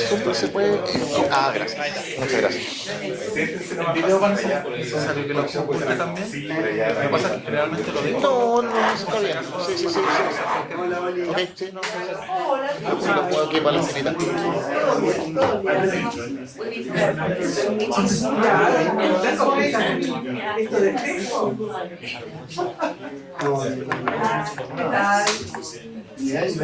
Súper, se puede. Gracias. Muchas gracias. ¿El video va a ser necesario que lo compute también? Lo que pasa es que realmente lo dejo. No, está bien. Sí. Ok, sí, no. Sí, lo puedo aquí para la infinita. Sí, no, yeah.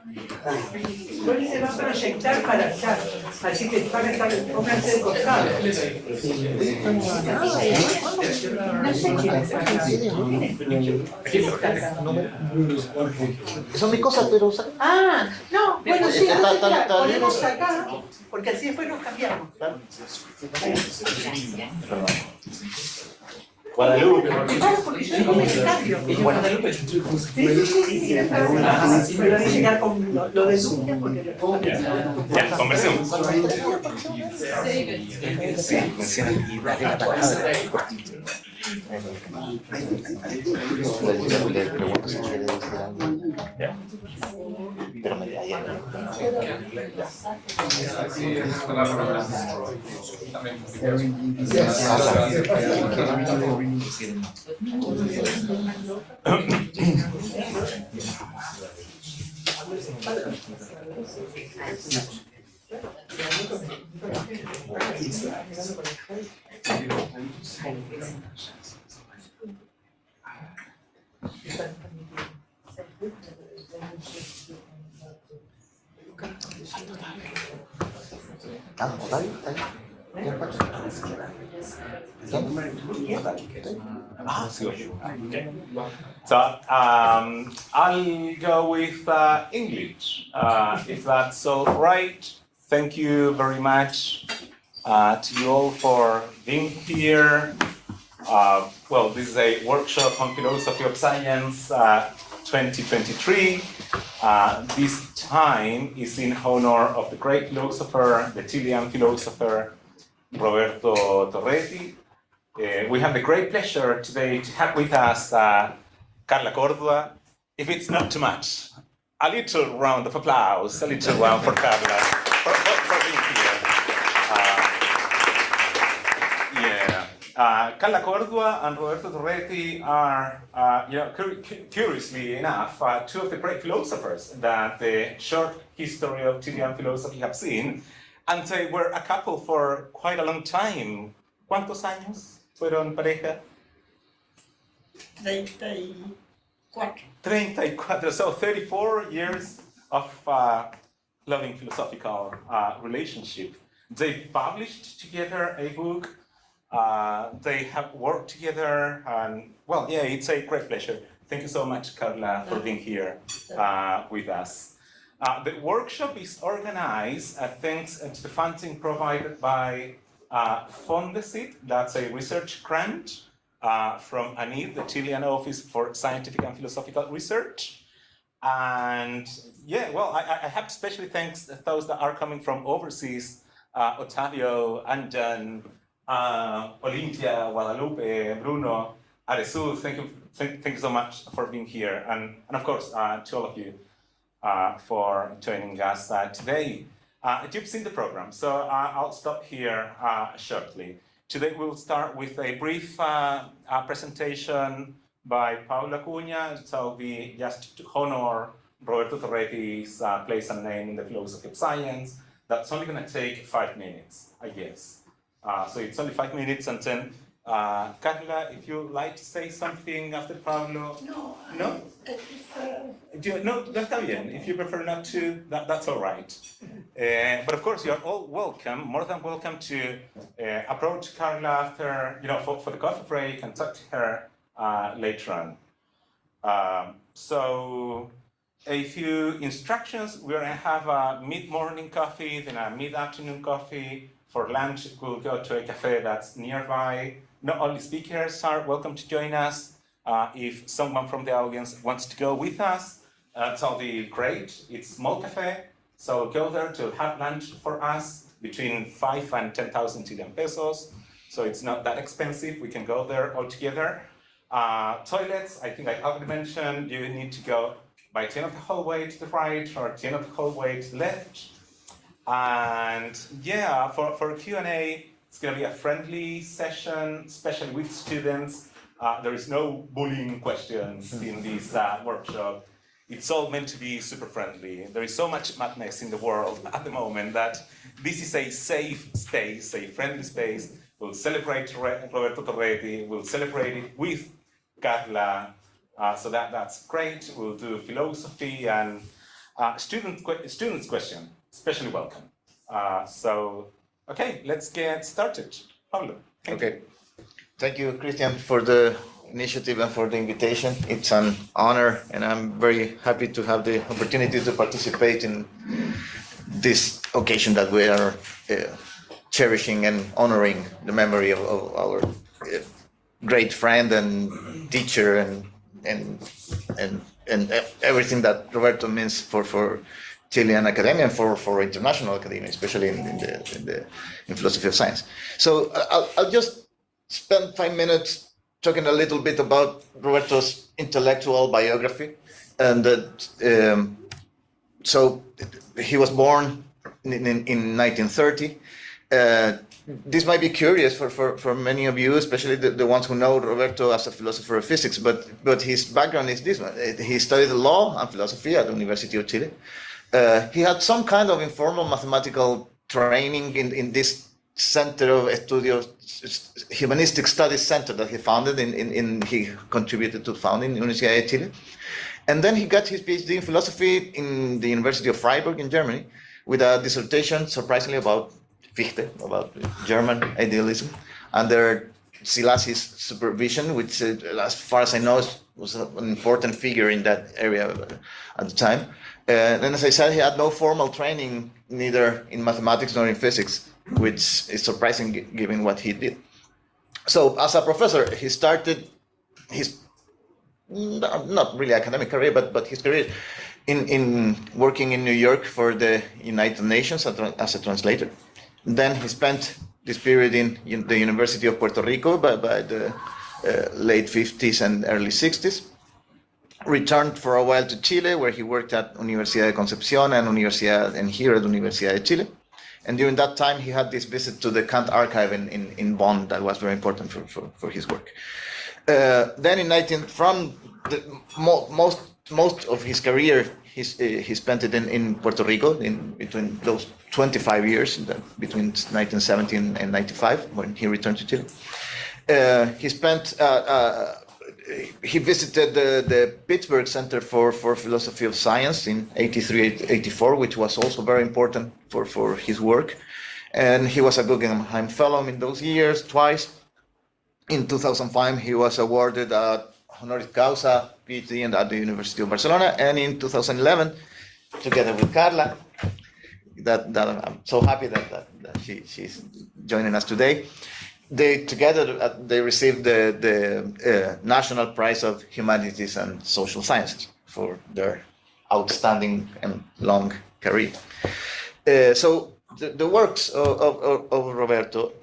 Después se va a proyectar para allá, así que van a estar, pónganse de costado. Son mis cosas, pero... No, bueno, sí, Está ponemos acá, porque así después nos cambiamos. Guadalupe. Claro, porque yo digo comentario. Guadalupe. Sí, me lo voy a llegar con lo de Lucia, porque después... Ya, conversemos. Sí, mencionan y daré la palabra. Le pregunto si quiere decir algo. Pero me da ya. So I'll go with English, if that's all right. Thank you very much to you all for being here. Well, this is a workshop on philosophy of science 2023. This time is in honor of the great philosopher, the Chilean philosopher, Roberto Torretti. We have the great pleasure today to have with us Carla Cordua. If it's not too much, a little round of applause, a little round for Carla for being here. Carla Cordua and Roberto Torretti are, curiously enough, two of the great philosophers that the short history of Chilean philosophy have seen, and they were a couple for quite a long time. ¿Cuántos años fueron pareja? 34, so 34 years of loving philosophical relationship. They published together a book. They have worked together, and well, yeah, it's a great pleasure. Thank you so much, Carla, for being here with us. The workshop is organized thanks to the funding provided by Fondesit. That's a research grant from ANID, the Chilean Office for Scientific and Philosophical Research. And yeah, well, I have especially thanks to those that are coming from overseas, Otavio, Anjan, Olympia, Guadalupe, Bruno, Aresu. Thank you so much for being here, and of course to all of you for joining us today. You've seen the program, so I'll stop here shortly. Today we'll start with a brief presentation by Paula Cunha. So it'll be just to honor Roberto Torretti's place and name in the philosophy of science. That's only going to take 5 minutes, I guess. So it's only 5 minutes, and then Carla, if you'd like to say something after Pablo. No? I prefer... No, that's bien. If you prefer not to, that's all right. But of course, you're all welcome, more than welcome to approach Carla after, for the coffee break and talk to her later on. So a few instructions. We're going to have a mid-morning coffee, then a mid-afternoon coffee. For lunch, we'll go to a cafe that's nearby. Not only speakers are welcome to join us. If someone from the audience wants to go with us, that'll be great. It's a small cafe, so go there to have lunch for us between 5 and 10,000 Chilean pesos. So it's not that expensive. We can go there all together. Toilets, I think I already mentioned, you need to go by the end of the hallway to the right or the end of the hallway to the left. And yeah, for Q&A, it's going to be a friendly session, especially with students. There is no bullying questions in this workshop. It's all meant to be super friendly. There is so much madness in the world at the moment that this is a safe space, a friendly space. We'll celebrate Roberto Torretti. We'll celebrate it with Carla. So that's great. We'll do philosophy and students' question, especially welcome. Okay, let's get started. Pablo. Okay. Thank you, Christian, for the initiative and for the invitation. It's an honor, and I'm very happy to have the opportunity to participate in this occasion that we are cherishing and honoring the memory of our great friend and teacher and everything that Roberto means for Chilean academia and for international academia, especially in philosophy of science. So I'll just spend 5 minutes talking a little bit about Roberto's intellectual biography, and that so he was born in 1930. This might be curious for many of you, especially the ones who know Roberto as a philosopher of physics, but his background is this one. He studied law and philosophy at the University of Chile. He had some kind of informal mathematical training in this Center of Estudios, Humanistic Studies Center that he founded, he contributed to founding Universidad de Chile. And then he got his PhD in philosophy in the University of Freiburg in Germany with a dissertation, surprisingly, about Fichte, about German idealism, under Szilasi's supervision, which, as far as I know, was an important figure in that area at the time. And as I said, he had no formal training, neither in mathematics nor in physics, which is surprising given what he did. So as a professor, he started his, not really academic career, but his career in working in New York for the United Nations as a translator. Then he spent this period in the University of Puerto Rico by the late 50s and early 60s. Returned for a while to Chile, where he worked at Universidad de Concepción and here at Universidad de Chile. And during that time, he had this visit to the Kant archive in Bonn that was very important for his work. Then most of his career, he spent it in Puerto Rico between those 25 years, between 1970 and 95, when he returned to Chile. He visited the Pittsburgh Center for Philosophy of Science in 83-84, which was also very important for his work. And he was a Guggenheim Fellow in those years, twice. In 2005, he was awarded a honoris causa PhD at the University of Barcelona. And in 2011, together with Carla, that I'm so happy that she's joining us today. They received the National Prize of Humanities and Social Sciences for their outstanding and long career. So the works of Roberto.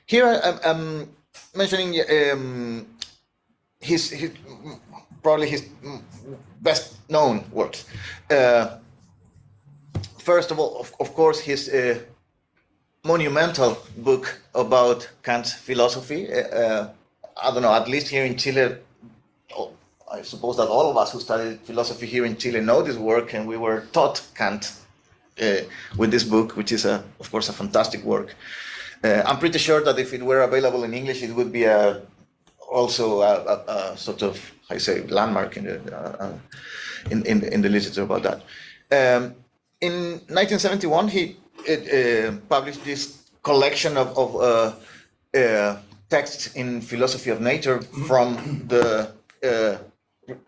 Here I'm mentioning probably his best known works. First of all, of course, his monumental book about Kant's philosophy. I don't know, at least here in Chile, I suppose that all of us who studied philosophy here in Chile know this work, and we were taught Kant with this book, which is, of course, a fantastic work. I'm pretty sure that if it were available in English, it would be also a sort of, I say, landmark in the literature about that. In 1971, he published this collection of texts in philosophy of nature from the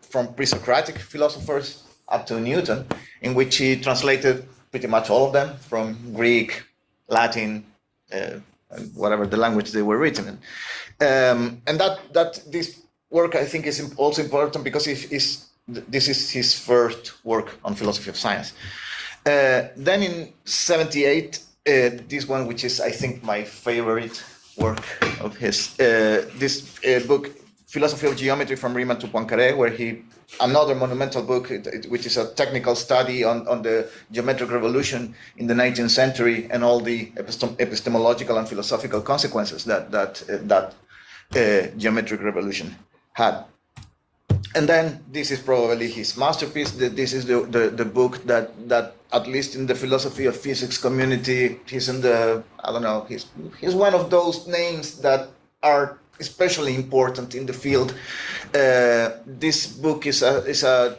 from pre-Socratic philosophers up to Newton, in which he translated pretty much all of them from Greek, Latin, and whatever the language they were written in. And that this work, I think, is also important because this is his first work on philosophy of science. Then in 1978, this one, which is, I think, my favorite work of his, this book, Philosophy of Geometry from Riemann to Poincaré, where another monumental book, which is a technical study on the geometric revolution in the 19th century and all the epistemological and philosophical consequences that geometric revolution had. And then this is probably his masterpiece. This is the book that at least in the philosophy of physics community, he's in the, I don't know, he's one of those names that are especially important in the field. This book is a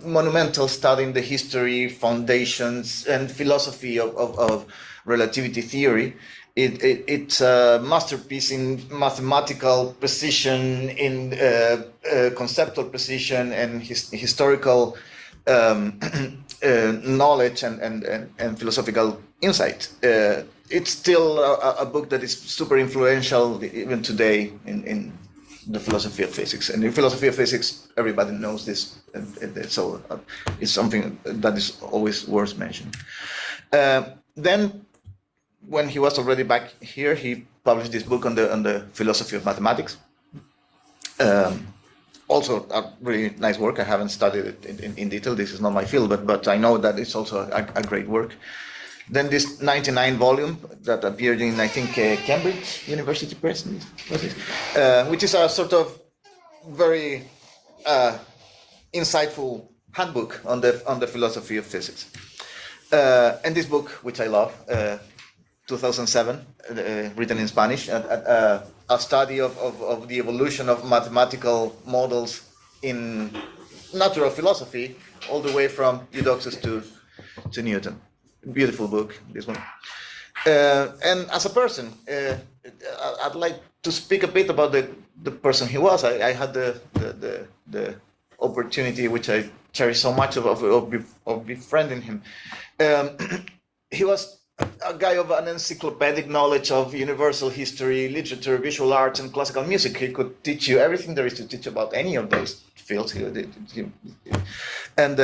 monumental study in the history, foundations, and philosophy of relativity theory. It's a masterpiece in mathematical precision, in conceptual precision, and historical knowledge and philosophical insight. It's still a book that is super influential even today in the philosophy of physics. And in philosophy of physics, everybody knows this, so it's something that is always worth mentioning. Then, when he was already back here, he published this book on the philosophy of mathematics. Also a really nice work. I haven't studied it in detail. This is not my field, but I know that it's also a great work. Then this 99 volume that appeared in, I think, Cambridge University Press, which is a sort of very insightful handbook on the philosophy of physics. And this book, which I love, 2007, written in Spanish, a study of the evolution of mathematical models in natural philosophy, all the way from Eudoxus to Newton. Beautiful book, this one. And as a person, I'd like to speak a bit about the person he was. I had the opportunity, which I cherish so much, of befriending him. He was a guy of an encyclopedic knowledge of universal history, literature, visual arts, and classical music. He could teach you everything there is to teach about any of those fields. And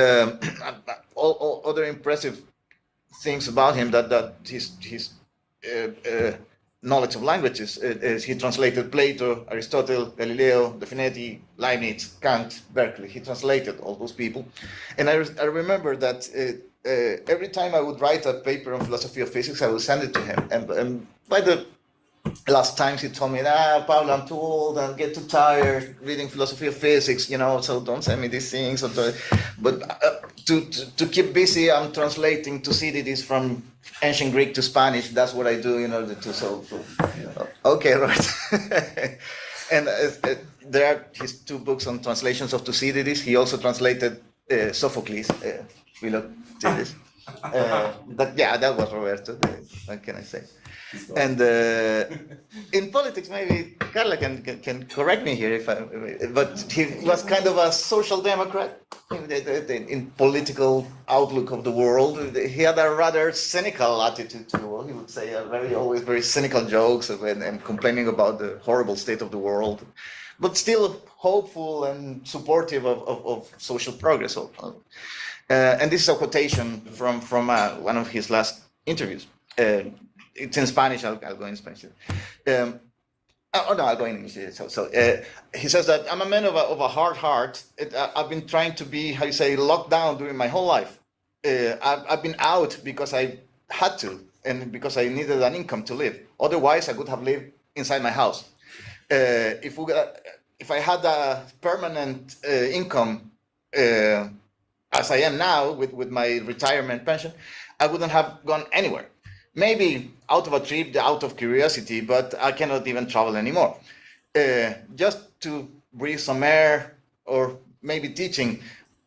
all other impressive things about him, that his knowledge of languages. He translated Plato, Aristotle, Galileo, De Finetti, Leibniz, Kant, Berkeley. He translated all those people. And I remember that every time I would write a paper on philosophy of physics, I would send it to him. And by the last times he told me, Pablo, I'm too old, I get too tired reading philosophy of physics, so don't send me these things. But to keep busy, I'm translating Thucydides from ancient Greek to Spanish. That's what I do in order to Okay, right. And there are his two books on translations of Thucydides. He also translated Sophocles, Philoctetes. That was Roberto. What can I say? And in politics, maybe Carla can correct me here but he was kind of a social democrat in political outlook of the world. He had a rather cynical attitude to the world. He would say always very cynical jokes and complaining about the horrible state of the world, but still hopeful and supportive of social progress. And this is a quotation from one of his last interviews. It's in Spanish. I'll go in Spanish. I'll go in English. So he says that I'm a man of a hard heart. I've been trying to be, locked down during my whole life. I've been out because I had to, and because I needed an income to live. Otherwise, I would have lived inside my house. If I had a permanent income, as I am now with my retirement pension, I wouldn't have gone anywhere. Maybe out of a trip, out of curiosity, but I cannot even travel anymore. Just to breathe some air, or maybe teaching.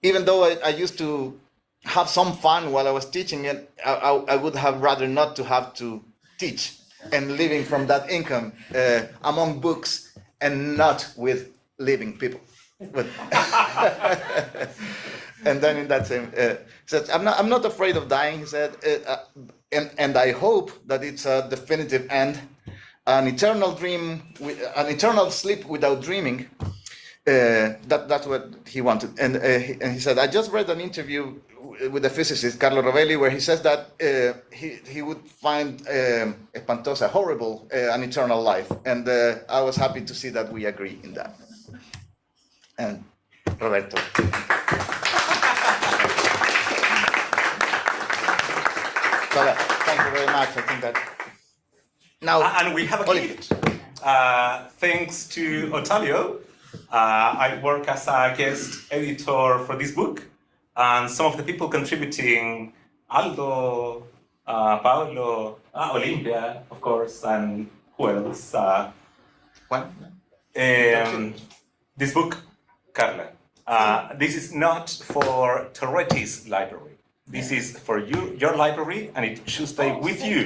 Even though I used to have some fun while I was teaching it, I would have rather not to have to teach and living from that income among books and not with living people. But and then in that same said, I'm not afraid of dying. He said, and I hope that it's a definitive end, an eternal dream, an eternal sleep without dreaming. That's what he wanted. And he said, I just read an interview with the physicist Carlo Rovelli where he says that he would find espantosa, horrible, an eternal life. And I was happy to see that we agree in that. And Roberto. So thank you very much. I think that now And we have a gift. Thanks to Ottavio, I work as a guest editor for this book, and some of the people contributing, Aldo, Paolo, Olympia, of course, and who else? one. This book, Carla. This is not for Torretti's library. This is for your library, and it should stay with you.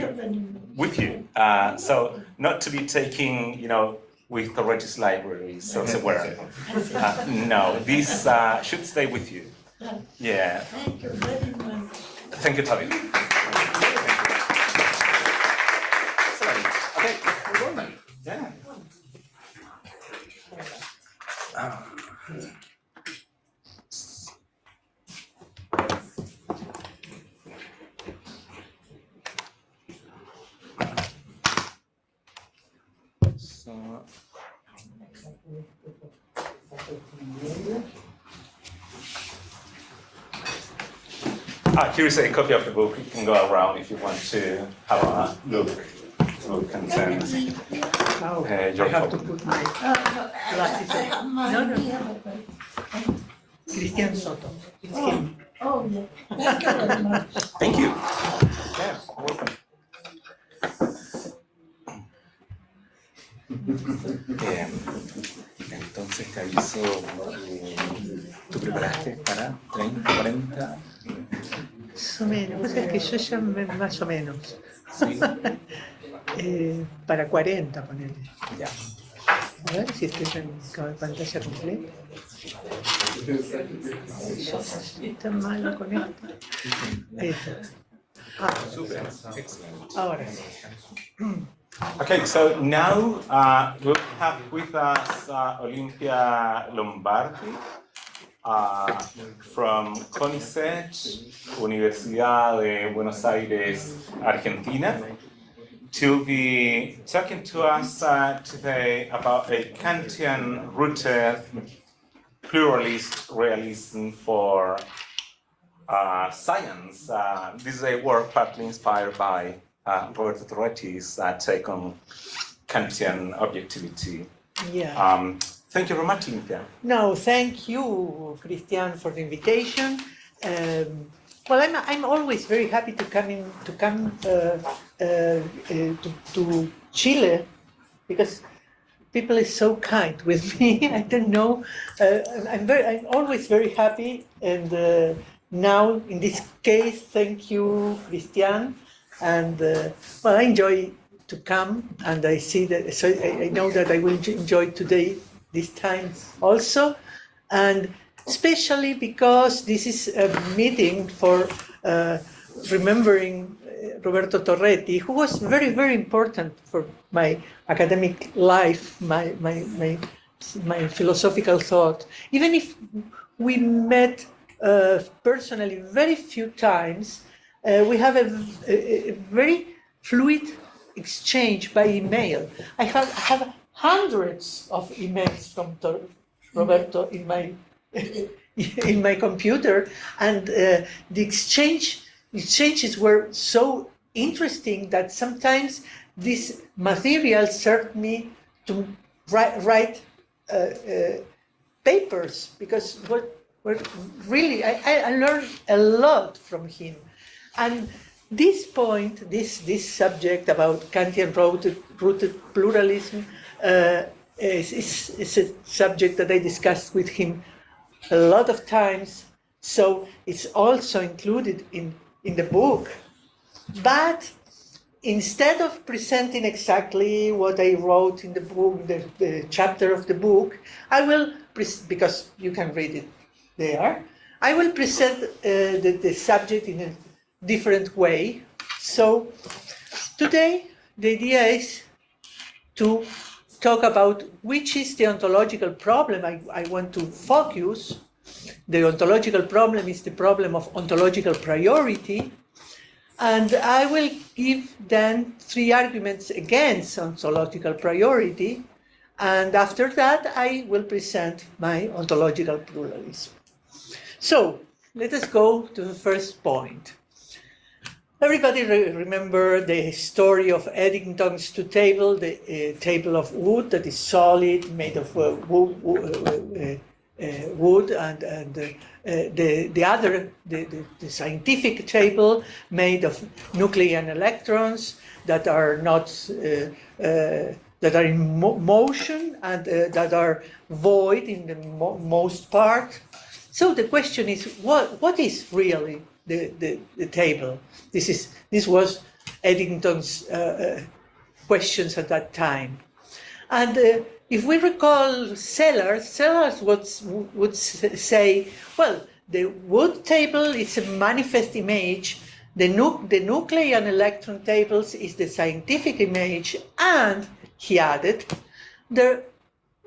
So not to be taking, with Torretti's library, so somewhere. No, this should stay with you. Yeah. Thank you very much. Thank you, Tavi. Excellent. Okay, we're going then. Yeah. Here is a copy of the book. You can go around if you want to have a look. And send your I have to copy. put my glasses on. No. Cristian Soto. It's him. Oh, yeah. Thank you very much. Thank you. Yeah, welcome. Entonces te aviso, ¿tú preparaste para 30, 40? Más o menos. Pues es que yo ya más o menos. Sí. Para 40, ponele. Ya. A ver si estoy en pantalla completa. Está malo con esto. Ahí está. Super. Excellent. Ahora sí. Okay, so now we'll have with us Olympia Lombardi from CONICET, Universidad de Buenos Aires, Argentina, to be talking to us today about a Kantian-rooted pluralist realism for science. This is a work partly inspired by Roberto Torretti's take on Kantian objectivity. Yeah. Thank you very much, Olympia. No, thank you, Christian, for the invitation. Well, I'm always very happy to come to Chile because people are so kind with me. I don't know. I'm always very happy, and now in this case, thank you, Christian. And well, I enjoy to come, and I see that. So I know that I will enjoy today this time also, and especially because this is a meeting for remembering Roberto Torretti, who was very, very important for my academic life, my philosophical thought. Even if we met personally very few times, we have a very fluid exchange by email. I have hundreds of emails from Roberto in my computer, and the exchanges were so interesting that sometimes this material served me to write papers, because really I learned a lot from him. And this point, this subject about Kantian-rooted pluralism is a subject that I discussed with him a lot of times, so it's also included in the book. But instead of presenting exactly what I wrote in the book, the chapter of the book, I will, because you can read it there, I will present the subject in a different way. So today, the idea is to talk about which is the ontological problem I want to focus. The ontological problem is the problem of ontological priority. And I will give then 3 arguments against ontological priority. And after that, I will present my ontological pluralism. So let us go to the first point. Everybody remember the story of Eddington's 2 table, the table of wood that is solid, made of wood, and the other, the scientific table made of nuclei and electrons that are not that are in motion and that are void in the most part. So the question is, what is really the table? This was Eddington's questions at that time. And if we recall Sellars would say, well, the wood table is a manifest image, the nuclei and electron tables is the scientific image, and he added, the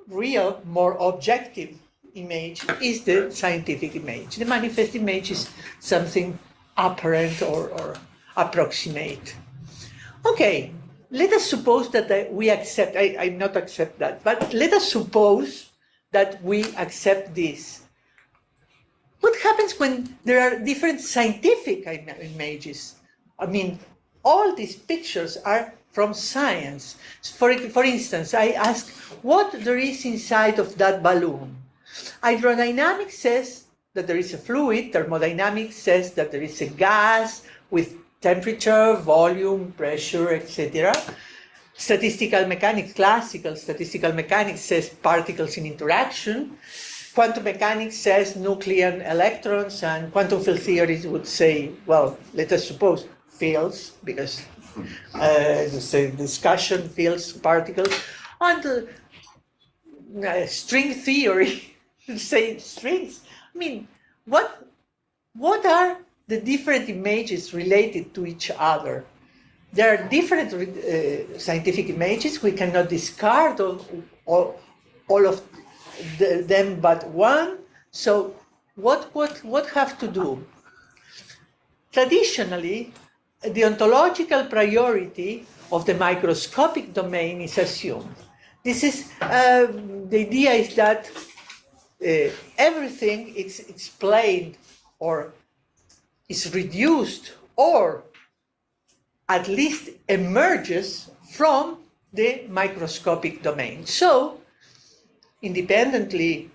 real, more objective image is the scientific image. The manifest image is something apparent or approximate. Okay, let us suppose that we accept, I not accept that, but let us suppose that we accept this. What happens when there are different scientific images? I mean, all these pictures are from science. For instance, I ask what there is inside of that balloon. Hydrodynamics says that there is a fluid, thermodynamics says that there is a gas with temperature, volume, pressure, etc. Statistical mechanics, classical statistical mechanics says particles in interaction. Quantum mechanics says nuclei and electrons, and quantum field theories would say, well, let us suppose fields, because say discussion, fields, particles, and string theory say strings. I mean, what are the different images related to each other? There are different scientific images. We cannot discard all of them but one. So what have to do? Traditionally, the ontological priority of the microscopic domain is assumed. This is the idea is that everything is explained or is reduced or at least emerges from the microscopic domain. So, independently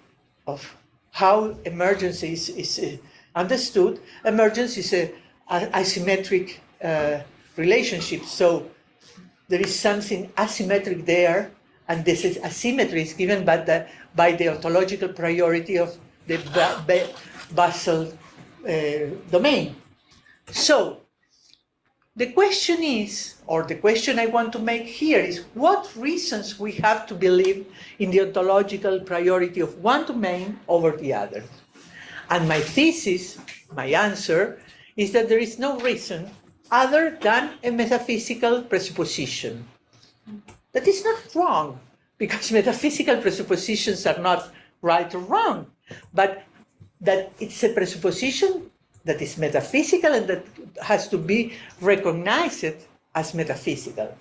of how emergence is understood, emergence is an asymmetric relationship. So there is something asymmetric there, and this is asymmetry is given by the ontological priority of the basal domain. So the question is, or the question I want to make here is, what reasons we have to believe in the ontological priority of one domain over the other? And my thesis, my answer, is that there is no reason other than a metaphysical presupposition. That is not wrong, because metaphysical presuppositions are not right or wrong, but that it's a presupposition that is metaphysical and that has to be recognized as metaphysical.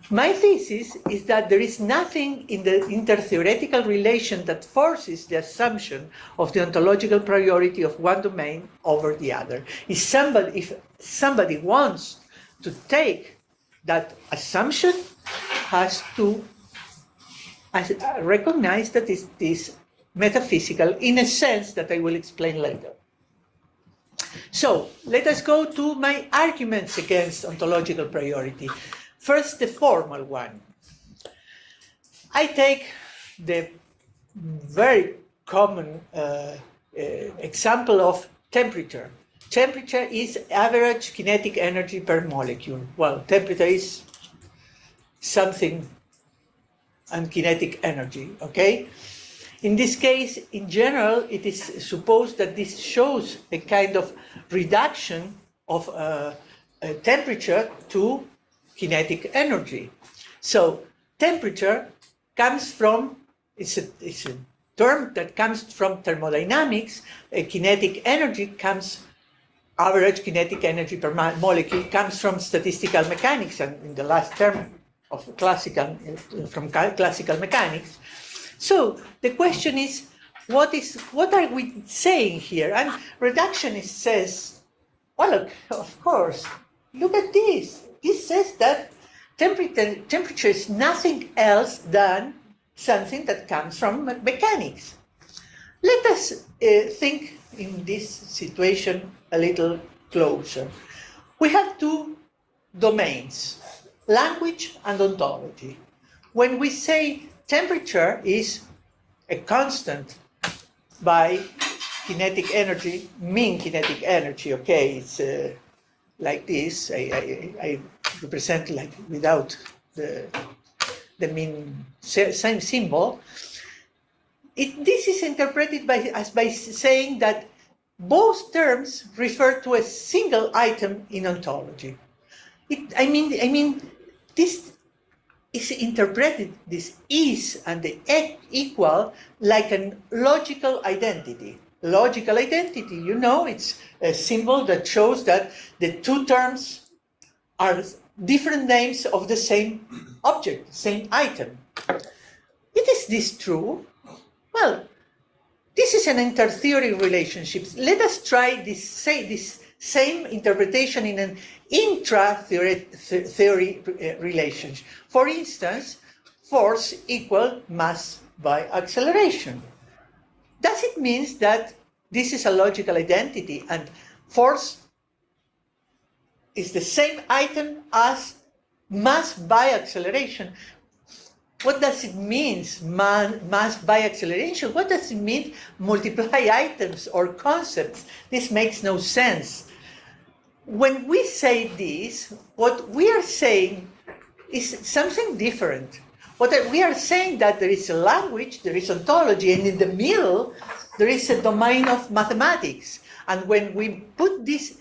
My thesis is that there is nothing in the intertheoretical relation that forces the assumption of the ontological priority of one domain over the other. If somebody wants to take that assumption, has to recognize that it is metaphysical in a sense that I will explain later. So let us go to my arguments against ontological priority. First, the formal one. I take the very common example of temperature. temperature is average kinetic energy per molecule. Well, temperature is something and kinetic energy, okay? In this case, in general, it is supposed that this shows a kind of reduction of temperature to kinetic energy. So temperature comes from, it's a term that comes from thermodynamics. Kinetic energy comes, average kinetic energy per molecule comes from statistical mechanics, and in the last term of classical, from classical mechanics. So the question is, what are we saying here? And reductionist says, well, of course, look at this. This says that temperature is nothing else than something that comes from mechanics. Let us think in this situation a little closer. We have two domains, language and ontology. When we say temperature is a constant by kinetic energy, mean kinetic energy, okay, it's like this, I represent like without the mean same symbol. This is interpreted by saying that both terms refer to a single item in ontology. I mean, this is interpreted, this is and the equal, like a logical identity. Logical identity, you know, it's a symbol that shows that the two terms are different names of the same object, same item. Is this true? Well, this is an inter-theory relationship. Let us try this same interpretation in an intra-theory relationship. For instance, force equal mass by acceleration. Does it mean that this is a logical identity and force is the same item as mass by acceleration? What does it mean, mass by acceleration? What does it mean, multiply items or concepts? This makes no sense. When we say this, what we are saying is something different. What we are saying that there is a language, there is ontology, and in the middle, there is a domain of mathematics. And when we put this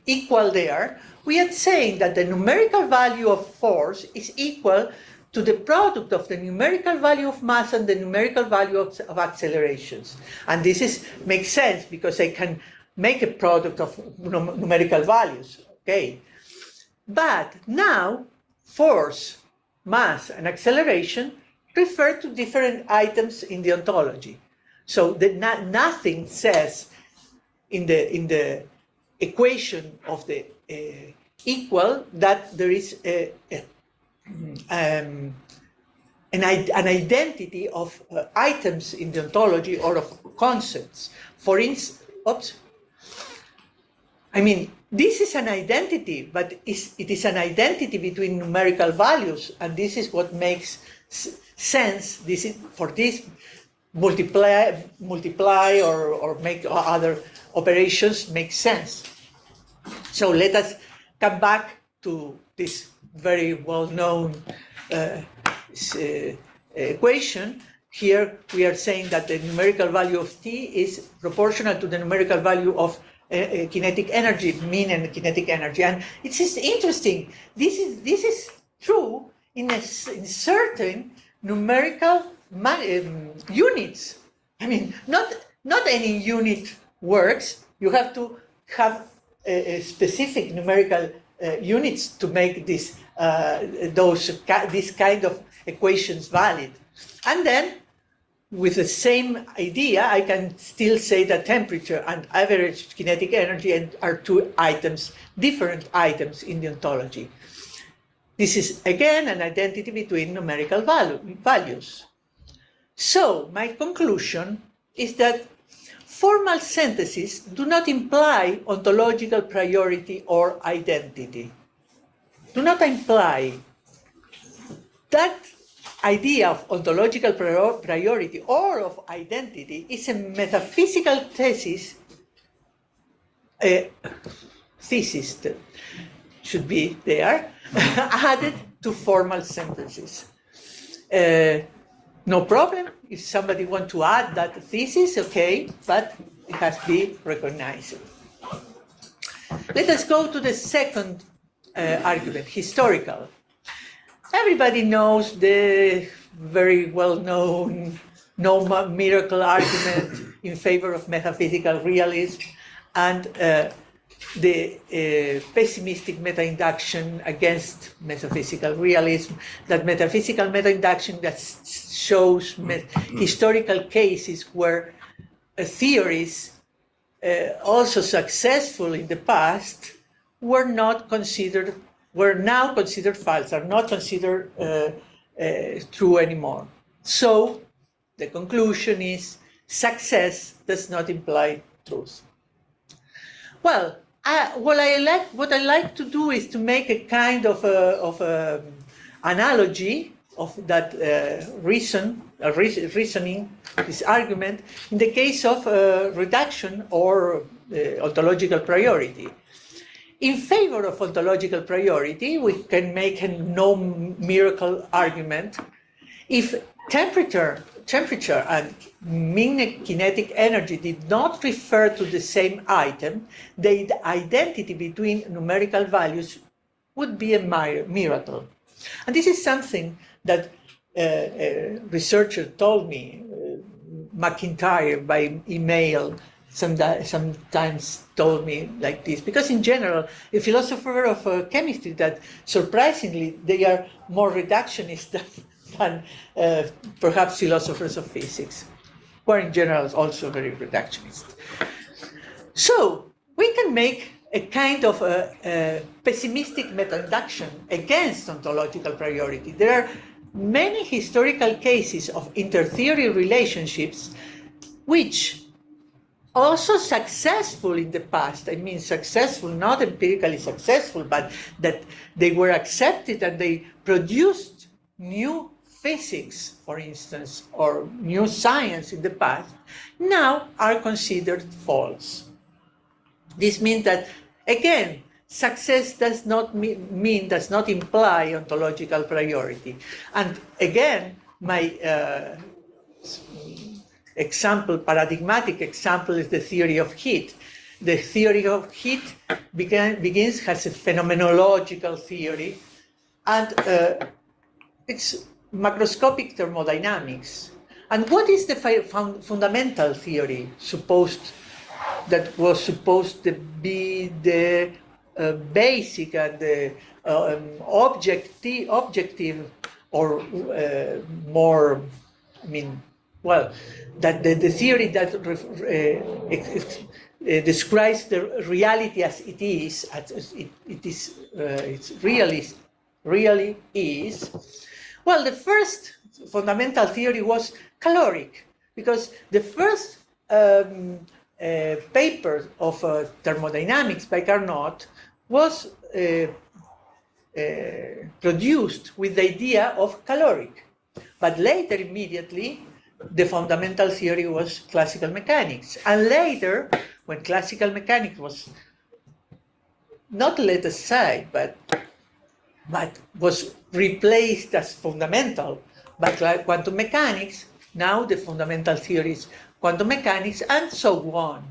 equal there, we are saying that the numerical value of force is equal to the product of the numerical value of mass and the numerical value of accelerations. And this makes sense because I can make a product of numerical values, okay? But now, force, mass, and acceleration refer to different items in the ontology. So nothing says in the equation of the equal that there is an identity of items in the ontology or of concepts. For instance, I mean, this is an identity, but it is an identity between numerical values, and this is what makes sense. For this, multiply or make other operations make sense. So let us come back to this very well-known equation. Here we are saying that the numerical value of T is proportional to the numerical value of kinetic energy, mean and kinetic energy. And it is interesting. This is true in certain numerical units. I mean, not any unit works. You have to have a specific numerical units to make this kind of equations valid. And then, with the same idea, I can still say that temperature and average kinetic energy are two items, different items in the ontology. This is, again, an identity between numerical values. So, my conclusion is that formal sentences do not imply ontological priority or identity. Do not imply. That idea of ontological priority or of identity is a metaphysical thesis thesis that should be there, added to formal sentences. No problem if somebody wants to add that thesis, okay, but it has to be recognized. Let us go to the second argument, historical. Everybody knows the very well-known no miracle argument in favor of metaphysical realism and the pessimistic meta-induction against metaphysical realism, that metaphysical meta-induction that shows historical cases where theories also successful in the past were now considered false, are not considered true anymore. So the conclusion is success does not imply truth. Well, what I like to do is to make a kind of analogy of that reasoning, this argument, in the case of reduction or ontological priority. In favor of ontological priority, we can make a no miracle argument if temperature and mean kinetic energy did not refer to the same item, the identity between numerical values would be a miracle. And this is something that a researcher told me, McIntyre, by email, sometimes told me like this, because in general, a philosopher of chemistry that surprisingly they are more reductionist than perhaps philosophers of physics, who are in general also very reductionist. So we can make a kind of a pessimistic meta-induction against ontological priority. There are many historical cases of inter-theory relationships which also successful in the past, I mean successful, not empirically successful, but that they were accepted and they produced new physics, for instance, or new science in the past, now are considered false. This means that, again, success does not imply ontological priority. And again, my paradigmatic example is the theory of heat. The theory of heat has a phenomenological theory, and it's macroscopic thermodynamics. And what is the fundamental theory that was supposed to be the basic and the objective or more, that the theory that describes the reality as it is, really is. Well, the first fundamental theory was caloric, because the first paper of thermodynamics by Carnot was produced with the idea of caloric. But later, immediately, the fundamental theory was classical mechanics. And later, when classical mechanics was not let aside, but was replaced as fundamental by quantum mechanics, now the fundamental theory is quantum mechanics, and so on.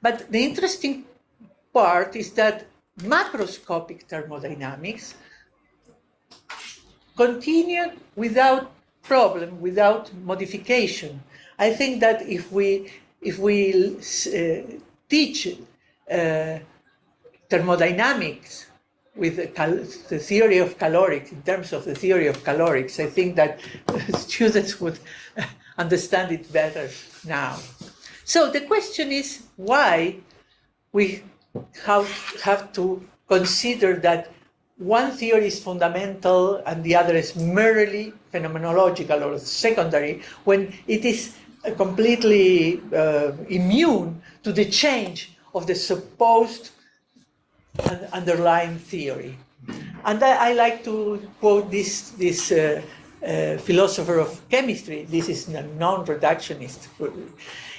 But the interesting part is that macroscopic thermodynamics continued without problem, without modification. I think that if we teach thermodynamics with the theory of calorics, in terms of the theory of calorics, I think that students would understand it better now. So the question is why we have to consider that one theory is fundamental and the other is merely phenomenological or secondary, when it is completely immune to the change of the supposed underlying theory. And I like to quote this philosopher of chemistry, this is a non-reductionist.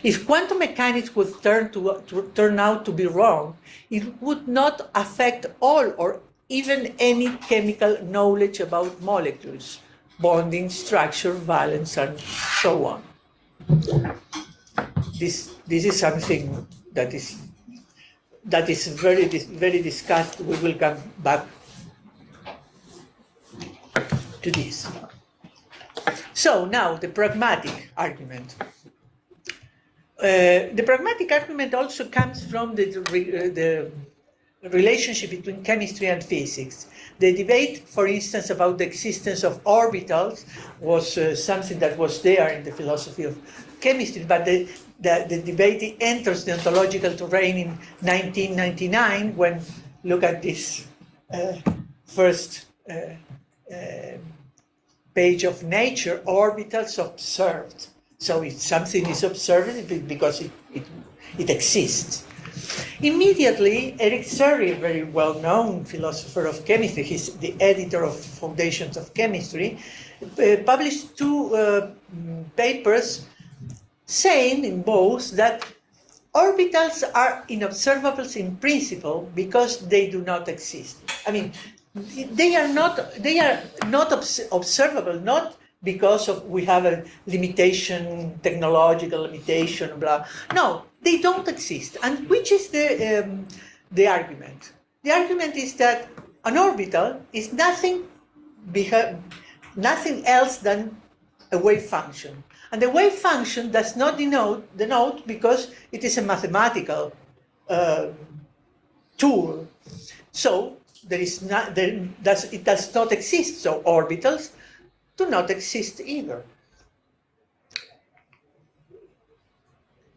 If quantum mechanics would turn out to be wrong, it would not affect all or even any chemical knowledge about molecules, bonding, structure, valence, and so on. This is something that is very discussed. We will come back to this. So now the pragmatic argument. The pragmatic argument also comes from the relationship between chemistry and physics. The debate, for instance, about the existence of orbitals was something that was there in the philosophy of chemistry, but the debate enters the ontological terrain in 1999 when, look at this first page of Nature, orbitals observed. So if something is observed because it exists. Immediately, Eric Serre, a very well-known philosopher of chemistry, he's the editor of Foundations of Chemistry, published two papers saying in both that orbitals are inobservables in principle because they do not exist. I mean, they are not observable, not because of we have a limitation, technological limitation, blah. No, they don't exist. And which is the argument? The argument is that an orbital is nothing else than a wave function. And the wave function does not denote because it is a mathematical tool. So it does not exist. So orbitals do not exist either.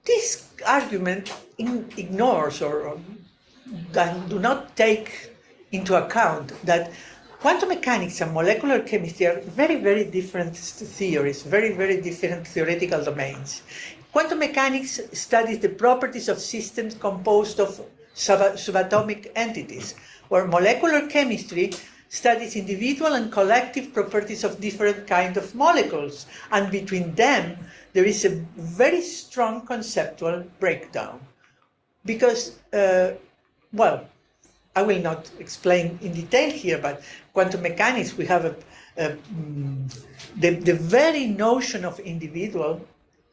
This argument ignores or do not take into account that quantum mechanics and molecular chemistry are very, very different theories, very, very different theoretical domains. Quantum mechanics studies the properties of systems composed of subatomic entities, where molecular chemistry studies individual and collective properties of different kinds of molecules, and between them there is a very strong conceptual breakdown. Because, well, I will not explain in detail here, but quantum mechanics, we have the very notion of individual,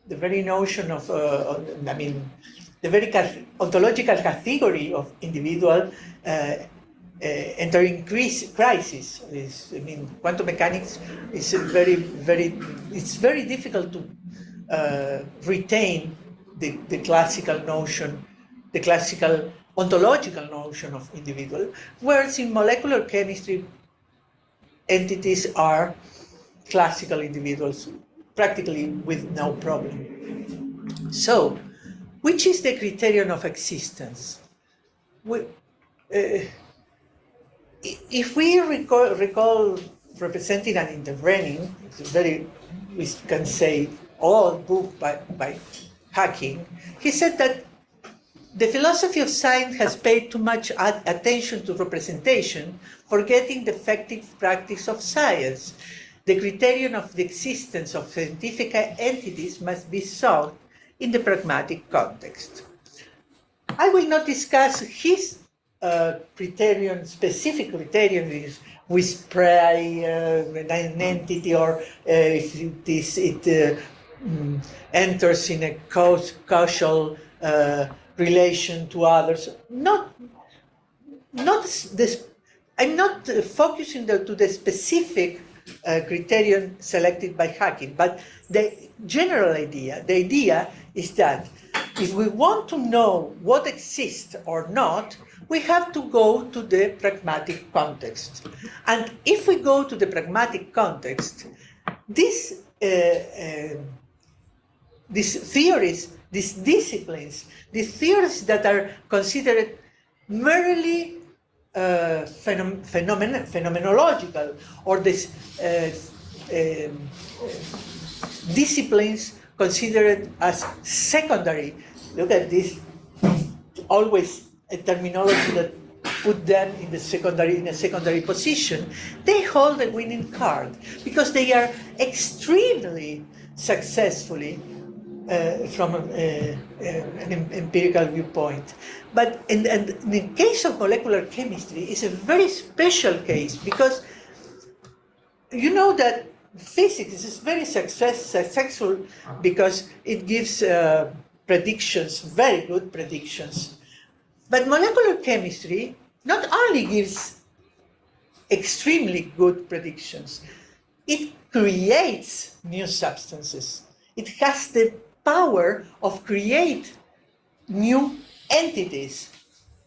the very notion of, the very ontological category of individual entering crisis. Quantum mechanics is it's very difficult to retain the classical notion, the classical ontological notion of individual, whereas in molecular chemistry, entities are classical individuals, practically with no problem. So, which is the criterion of existence? If we recall representing an intervening, we can say old book by Hacking, he said that the philosophy of science has paid too much attention to representation, forgetting the effective practice of science. The criterion of the existence of scientific entities must be sought in the pragmatic context. I will not discuss his specific criterion with spray an entity, or if it enters in a causal relation to others. I'm not focusing to the specific criterion selected by Hacking, but the general idea. The idea is that if we want to know what exists or not, we have to go to the pragmatic context. And if we go to the pragmatic context, these theories, these disciplines, these theories that are considered merely phenomenological, or these disciplines considered as secondary. Look at this, always a terminology that put them in a secondary position, they hold the winning card because they are extremely successfully from an empirical viewpoint. But in the case of molecular chemistry, it's a very special case because you know that physics is very successful because it gives predictions, very good predictions. But molecular chemistry not only gives extremely good predictions, it creates new substances. It has the power of create new entities.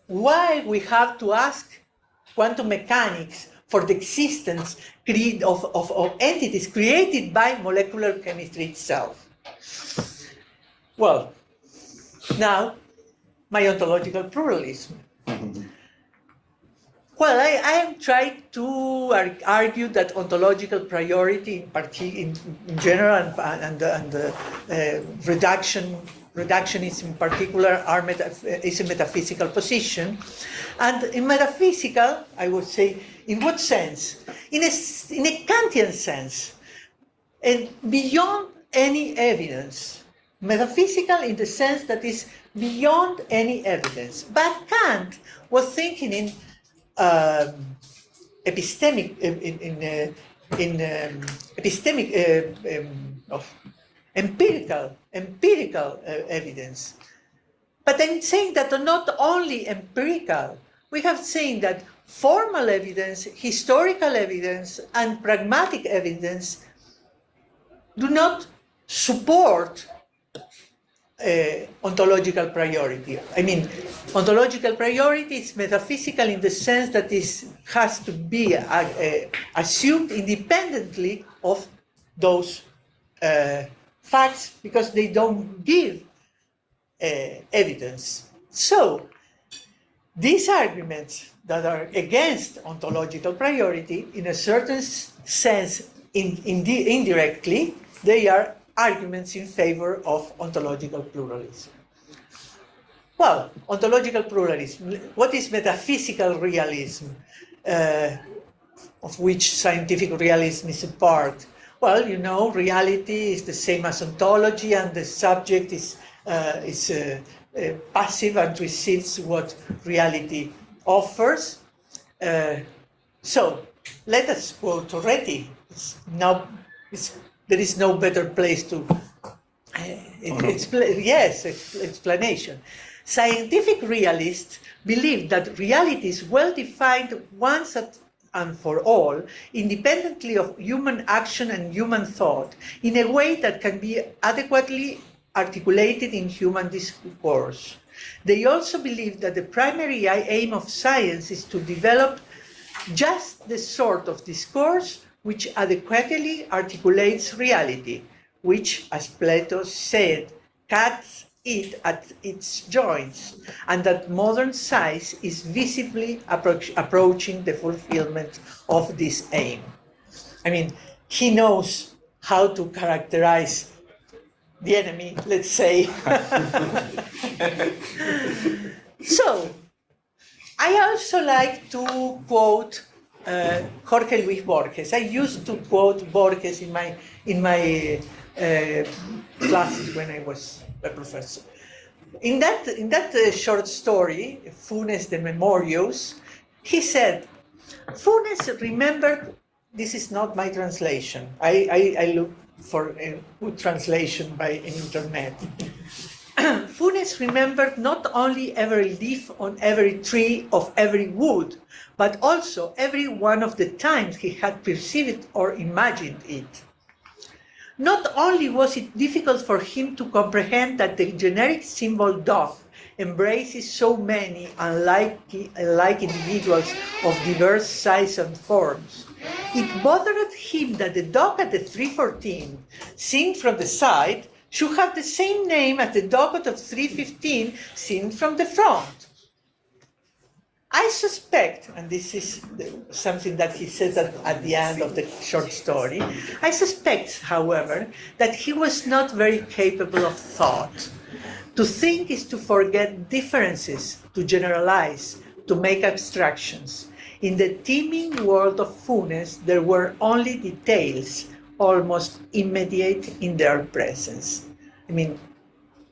Why we have to ask quantum mechanics for the existence of entities created by molecular chemistry itself? Well, now, my ontological pluralism. Well, I am trying to argue that ontological priority in general and reductionism in particular is a metaphysical position. And in metaphysical, I would say, in what sense? In a Kantian sense, and beyond any evidence. Metaphysical in the sense that is beyond any evidence. But Kant was thinking in empirical evidence. But I'm saying that not only empirical, we have seen that formal evidence, historical evidence, and pragmatic evidence do not support ontological priority. I mean, ontological priority is metaphysical in the sense that it has to be assumed independently of those facts because they don't give evidence. So, these arguments that are against ontological priority, in a certain sense, indirectly, they are arguments in favor of ontological pluralism. Well, ontological pluralism, what is metaphysical realism, of which scientific realism is a part? Well, you know, reality is the same as ontology, and the subject is passive and receives what reality offers. So, let us quote Torretti. There is no better place to explanation. Scientific realists believe that reality is well defined once and for all, independently of human action and human thought, in a way that can be adequately articulated in human discourse. They also believe that the primary aim of science is to develop just the sort of discourse which adequately articulates reality, which, as Plato said, cuts it at its joints, and that modern science is visibly approaching the fulfillment of this aim. I mean, he knows how to characterize the enemy, let's say. So, I also like to quote Jorge Luis Borges. I used to quote Borges in my classes when I was a professor. In that short story, Funes de Memorios, he said, Funes remembered, this is not my translation. I look for a good translation by internet. Funes remembered not only every leaf on every tree of every wood, but also every one of the times he had perceived or imagined it. Not only was it difficult for him to comprehend that the generic symbol dog embraces so many unlike individuals of diverse size and forms, it bothered him that the dog at the 314, seen from the side, should have the same name as the dog at the 315, seen from the front. I suspect, and this is something that he says at the end of the short story, I suspect, however, that he was not very capable of thought. To think is to forget differences, to generalize, to make abstractions. In the teeming world of fullness, there were only details, almost immediate in their presence. I mean,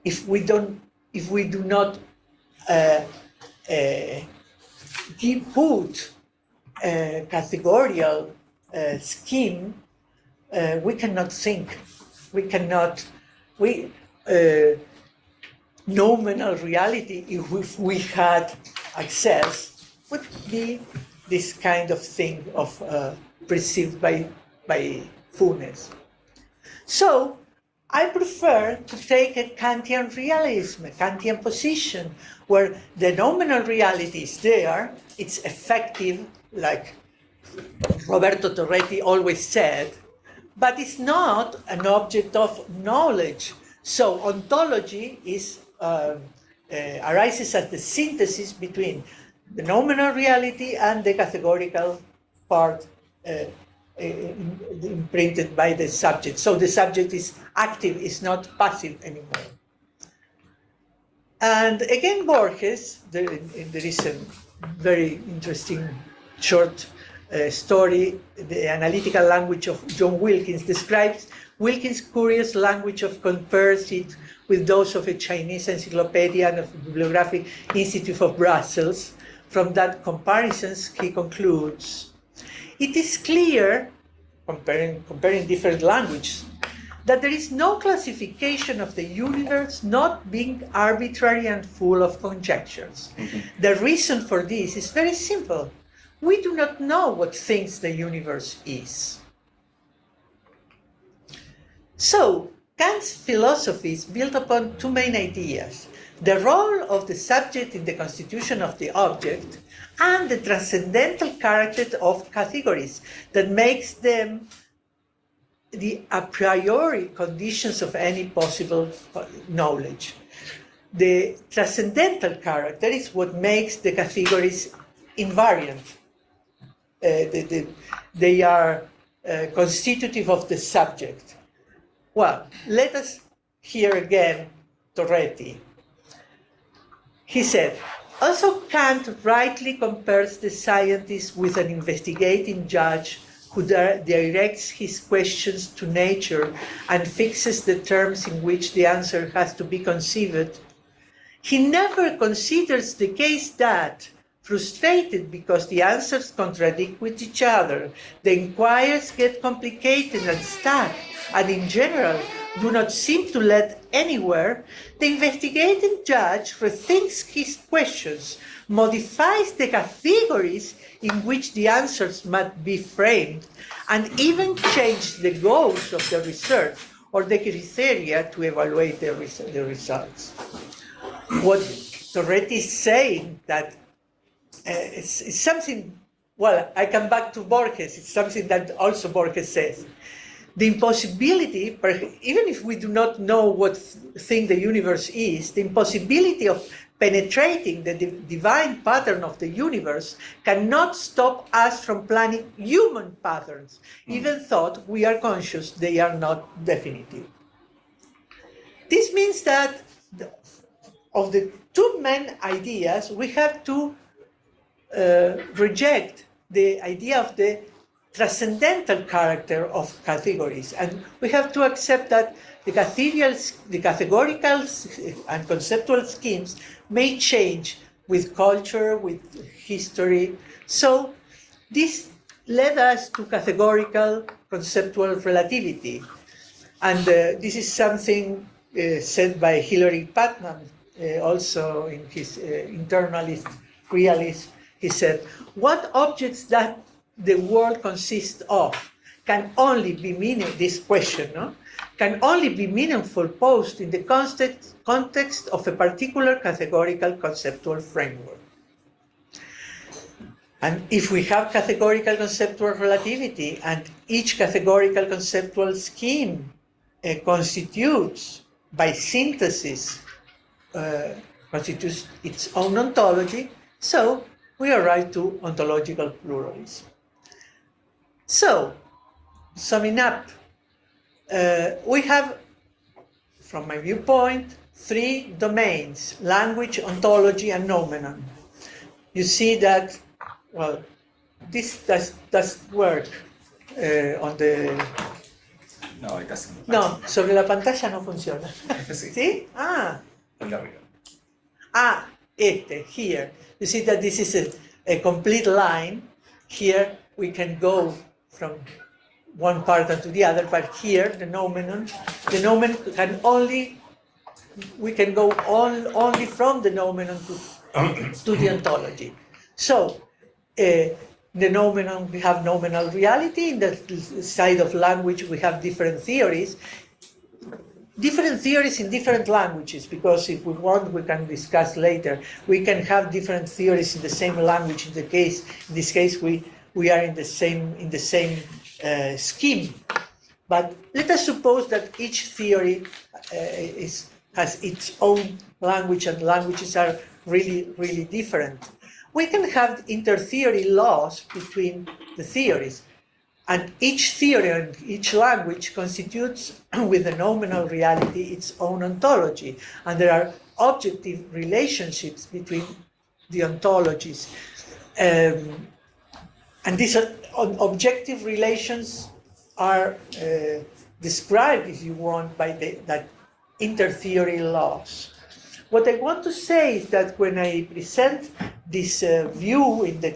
if we do not put a categorical scheme, we cannot think. Nominal reality, if we had access, would be this kind of thing of perceived by fullness. So I prefer to take a Kantian realism, a Kantian position, where the nominal reality is there, it's effective, like Roberto Torretti always said, but it's not an object of knowledge. So ontology arises as the synthesis between the nominal reality and the categorical part imprinted by the subject. So the subject is active, is not passive anymore. And again, Borges, there is a very interesting short story, the analytical language of John Wilkins describes Wilkins' curious language of compares it with those of a Chinese encyclopedia and of the Bibliographic Institute of Brussels. From that comparisons, he concludes, it is clear, comparing different languages, that there is no classification of the universe not being arbitrary and full of conjectures. The reason for this is very simple. We do not know what things the universe is. So, Kant's philosophy is built upon two main ideas: the role of the subject in the constitution of the object, and the transcendental character of categories that makes them the a priori conditions of any possible knowledge. The transcendental character is what makes the categories invariant. They are constitutive of the subject. Well, let us hear again Torretti. He said, also Kant rightly compares the scientist with an investigating judge who directs his questions to nature and fixes the terms in which the answer has to be conceived. He never considers the case that, frustrated because the answers contradict with each other, the inquiries get complicated and stuck, and in general do not seem to lead anywhere, the investigating judge rethinks his questions, modifies the categories in which the answers must be framed, and even change the goals of the research or the criteria to evaluate the results. What Torretti is saying that it's something, well, I come back to Borges, it's something that also Borges says. The impossibility, even if we do not know what thing the universe is, the impossibility of penetrating the divine pattern of the universe cannot stop us from planning human patterns, even though we are conscious they are not definitive. This means that of the two main ideas, we have to reject the idea of the transcendental character of categories, and we have to accept that the categorical and conceptual schemes may change with culture, with history. So this led us to categorical conceptual relativity, and this is something said by Hilary Putnam, also in his internalist realism. He said, what objects that the world consists of can only be this question, can only be meaningful posed in the context of a particular categorical conceptual framework. And if we have categorical conceptual relativity and each categorical conceptual scheme constitutes, by synthesis, constitutes its own ontology, so we arrive to ontological pluralism. So, summing up, we have, from my viewpoint, three domains: language, ontology, and noumenon. you see that, well, this does work on the... No, it doesn't. No, sobre la pantalla no funciona. Sí. ¿Sí? Ah, El de arriba. here. You see that this is a complete line. Here we can go from one part to the other, but here the nomen can only, we can go only from the nomen to the ontology. So, the nomenon, we have nominal reality. In the side of language, we have different theories. Different theories in different languages, because if we want, we can discuss later. We can have different theories in the same language. In this case, we are in the same scheme. But let us suppose that each theory has its own language, and languages are really different. We can have inter-theory laws between the theories, and each theory and each language constitutes with the nominal reality its own ontology, and there are objective relationships between the ontologies. And these objective relations are described, if you want, by that inter-theory laws. What I want to say is that when I present this view in the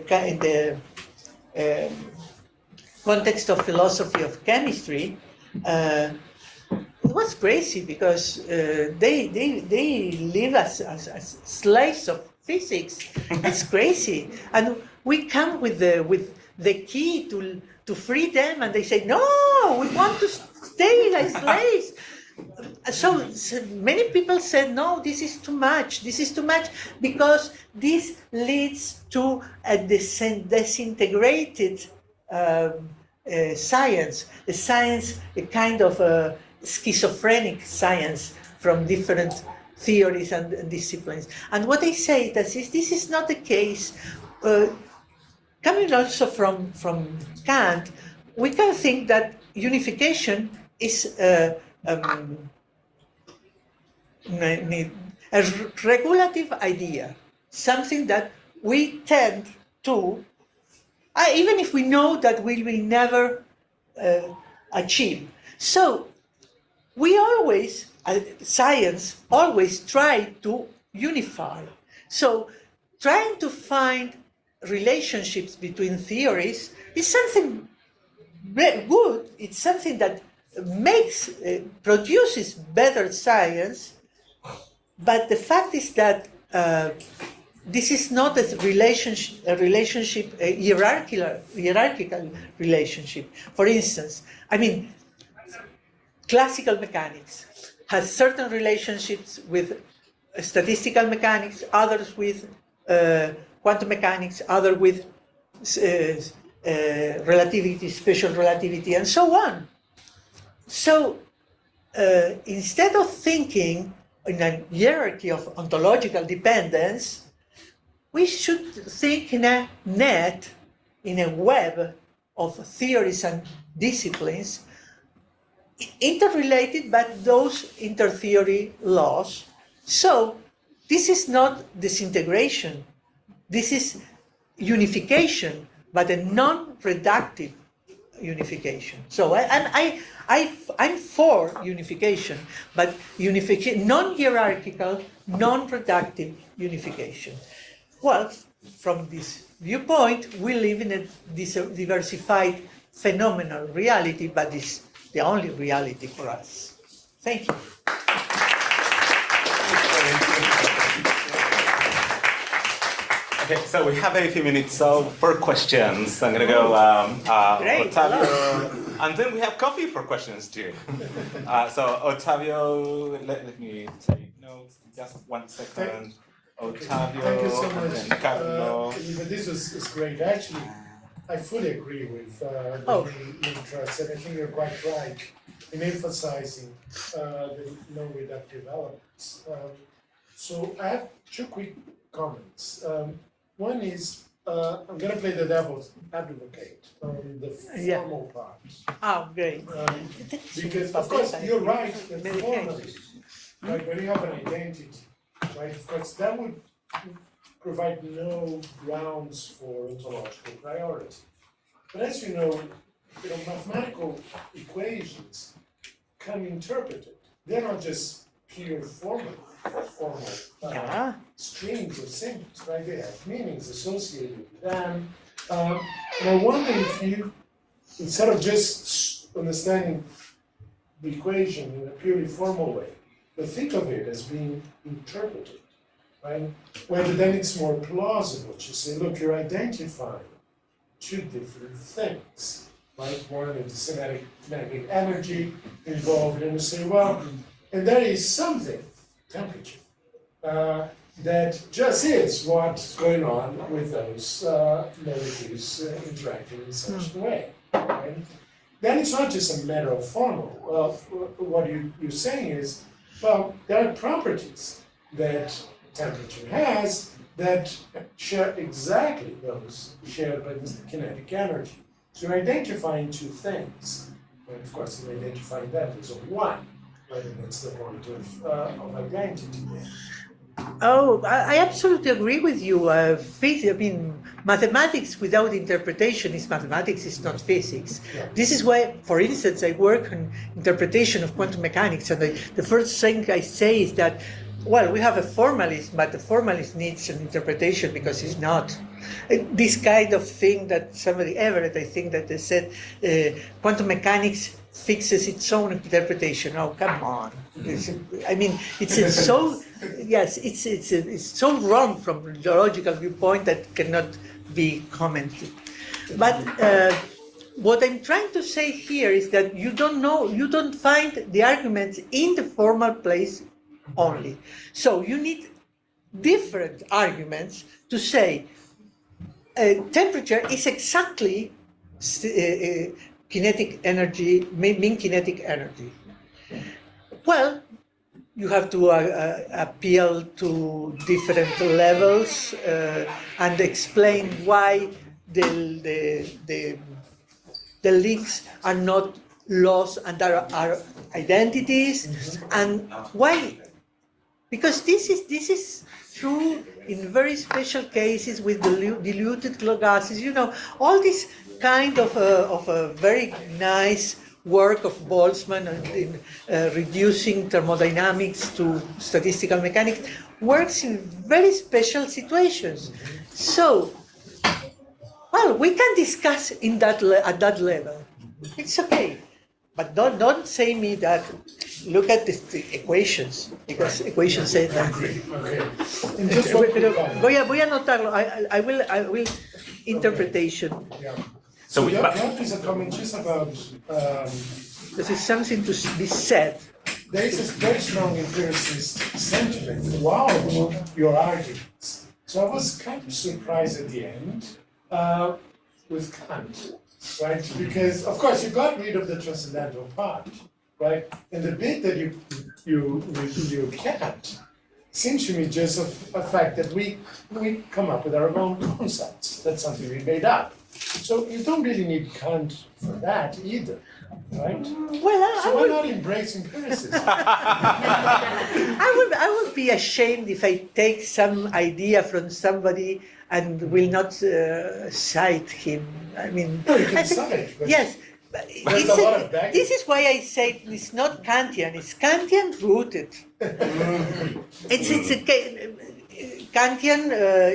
context of philosophy of chemistry, it was crazy, because they live as slaves of physics. That's crazy, and we come with the key to free them, and they say, no, we want to stay like slaves. So many people said, no, this is too much, because this leads to a disintegrated science, a kind of schizophrenic science from different theories and disciplines. And what I say is that this is not the case. Coming also from Kant, we can think that unification is a regulative idea, something that we tend to, even if we know that we will never achieve. So we always, science always try to unify. So trying to find relationships between theories is something good. It's something that produces better science, but the fact is that this is not a relationship, a hierarchical relationship. For instance, classical mechanics has certain relationships with statistical mechanics, others with quantum mechanics, others with relativity, special relativity, and so on. So instead of thinking in a hierarchy of ontological dependence, we should think in a net, in a web of theories and disciplines, interrelated by those inter-theory laws. So this is not disintegration, this is unification, but a non-reductive unification. So I'm for unification, but non-hierarchical, non-reductive unification. Well, from this viewpoint, we live in a diversified phenomenal reality, but it's the only reality for us. Thank you. Okay, so we have a few minutes for questions. I'm going to go Great, Ottavio, and then we have coffee for questions too. So Ottavio, let me take notes. Just 1 second. Ottavio, Thank you so and much. then Carlo. This is great. Actually, I fully agree with the interest, and I think you're quite right in emphasizing the non-reductive elements. So I have two quick comments. One is, I'm going to play the devil's advocate on the formal part. Oh, great. Because, of course, you're right that formally, like when you have an identity, right, of course, that would provide no grounds for ontological priority. But as you know, mathematical equations come interpreted. They're not just pure formal Yeah. streams of symbols, right? They have meanings associated with them. And I wonder if you, instead of just understanding the equation in a purely formal way, but think of it as being interpreted, right? Whether then it's more plausible to say, look, you're identifying two different things, right? One is the kinetic energy involved, and you say, well, and there is something, temperature, that just is what's going on with those molecules interacting in such a way, right? Then it's not just a matter of formal. What you're saying is, well, there are properties that temperature has that share exactly those shared by the kinetic energy. So you're identifying two things. And of course, in identifying them, there's only one. Right? And that's the point of identity there. Oh, I absolutely agree with you. Mathematics without interpretation is mathematics, is not physics. Yeah. This is why, for instance, I work on interpretation of quantum mechanics, and the first thing I say is that, well, we have a formalist, but the formalist needs an interpretation because it's not. This kind of thing that somebody, Everett, I think that they said, quantum mechanics fixes its own interpretation. Oh, come on! It's so yes, it's so wrong from the logical viewpoint that cannot be commented. But what I'm trying to say here is that you don't find the arguments in the formal place only. So you need different arguments to say temperature is exactly kinetic energy, mean kinetic energy. Well, you have to appeal to different levels and explain why the links are not laws and are identities, and why. Because this is true in very special cases with diluted gases. All this kind of a very nice work of Boltzmann in reducing thermodynamics to statistical mechanics works in very special situations. So, well, we can discuss at that level. It's okay. But don't say me that, look at the equations, because equations say that. Okay. And just one quick comment. Voy a anotarlo. I will interpretation. Yeah. So we, That is a comment just about, This is something to be said. there is a very strong empiricist sentiment throughout your arguments. So I was kind of surprised at the end with Kant, right? Because, of course, you got rid of the transcendental part, right? And the bit that you kept seems to me just a fact that we come up with our own concepts. That's something we made up. So you don't really need Kant for that either, right? Well, So why not embrace empiricism? I would be ashamed if I take some idea from somebody and will not cite him. I mean, No, you can I think- cite, but yes. But there's a lot of baggage. this is why I say it's not Kantian. It's Kantian rooted. it's Kantian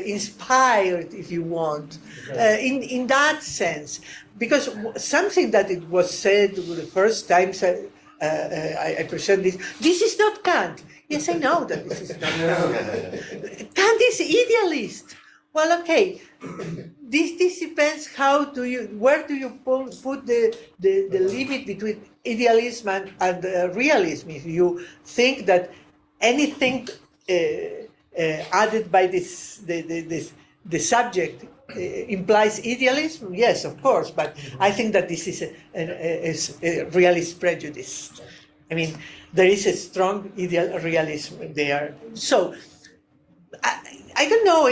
inspired, if you want, in that sense. Because something that it was said the first time I present this is not Kant. Yes, I know that this is not Kant. Kant is idealist. Well, okay. This depends where do you put the limit between idealism and realism. If you think that anything added by the subject implies idealism, yes, of course. But I think that this is a realist prejudice. I mean, there is a strong ideal realism there. So I don't know.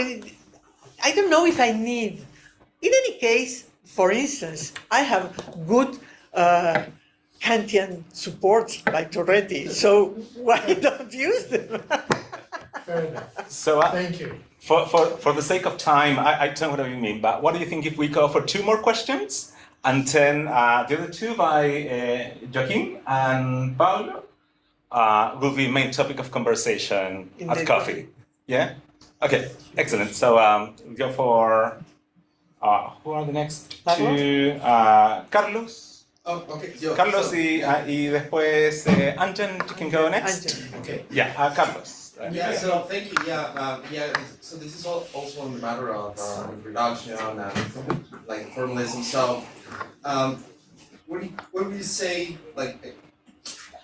I don't know if I need. In any case, for instance, I have good Kantian support by Torretti, so why don't use them? Fair enough. So Thank you. for the sake of time, I don't know what you mean, but what do you think if we go for 2 more questions? And then the other 2 by Joaquin and Paulo will be main topic of conversation at coffee. Yeah? Okay, excellent. So we'll go for, who are the next 2? Carlos. Oh, okay. Yo, Carlos so, y después Anjan, you can go next. okay. Yeah, Carlos. Yeah, so thank you. So this is also a matter of reduction and like formalism. So, what would you say? Like,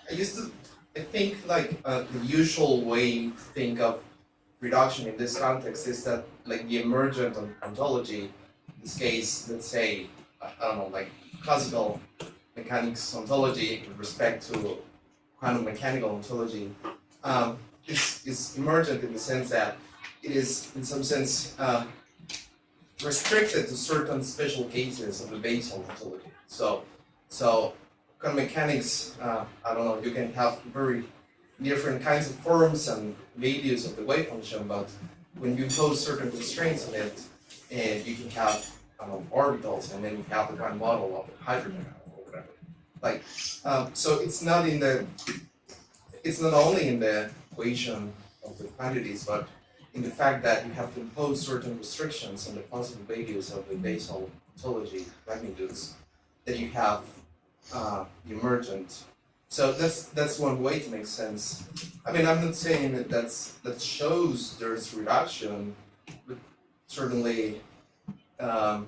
I think like the usual way to think of reduction in this context is that like the emergent ontology, in this case, let's say, I don't know, like classical mechanics ontology with respect to quantum mechanical ontology, is emergent in the sense that it is, in some sense, restricted to certain special cases of the basal ontology. So quantum mechanics, I don't know, you can have very different kinds of forms and values of the wave function, but when you impose certain constraints on it, and you can have orbitals, and then you have the quantum model of the hydrogen or whatever. Like, so it's not only in the equation of the quantities, but in the fact that you have to impose certain restrictions on the possible values of the basal ontology magnitudes that you have emergent. So that's one way to make sense. I mean, I'm not saying that shows there's reduction, but certainly I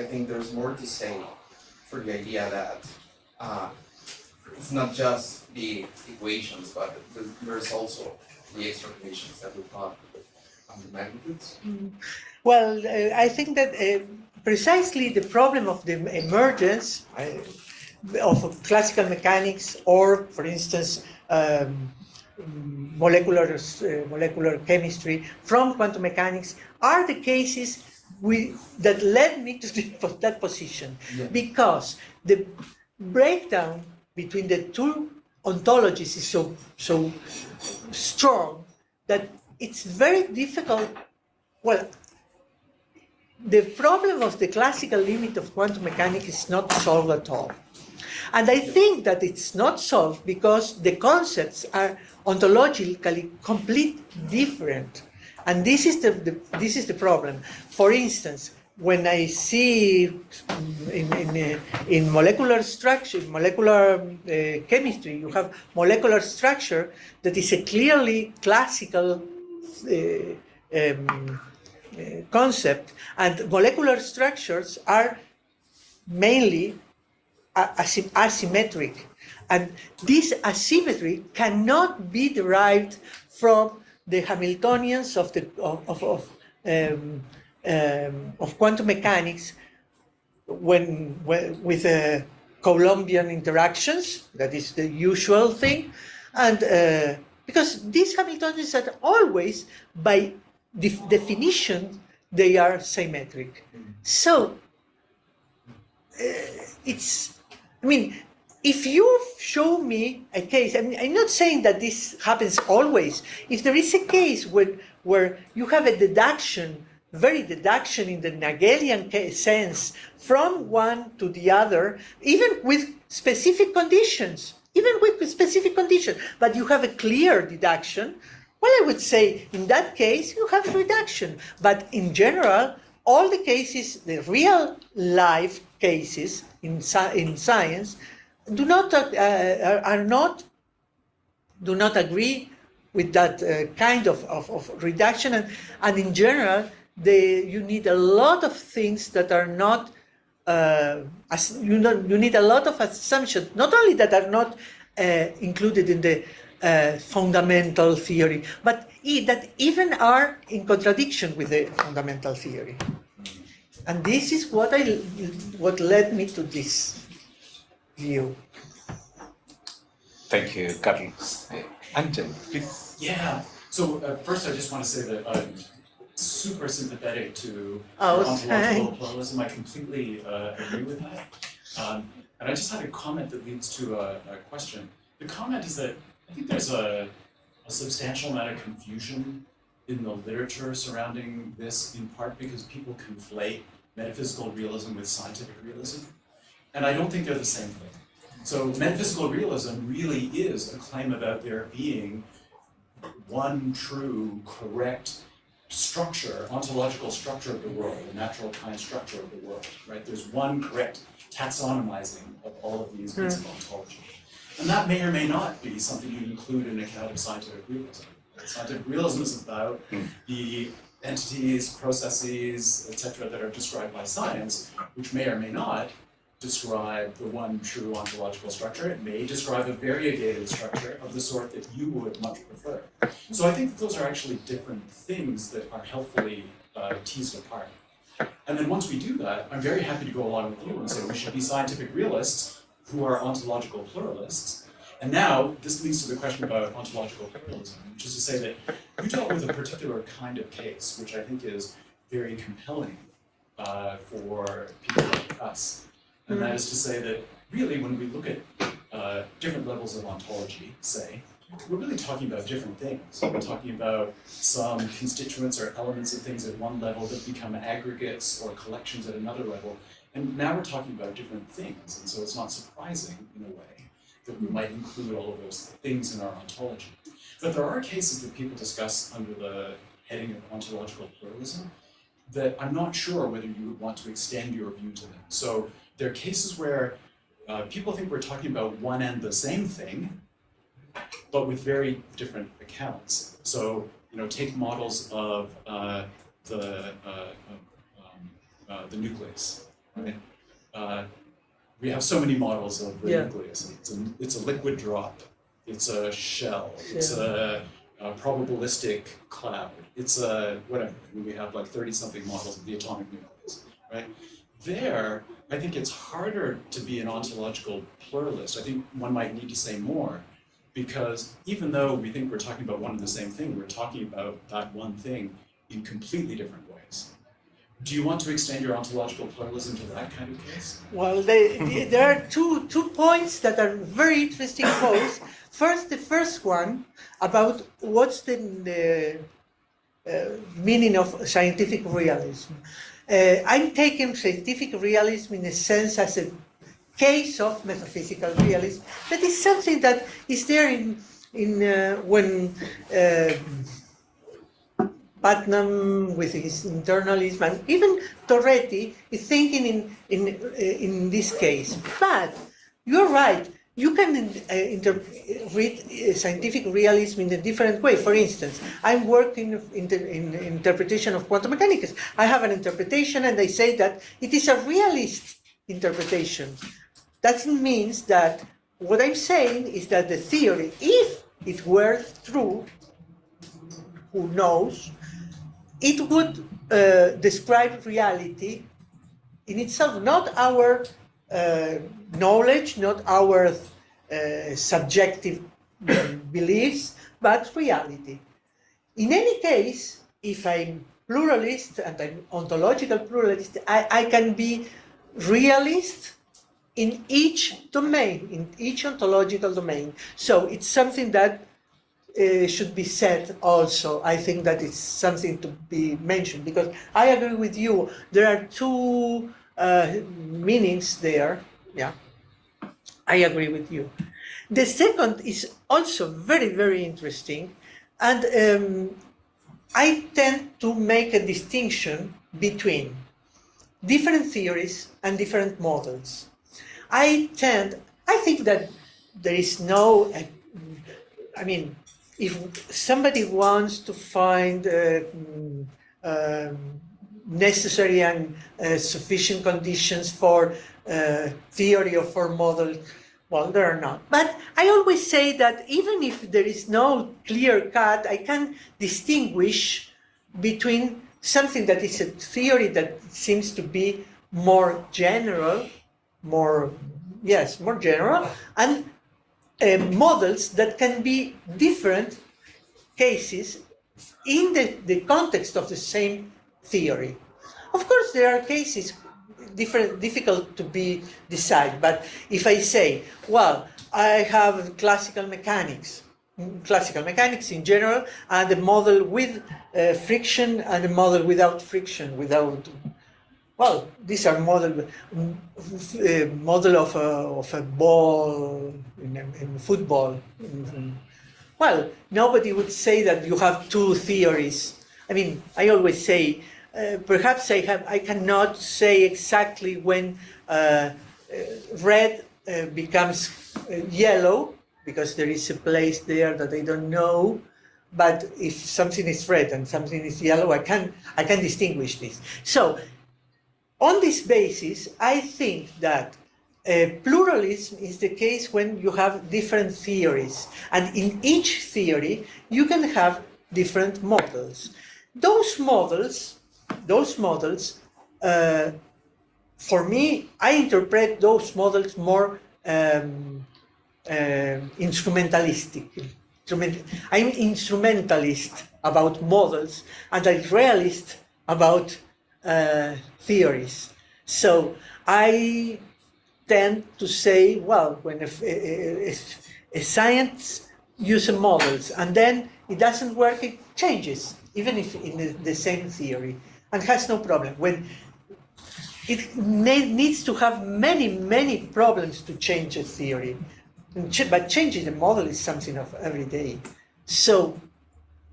think there's more to say for the idea that it's not just the equations, but there's also the extra conditions that we thought on the magnitudes. Well, I think that precisely the problem of the emergence of classical mechanics, or, for instance, molecular chemistry from quantum mechanics, are the cases that led me to that position. Yeah. Because the breakdown between the 2 ontologies is so strong that it's very difficult. Well, the problem of the classical limit of quantum mechanics is not solved at all. And I think that it's not solved because the concepts are ontologically completely different. And this is the problem. For instance, when I see in molecular structure, molecular chemistry, you have molecular structure that is a clearly classical concept, and molecular structures are mainly asymmetric, and this asymmetry cannot be derived from the Hamiltonians of quantum mechanics with Coulombian interactions. That is the usual thing, and because these Hamiltonians are always, by definition, they are symmetric. So I mean, if you show me a case, I mean, I'm not saying that this happens always. If there is a case where you have a deduction, very deduction in the Nagelian sense, from one to the other, even with specific conditions, but you have a clear deduction, well, I would say in that case you have a reduction. But in general, all the cases, the real life cases in science, do not agree with that kind of reduction, and in general, you need a lot of things that are not. You need a lot of assumptions, not only that are not included in the fundamental theory, but that even are in contradiction with the fundamental theory. And this is what led me to this view. Thank you, Carlos. Angel, please. Yeah. So first, I just want to say that I'm super sympathetic to ontological pluralism. I completely agree with that. And I just had a comment that leads to a question. The comment is that I think there's a a substantial amount of confusion in the literature surrounding this, in part because people conflate metaphysical realism with scientific realism. And I don't think they're the same thing. So metaphysical realism really is a claim about there being one true, correct structure, ontological structure of the world, the natural kind structure of the world, right? There's one correct taxonomizing of all of these bits of ontology. And that may or may not be something you include in an account of scientific realism. Scientific realism is about the entities, processes, etc., that are described by science, which may or may not describe the one true ontological structure. It may describe a variegated structure of the sort that you would much prefer. So I think that those are actually different things that are helpfully teased apart. And then once we do that, I'm very happy to go along with you and say we should be scientific realists who are ontological pluralists. And now this leads to the question about ontological pluralism, which is to say that you dealt with a particular kind of case, which I think is very compelling for people like us. And that is to say that really when we look at different levels of ontology, say, we're really talking about different things. We're talking about some constituents or elements of things at one level that become aggregates or collections at another level. And now we're talking about different things. And so it's not surprising, in a way, that we might include all of those things in our ontology. But there are cases that people discuss under the heading of ontological pluralism that I'm not sure whether you would want to extend your view to them. So there are cases where people think we're talking about one and the same thing, but with very different accounts. So, take models of the nucleus. Right? We have so many models of the nucleus. It's a liquid drop. It's a shell. It's a probabilistic cloud. It's a whatever. We have like 30-something models of the atomic nucleus, right? There, I think it's harder to be an ontological pluralist. I think one might need to say more, because even though we think we're talking about one and the same thing, we're talking about that one thing in completely different ways. Do you want to extend your ontological pluralism to that kind of case? Well, there are two points that are very interesting points. First, the first one about what's the meaning of scientific realism. I'm taking scientific realism in a sense as a case of metaphysical realism. That is something that is there when Putnam with his internalism, and even Torretti is thinking in this case. But you're right. You can read scientific realism in a different way. For instance, I'm working in interpretation of quantum mechanics. I have an interpretation, and I say that it is a realist interpretation. That means that what I'm saying is that the theory, if it were true, who knows, it would describe reality in itself, not our knowledge, not our subjective beliefs, but reality. In any case, if I'm pluralist and I'm ontological pluralist, I can be realist in each domain, in each ontological domain. So it's something that should be said also. I think that it's something to be mentioned, because I agree with you. There are two meanings there. Yeah, I agree with you. The second is also very, very interesting. And I tend to make a distinction between different theories and different models. I think that there is no, if somebody wants to find necessary and sufficient conditions for theory or for model, well, there are not. But I always say that even if there is no clear cut, I can distinguish between something that is a theory that seems to be more general, more general, and models that can be different cases in the context of the same theory. Of course, there are cases difficult to be decided, but if I say, well, I have classical mechanics, classical mechanics in general, and the model with friction and the model without friction, without. Well, these are model of a ball in football. Well, nobody would say that you have two theories. I mean, I always say, perhaps I cannot say exactly when red becomes yellow, because there is a place there that I don't know. But if something is red and something is yellow, I can distinguish this. So, on this basis, I think that pluralism is the case when you have different theories, and in each theory you can have different models. Those models, for me, I interpret those models more instrumentalistic. I'm instrumentalist about models, and I'm realist about theories. So I tend to say, well, when a science uses models and then it doesn't work, it changes, even if in the same theory, and has no problem. When it needs to have many problems to change a theory, but changing the model is something of every day. So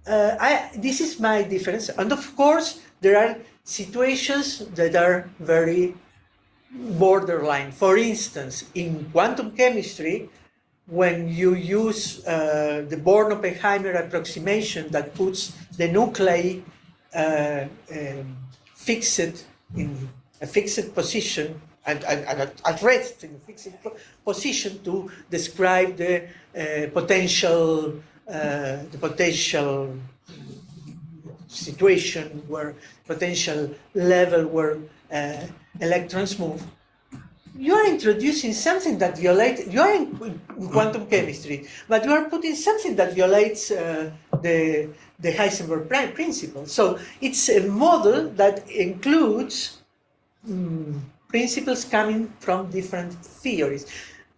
this is my difference, and of course there are situations that are very borderline. For instance, in quantum chemistry, when you use the Born-Oppenheimer approximation that puts the nuclei fixed in a fixed position and at rest in a fixed position to describe the potential situation where potential level where electrons move, you are introducing something that violates, you are in quantum chemistry, but you are putting something that violates the Heisenberg principle. So it's a model that includes principles coming from different theories.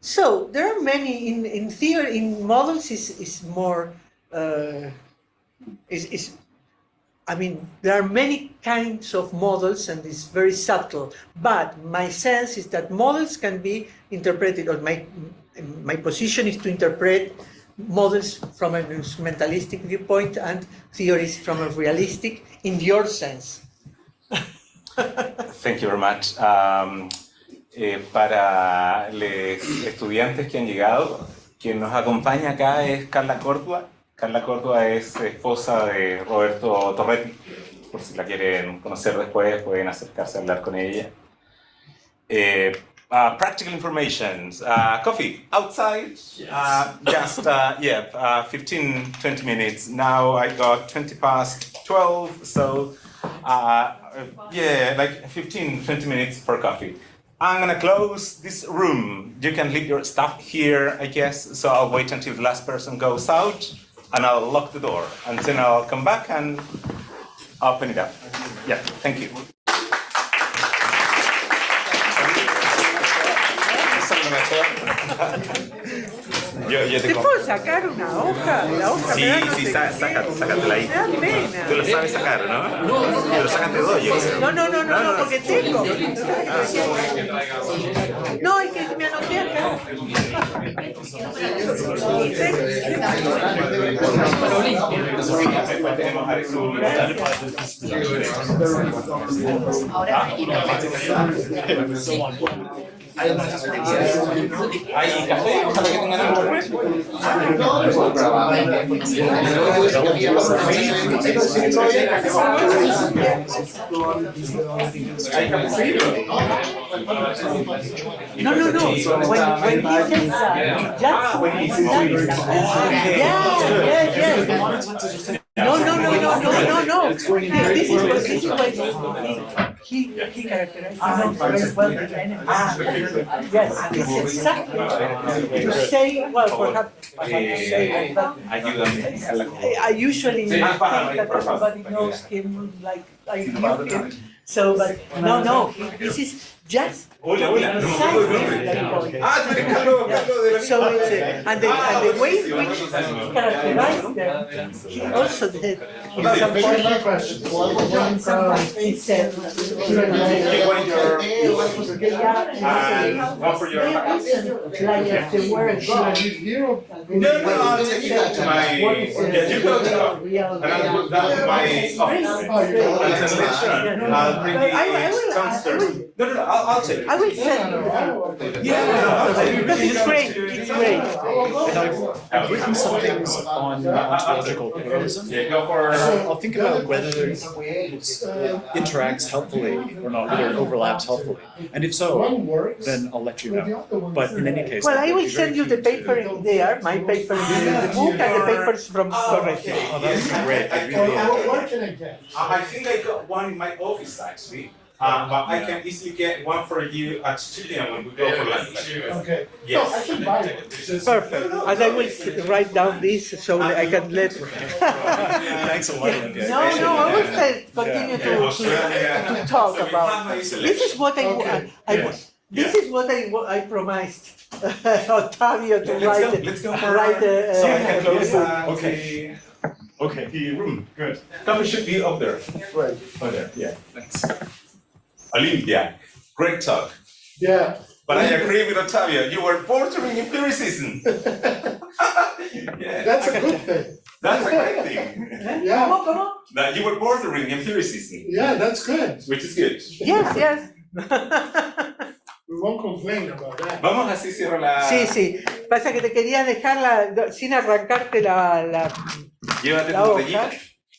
So there are many in theory, in models is more, I mean, there are many kinds of models and it's very subtle, but my sense is that models can be interpreted, or my position is to interpret models from an instrumentalistic viewpoint and theories from a realistic, in your sense. Thank you very much. Para los estudiantes que han llegado, quien nos acompaña acá es Carla Córdoba. Carla Córdoba es esposa de Roberto Torretti. Por si la quieren conocer después, pueden acercarse a hablar con ella. Practical information. Coffee outside. Just 15-20 minutes. Now I got 12, so like 15-20 minutes for coffee. I'm gonna close this room. You can leave your stuff here, I guess. So I'll wait until the last person goes out, and I'll lock the door. And then I'll come back and open it up. Yeah, thank you. Yo ¿Te puedo sacar una hoja? La hoja sí, sácatela ahí. Me da pena. Tú lo sabes sacar, ¿no? Te lo sacan de dos, yo creo. No, porque tengo. No, es que me anoté acá. ¿Hay café? Ojalá que tengan algo después. ¿Hay café? No. When he says that, just No. This is what he characterized very well the enemy. Yes, it's exactly to say, well, perhaps I have to say that, I usually think that everybody knows him like I knew him. So, but no, this is just Hola, hola. No me inside acuerdo del this nombre. light bulb. Ah, tú eres Carlos de la So it's, and the way in which buenísimo. he characterized them, he also did in David, some very point. My question. Sometimes he said, You want your they are one for your they listen like the words. Should I leave here or? No, I'll take it back to my. What is Yeah, you go to real? and I'll put that in my office. As a lecturer, I'll bring it downstairs. No, I'll take it. I will send you. Yeah, because it's great. It's great. And I've written some things on ontological pluralism. Yeah, go for. I'll think about whether it interacts helpfully or not, whether it overlaps helpfully. And if so, One works. then I'll let you know. But in any case, Well, I I'd will be send very you the keen to- paper in there, my paper in the book, and the papers from Torretti. Oh, that would be great. I Or really what can I get? I think I got one in my office actually. But I can easily get one for you at Chilean when we go for lunch. Okay. Yes. No, I can buy one. Just- Perfect. And I will write down this so that I can let. Thanks a lot, Olivia. No, I will say, continue to talk about. This is what this is what I promised Ottavio to write. Let's go for Write so I can close Okay. Okay. the room. Good. Coffee should be up there. Right. Oh, there. Yeah. Thanks. Olympia, great talk. Yeah. But I agree with Ottavio. You were bordering empiricism. Yeah. That's a good thing. That's a great thing. Yeah. Come on. That you were bordering empiricism, Yeah, that's good. which is good. Yes. We won't complain about that. Vamos así cierro la. Sí. Pasa que te quería dejarla sin arrancarte la Llévate la tu hoja. botellita.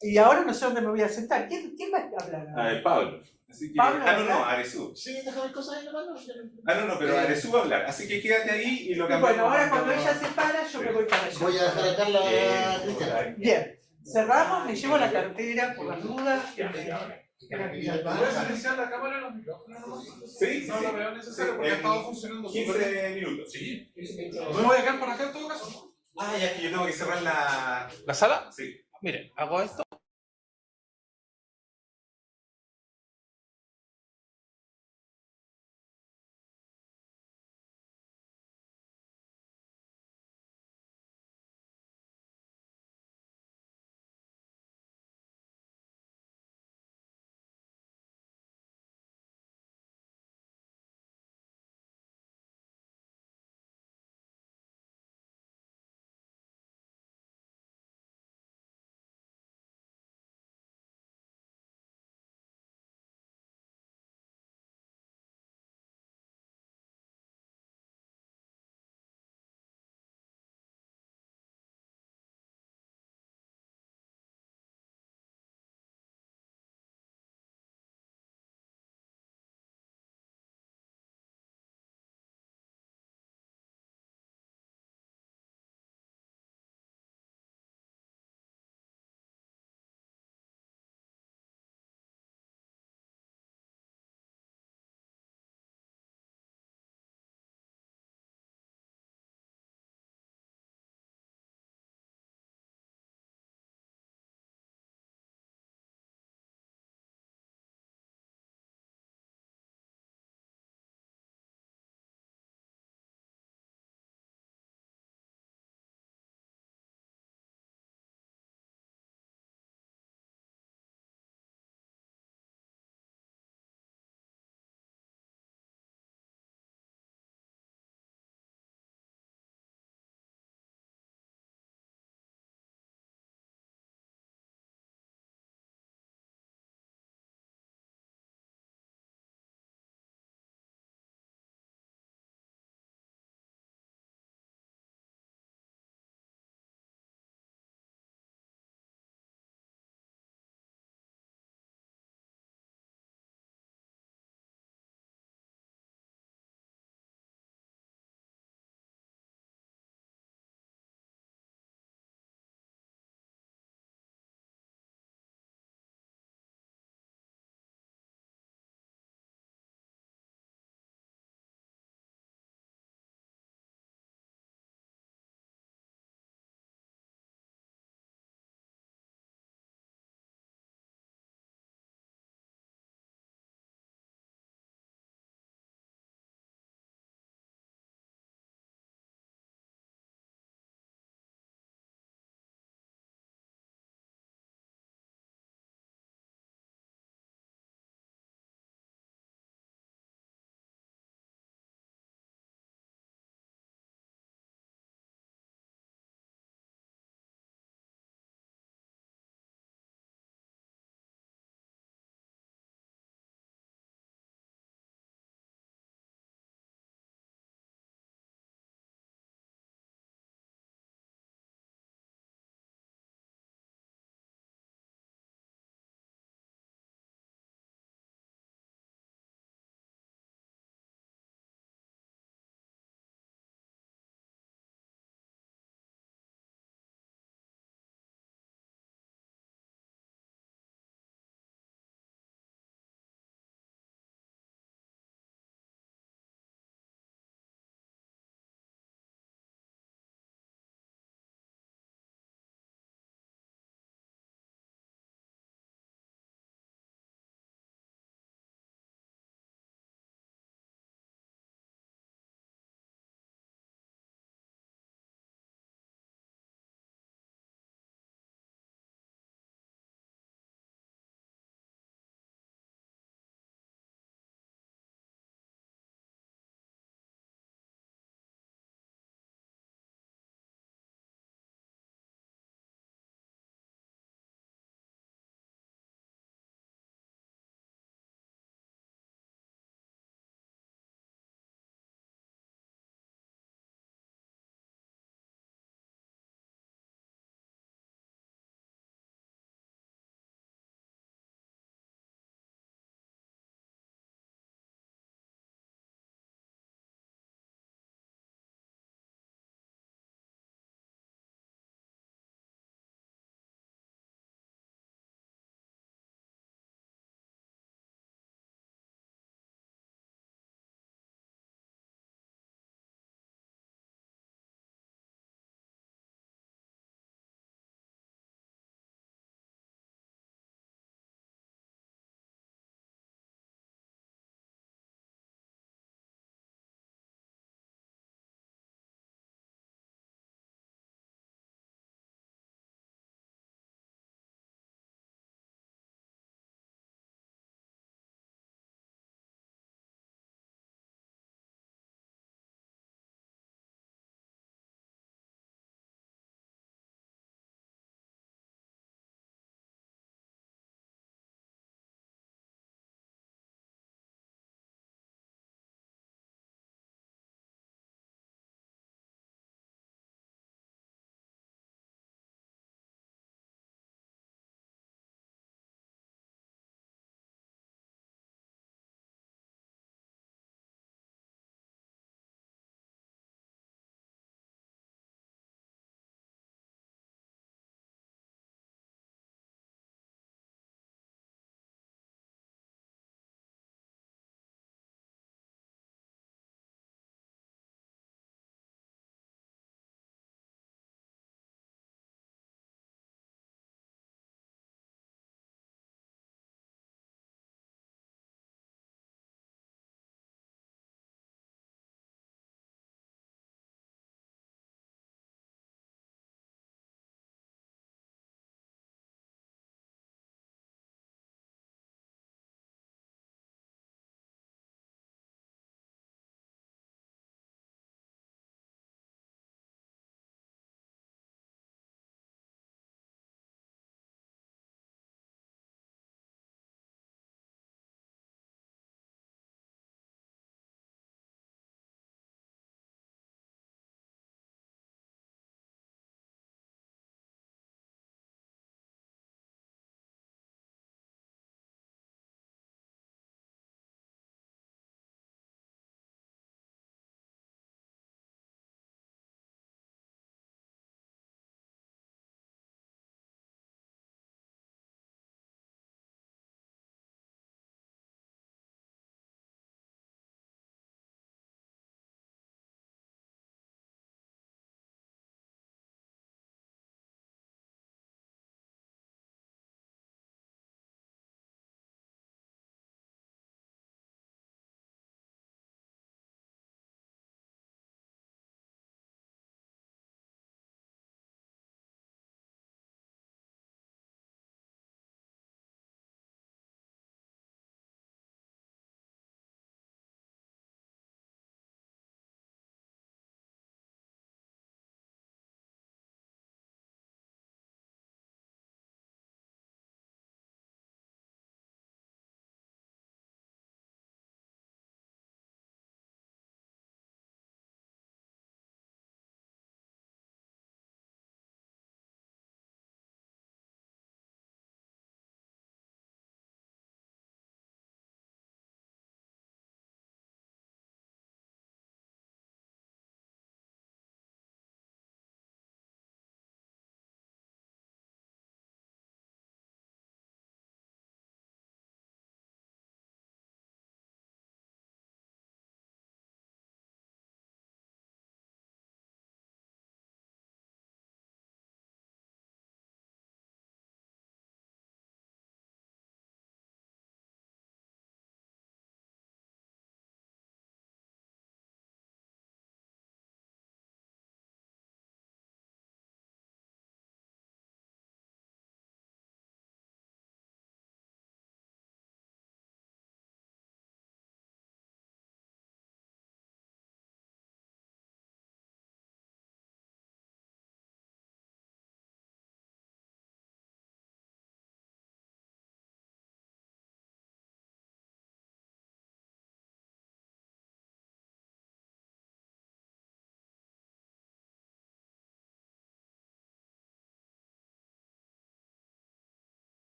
Y ahora no sé dónde me voy a sentar. ¿Quién va a hablar? Pablo. Así que, Pablo, no, ¿verdad? Aresu. Sí, déjame cosas en la mano. No, pero Aresu va a hablar. Así que quédate ahí y lo cambiamos. Bueno, ahora cuando ella se para, yo me voy para allá. Voy a dejar acá la Cristian. Bien, cerramos, me llevo la cartera por las dudas. ¿Puedes iniciar la cámara y los micrófonos? Sí. No lo veo necesario porque ha estado funcionando súper 15 minutos. Sí. ¿Me voy a quedar por acá en todo caso? Ya que yo tengo que cerrar la. ¿La sala? Sí. Mire, hago esto.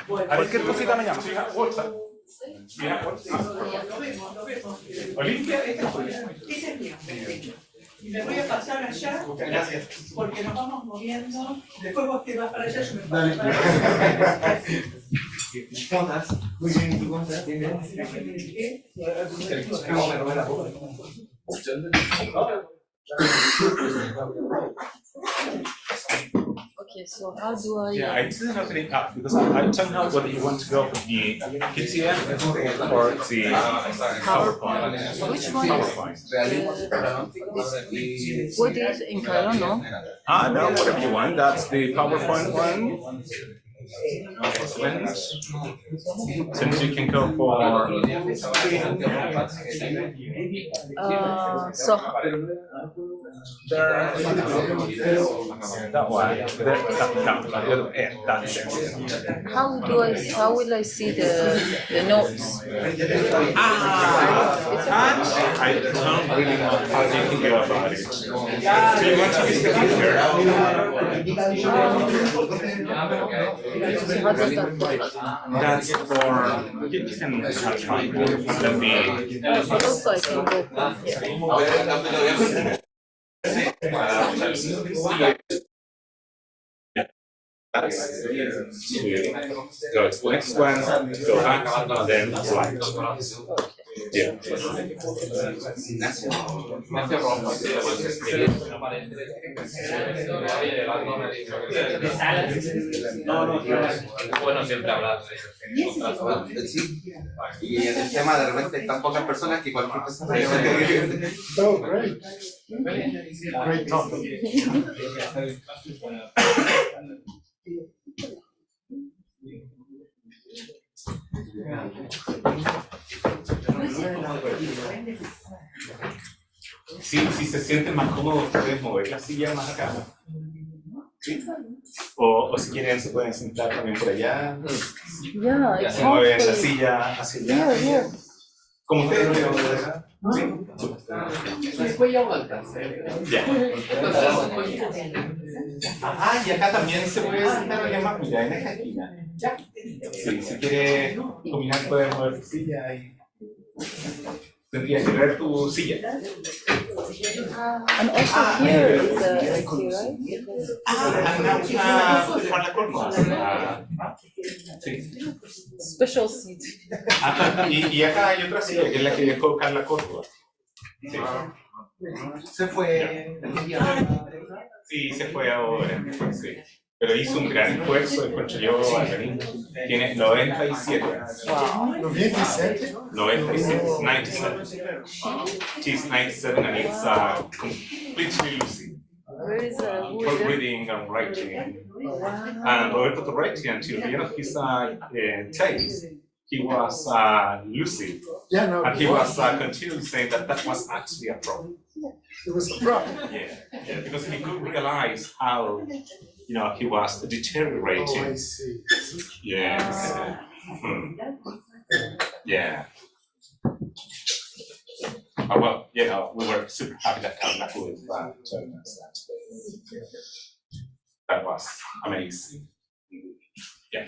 Cualquier cosita me llama. Olimpia, Y me voy a pasar allá porque nos vamos moviendo. Después vos te vas para allá, yo me paso para allá. ¿Cómo estás? Muy bien, ¿tú cómo estás? Bien, Okay, so how do I? Yeah, I didn't open it up because I don't know whether you want to go for the PDF or the PowerPoint. Which one? PowerPoint. What is in color? No. No, whatever you want. That's the PowerPoint one. Excellent. Since you can go for So there, that one. There, that's it. how will I see the notes? I don't really know how you can go about it. Do you want to use the clicker? So how does that work? That's for you can try it. Let me. But also I can go from here. That's to go to the next one, go back, and then slide. Yeah. Bueno siempre hablar. Y en el tema de repente hay tan pocas personas que cualquier persona. Oh, great. Great topic. Si se sienten más cómodos, pueden mover la silla más acá. ¿Sí? O si quieren, se pueden sentar también por allá. Yeah, it's Se mueven la hard. silla hacia allá. Yeah. Como ustedes quieran mover. ¿Sí? Después ya alcancé. Ya. Y acá también se puede sentar alguien más, mira, en esta esquina. Sí, si quieres combinar, puedes mover tu silla y tendrías que ver tu silla. And also here is a key, right? Para la corva. Sí. Special seat. Y acá hay otra silla que es la que dejó Carla Córdoba. Sí. Se fue. Sí, se fue ahora. Sí. Pero hizo un gran esfuerzo, encuentro yo, al venir. Tiene 97 años. Wow. 97? 97. She's 97 and it's completely lucid Where is who for is it? reading and writing. Wow. And Roberto Torretti, until the end of his days, he was lucid. Yeah, no. And he was continually saying that that was actually a problem. It was a problem. Yeah, because he could realize how, he was deteriorating. Oh, I see. Yes. Yeah. Well, we were super happy that Carla could join us that. That was amazing. Yeah.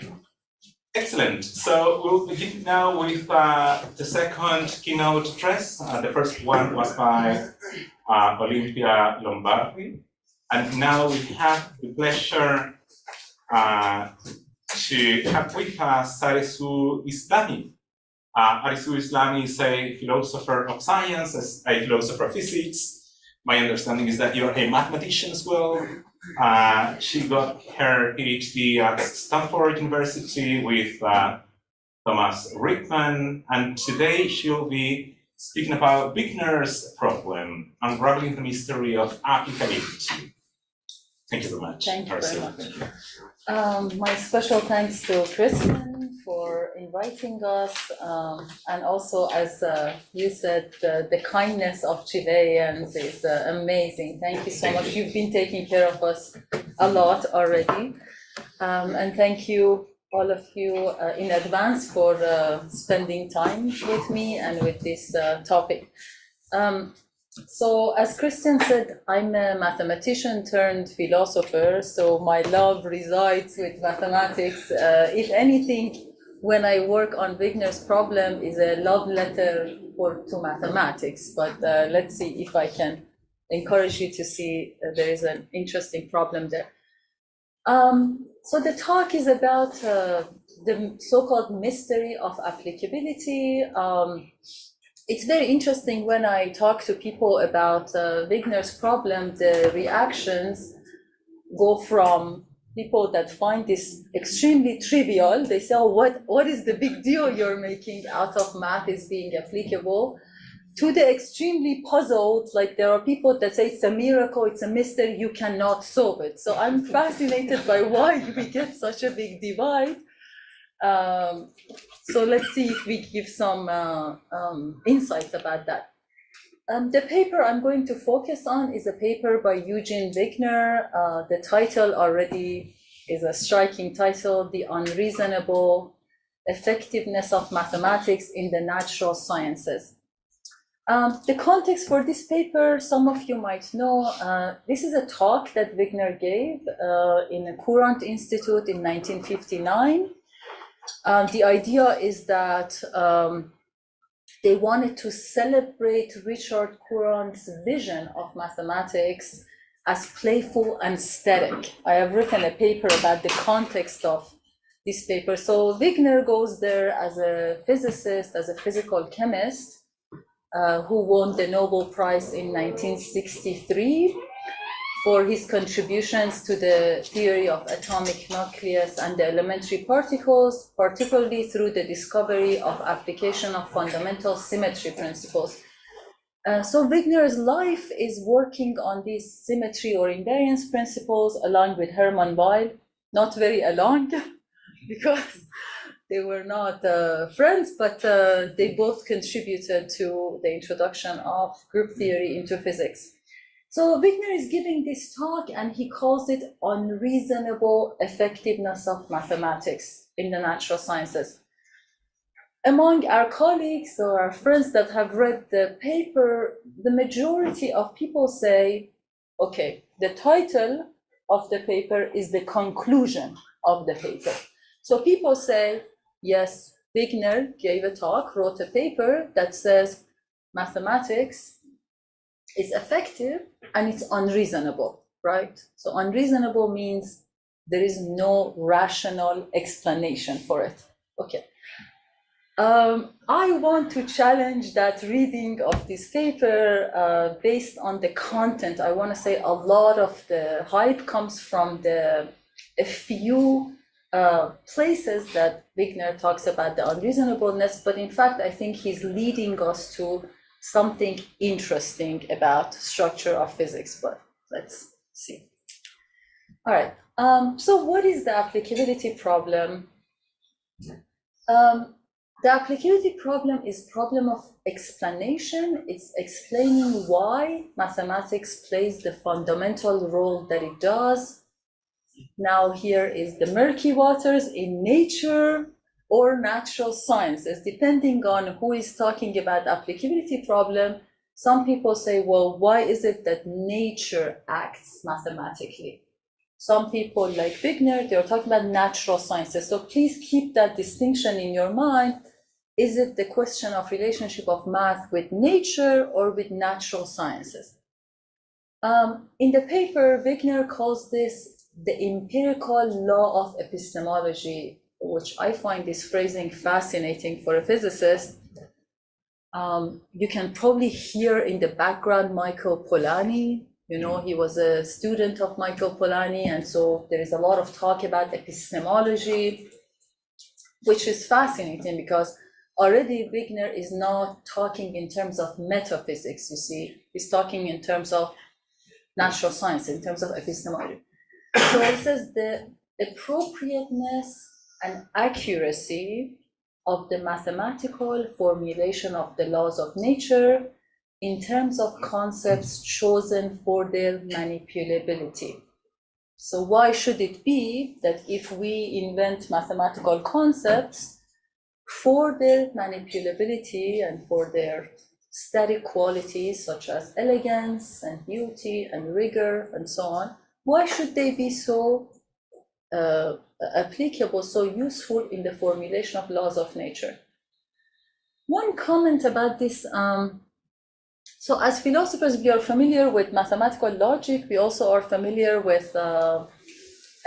Excellent. So we'll begin now with the second keynote address. The first one was by Olympia Lombardi. And now we have the pleasure to have with us Arisu Islami. Arisu Islami is a philosopher of science, a philosopher of physics. My understanding is that you're a mathematician as well. She got her PhD at Stanford University with Thomas Rickman, and today she'll be speaking about Wigner's problem, unraveling the mystery of applicability. Thank you very much. Thank you very much. My special thanks to Kristen for inviting us, and also, as you said, the kindness of Chileans is amazing. Thank you so much. You've been taking care of us a lot already, and thank you, all of you, in advance for spending time with me and with this topic. So as Christian said, I'm a mathematician turned philosopher, so my love resides with mathematics. If anything, when I work on Wigner's problem is a love letter to mathematics, but let's see if I can encourage you to see there is an interesting problem there. So the talk is about the so-called mystery of applicability. It's very interesting when I talk to people about Wigner's problem, the reactions go from people that find this extremely trivial. They say, oh, what is the big deal you're making out of math is being applicable, to the extremely puzzled, like there are people that say it's a miracle, it's a mystery, you cannot solve it. So I'm fascinated by why we get such a big divide. So let's see if we give some insights about that. The paper I'm going to focus on is a paper by Eugene Wigner. The title already is a striking title, The Unreasonable Effectiveness of Mathematics in the Natural Sciences. The context for this paper, some of you might know, this is a talk that Wigner gave in a Courant Institute in 1959. The idea is that they wanted to celebrate Richard Courant's vision of mathematics as playful and static. I have written a paper about the context of this paper. So Wigner goes there as a physicist, as a physical chemist, who won the Nobel Prize in 1963 for his contributions to the theory of atomic nucleus and the elementary particles, particularly through the discovery of application of fundamental symmetry principles. So Wigner's life is working on these symmetry or invariance principles along with Hermann Weyl, not very along because they were not friends, but they both contributed to the introduction of group theory into physics. So Wigner is giving this talk and he calls it Unreasonable Effectiveness of Mathematics in the Natural Sciences. Among our colleagues or our friends that have read the paper, the majority of people say, okay, the title of the paper is the conclusion of the paper. So people say, yes, Wigner gave a talk, wrote a paper that says mathematics is effective and it's unreasonable, right? So unreasonable means there is no rational explanation for it. Okay. I want to challenge that reading of this paper based on the content. I want to say a lot of the hype comes from a few places that Wigner talks about the unreasonableness, but in fact, I think he's leading us to something interesting about structure of physics, but let's see. All right, so what is the applicability problem? The applicability problem is problem of explanation. It's explaining why mathematics plays the fundamental role that it does. Now here is the murky waters in nature or natural sciences, depending on who is talking about applicability problem. Some people say, well, why is it that nature acts mathematically? Some people like Wigner, they're talking about natural sciences. So please keep that distinction in your mind. Is it the question of relationship of math with nature or with natural sciences? In the paper, Wigner calls this the empirical law of epistemology, which I find this phrasing fascinating for a physicist. You can probably hear in the background Michael Polanyi. You know, he was a student of Michael Polanyi, and so there is a lot of talk about epistemology, which is fascinating because already Wigner is not talking in terms of metaphysics, you see. He's talking in terms of natural science, in terms of epistemology. So it says the appropriateness and accuracy of the mathematical formulation of the laws of nature in terms of concepts chosen for their manipulability. So why should it be that if we invent mathematical concepts for their manipulability and for their static qualities such as elegance and beauty and rigor and so on, why should they be so applicable, so useful in the formulation of laws of nature? One comment about this, so as philosophers, we are familiar with mathematical logic, we also are familiar with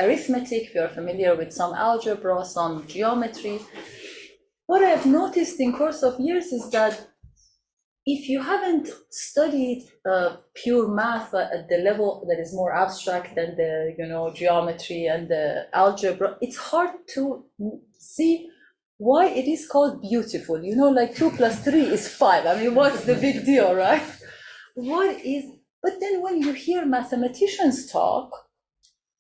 arithmetic, we are familiar with some algebra, some geometry. What I have noticed in course of years is that if you haven't studied pure math at the level that is more abstract than the geometry and the algebra, it's hard to see why it is called beautiful. Like 2 + 3 is 5. I mean, what's the big deal, right? But then when you hear mathematicians talk,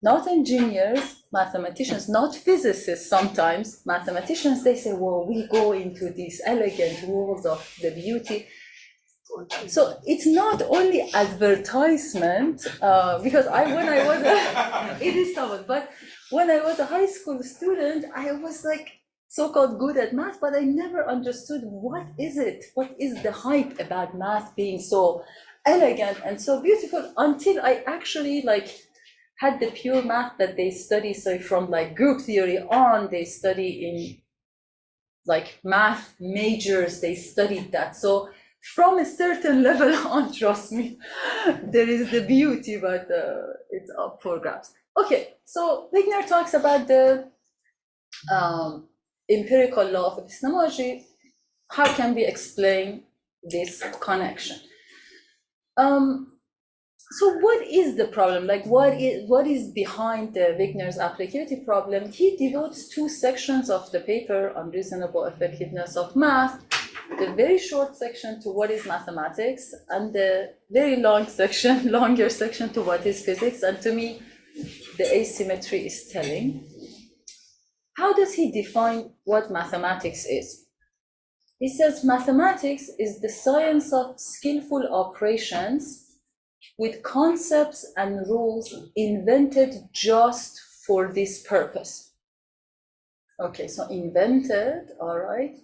not engineers, mathematicians, not physicists sometimes, mathematicians, they say, well, we go into these elegant worlds of the beauty. So it's not only advertisement, because when I was it is someone, but when I was a high school student, I was like so-called good at math, but I never understood what is it? What is the hype about math being so elegant and so beautiful until I actually had the pure math that they study. So from group theory on, they study in math majors, they studied that. So from a certain level on, trust me, there is the beauty, but it's up for grabs. Okay, so Wigner talks about the empirical law of epistemology. How can we explain this connection? So what is the problem? What is behind the Wigner's applicability problem? He devotes 2 sections of the paper on reasonable effectiveness of math, the very short section to what is mathematics, and the very longer section to what is physics. And to me, the asymmetry is telling. How does he define what mathematics is? He says mathematics is the science of skillful operations with concepts and rules invented just for this purpose. Okay, so invented, all right,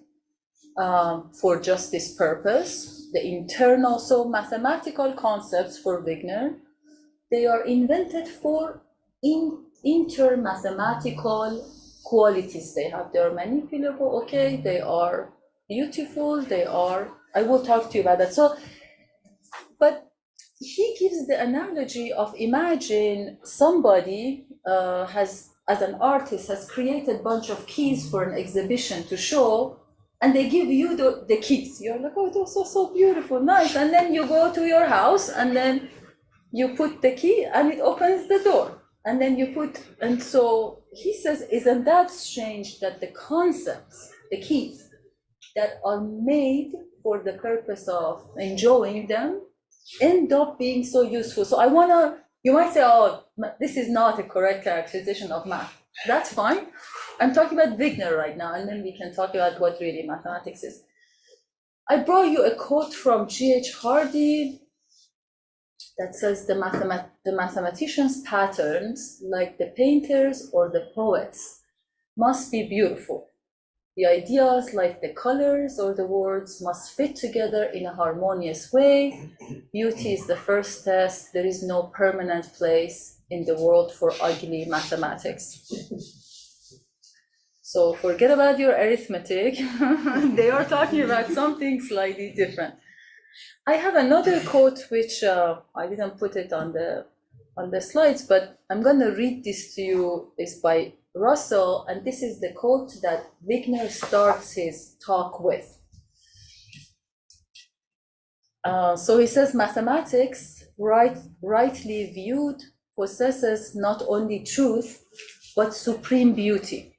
for just this purpose. The internal, so mathematical concepts for Wigner, they are invented for inter-mathematical qualities they have. They are manipulable, okay, they are beautiful, I will talk to you about that. So, but he gives the analogy of, imagine somebody as an artist has created a bunch of keys for an exhibition to show, and they give you the keys. You're like, oh, those are so beautiful, nice. And then you go to your house and then you put the key and it opens the door. And then and so he says, isn't that strange that the concepts, the keys that are made for the purpose of enjoying them end up being so useful? So you might say, oh, this is not a correct characterization of math. That's fine. I'm talking about Wigner right now, and then we can talk about what really mathematics is. I brought you a quote from G.H. Hardy that says the mathematician's patterns, like the painters or the poets, must be beautiful. The ideas, like the colors or the words, must fit together in a harmonious way. Beauty is the first test. There is no permanent place in the world for ugly mathematics. So forget about your arithmetic. They are talking about something slightly different. I have another quote which I didn't put it on the slides, but I'm going to read this to you. It's by Russell, and this is the quote that Wigner starts his talk with. So he says, mathematics, rightly viewed, possesses not only truth, but supreme beauty.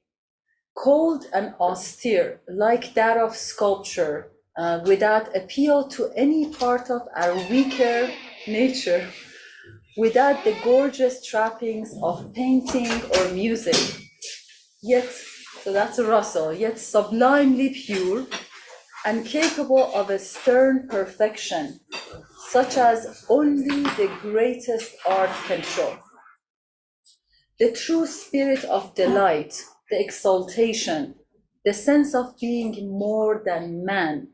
Cold and austere, like that of sculpture, without appeal to any part of our weaker nature, without the gorgeous trappings of painting or music. Yet, so that's Russell, yet sublimely pure and capable of a stern perfection, such as only the greatest art can show. The true spirit of delight, the exaltation, the sense of being more than man,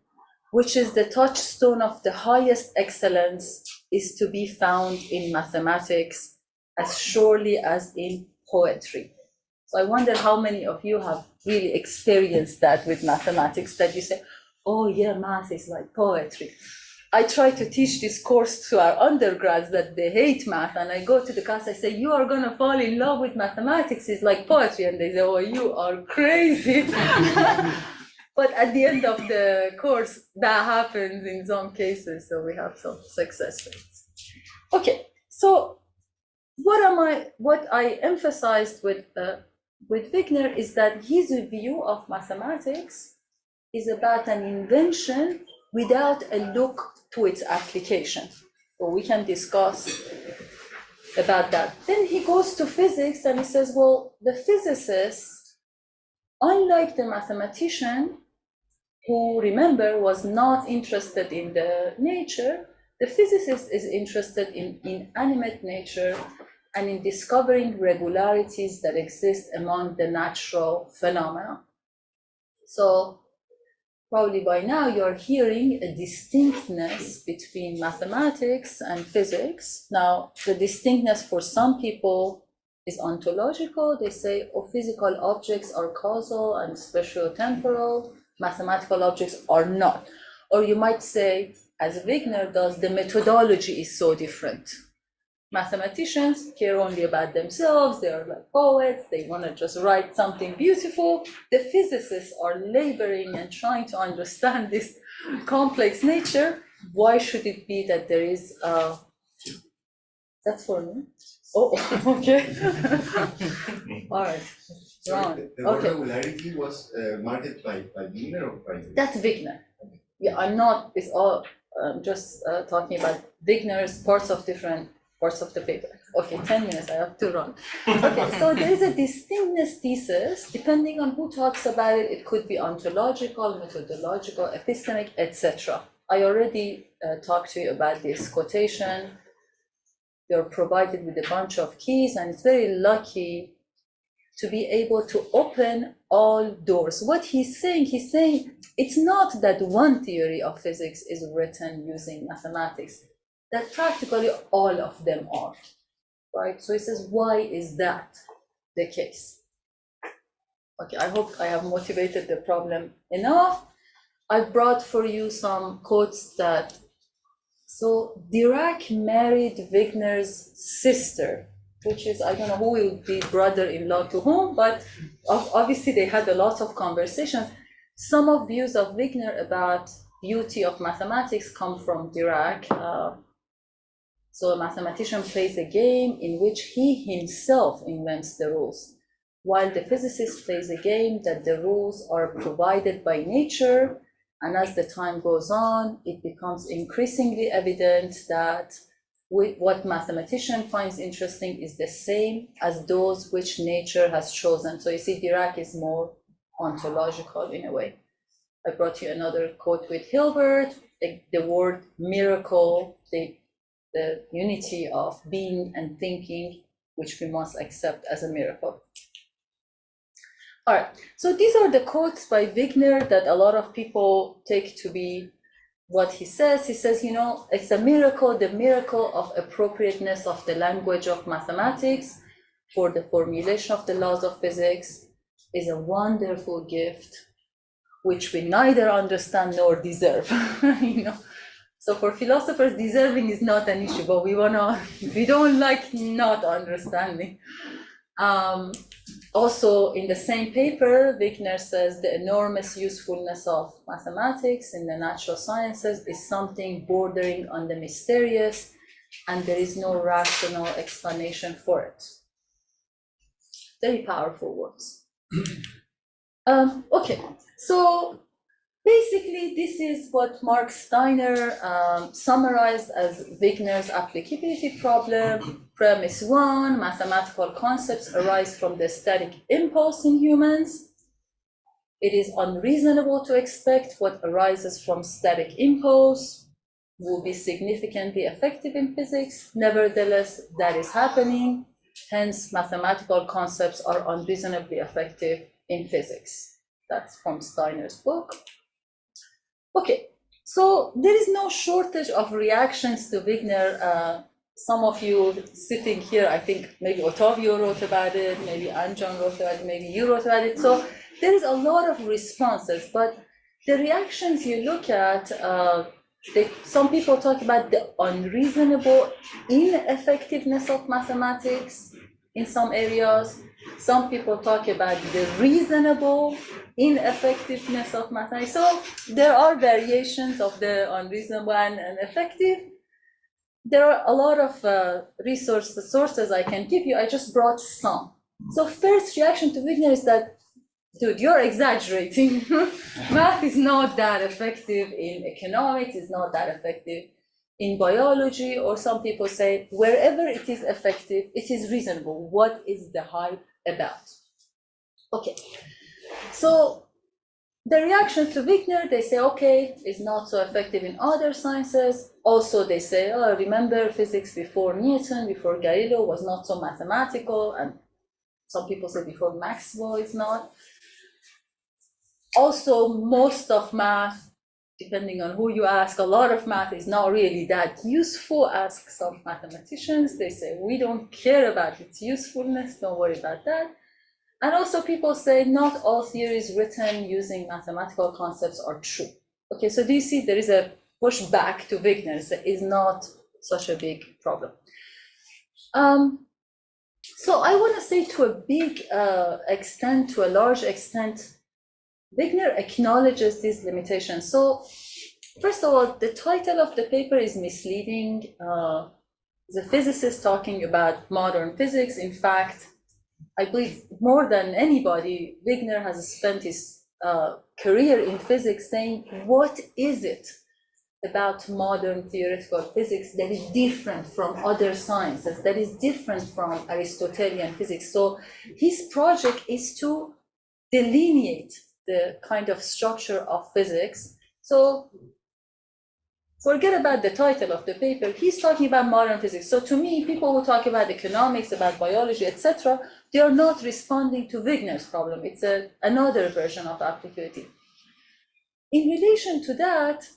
which is the touchstone of the highest excellence, is to be found in mathematics as surely as in poetry. So I wonder how many of you have really experienced that with mathematics, that you say, oh yeah, math is like poetry. I try to teach this course to our undergrads that they hate math, and I go to the class, I say, you are gonna fall in love with mathematics, it's like poetry, and they say, oh, you are crazy. But at the end of the course, that happens in some cases, so we have some success rates. Okay, so what I emphasized with Wigner is that his view of mathematics is about an invention without a look to its application. So we can discuss about that. Then he goes to physics and he says, well, the physicist, unlike the mathematician, who, remember, was not interested in the nature, the physicist is interested in inanimate nature and in discovering regularities that exist among the natural phenomena. So probably by now you're hearing a distinctness between mathematics and physics. Now, the distinctness for some people is ontological. They say, oh, physical objects are causal and spatiotemporal, mathematical objects are not. Or you might say, as Wigner does, the methodology is so different. Mathematicians care only about themselves, they are like poets, they want to just write something beautiful. The physicists are laboring and trying to understand this complex nature. Why should it be that there is that's for me? Oh, okay. All right. Wrong. The Okay. regularity was marked by Wigner or by? That's Wigner. Yeah, I'm not, it's all just talking about Wigner's parts of the paper. Okay, 10 minutes, I have to run. Okay, so there is a distinctness thesis, depending on who talks about it. It could be ontological, methodological, epistemic, etc. I already talked to you about this quotation. You're provided with a bunch of keys, and it's very lucky to be able to open all doors. What he's saying it's not that one theory of physics is written using mathematics, that practically all of them are, right? So he says, why is that the case? Okay, I hope I have motivated the problem enough. I brought for you some quotes that, so Dirac married Wigner's sister, which is, I don't know who will be brother-in-law to whom, but obviously they had a lot of conversations. Some of views of Wigner about beauty of mathematics come from Dirac. So a mathematician plays a game in which he himself invents the rules, while the physicist plays a game that the rules are provided by nature. And as the time goes on, it becomes increasingly evident that what mathematician finds interesting is the same as those which nature has chosen. So you see, Dirac is more ontological in a way. I brought you another quote with Hilbert, the word miracle, the unity of being and thinking, which we must accept as a miracle. All right, so these are the quotes by Wigner that a lot of people take to be what he says. He says, you know, it's a miracle, the miracle of appropriateness of the language of mathematics for the formulation of the laws of physics is a wonderful gift, which we neither understand nor deserve, you know. So for philosophers, deserving is not an issue, but we don't like not understanding. Also, in the same paper, Wigner says the enormous usefulness of mathematics in the natural sciences is something bordering on the mysterious, and there is no rational explanation for it. Very powerful words. Okay, so basically, this is what Mark Steiner summarized as Wigner's applicability problem. Premise 1, mathematical concepts arise from the static impulse in humans. It is unreasonable to expect what arises from static impulse will be significantly effective in physics. Nevertheless, that is happening. Hence, mathematical concepts are unreasonably effective in physics. That's from Steiner's book. Okay, So there is no shortage of reactions to Wigner. Some of you sitting here, I think maybe Ottavio wrote about it, maybe Anjan wrote about it, maybe you wrote about it. So there is a lot of responses, but the reactions you look at, some people talk about the unreasonable ineffectiveness of mathematics in some areas. Some people talk about the reasonable ineffectiveness of mathematics. So there are variations of the unreasonable and effective. There are a lot of sources I can give you. I just brought some. So first reaction to Wigner is that, dude, you're exaggerating. Math is not that effective in economics, it's not that effective in biology, or some people say wherever it is effective, it is reasonable. What is the hype about? Okay, so the reaction to Wigner, they say, okay, it's not so effective in other sciences. Also, they say, oh, remember physics before Newton, before Galileo was not so mathematical, and some people say before Maxwell it's not. Also, most of math, depending on who you ask, a lot of math is not really that useful. Ask some mathematicians, they say, we don't care about its usefulness, don't worry about that. And also people say not all theories written using mathematical concepts are true. Okay, so do you see there is a push back to Wigner? It is not such a big problem. So I want to say to a big extent, to a large extent, Wigner acknowledges these limitations. So first of all, the title of the paper is misleading. The physicist talking about modern physics. In fact, I believe more than anybody, Wigner has spent his career in physics saying, what is it about modern theoretical physics that is different from other sciences, that is different from Aristotelian physics? So his project is to delineate the kind of structure of physics. So forget about the title of the paper, he's talking about modern physics. So to me, people who talk about economics, about biology, etc., they are not responding to Wigner's problem. It's another version of applicability. In relation to that,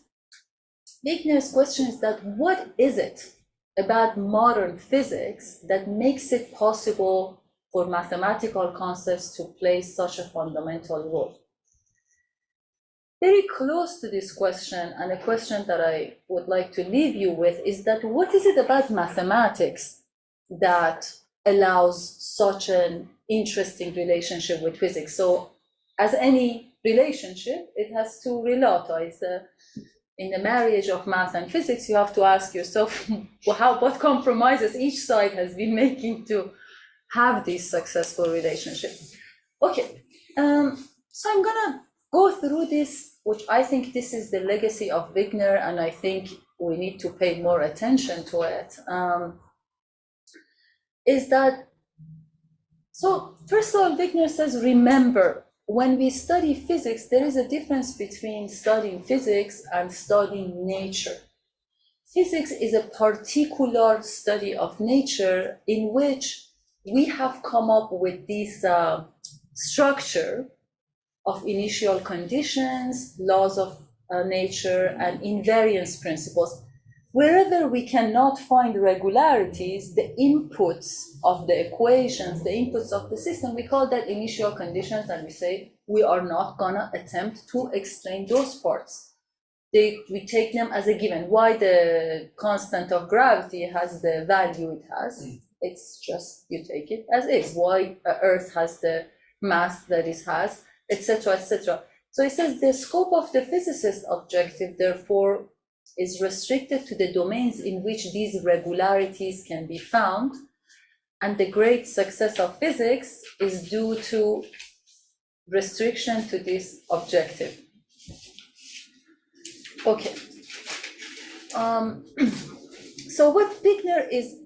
Wigner's question is that what is it about modern physics that makes it possible for mathematical concepts to play such a fundamental role? Very close to this question, and a question that I would like to leave you with, is that what is it about mathematics that allows such an interesting relationship with physics? So as any relationship, it has to relativize. In the marriage of math and physics, you have to ask yourself what compromises each side has been making to have this successful relationship. Okay, so I'm gonna go through this, which I think this is the legacy of Wigner, and I think we need to pay more attention to it. Is that, so first of all, Wigner says, remember, when we study physics, there is a difference between studying physics and studying nature. Physics is a particular study of nature in which we have come up with this structure of initial conditions, laws of nature, and invariance principles. Wherever we cannot find regularities, the inputs of the equations, the inputs of the system, we call that initial conditions, and we say we are not gonna attempt to explain those parts. We take them as a given. Why the constant of gravity has the value it has? It's just, you take it as is. Why Earth has the mass that it has, etc., etc. So it says the scope of the physicist's objective, therefore, is restricted to the domains in which these regularities can be found, and the great success of physics is due to restriction to this objective. Okay. So what Wigner is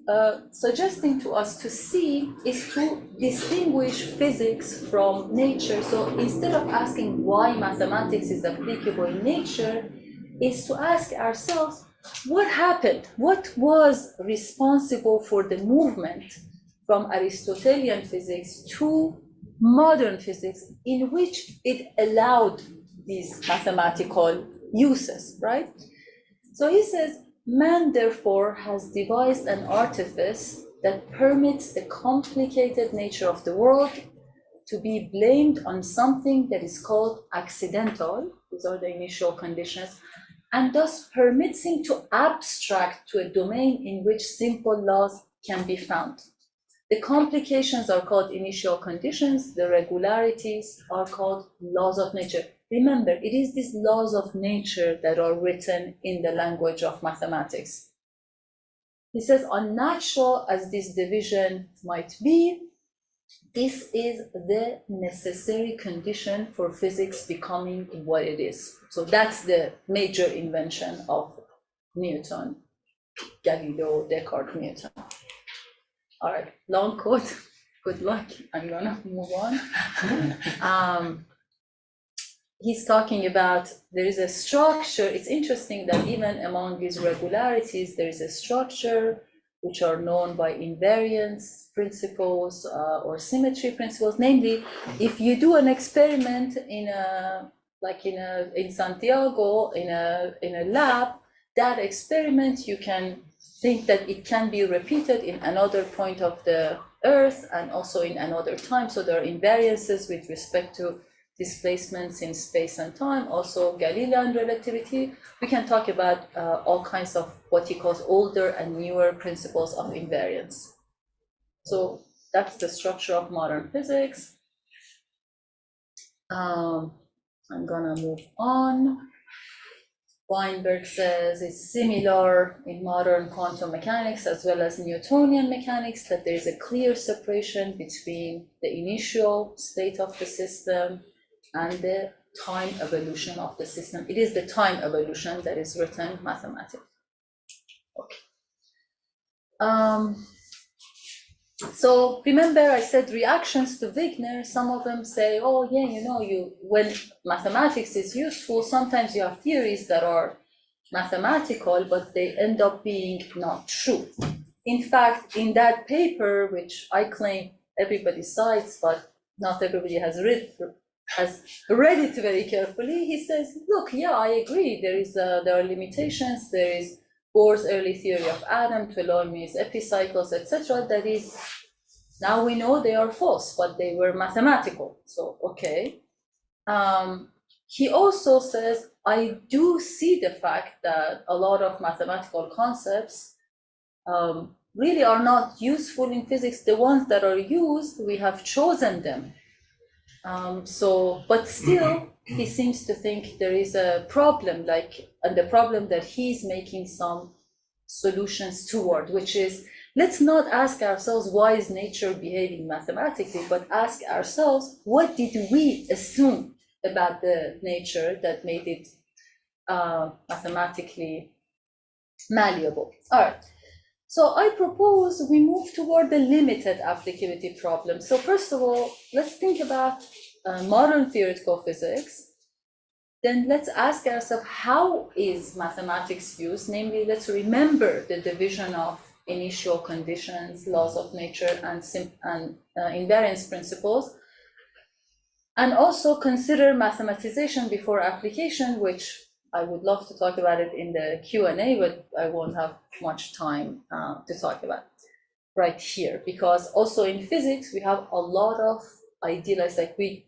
suggesting to us to see is to distinguish physics from nature. So instead of asking why mathematics is applicable in nature, is to ask ourselves, what happened? What was responsible for the movement from Aristotelian physics to modern physics, in which it allowed these mathematical uses, right? So he says, man therefore has devised an artifice that permits the complicated nature of the world to be blamed on something that is called accidental, these are the initial conditions, and thus permits him to abstract to a domain in which simple laws can be found. The complications are called initial conditions, the regularities are called laws of nature. Remember, it is these laws of nature that are written in the language of mathematics. He says, unnatural as this division might be, this is the necessary condition for physics becoming what it is. So that's the major invention of Newton, Galileo, Descartes, Newton. All right, long quote. Good luck. I'm gonna move on. He's talking about there is a structure. It's interesting that even among these regularities, there is a structure which are known by invariance principles or symmetry principles. Namely, if you do an experiment in Santiago in a lab, that experiment you can think that it can be repeated in another point of the Earth and also in another time. So there are invariances with respect to displacements in space and time, also Galilean relativity. We can talk about all kinds of what he calls older and newer principles of invariance. So that's the structure of modern physics. I'm gonna move on. Weinberg says it's similar in modern quantum mechanics as well as Newtonian mechanics, that there is a clear separation between the initial state of the system and the time evolution of the system. It is the time evolution that is written mathematically. Okay. So remember I said reactions to Wigner, some of them say, oh yeah, you know, when mathematics is useful, sometimes you have theories that are mathematical, but they end up being not true. In fact, in that paper, which I claim everybody cites, but not everybody has read it very carefully, he says, look, yeah, I agree, there are limitations, there is Bohr's early theory of Adam, Ptolemy's epicycles, etc. That is, now we know they are false, but they were mathematical. So, okay. He also says, I do see the fact that a lot of mathematical concepts really are not useful in physics. The ones that are used, we have chosen them. But still, he seems to think there is a problem, and the problem that he's making some solutions toward, which is, let's not ask ourselves why is nature behaving mathematically, but ask ourselves, what did we assume about the nature that made it mathematically malleable? All right. So I propose we move toward the limited applicability problem. So first of all, let's think about modern theoretical physics. Then let's ask ourselves, how is mathematics used? Namely, let's remember the division of initial conditions, laws of nature, and invariance principles. And also consider mathematization before application, which I would love to talk about it in the Q&A, but I won't have much time to talk about right here, because also in physics, we have a lot of idealized, like we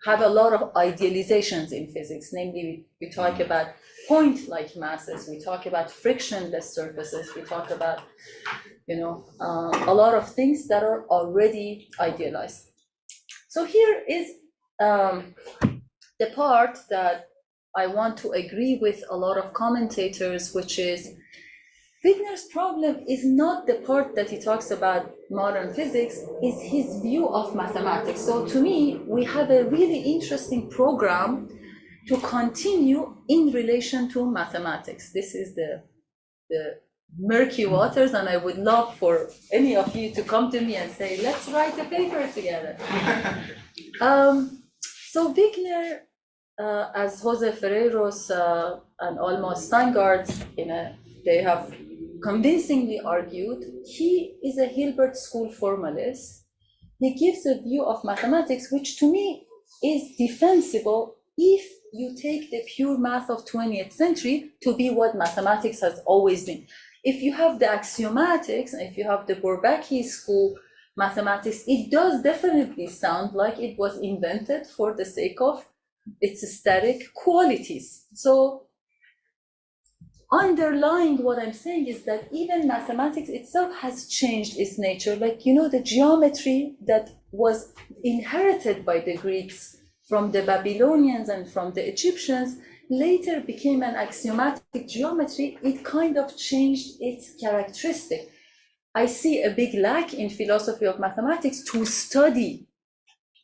have a lot of idealizations in physics. Namely, we talk about point-like masses, we talk about frictionless surfaces, we talk about, a lot of things that are already idealized. So here is the part that I want to agree with a lot of commentators, which is Wigner's problem is not the part that he talks about modern physics, is his view of mathematics. So to me, we have a really interesting program to continue in relation to mathematics. This is the murky waters, and I would love for any of you to come to me and say, let's write a paper together. So Wigner, as Jose Ferreiros and Alma Steingart, they have convincingly argued, he is a Hilbert School formalist. He gives a view of mathematics which to me is defensible if you take the pure math of 20th century to be what mathematics has always been. If you have the axiomatics, and if you have the Bourbaki school mathematics, it does definitely sound like it was invented for the sake of its static qualities. So underlying what I'm saying is that even mathematics itself has changed its nature. Like, you know, the geometry that was inherited by the Greeks from the Babylonians and from the Egyptians later became an axiomatic geometry. It kind of changed its characteristic. I see a big lack in philosophy of mathematics to study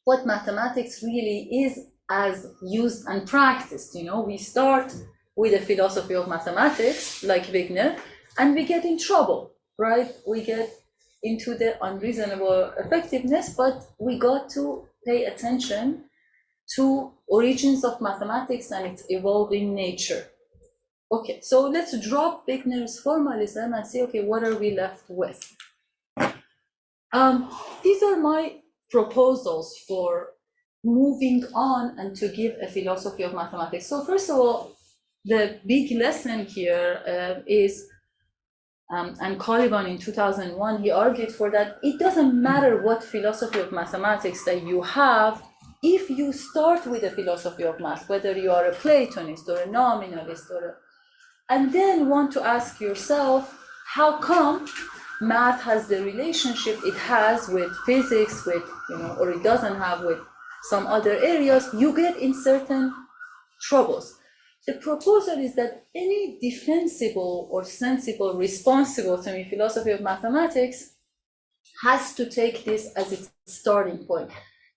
what mathematics really is as used and practiced. You know, we start with a philosophy of mathematics, like Wigner, and we get in trouble, right? We get into the unreasonable effectiveness, but we got to pay attention to origins of mathematics and its evolving nature. Okay, so let's drop Wigner's formalism and see, okay, what are we left with? These are my proposals for moving on and to give a philosophy of mathematics. So first of all, the big lesson here is, and Caliban in 2001, he argued for that it doesn't matter what philosophy of mathematics that you have, if you start with a philosophy of math, whether you are a Platonist or a nominalist, and then want to ask yourself, how come math has the relationship it has with physics, with, you know, or it doesn't have with some other areas, you get in certain troubles. The proposal is that any defensible or sensible, responsible to me philosophy of mathematics has to take this as its starting point.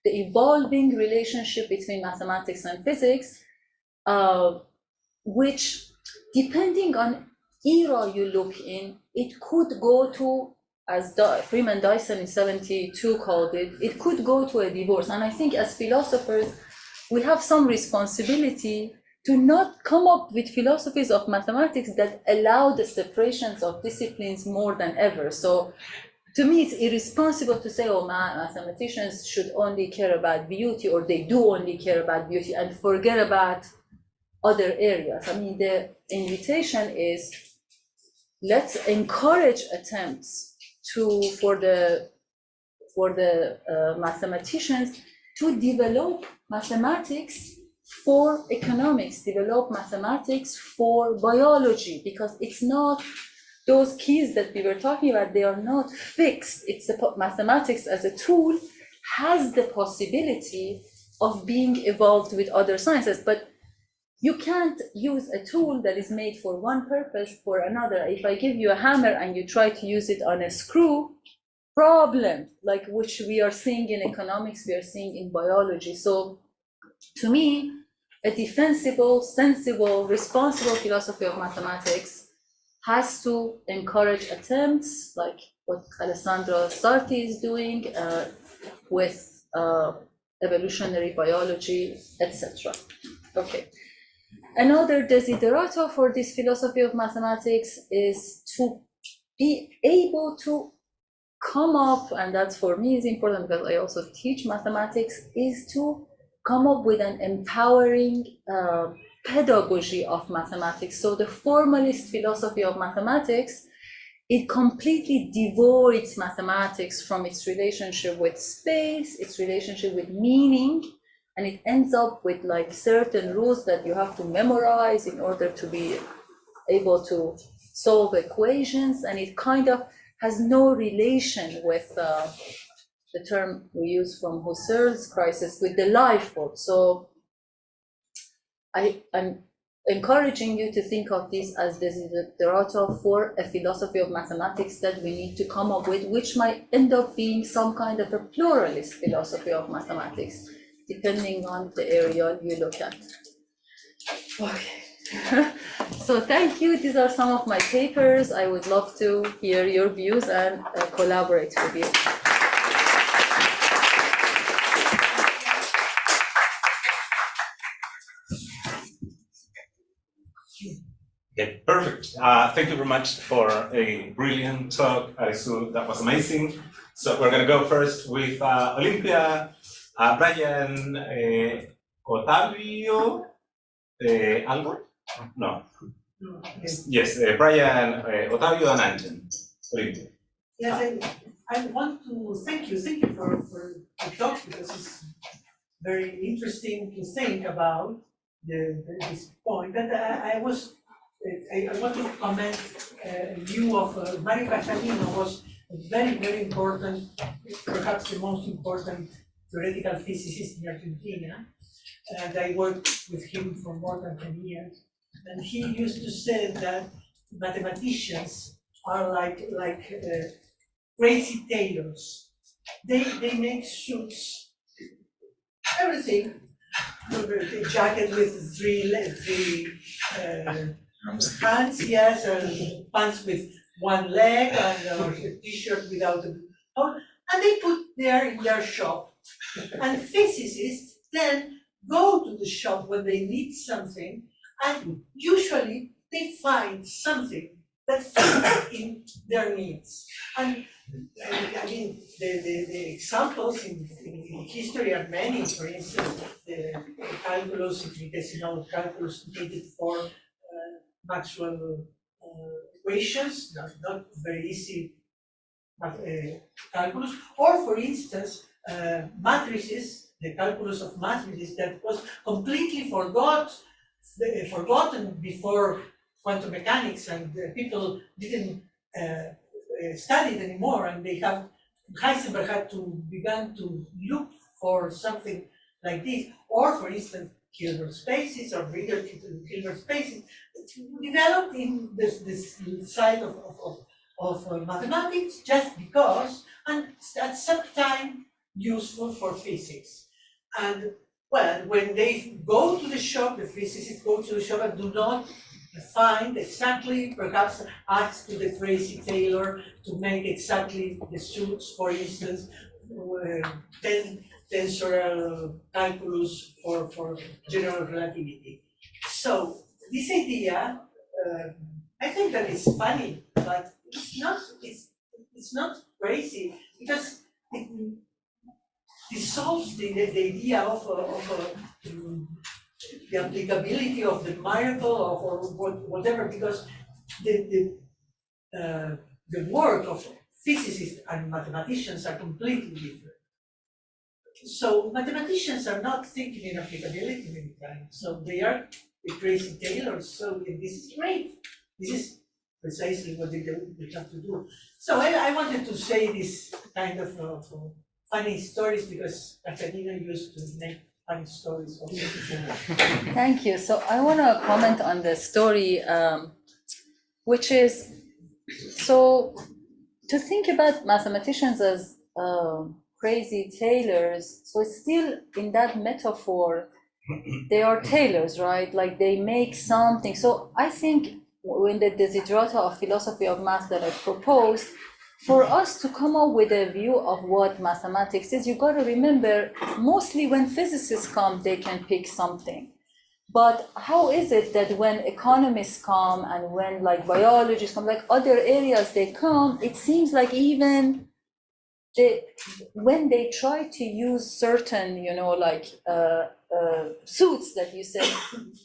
The evolving relationship between mathematics and physics, which, depending on era you look in, it could go to, as Freeman Dyson in 72 called it, it could go to a divorce. And I think as philosophers, we have some responsibility to not come up with philosophies of mathematics that allow the separations of disciplines more than ever. So to me, it's irresponsible to say, oh, mathematicians should only care about beauty, or they do only care about beauty and forget about other areas. I mean, the invitation is, let's encourage attempts for the mathematicians to develop mathematics for economics, develop mathematics for biology, because it's not those keys that we were talking about, they are not fixed. It's mathematics as a tool has the possibility of being evolved with other sciences, but you can't use a tool that is made for one purpose for another. If I give you a hammer and you try to use it on a screw, problem, like which we are seeing in economics, we are seeing in biology. So to me, a defensible, sensible, responsible philosophy of mathematics has to encourage attempts like what Alessandro Sarti is doing with evolutionary biology, etc. Okay. Another desiderato for this philosophy of mathematics is to be able to come up, and that's for me is important because I also teach mathematics, is to come up with an empowering pedagogy of mathematics. So the formalist philosophy of mathematics, it completely devoids mathematics from its relationship with space, its relationship with meaning, and it ends up with like certain rules that you have to memorize in order to be able to solve equations, and it kind of has no relation with the term we use from Husserl's crisis, with the life force. So I'm encouraging you to think of this as desiderato for a philosophy of mathematics that we need to come up with, which might end up being some kind of a pluralist philosophy of mathematics, depending on the area you look at. Okay. So thank you. These are some of my papers. I would love to hear your views and collaborate with you. Okay, perfect. Thank you very much for a brilliant talk. So that was amazing. So we're going to go first with Olympia, Brian, Otavio algo? No. Yes, Brian, Otavio and Anjan. Yes, I want to thank you for the talk because it's very interesting to think about this point. But I want to comment view of Mario Castanino was very important, perhaps the most important theoretical physicist in Argentina. And I worked with him for more than 10 years. And he used to say that mathematicians are like crazy tailors. They make suits, everything, the jacket with three hands, yes, and pants with one leg, and a t-shirt without a hole, and they put there in their shop. And physicists then go to the shop when they need something, and usually they find something that fits in their needs. And I mean, the examples in history are many. For instance, the calculus, infinitesimal calculus needed for Maxwell equations, not very easy calculus, or for instance, matrices, the calculus of matrices that was completely forgotten before quantum mechanics, and people didn't study it anymore, and Heisenberg had to begin to look for something like this, or for instance, Hilbert spaces or bigger Hilbert spaces developed in this side of mathematics just because, and at some time useful for physics. And well, when they go to the shop, the physicists go to the shop and do not find exactly, perhaps ask to the crazy tailor to make exactly the suits, for instance, tensorial calculus for general relativity. So this idea, I think that it's funny, but it's not crazy, because it dissolves the idea of the applicability of the miracle or whatever, because the work of physicists and mathematicians are completely different. So mathematicians are not thinking in applicability many times, so they are the crazy tailors. So this is great. This is precisely what they have to do. So I wanted to say this kind of funny stories because Catarina used to make funny stories also. Thank you. So I want to comment on the story, which is, so to think about mathematicians as crazy tailors, so it's still in that metaphor, they are tailors, right? Like they make something. So I think when the desiderata of philosophy of math that I proposed, for us to come up with a view of what mathematics is, you got to remember, mostly when physicists come, they can pick something. But how is it that when economists come and when like biologists come, like other areas they come, it seems like even when they try to use certain, suits that you said,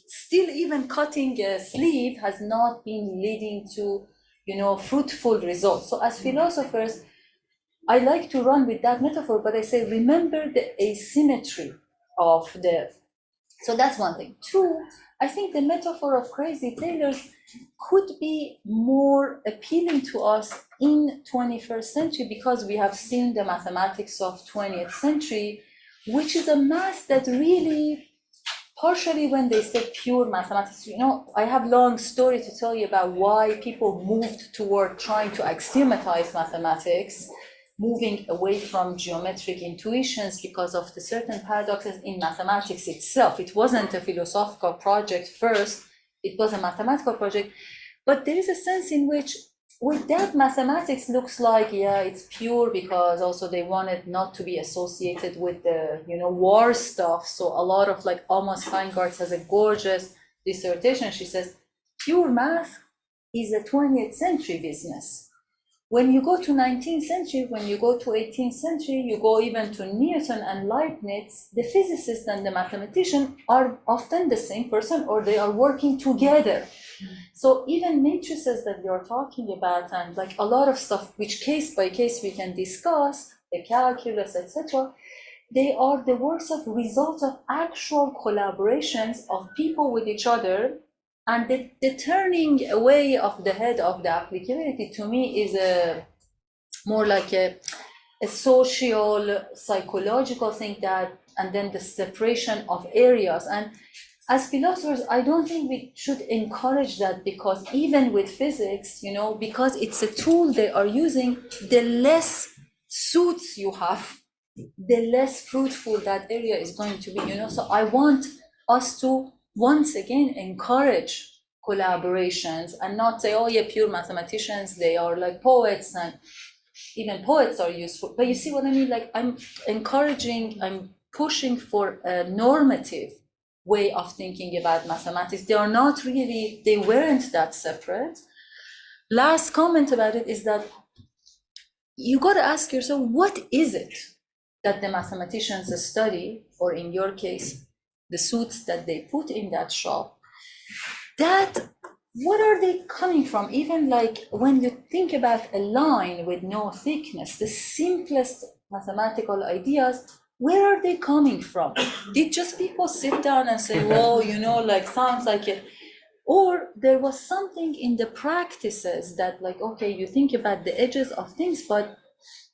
still even cutting a sleeve has not been leading to, fruitful results. So as philosophers, I like to run with that metaphor, but I say, remember the asymmetry of so that's one thing. Two, I think the metaphor of crazy tailors could be more appealing to us in 21st century because we have seen the mathematics of 20th century, which is a math that really, partially when they say pure mathematics, I have a long story to tell you about why people moved toward trying to axiomatize mathematics, moving away from geometric intuitions because of the certain paradoxes in mathematics itself. It wasn't a philosophical project first, it was a mathematical project. But there is a sense in which with that mathematics looks like, it's pure because also they wanted not to be associated with the, war stuff. So a lot of like Alma Steingart has a gorgeous dissertation. She says, pure math is a 20th century business. When you go to 19th century, when you go to 18th century, you go even to Newton and Leibniz, the physicist and the mathematician are often the same person, or they are working together. So even matrices that we are talking about, and like a lot of stuff which case by case we can discuss, the calculus, etc., they are the works of result of actual collaborations of people with each other. And the turning away of the head of the applicability to me is more like a social, psychological thing, that, and then the separation of areas. And as philosophers, I don't think we should encourage that, because even with physics, you know, because it's a tool they are using, the less suits you have, the less fruitful that area is going to be, you know. So I want us to once again encourage collaborations and not say, oh yeah, pure mathematicians, they are like poets, and even poets are useful. But you see what I mean? Like, I'm encouraging, I'm pushing for a normative way of thinking about mathematics. They are not really, they weren't that separate. Last comment about it is that you got to ask yourself, what is it that the mathematicians study, or in your case, the suits that they put in that shop, that what are they coming from? Even like when you think about a line with no thickness, the simplest mathematical ideas, where are they coming from? Did just people sit down and say, well, you know, like sounds like it? Or there was something in the practices that, like, okay, you think about the edges of things, but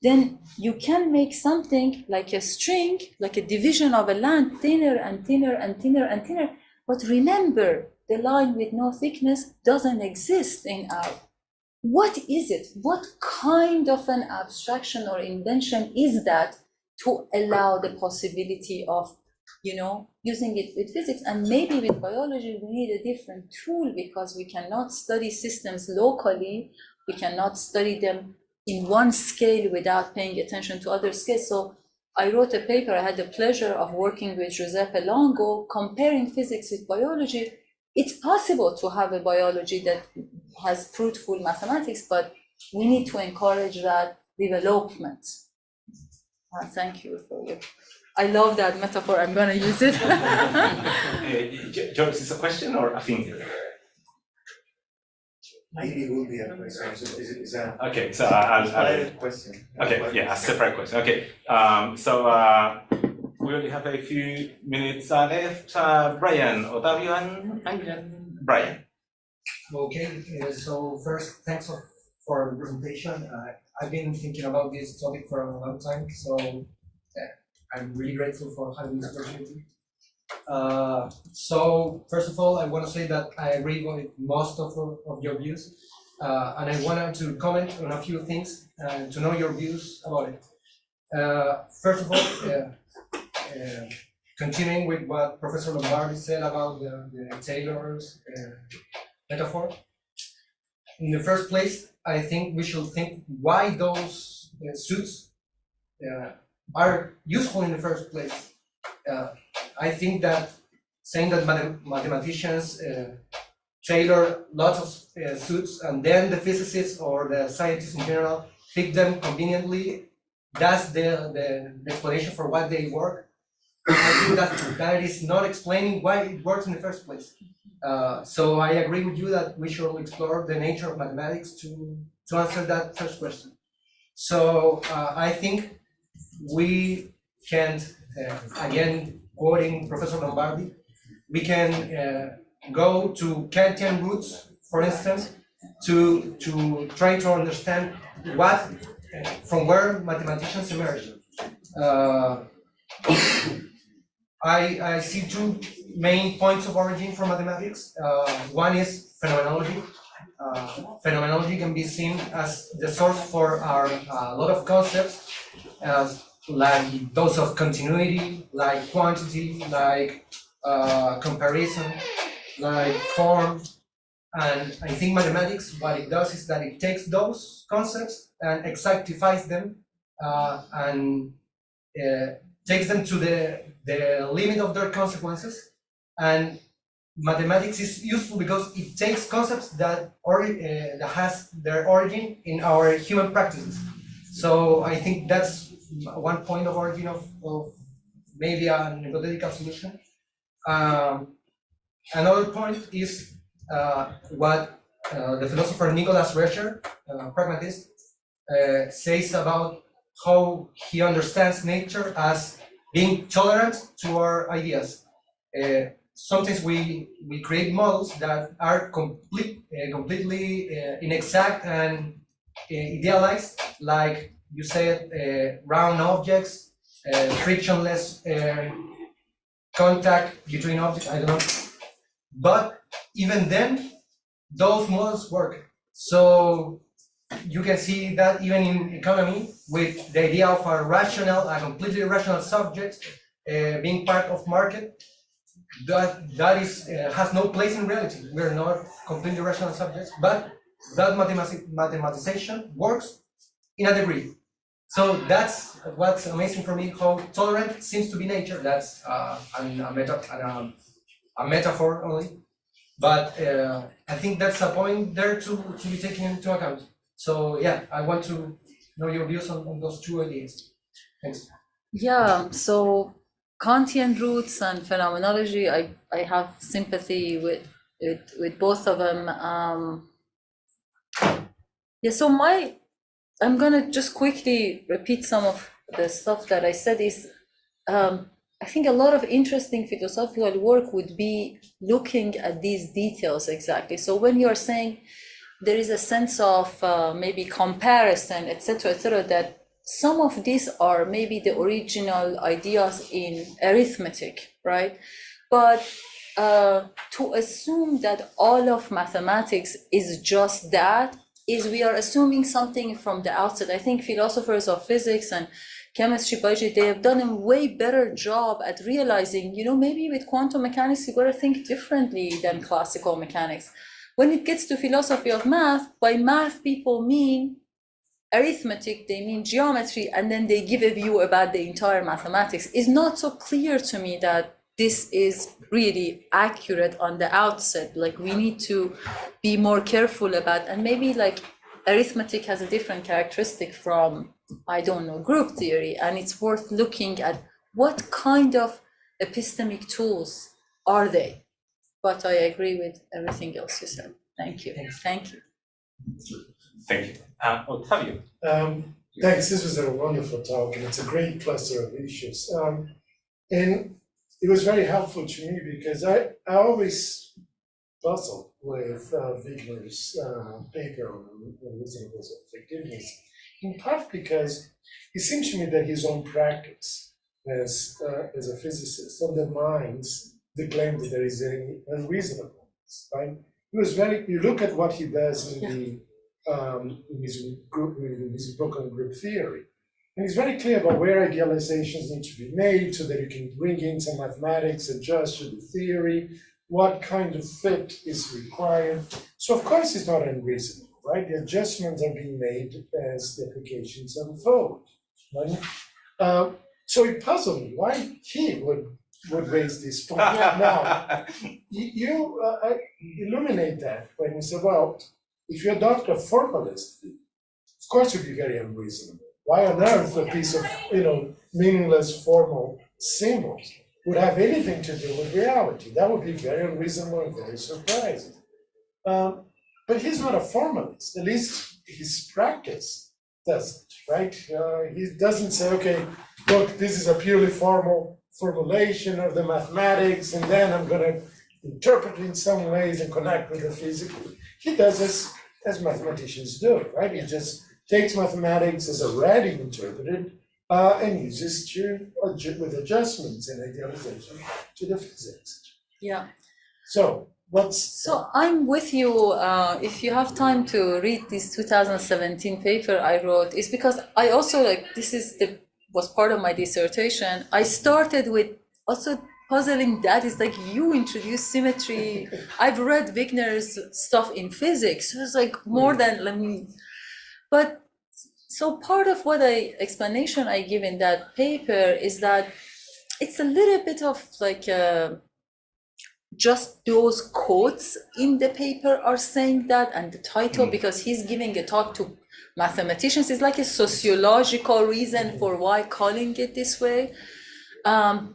then you can make something like a string, like a division of a line, thinner and thinner and thinner and thinner. But remember, the line with no thickness doesn't exist in our. What is it? What kind of an abstraction or invention is that to allow the possibility of, you know, using it with physics? And maybe with biology, we need a different tool, because we cannot study systems locally. We cannot study them in one scale without paying attention to other scales. So I wrote a paper, I had the pleasure of working with Giuseppe Longo, comparing physics with biology. It's possible to have a biology that has fruitful mathematics, but we need to encourage that development. Thank you for it. I love that metaphor, I'm gonna use it. George, is it a question or a thing? Maybe it will be a question. Is that Okay, so I'll question? okay, yeah, a separate question. Okay, we only have a few minutes left. Brian, Otavio, and Brian. Okay, so first, thanks for the presentation. I've been thinking about this topic for a long time, so I'm really grateful for having this opportunity. So first of all, I want to say that I agree with most of your views, and I wanted to comment on a few things and to know your views about it. First of all, continuing with what Professor Lombardi said about the Taylor's metaphor. In the first place, I think we should think why those suits are useful in the first place. I think that saying that mathematicians tailor lots of suits, and then the physicists or the scientists in general pick them conveniently, that's the explanation for why they work. I think that is not explaining why it works in the first place. So I agree with you that we should explore the nature of mathematics to answer that first question. So I think we can, again, quoting Professor Lombardi, we can go to Kantian roots, for instance, to try to understand what, from where mathematicians emerge. I see two main points of origin for mathematics. One is phenomenology. Phenomenology can be seen as the source for a lot of concepts, like those of continuity, like quantity, like comparison, like form. And I think mathematics, what it does is that it takes those concepts and exactifies them and takes them to the limit of their consequences, and mathematics is useful because it takes concepts that that has their origin in our human practices. So I think that's one point of origin of maybe an hypothetical solution. Another point is what the philosopher Nicholas Rescher, pragmatist, says about how he understands nature as being tolerant to our ideas. Sometimes we create models that are completely inexact and idealized, like you said, round objects, frictionless contact between objects, I don't know. But even then, those models work. So you can see that even in economy, with the idea of a completely rational subject being part of market, that is has no place in reality. We're not completely rational subjects, but that mathematization works in a degree. So that's what's amazing for me, how tolerant seems to be nature. That's a metaphor only. But I think that's a point there to be taken into account. So yeah, I want to know your views on those two ideas. Thanks. Yeah, so Kantian roots and phenomenology, I have sympathy with both of them. Yeah, so I'm gonna just quickly repeat some of the stuff that I said is, I think a lot of interesting philosophical work would be looking at these details exactly. So when you're saying there is a sense of maybe comparison, etc., that some of these are maybe the original ideas in arithmetic, right? But to assume that all of mathematics is just that is we are assuming something from the outset. I think philosophers of physics and chemistry, biology, they have done a way better job at realizing, maybe with quantum mechanics, you gotta think differently than classical mechanics. When it gets to philosophy of math, by math people mean arithmetic, they mean geometry, and then they give a view about the entire mathematics. It's not so clear to me that this is really accurate on the outset. Like we need to be more careful about, and maybe like arithmetic has a different characteristic from, I don't know, group theory, and it's worth looking at what kind of epistemic tools are they. But I agree with everything else you said. Thank you. Thank you. Thank you. Octavio. Thanks. This was a wonderful talk, and it's a great cluster of issues. And it was very helpful to me because I always puzzle with Wigner's paper on reasonable effectiveness, in part because it seems to me that his own practice as a physicist undermines the claim that there is any unreasonableness, right? You look at what he does in his book on group theory, and he's very clear about where idealizations need to be made so that you can bring in some mathematics, adjust to the theory, what kind of fit is required. So of course it's not unreasonable, right? The adjustments are being made as the applications unfold, right? So it puzzled me why he would raise this point. Now, you illuminate that when you say, well, if you adopt a formalist, of course it would be very unreasonable. Why on earth a piece of meaningless formal symbols would have anything to do with reality? That would be very unreasonable and very surprising. But he's not a formalist. At least his practice doesn't, right? He doesn't say, okay, look, this is a purely formal formulation of the mathematics, and then I'm going to interpret it in some ways and connect with the physical. He does this as mathematicians do, right? He just takes mathematics as already interpreted and uses with adjustments and idealization to the physics. Yeah. So I'm with you. If you have time to read this 2017 paper I wrote, it's because I also was part of my dissertation. I started with also puzzling that is like you introduced symmetry. I've read Wigner's stuff in physics. So it's like more than but so part of what explanation I give in that paper is that it's a little bit of like just those quotes in the paper are saying that, and the title, because he's giving a talk to mathematicians, is like a sociological reason for why calling it this way.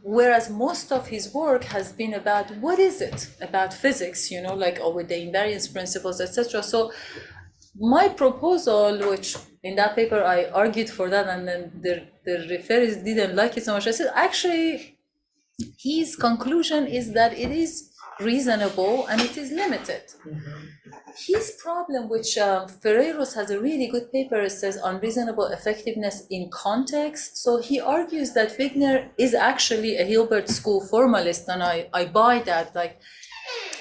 Whereas most of his work has been about what is it about physics, like with the invariance principles, etc. So my proposal, which in that paper I argued for that, and then the referees didn't like it so much, I said actually his conclusion is that it is reasonable and it is limited. His problem, which Ferreiros has a really good paper, it says unreasonable effectiveness in context. So he argues that Wigner is actually a Hilbert School formalist, and I buy that. Like,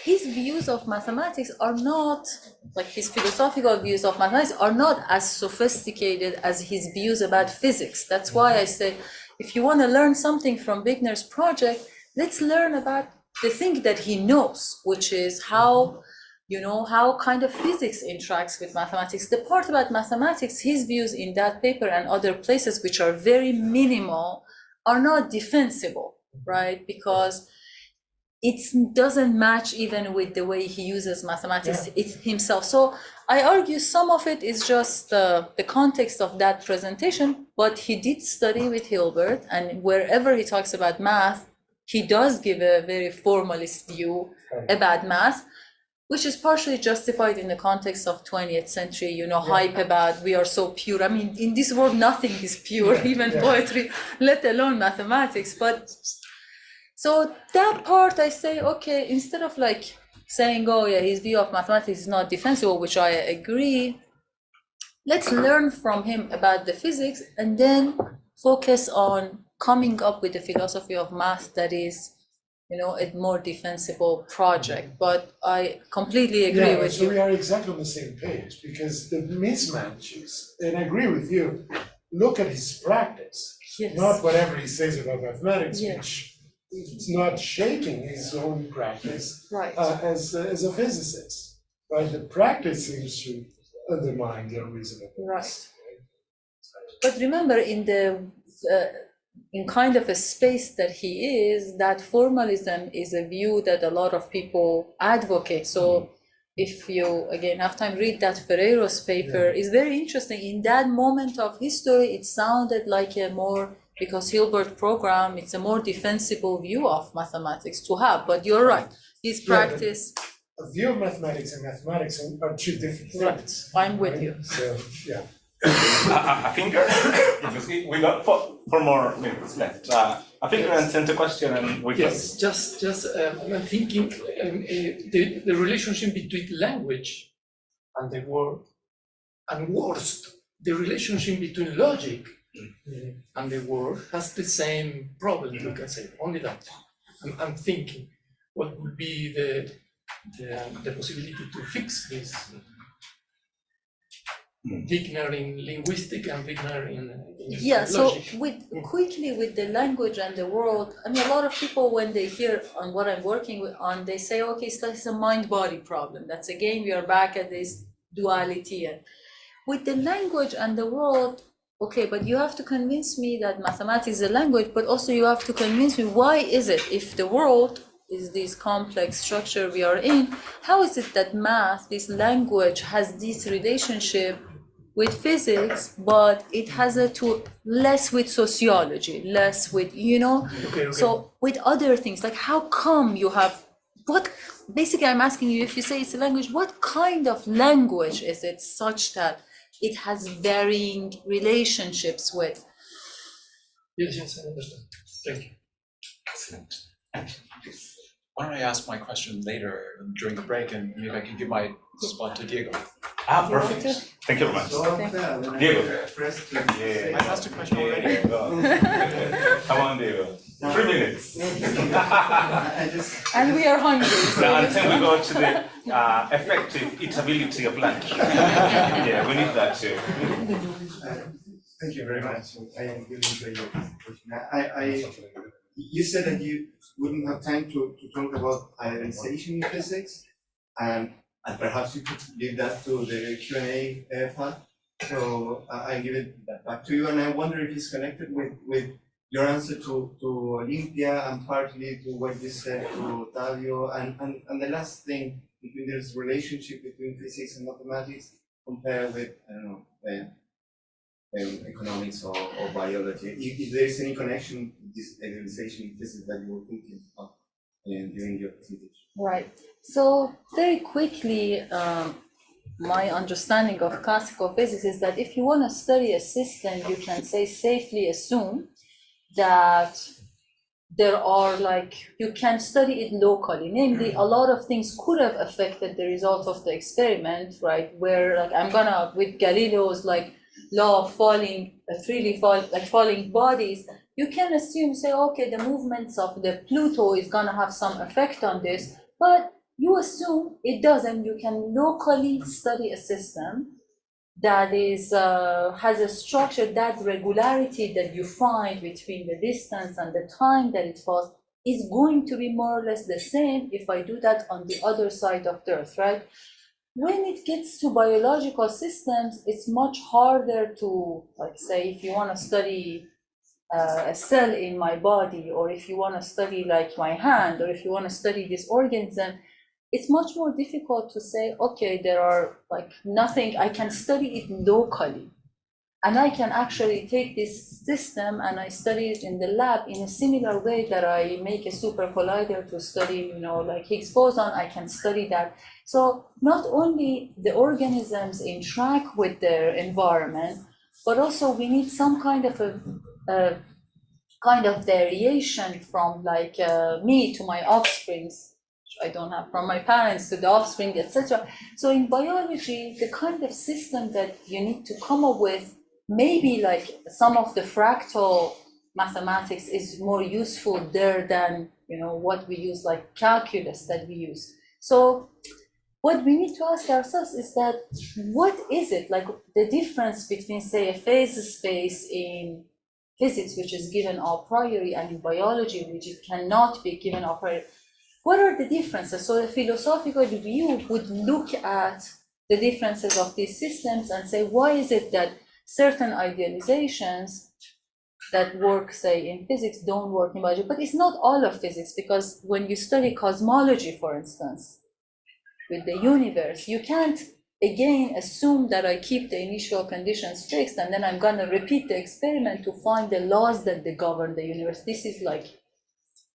his views of mathematics are not, like his philosophical views of mathematics are not as sophisticated as his views about physics. That's why I say, if you want to learn something from Wigner's project, let's learn about the thing that he knows, which is how kind of physics interacts with mathematics. The part about mathematics, his views in that paper and other places, which are very minimal, are not defensible, right? Because it doesn't match even with the way he uses mathematics himself. So I argue some of it is just the context of that presentation, but he did study with Hilbert, and wherever he talks about math, he does give a very formalist view about math, which is partially justified in the context of 20th century, hype about we are so pure. I mean, in this world, nothing is pure, even poetry, let alone mathematics. But so that part, I say, okay, instead of like saying, oh yeah, his view of mathematics is not defensible, which I agree, let's learn from him about the physics and then focus on coming up with a philosophy of math that is, a more defensible project. But I completely agree with you. So we are exactly on the same page, because the mismatches, and I agree with you, look at his practice, not whatever he says about mathematics, which is not shaping his own practice as a physicist. Right? The practice seems to undermine the reasonableness. Right. But remember, in kind of a space that he is, that formalism is a view that a lot of people advocate. So if you, again, have time, read that Ferreiros paper, it's very interesting. In that moment of history, it sounded like a more, because Hilbert program, it's a more defensible view of mathematics to have. But you're right, his practice. A view of mathematics and mathematics are two different things. I'm with you. So, yeah. I think we got four more minutes left. I think we're sent a question and we Yes, just I'm thinking the relationship between language and the word, and worst, the relationship between logic and the word has the same problem. You can say only that. I'm thinking what would be the possibility to fix this. Wigner in linguistic and Wigner in logic. So quickly with the language and the world, I mean, a lot of people, when they hear on what I'm working on, they say, okay, so it's a mind-body problem. That's again, we are back at this duality. And with the language and the world, okay, but you have to convince me that mathematics is a language, but also you have to convince me, why is it, if the world is this complex structure we are in, how is it that math, this language, has this relationship with physics, but it has less with sociology, less with, so with other things, like how come you have, basically I'm asking you, if you say it's a language, what kind of language is it such that it has varying relationships with? Yes, I understand. Thank you. Excellent. Why don't I ask my question later during the break, and maybe I can give my spot to Diego. Perfect. Thank you very much. Diego. I asked a question already. Come on, Diego. 3 minutes. And we are hungry. So until we go to the effective eatability of lunch. Yeah, we need that too. Thank you very much. I really enjoyed your presentation. You said that you wouldn't have time to talk about ionization in physics, and perhaps you could give that to the Q&A part. So I give it back to you, and I wonder if it's connected with your answer to Olympia and partly to what you said to Tavio, and the last thing, between this relationship between physics and mathematics compared with, I don't know, economics or biology. If there is any connection with this idealization in physics that you were thinking of during your presentation. Right. So very quickly, my understanding of classical physics is that if you want to study a system, you can say safely assume that there are you can study it locally. Namely, a lot of things could have affected the result of the experiment, right? Where with Galileo's law of falling, falling bodies, you can assume, say, okay, the movements of the Pluto is gonna have some effect on this, but you assume it doesn't. You can locally study a system that is has a structure, that regularity that you find between the distance and the time that it falls is going to be more or less the same if I do that on the other side of the Earth, right? When it gets to biological systems, it's much harder to, say, if you want to study a cell in my body, or if you want to study my hand, or if you want to study this organism, it's much more difficult to say, okay, there are nothing, I can study it locally. And I can actually take this system and I study it in the lab in a similar way that I make a super collider to study, Higgs boson, I can study that. So not only the organisms interact with their environment, but also we need some kind of a variation from me to my offsprings, I don't have, from my parents to the offspring, etc. So in biology, the kind of system that you need to come up with, maybe some of the fractal mathematics is more useful there than what we use, like calculus that we use. So what we need to ask ourselves is that, what is it, the difference between, say, a phase space in physics, which is given a priori, and in biology, which it cannot be given a priori? What are the differences? So the philosophical view would look at the differences of these systems and say, why is it that certain idealizations that work, say, in physics don't work in biology? But it's not all of physics, because when you study cosmology, for instance, with the universe, you can't, again, assume that I keep the initial conditions fixed and then I'm going to repeat the experiment to find the laws that they govern the universe. This is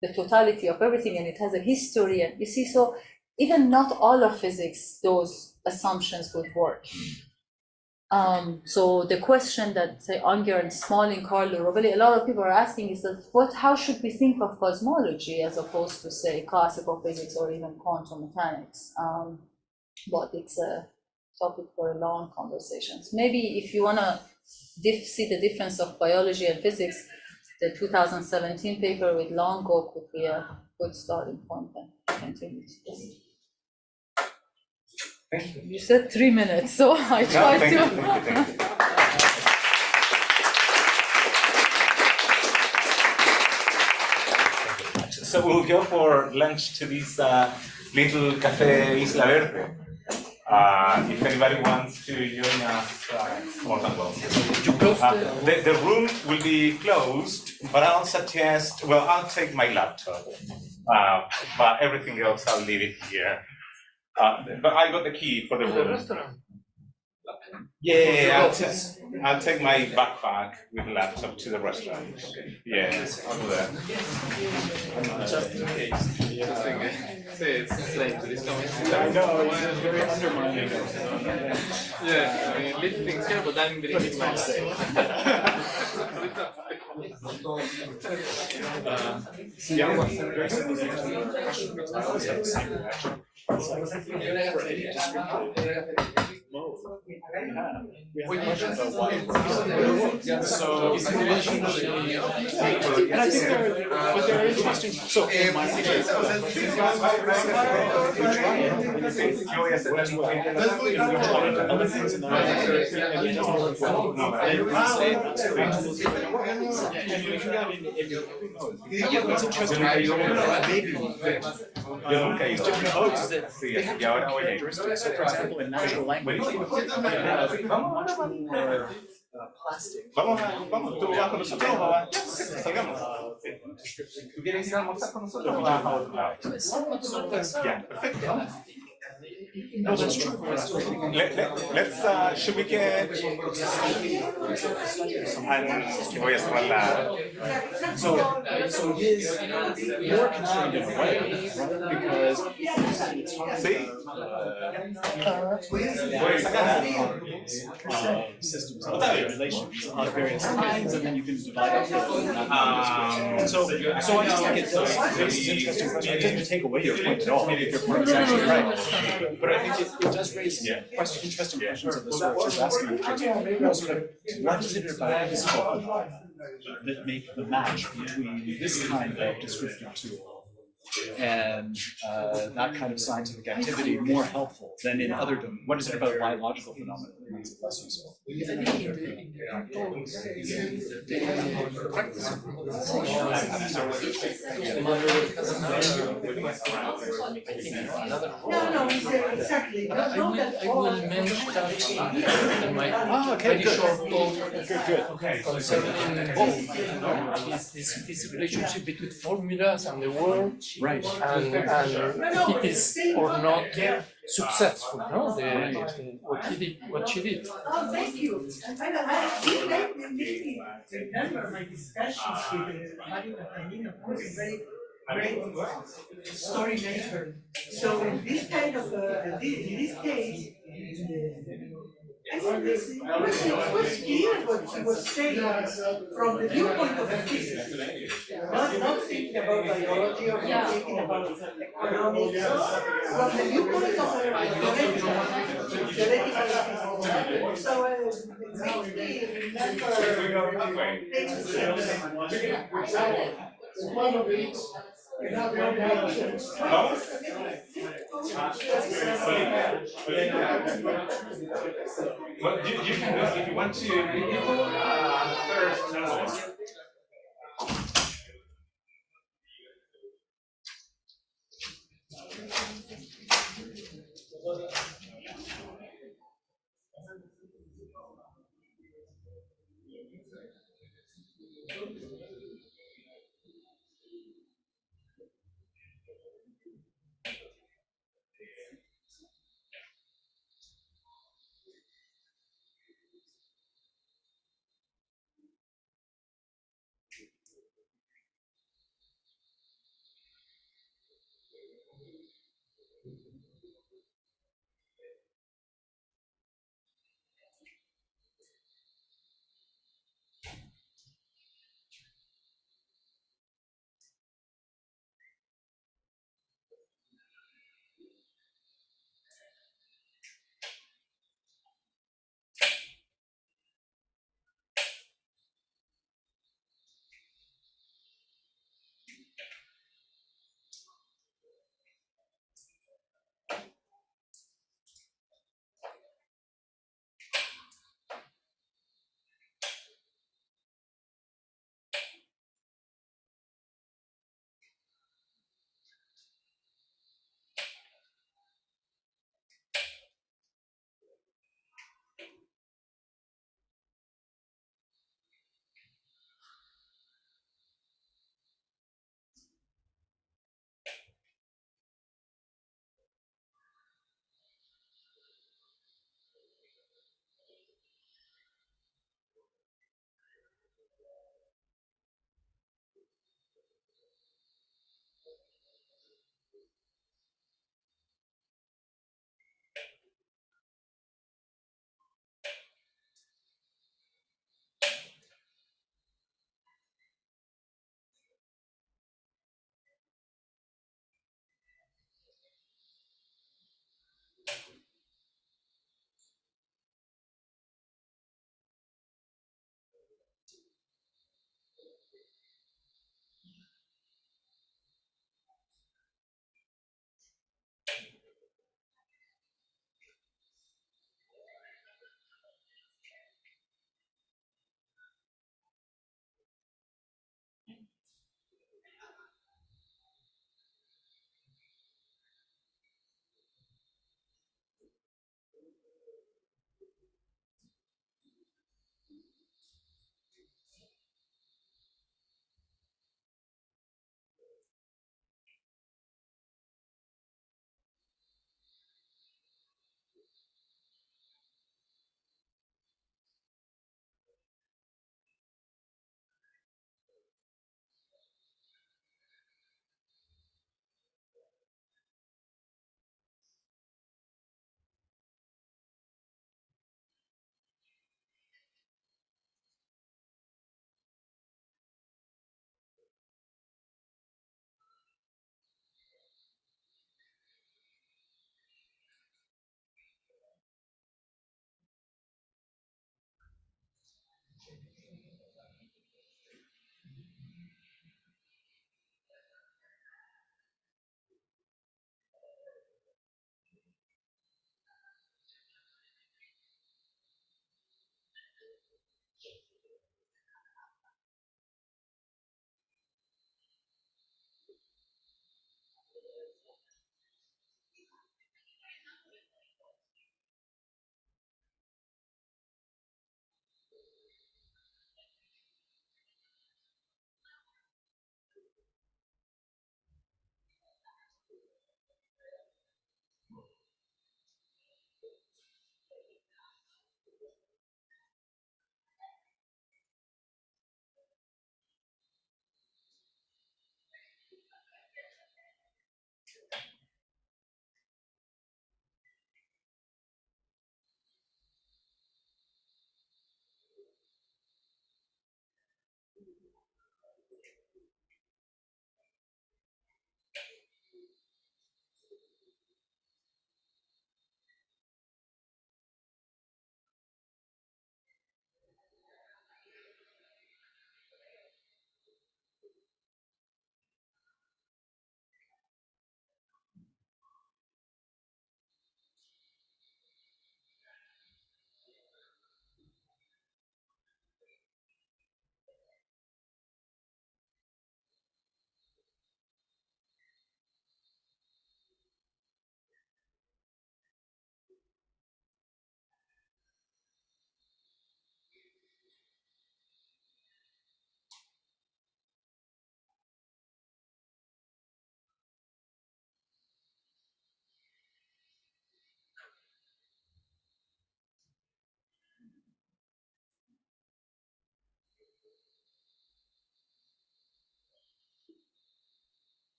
the totality of everything, and it has a history. And you see, so even not all of physics, those assumptions would work. So the question that, say, Unger and Smalling, Carlo Rovelli, a lot of people are asking is that, how should we think of cosmology as opposed to, say, classical physics or even quantum mechanics? But it's a topic for a long conversations. Maybe if you want to see the difference of biology and physics, the 2017 paper with Longo could be a good starting point and continue. Thank you. You said 3 minutes, so I tried Thank you. So we'll go for lunch to this little Café Isla Verde. If anybody wants to join us, more than welcome. The room will be closed, but I'll suggest, I'll take my laptop, but everything else I'll leave it here. But I got the key for the room. Yeah, I'll take my backpack with the laptop to the restaurant. Yeah, I'll do that. Just in case. It's late to this I know, it's very undermining. Yeah, I mean, little things here, but then But it's not safe. Yeah, very similar to I always have the same reaction. It's like, we have questions of why so and I think they're interesting. So in my case, other things in the and it doesn't work well. What's interesting is that they have different characteristics. So for example, in natural language, you have much more Vamos, tú vas con nosotros o vas, salgamos. ¿Quieres ir a almorzar con nosotros o vas a otro lado? Ya, perfecto. No, that's true. Let's, should we get... Voy a cerrar la... So his more constrained in a way, right? Because ¿Sí? systems of relations of various kinds, and then you can divide up the so I just think it does raise interesting questions. It doesn't take away your point at all. Your point is actually right. But I think it does raise interesting questions of the sort she's asking, which is, sort of, what is it about this book that make the match between this kind of descriptive tool and that kind of scientific activity more helpful than in other domains? What is it about biological phenomena that makes it less useful? Exactly. I will mention that in my very short talk concerning both this relationship between formulas and the world, right, and if it is or not successful, no? What she did. Oh, thank you. It made me remember my discussions with Mario Catalina, who is a very great story maker. So in this kind of, in this case, I think it was clear what he was saying from the viewpoint of a physicist, not thinking about biology or not thinking about economics, from the viewpoint of a theoretical physicist. So it makes me remember your things. One of each. Well, you can do it if you want to. First,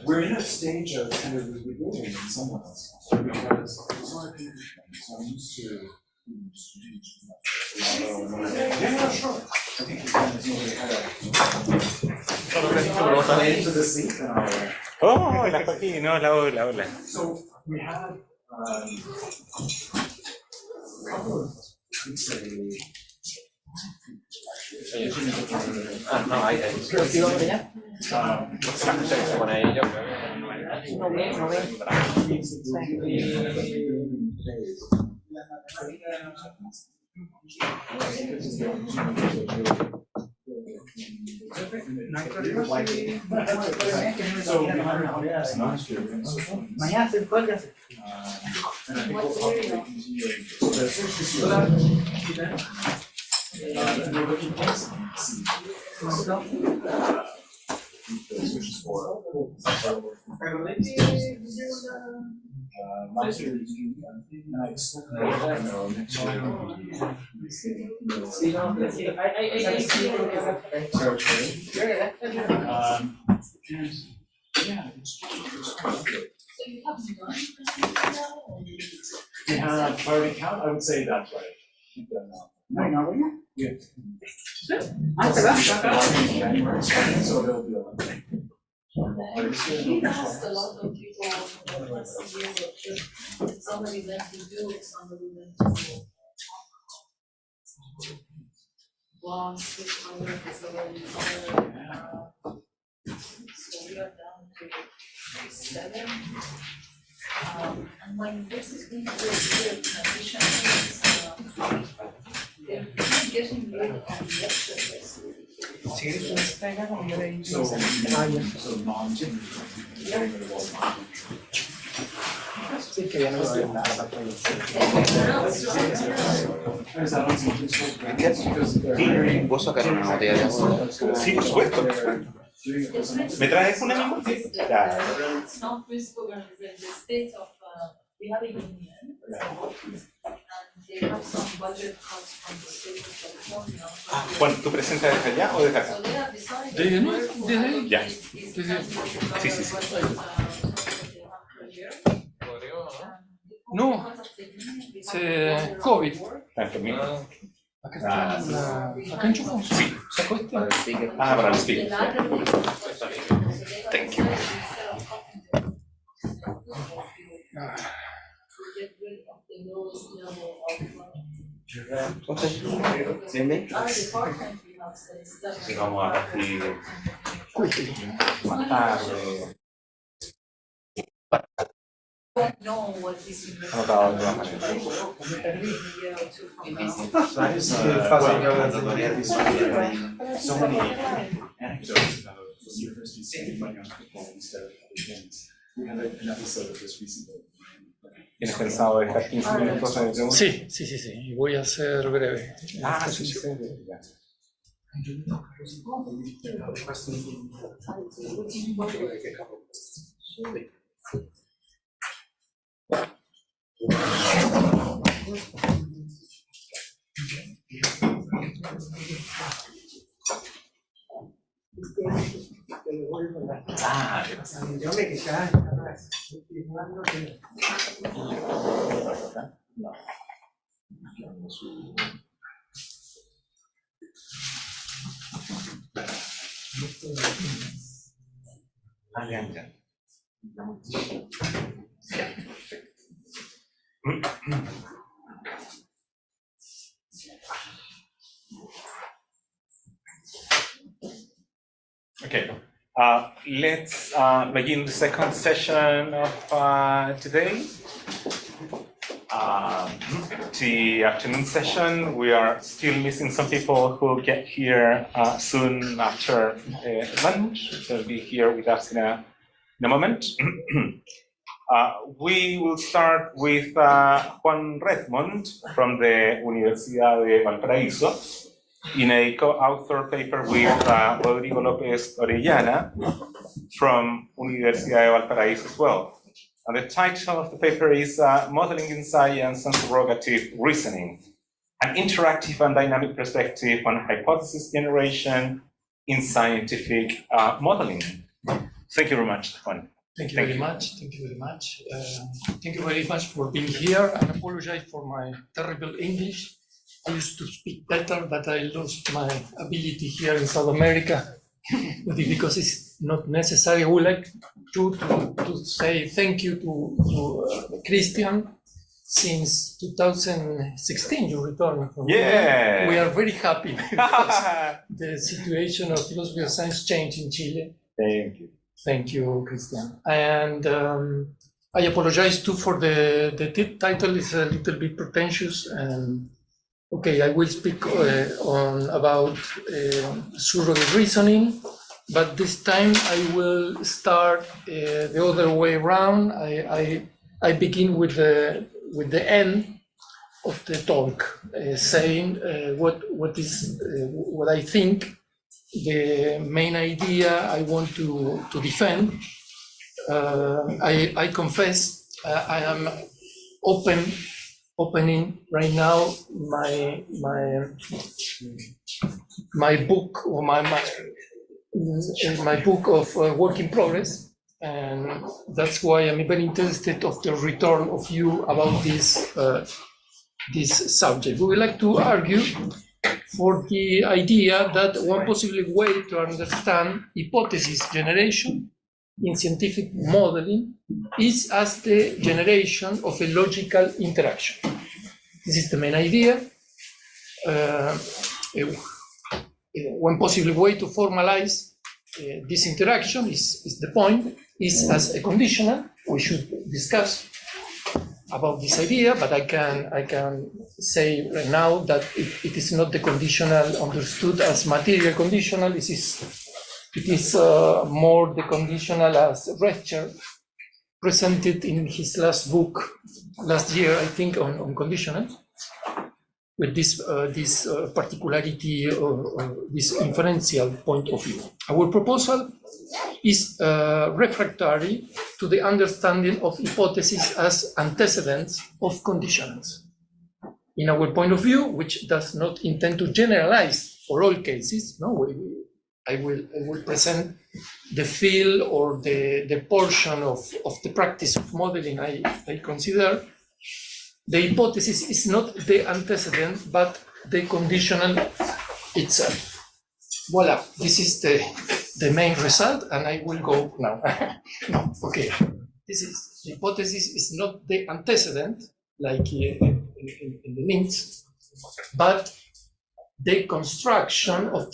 we're in a stage of kind of rebuilding in some ways, because it's not a so I'm used to. Yeah, sure. I think you guys already had a. Into the seat and I'll. Oh, hola Joaquín, hola, hola, hola. So we had a couple of, I'd say. No, ahí. Con ellos. No ve. Mañana se encuentra. We have party count, I would say that's right. Yeah. So there'll be a. We asked a lot of people over the last year, somebody went to do, somebody went to once, this one is already there. So we are down to 7. And when this is going to be a weird transition, they're getting rid of the lectures. So non. ¿Puedo sacar una botella de agua? Sí, por supuesto, por supuesto. ¿Me traes una misma? Ya. It's not visible in the state of, we have a union, and they have some budget cuts from the state of California. Juan, ¿tú presentas desde allá o desde acá? So they have decided. Desde ahí. Ya. Sí, sí, sí. No, COVID. Acá Acá enchufamos. Sí. ¿Sacó este? Para el speaker. Thank you. Y vamos a partir más tarde. Know what is in the Anotado de todas maneras. year or two from now. That is so many anecdotes about university sanctifying on people instead of other things. We had an episode of this recently. ¿Tienes pensado dejar 15 minutos de preguntas? Sí. Y voy a ser breve. Ah, sí. Ya. Ah, Yo me quedaba ya. Okay, let's begin the second session of today. The afternoon session, we are still missing some people who get here soon after lunch. They'll be here with us in a moment. We will start with Juan Redmond from the Universidad de Valparaíso in a co-author paper with Rodrigo López Orellana from Universidad de Valparaíso as well. And the title of the paper is Modeling in Science and Surrogative Reasoning, an interactive and dynamic perspective on hypothesis generation in scientific modeling. Thank you very much, Juan. Thank you very much. Thank you very much. Thank you very much for being here. I apologize for my terrible English. I used to speak better, but I lost my ability here in South America because it's not necessary. I would like to say thank you to Christian. Since 2016, you returned from Yeah. We are very happy because the situation of philosophy of science changed in Chile. Thank you. Thank you, Christian. And I apologize too for the title is a little bit pretentious. And okay, I will speak about surrogate reasoning, but this time I will start the other way around. I begin with the end of the talk, saying what I think the main idea I want to defend. I confess I am opening right now my book or my book of work in progress, and that's why I'm very interested of the return of you about this this subject. We would like to argue for the idea that one possible way to understand hypothesis generation in scientific modeling is as the generation of a logical interaction. This is the main idea. One possible way to formalize this interaction is the point, is as a conditional. We should discuss about this idea, but I can say right now that it is not the conditional understood as material conditional. It is more the conditional as Rechter presented in his last book last year, I think, on conditional, with this particularity or this inferential point of view. Our proposal is refractory to the understanding of hypotheses as antecedents of conditionals. In our point of view, which does not intend to generalize for all cases, no, I will present the field or the portion of the practice of modeling I consider. The hypothesis is not the antecedent, but the conditional itself. Voila, this is the main result, and I will go now. No, okay. This is the hypothesis is not the antecedent, like in the links, but the construction of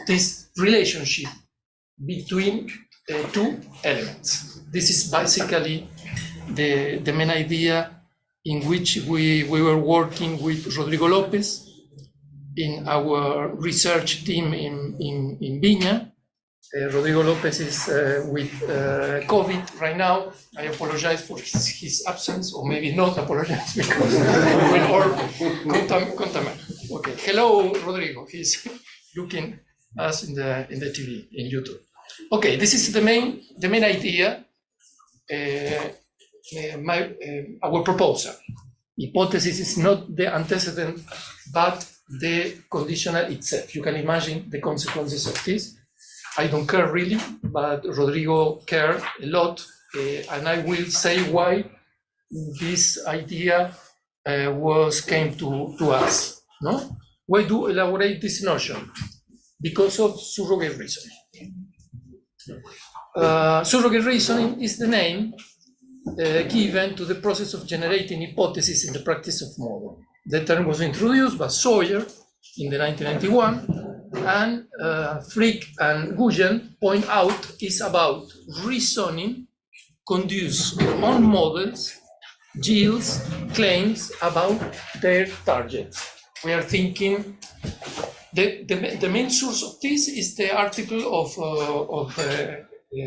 this relationship between two elements. This is basically the main idea in which we were working with Rodrigo Lopez in our research team in Viña. Rodrigo Lopez is with COVID right now. I apologize for his absence, or maybe not apologize because we will all contaminate. Okay, hello Rodrigo. He's looking us in the TV in YouTube. Okay, this is the main idea. Our proposal. Hypothesis is not the antecedent, but the conditional itself. You can imagine the consequences of this. I don't care really, but Rodrigo cared a lot, and I will say why this idea came to us. No? Why do elaborate this notion? Because of surrogate reasoning. Surrogate reasoning is the name given to the process of generating hypotheses in the practice of modeling. The term was introduced by Sawyer in the 1991, and Frick and Guyen point out is about reasoning conduced on models, yields claims about their targets. We are thinking the main source of this is the article of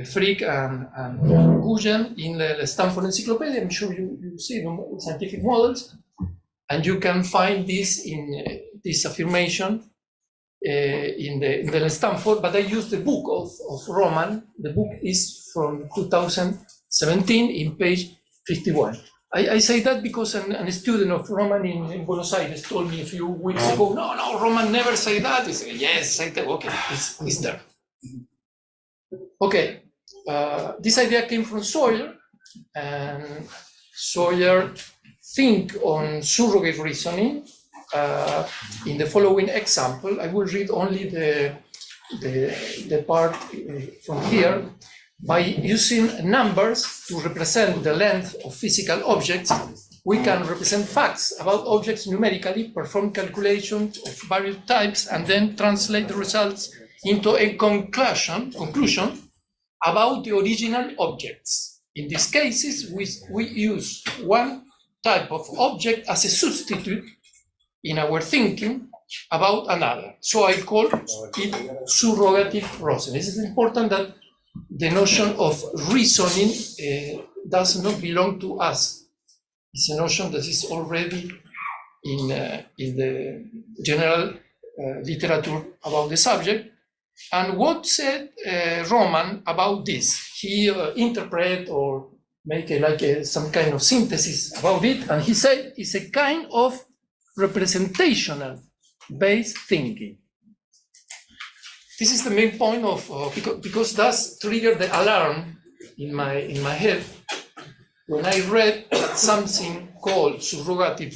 Frick and Guyen in the Stanford Encyclopedia. I'm sure you see them, scientific models, and you can find this in this affirmation in the Stanford. But I used the book of Roman. The book is from 2017 in page 51. I say that because a student of Roman in Buenos Aires told me a few weeks ago, no, Roman never say that. He said, yes, I said, okay, it's there. Okay, this idea came from Sawyer, and Sawyer think on surrogate reasoning in the following example. I will read only the part from here. By using numbers to represent the length of physical objects, we can represent facts about objects numerically, perform calculations of various types, and then translate the results into a conclusion about the original objects. In these cases, we use one type of object as a substitute in our thinking about another. So I call it surrogative reasoning. It is important that the notion of reasoning does not belong to us. It's a notion that is already in the general literature about the subject. And what said Roman about this? He interpret or make some kind of synthesis about it, and he said it's a kind of representational based thinking. This is the main point of because that's triggered the alarm in my head when I read something called surrogative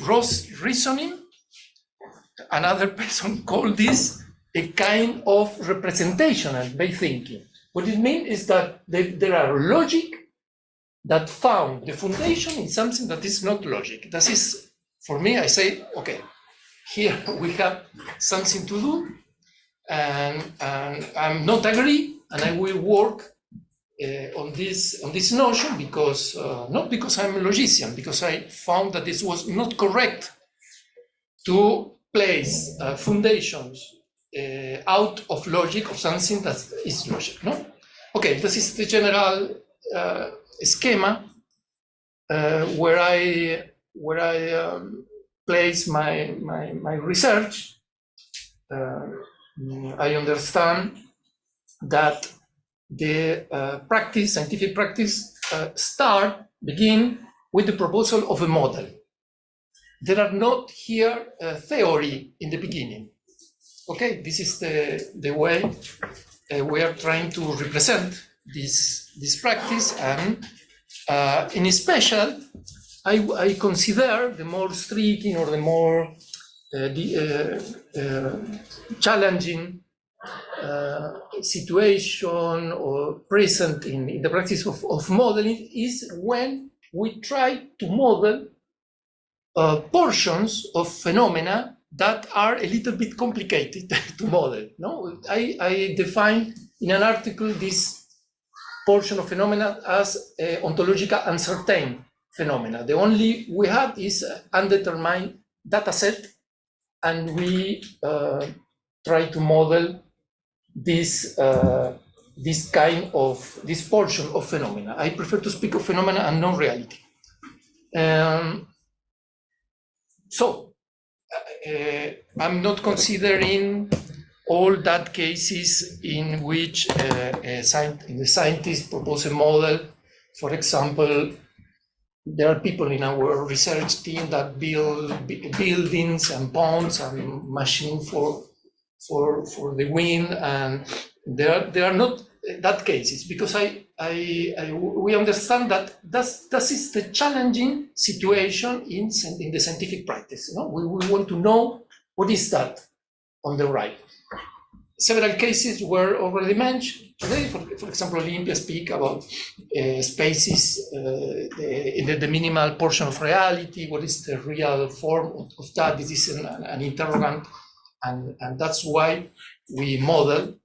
reasoning. Another person called this a kind of representational based thinking. What it means is that there are logic that found the foundation in something that is not logic. That is, for me, I say, okay, here we have something to do, and I'm not agree, and I will work on this notion because not because I'm a logician, because I found that this was not correct to place foundations out of logic of something that is logic. No, okay, this is the general schema where I place my research. I understand that the scientific practice, begin with the proposal of a model. There are not here theory in the beginning. Okay, this is the way we are trying to represent this practice, and in special, I consider the more striking or the more challenging situation or present in the practice of modeling is when we try to model portions of phenomena that are a little bit complicated to model. No, I define in an article this portion of phenomena as ontological uncertain phenomena. The only we have is undetermined data set, and we try to model this portion of phenomena. I prefer to speak of phenomena and non-reality. So I'm not considering all that cases in which the scientist propose a model. For example, there are people in our research team that build buildings and ponds and machines for the wind, and there are not that cases, because we understand that that is the challenging situation in the scientific practice. You know? We want to know what is that on the right. Several cases were already mentioned today. For example, Olympia speak about spaces in the minimal portion of reality. What is the real form of that? This is an interrogant, and that's why we model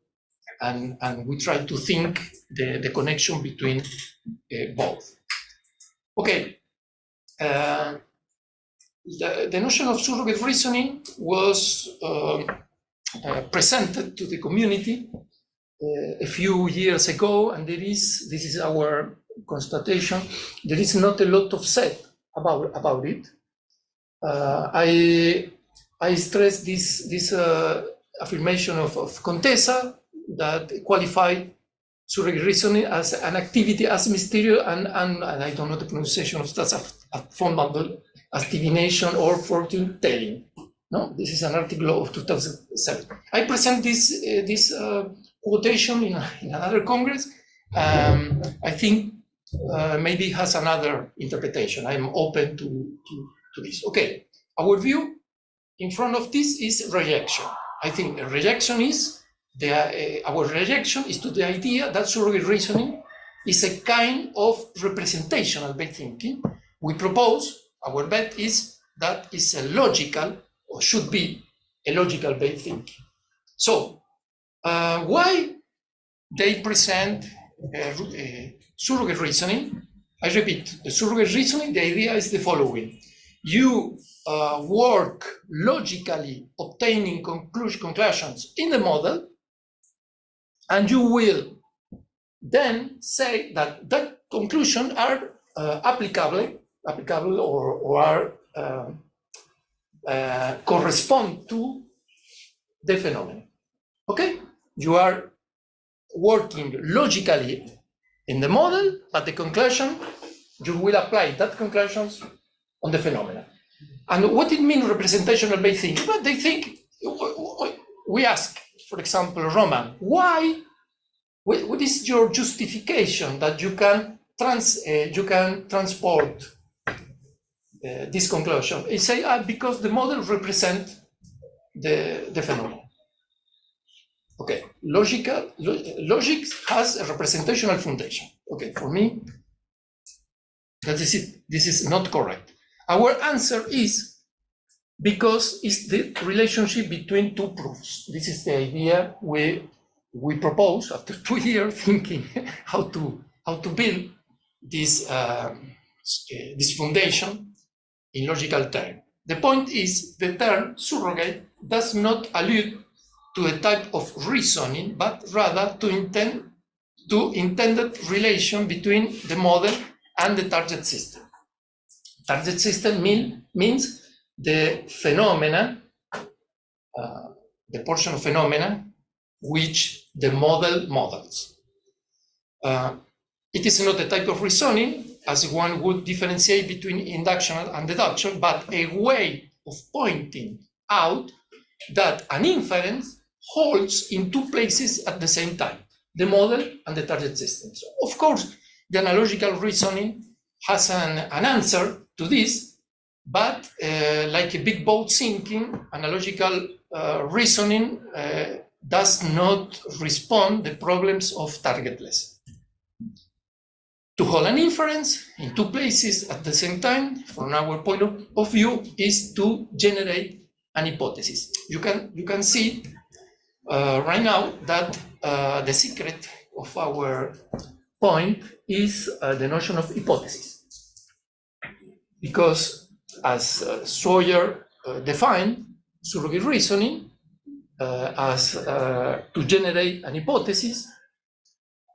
and we try to think the connection between both. Okay. The notion of surrogate reasoning was presented to the community a few years ago, and this is our constatation, there is not a lot of said about it. I stress this affirmation of Contessa that qualified surrogate reasoning as an activity as mysterious and I don't know the pronunciation of that, as fundamental as divination or fortune telling. No, this is an article of 2007. I present this quotation in another congress, I think maybe has another interpretation. I'm open to this. Okay, our view in front of this is rejection. I think rejection is our rejection is to the idea that surrogate reasoning is a kind of representational based thinking. We propose, our bet is that it's a logical, or should be a logical based thinking. So why they present surrogate reasoning? I repeat, the surrogate reasoning, the idea is the following. You work logically obtaining conclusions in the model, and you will then say that that conclusion are applicable or are correspond to the phenomenon. Okay, you are working logically in the model, but the conclusion, you will apply that conclusions on the phenomena. And what it means representational based thinking? But they think, we ask, for example, Roman, why, what is your justification that you can transport this conclusion? They say, because the model represents the phenomenon. Okay, logic has a representational foundation. Okay, for me, this is not correct. Our answer is because it's the relationship between two proofs. This is the idea we propose after 2 years thinking how to build this this foundation in logical terms. The point is the term surrogate does not allude to a type of reasoning, but rather to intended relation between the model and the target system. Target system means the phenomena, the portion of phenomena which the model models. It is not a type of reasoning as one would differentiate between induction and deduction, but a way of pointing out that an inference holds in two places at the same time, the model and the target system. So of course, the analogical reasoning has an answer to this, but like a big boat sinking, analogical reasoning does not respond to the problems of targetless. To hold an inference in two places at the same time, from our point of view, is to generate an hypothesis. You can see right now that the secret of our point is the notion of hypothesis. Because as Sawyer defined surrogate reasoning as to generate an hypothesis,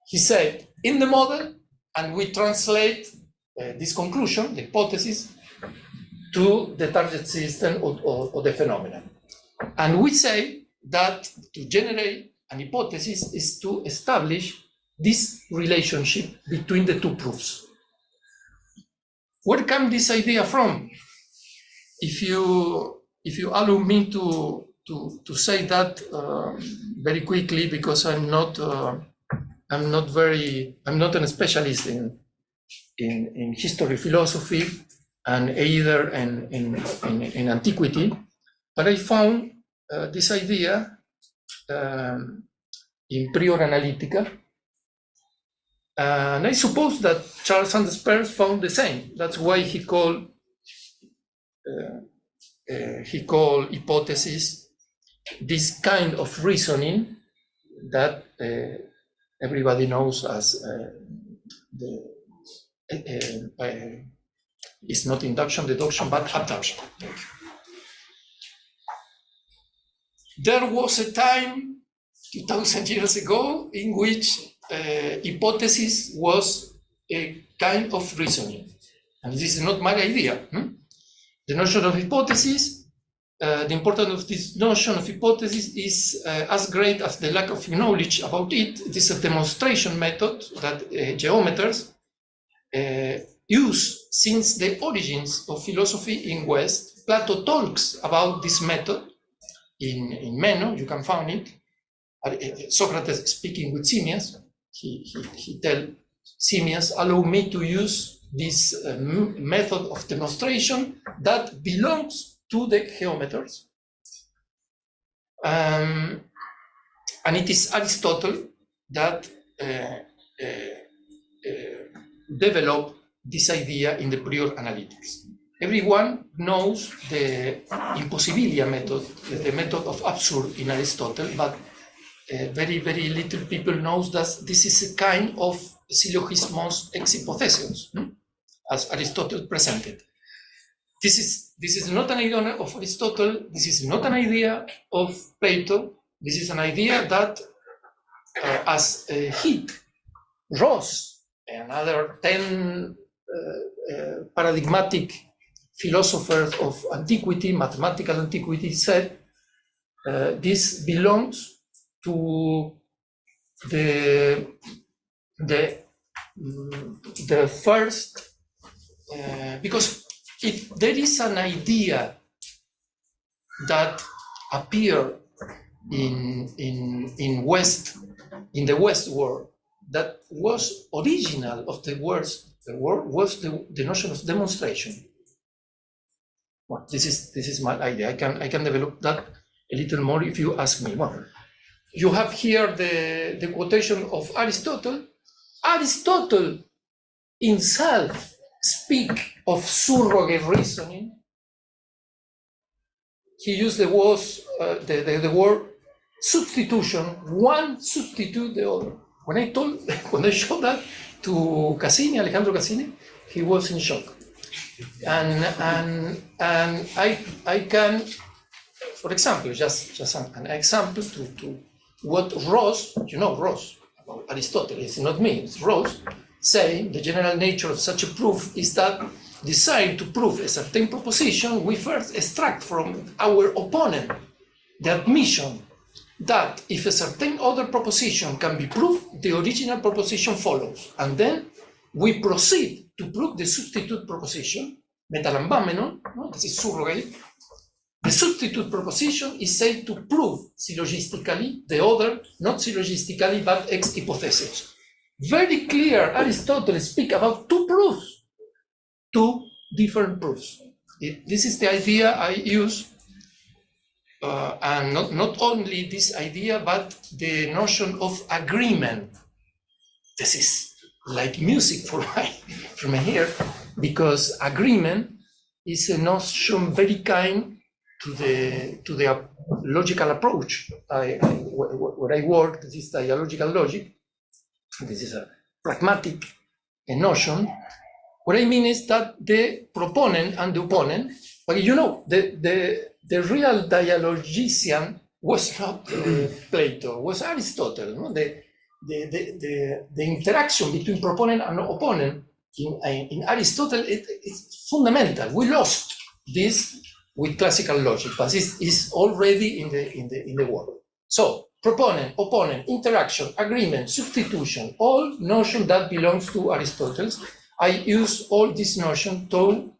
he said in the model, and we translate this conclusion, the hypothesis, to the target system or the phenomenon. And we say that to generate an hypothesis is to establish this relationship between the two proofs. Where comes this idea from? If you allow me to say that very quickly, because I'm not a specialist in history, philosophy, and either in antiquity, but I found this idea in Prior Analytica, and I suppose that Charles Sanders Peirce found the same. That's why he called hypothesis this kind of reasoning that everybody knows as it's not induction, deduction, but abduction. There was a time 2,000 years ago in which hypothesis was a kind of reasoning, and this is not my idea. The notion of hypothesis, the importance of this notion of hypothesis is as great as the lack of knowledge about it. It is a demonstration method that geometers use since the origins of philosophy in West. Plato talks about this method in Meno, you can find it. Socrates speaking with Simmias. he tell Simias, allow me to use this method of demonstration that belongs to the geometers. And it is Aristotle that developed this idea in the prior analytics. Everyone knows the impossibilia method, the method of absurd in Aristotle, but very, very little people knows that this is a kind of syllogismos ex hypothesis, as Aristotle presented. This is not an idea of Aristotle, this is not an idea of Plato, this is an idea that as Heath, Ross, and other 10 paradigmatic philosophers of antiquity, mathematical antiquity, said this belongs to the first, because if there is an idea that appeared in the West world that was original of the world was the notion of demonstration. Well, this is my idea. I can develop that a little more if you ask me. Well, you have here the quotation of Aristotle. Aristotle himself speak of surrogate reasoning. He used the word substitution. One substitute the other. When I showed that to Cassini, Alejandro Cassini, he was in shock. And I can, for example, just an example to what Ross, Ross, about Aristotle, it's not me, it's Ross, saying the general nature of such a proof is that desiring to prove a certain proposition, we first extract from our opponent the admission that if a certain other proposition can be proved, the original proposition follows. And then we proceed to prove the substitute proposition, metalambamenon, this is surrogate. The substitute proposition is said to prove syllogistically, the other not syllogistically but ex hypothesis. Very clear, Aristotle speaks about two proofs, two different proofs. This is the idea I use, and not only this idea, but the notion of agreement. This is like music for my ear, because agreement is a notion very kind to the logical approach. Where I work, this is dialogical logic. This is a pragmatic notion. What I mean is that the proponent and the opponent, but the real dialogician was not Plato, was Aristotle. No? The interaction between proponent and opponent in Aristotle is fundamental. We lost this with classical logic, but it's already in the world. So proponent, opponent, interaction, agreement, substitution, all notion that belongs to Aristotle. I use all this notion to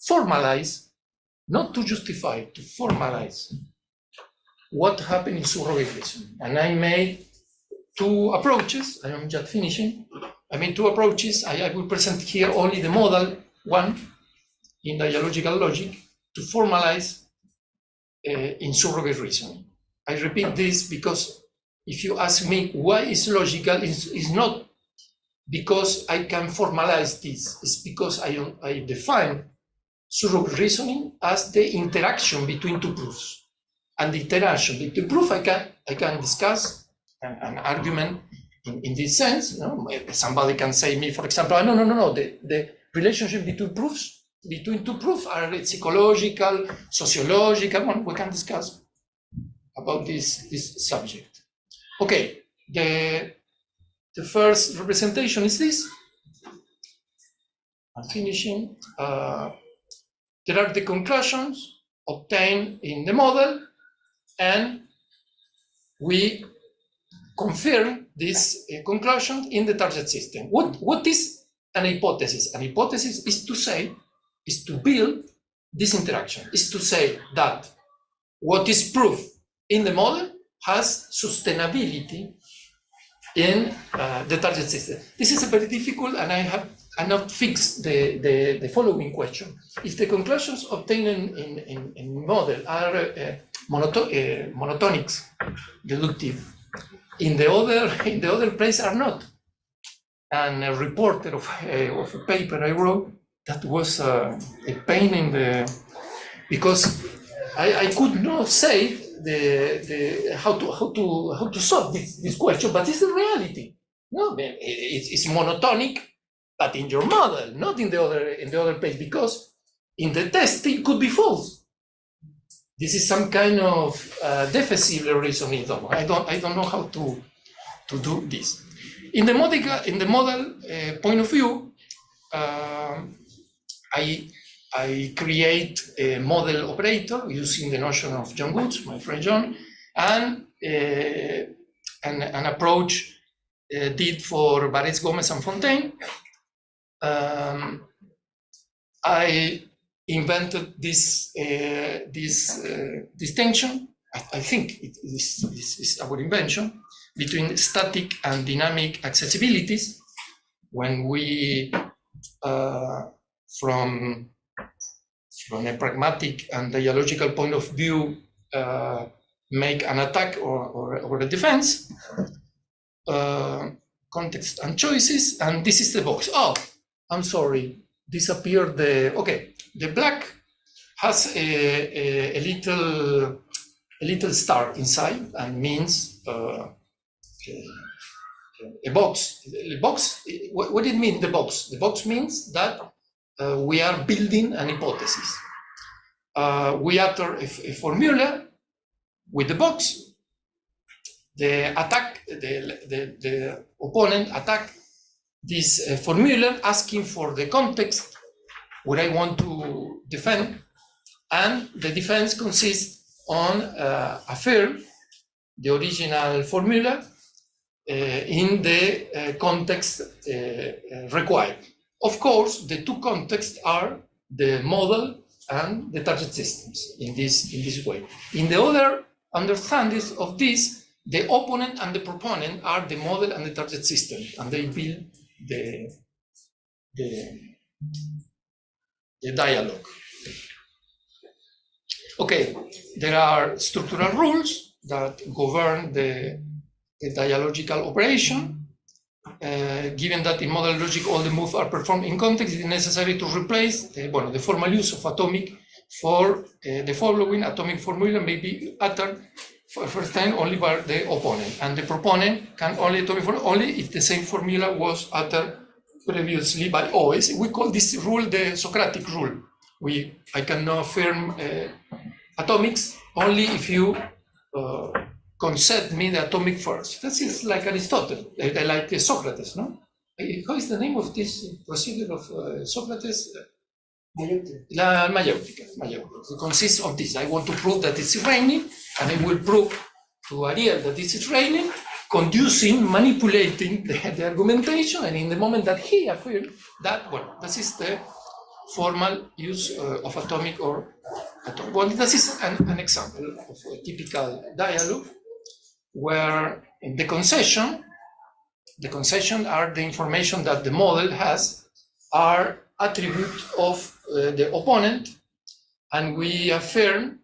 formalize, not to justify, to formalize what happened in surrogate reasoning. And I made two approaches. I am just finishing. I made two approaches. I will present here only the modal one in dialogical logic to formalize in surrogate reasoning. I repeat this because if you ask me why is logical, it's not because I can formalize this. It's because I define surrogate reasoning as the interaction between two proofs. And the interaction between proof I can discuss an argument in this sense. Somebody can say me, for example, no, the relationship between two proofs are psychological, sociological. We can discuss about this subject. Okay, the first representation is this. I'm finishing. There are the conclusions obtained in the model, and we confirm this conclusion in the target system. What is an hypothesis? An hypothesis is to build this interaction, is to say that what is proof in the model has sustainability in the target system. This is very difficult, and I have not fixed the following question. If the conclusions obtained in model are monotonics, deductive, in the other place are not. And a reporter of a paper I wrote that was a pain in the, because I could not say how to solve this question, but it's the reality. No, it's monotonic, but in your model, not in the other place, because in the test it could be false. This is some kind of deficit reasoning. I don't know how to do this. In the model point of view, I create a model operator using the notion of John Woods, my friend John, and an approach did for Barres, Gomez, and Fontaine. I invented this distinction. I think it is our invention between static and dynamic accessibilities. When we, from a pragmatic and dialogical point of view, make an attack or a defense, context and choices, and this is the box. Oh, I'm sorry, disappeared okay. The black has a little star inside and means a box. The box, what did it mean, the box? The box means that we are building an hypothesis. We utter a formula with the box. The opponent attack this formula, asking for the context what I want to defend, and the defense consists on affirm the original formula in the context required. Of course, the two contexts are the model and the target systems in this way. In the other understanding of this, the opponent and the proponent are the model and the target system, and they build the dialogue. Okay, there are structural rules that govern the dialogical operation. Given that in model logic all the moves are performed in context, it is necessary to replace the formal use of atomic for the following atomic formula may be uttered for the first time only by the opponent, and the proponent can only atomic formula only if the same formula was uttered previously by always. We call this rule the Socratic rule. I can affirm atomics only if you concede me the atomic first. This is like Aristotle, like Socrates, no? How is the name of this procedure of Socrates? La mayéutica. It consists of this. I want to prove that it's raining, and I will prove to Ariel that it's raining, manipulating the argumentation, and in the moment that he affirms that, this is the formal use of atomic or atomic. Well, this is an example of a typical dialogue where the concession are the information that the model has, are attribute of the opponent, and we affirm,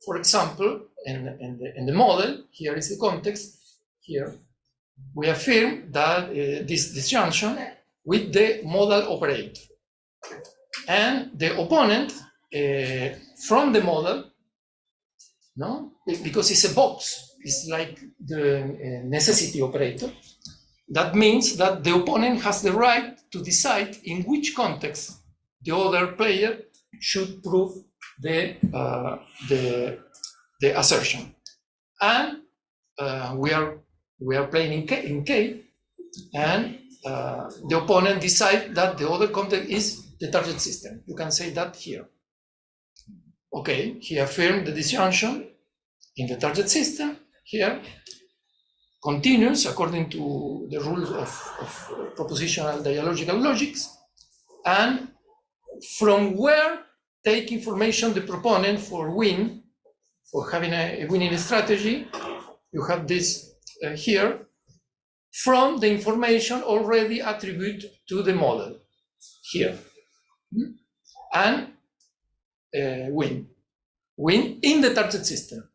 for example, in the model, here is the context, here, we affirm that this disjunction with the modal operator. And the opponent from the model, no, because it's a box, it's like the necessity operator. That means that the opponent has the right to decide in which context the other player should prove the assertion. And we are playing in K, and the opponent decides that the other context is the target system. You can say that here. Okay, he affirmed the disjunction in the target system here, continues according to the rules of propositional dialogical logics, and from where take information the proponent for having a winning strategy. You have this here. from the information already attributed to the model here. And win in the target system.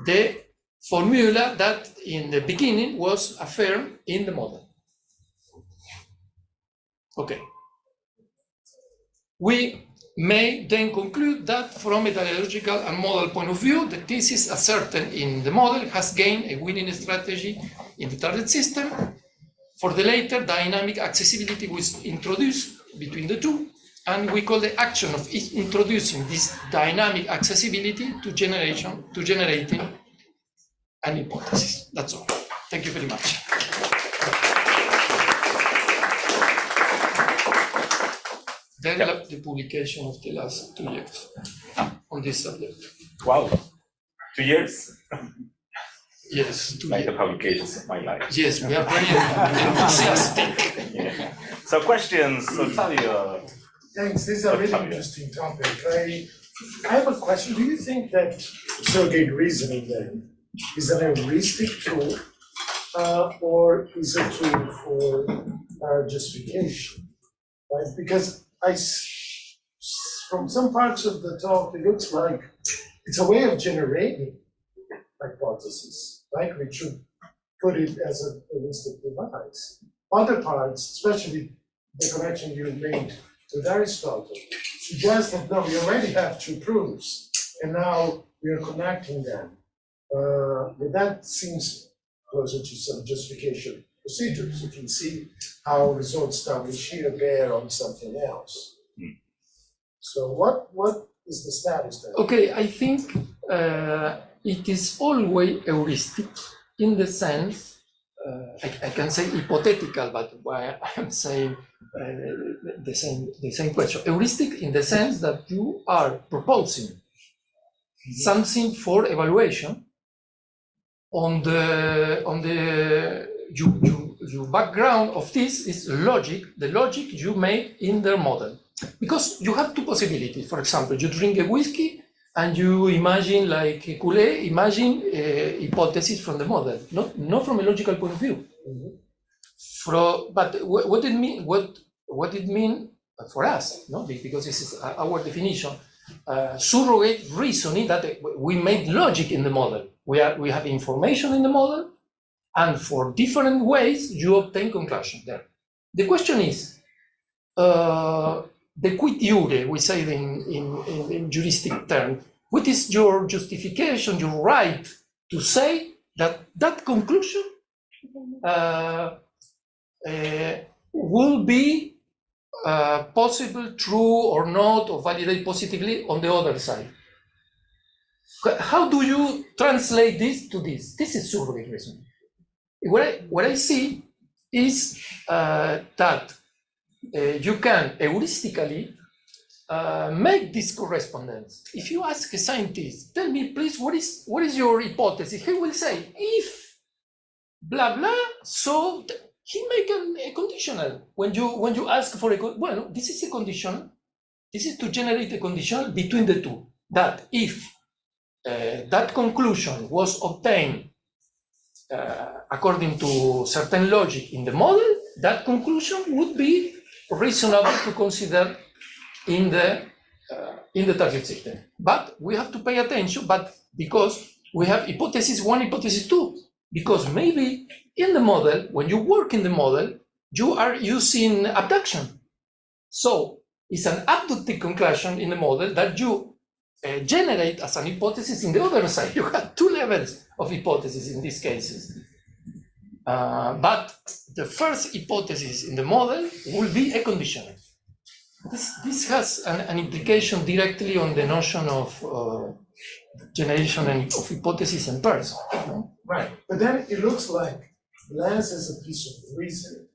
The formula that in the beginning was affirmed in the model. Okay. We may then conclude that from a dialogical and model point of view, the thesis asserted in the model has gained a winning strategy in the target system. For the later, dynamic accessibility was introduced between the two, and we call the action of introducing this dynamic accessibility to generating an hypothesis. That's all. Thank you very much. Then the publication of the last 2 years on this subject. Wow, 2 years? Yes, 2 like years. the publications of my life. Yes, we are very enthusiastic. Yeah. So questions, Octavio. Thanks, this is a really interesting topic. I have a question. Do you think that surrogate reasoning then is an heuristic tool or is a tool for justification? Right? Because from some parts of the talk, it looks like it's a way of generating hypotheses, right? We should put it as a heuristic device. Other parts, especially the connection you made with Aristotle, suggest that no, we already have two proofs, and now we are connecting them. But that seems closer to some justification procedures. You can see how results established here bear on something else. So what is the status then? Okay, I think it is always heuristic in the sense, I can say hypothetical, but why I'm saying the same question. Heuristic in the sense that you are proposing something for evaluation on the your background of this is logic, the logic you made in the model. Because you have two possibilities. For example, you drink a whiskey and you imagine like a Kool-Aid, imagine a hypothesis from the model, not from a logical point of view. But what it mean for us, no? Because this is our definition. Surrogate reasoning that we made logic in the model. We have information in the model, and for different ways you obtain conclusion there. The question is, the quid iure, we say in juristic terms, what is your justification, your right to say that conclusion will be possible, true or not, or validate positively on the other side? How do you translate this to this? This is surrogate reasoning. What I see is that you can heuristically make this correspondence. If you ask a scientist, tell me please, what is your hypothesis? He will say, if blah blah, so he make a conditional. When you ask for well, this is a condition. This is to generate a condition between the two. That if that conclusion was obtained according to certain logic in the model, that conclusion would be reasonable to consider in the target system. But we have to pay attention, but because we have hypothesis 1, hypothesis 2, because maybe in the model, when you work in the model, you are using abduction. So it's an abductive conclusion in the model that you generate as an hypothesis in the other side. You have two levels of hypothesis in these cases. But the first hypothesis in the model will be a conditional. This has an implication directly on the notion of generation of hypothesis and pairs. Right, but then it looks like less as a piece of reasoning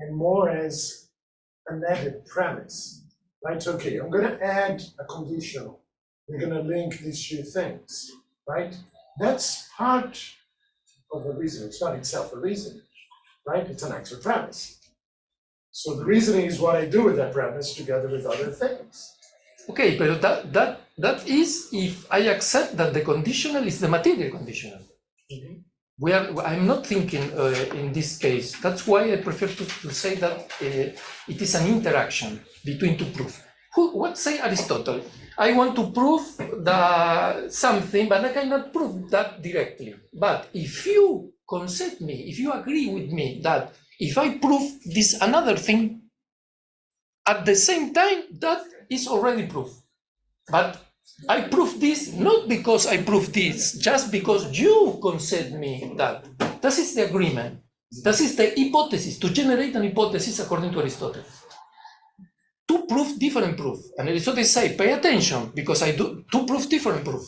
and more as an added premise. Right, okay, I'm going to add a conditional. We're going to link these two things, right? That's part of a reason. It's not itself a reason, right? It's an extra premise. So the reasoning is what I do with that premise together with other things. Okay, but that is if I accept that the conditional is the material conditional. I'm not thinking in this case. That's why I prefer to say that it is an interaction between two proofs. What say Aristotle? I want to prove something, but I cannot prove that directly. But if you consent me, if you agree with me that if I prove this another thing, at the same time, that is already proof. But I prove this not because I prove this, just because you consent me that. This is the agreement. This is the hypothesis, to generate an hypothesis according to Aristotle. To prove different proof. And Aristotle say, pay attention, because I do to prove different proof.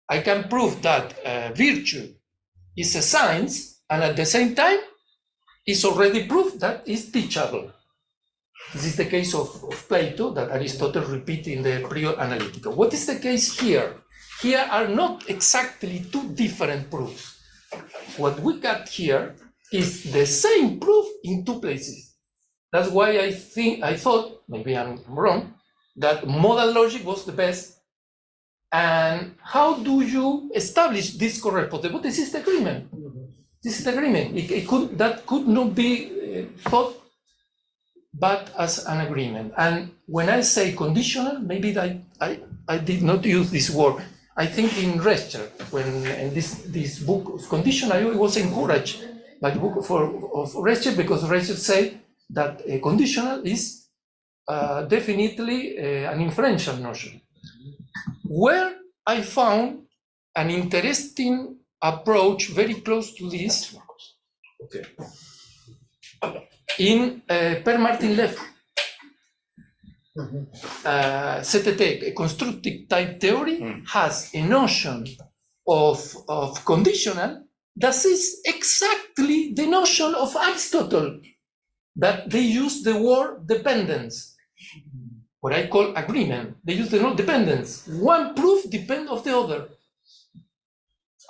I can prove that virtue is a science, and at the same time, it's already proof that it's teachable. This is the case of Plato that Aristotle repeats in the Prior Analytica. What is the case here? Here are not exactly two different proofs. What we got here is the same proof in two places. That's why I thought, maybe I'm wrong, that modal logic was the best. And how do you establish this correct hypothesis? But this is the agreement. This is the agreement. That could not be thought but as an agreement. And when I say conditional, maybe I did not use this word. I think in Rescher, when in this book of conditional, I was encouraged by the book of Rescher, because Rescher said that a conditional is definitely an inferential notion. Where I found an interesting approach very close to this, okay, in Per Martin-Lev, CTT, a constructive type theory, has a notion of conditional that is exactly the notion of Aristotle, that they use the word dependence, what I call agreement. They use the word dependence. One proof depends on the other.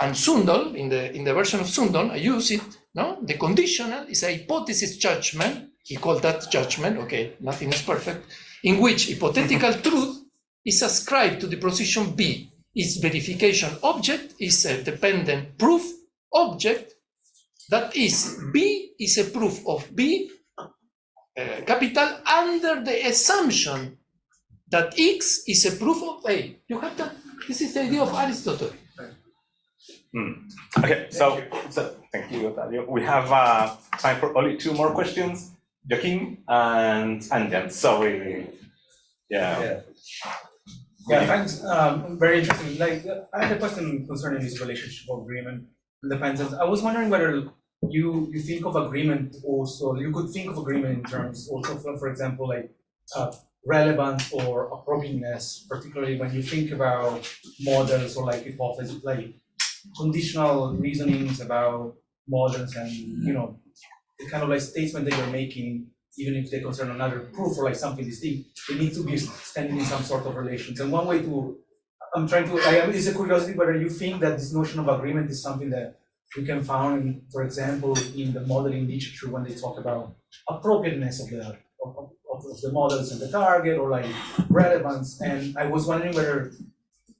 And Sundal, in the version of Sundal, I use it. No, the conditional is a hypothesis judgment. He called that judgment. Okay, nothing is perfect. In which hypothetical truth is ascribed to the proposition B. Its verification object is a dependent proof object. That is, B is a proof of B, capital, under the assumption that X is a proof of A. You have that. This is the idea of Aristotle. Okay, so thank you, Ottavio. We have time for only two more questions, Joaquin and Jan. So Yeah, thanks. Very interesting. Like, I had a question concerning this relationship of agreement and dependence. I was wondering whether you think of agreement also, you could think of agreement in terms also, for example, like relevance or appropriateness, particularly when you think about models or like hypotheses, like conditional reasonings about models and, you know, the kind of like statement that you're making, even if they concern another proof or like something distinct, it needs to be standing in some sort of relations. And one way to, it's a curiosity whether you think that this notion of agreement is something that we can find, for example, in the modeling literature when they talk about appropriateness of the models and the target, or like relevance. And I was wondering whether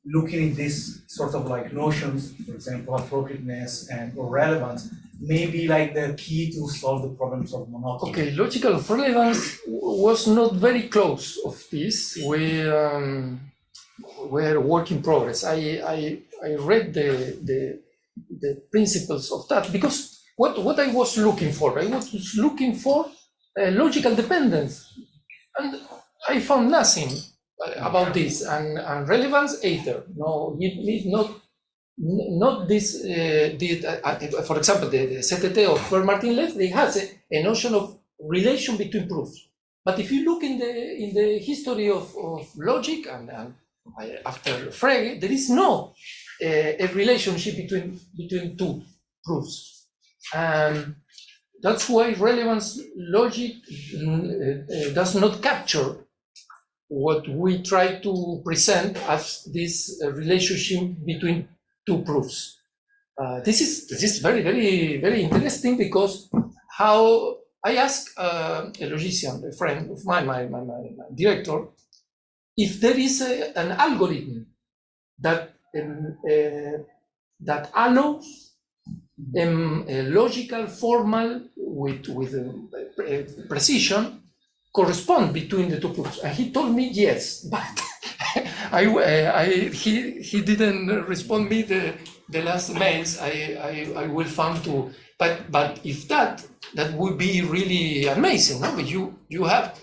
looking at this sort of like notions, for example, appropriateness and or relevance, may be like the key to solve the problems of monotony. Okay, logical relevance was not very close of this. We're work in progress. I read the principles of that, because what I was looking for, I was looking for logical dependence, and I found nothing about this, and relevance either. No, it need not this. For example, the CTT of Per Martin-Lev, they has a notion of relation between proofs. But if you look in the history of logic and after Frege, there is no a relationship between two proofs, and that's why relevance logic does not capture what we try to present as this relationship between two proofs. This is very, very, very interesting, because how I asked a logician, a friend of mine, my director, if there is an algorithm that allows logical, formal, with precision, correspond between the two proofs. And he told me yes, but he didn't respond me the last mails. I will found to, but if that would be really amazing, no? But you have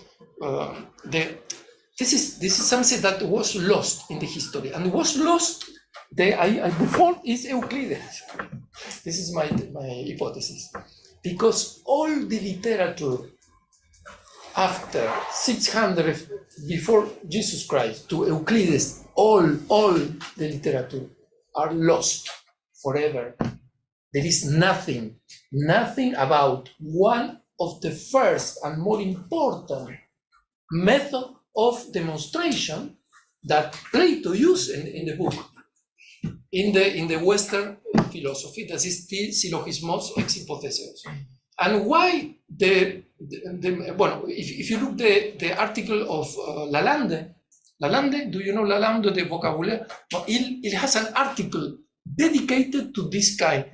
this is something that was lost in the history, and was lost. Before is Euclides. This is my hypothesis, because all the literature after 600 before Jesus Christ to Euclides, all the literature are lost forever. There is nothing about one of the first and more important method of demonstration that Plato used in the book, in the Western philosophy, that is the syllogismos ex hypothesis. And why if you look the article of Lalande, do you know Lalande, the vocabulary? Well, it has an article dedicated to this kind.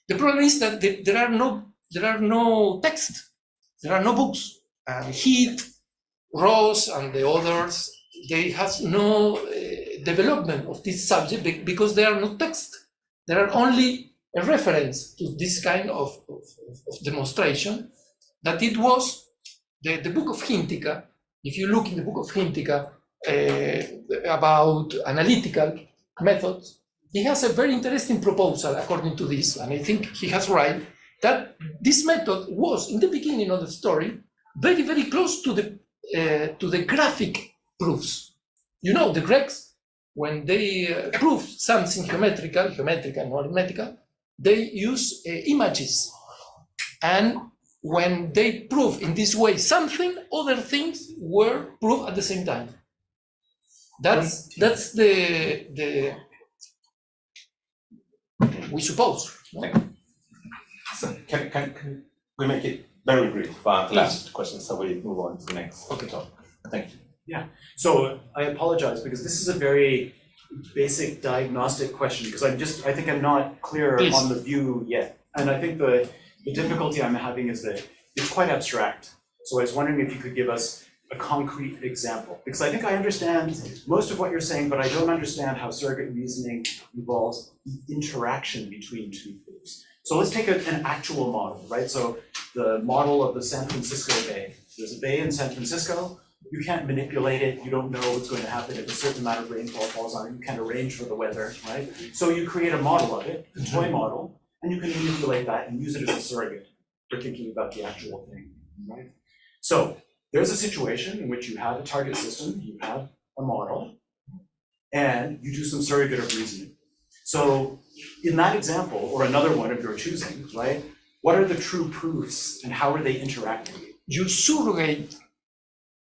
The problem is that there are no texts, there are no books. Heath, Ross, and the others, they have no development of this subject because there are no texts. There are only a reference to this kind of demonstration, that it was the book of Hintica. If you look in the book of Hintica about analytical methods, he has a very interesting proposal according to this, and I think he has right, that this method was, in the beginning of the story, very, very close to the graphic proofs. You know, the Greeks, when they prove something geometrical, or arithmetical, they use images. And when they prove in this way something, other things were proved at the same time. That's the we suppose. No? So can we make it very brief? Last question, so we move on to the next. Okay. Talk. Thank you. Yeah, so I apologize because this is a very basic diagnostic question, because I think I'm not clear Please. on the view yet. And I think the difficulty I'm having is that it's quite abstract. So I was wondering if you could give us a concrete example, because I think I understand most of what you're saying, but I don't understand how surrogate reasoning involves interaction between two proofs. So let's take an actual model, right? So the model of the San Francisco Bay. There's a bay in San Francisco. You can't manipulate it. You don't know what's going to happen if a certain amount of rainfall falls on it. You can't arrange for the weather, right? So you create a model of it, a toy model, and you can manipulate that and use it as a surrogate for thinking about the actual thing, right? So there's a situation in which you have a target system, you have a model, and you do some surrogate of reasoning. So in that example, or another one of your choosing, right? What are the true proofs and how are they interacting? You surrogate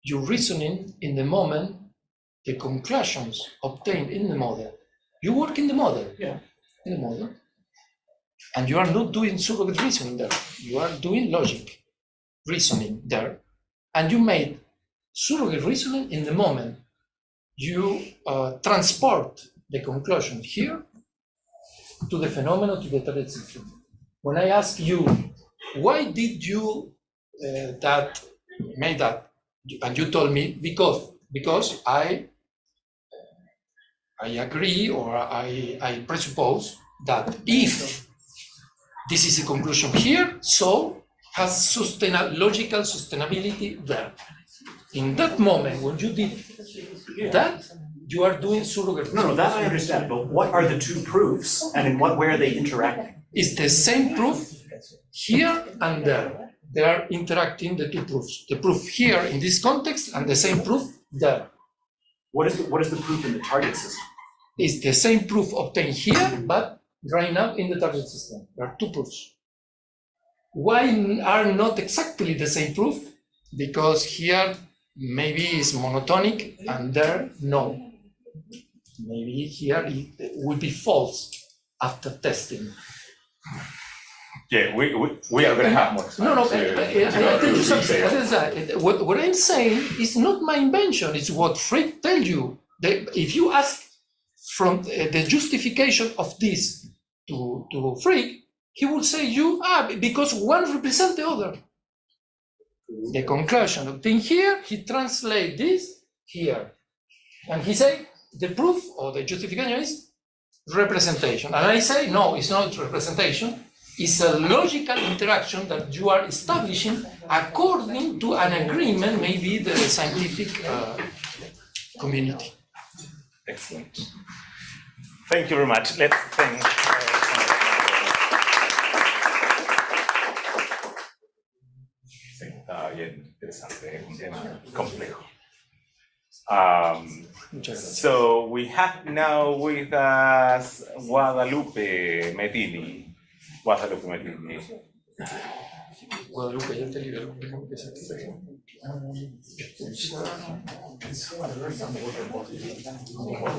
your reasoning in the moment, the conclusions obtained in the model. You work in the model, in the model, and you are not doing surrogate reasoning there. You are doing logic reasoning there, and you made surrogate reasoning in the moment. You transport the conclusion here to the phenomenon, to the target system. When I ask you, why did you made that? And you told me because I agree, or I presuppose that if this is a conclusion here, so has logical sustainability there. In that moment, when you did that, you are doing surrogate. No, that I understand, but what are the two proofs and in what way are they interacting? It's the same proof here and there. They are interacting, the two proofs. The proof here in this context and the same proof there. What is the proof in the target system? It's the same proof obtained here, but right now in the target system. There are two proofs. Why are not exactly the same proof? Because here maybe it's monotonic and there no. Maybe here it would be false after testing. Yeah, we are going to have more time. No, I tell you something. What I'm saying is not my invention. It's what Frick tells you. If you ask from the justification of this to Frick, he will say you, because one represents the other. The conclusion obtained here, he translates this here. And he say, the proof or the justification is representation. And I say, no, it's not representation. It's a logical interaction that you are establishing according to an agreement, maybe the scientific community. Excellent. Thank you very much. Let's thank. Sí, está bien interesante, un tema complejo. So we have now with us Guadalupe Medini. Guadalupe Medini. Guadalupe, ya te libero. Déjame que se active.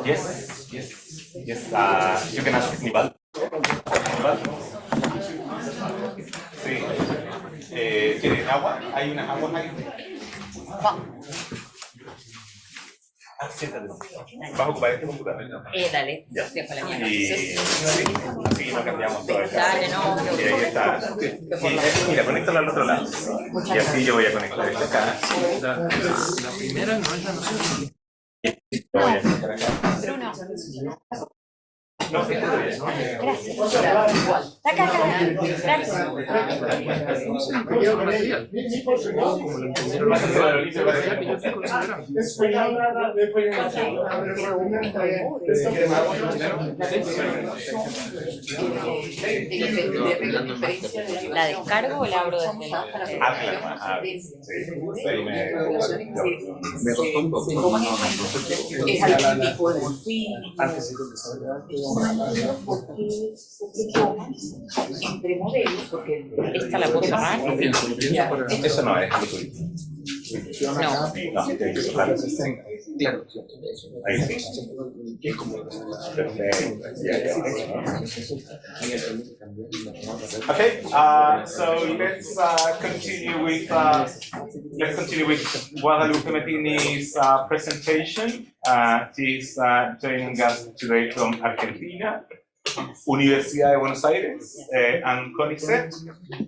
Yes, yes, yes. You can ask Nibal. Sí. ¿Quieren agua? ¿Hay unas aguas ahí? Siéntate. ¿Vas a ocupar este computador? Dale. Ya. Dejo la mía. Y sí, nos cambiamos todo acá. Dale, no. Y ahí está. Y mira, conéctalo al otro lado. Y así yo voy a conectar este acá. La primera no es la noción. Lo voy a conectar acá. Bruno. No, sí, está bien. Gracias. Igual. Acá. Gracias. Como lo entendieron los que yo estoy considerando. ¿La descargo o la abro desde la? Me costó un poco. Es algún tipo de entre modelos, porque esta la puedo cerrar. Eso no es lo tuyo. No. Claro. Ahí sí. Perfecto. Okay, so let's continue with Guadalupe Medini's presentation. She's joining us today from Argentina, Universidad de Buenos Aires, and CONICET.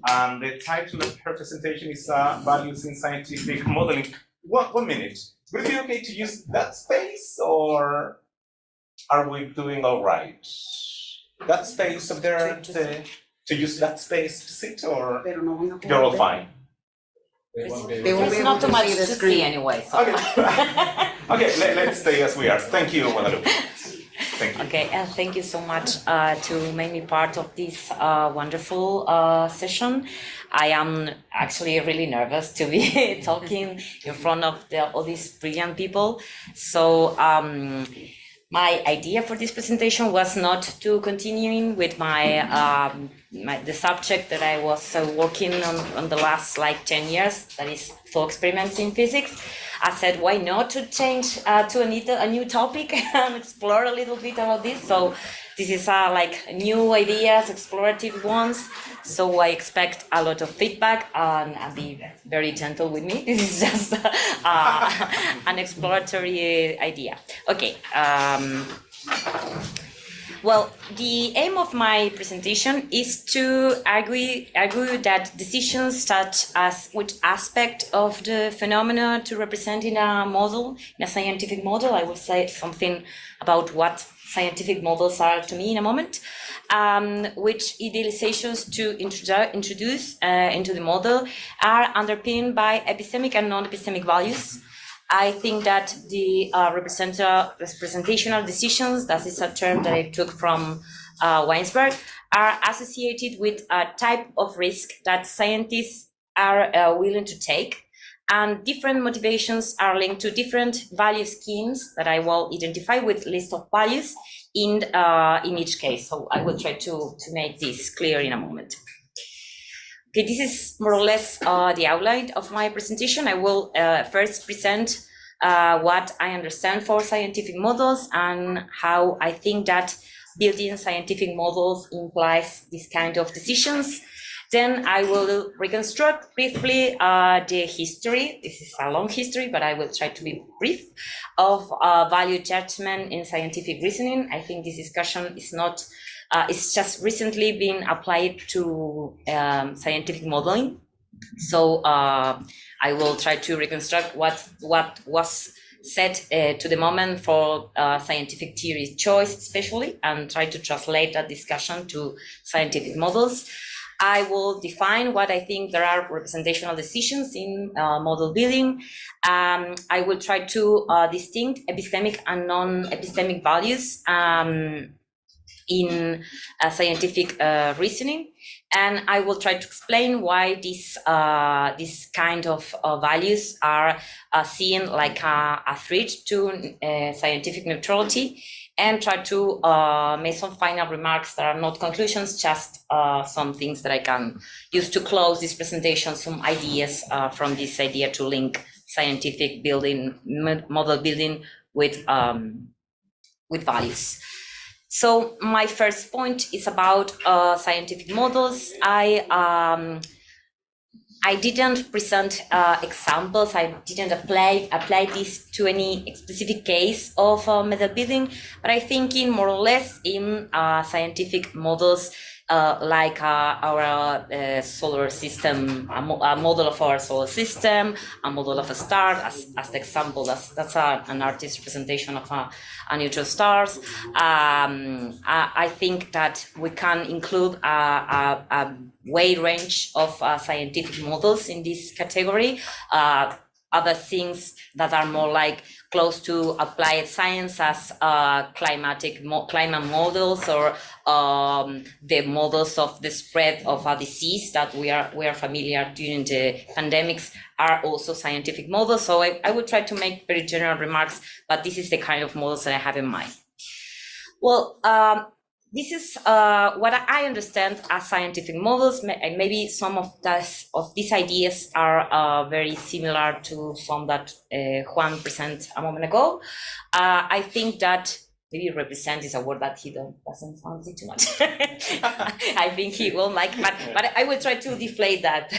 And the title of her presentation is Values in Scientific Modeling. 1 minute. Would it be okay to use that space, or are we doing all right? That space up there, to use that space to sit, or you're all fine? It's not too much to see anyway. So. Okay, okay, let's stay as we are. Thank you, Guadalupe. Thank you. Okay, and thank you so much to make me part of this wonderful session. I am actually really nervous to be talking in front of all these brilliant people. So my idea for this presentation was not to continuing with the subject that I was working on the last 10 years, that is thought experiments in physics. I said, why not to change to a new topic and explore a little bit about this. So this is new ideas, explorative ones. So I expect a lot of feedback and be very gentle with me. This is just an exploratory idea. Okay. Well, the aim of my presentation is to argue that decisions such as which aspect of the phenomena to represent in a model, in a scientific model, I will say something about what scientific models are to me in a moment, which idealizations to introduce into the model are underpinned by epistemic and non-epistemic values. I think that the representational decisions, that is a term that I took from Weinsberg, are associated with a type of risk that scientists are willing to take, and different motivations are linked to different value schemes that I will identify with list of values in each case. So I will try to make this clear in a moment. Okay, this is more or less the outline of my presentation. I will first present what I understand for scientific models and how I think that building scientific models implies this kind of decisions. Then I will reconstruct briefly the history. This is a long history, but I will try to be brief, of value judgment in scientific reasoning. I think this discussion is not It's just recently been applied to scientific modeling. So I will try to reconstruct what was said to the moment for scientific theory choice especially, and try to translate that discussion to scientific models. I will define what I think there are representational decisions in model building. I will try to distinct epistemic and non-epistemic values in scientific reasoning, and I will try to explain why this kind of values are seen like a threat to scientific neutrality, and try to make some final remarks that are not conclusions, just some things that I can use to close this presentation, some ideas from this idea to link scientific building, model building with values. So my first point is about scientific models. I didn't present examples. I didn't apply this to any specific case of model building, but I think in more or less in scientific models like our solar system, a model of our solar system, a model of a star, as the example. That's an artist's representation of a neutron stars. I think that we can include a wide range of scientific models in this category. Other things that are more like close to applied science, as climate models, or the models of the spread of a disease that we are familiar during the pandemics, are also scientific models. So I would try to make very general remarks, but this is the kind of models that I have in mind. Well, this is what I understand as scientific models. Maybe some of these ideas are very similar to some that Juan presented a moment ago. I think that maybe represent is a word that he doesn't fancy too much. I think he will like, but I will try to deflate that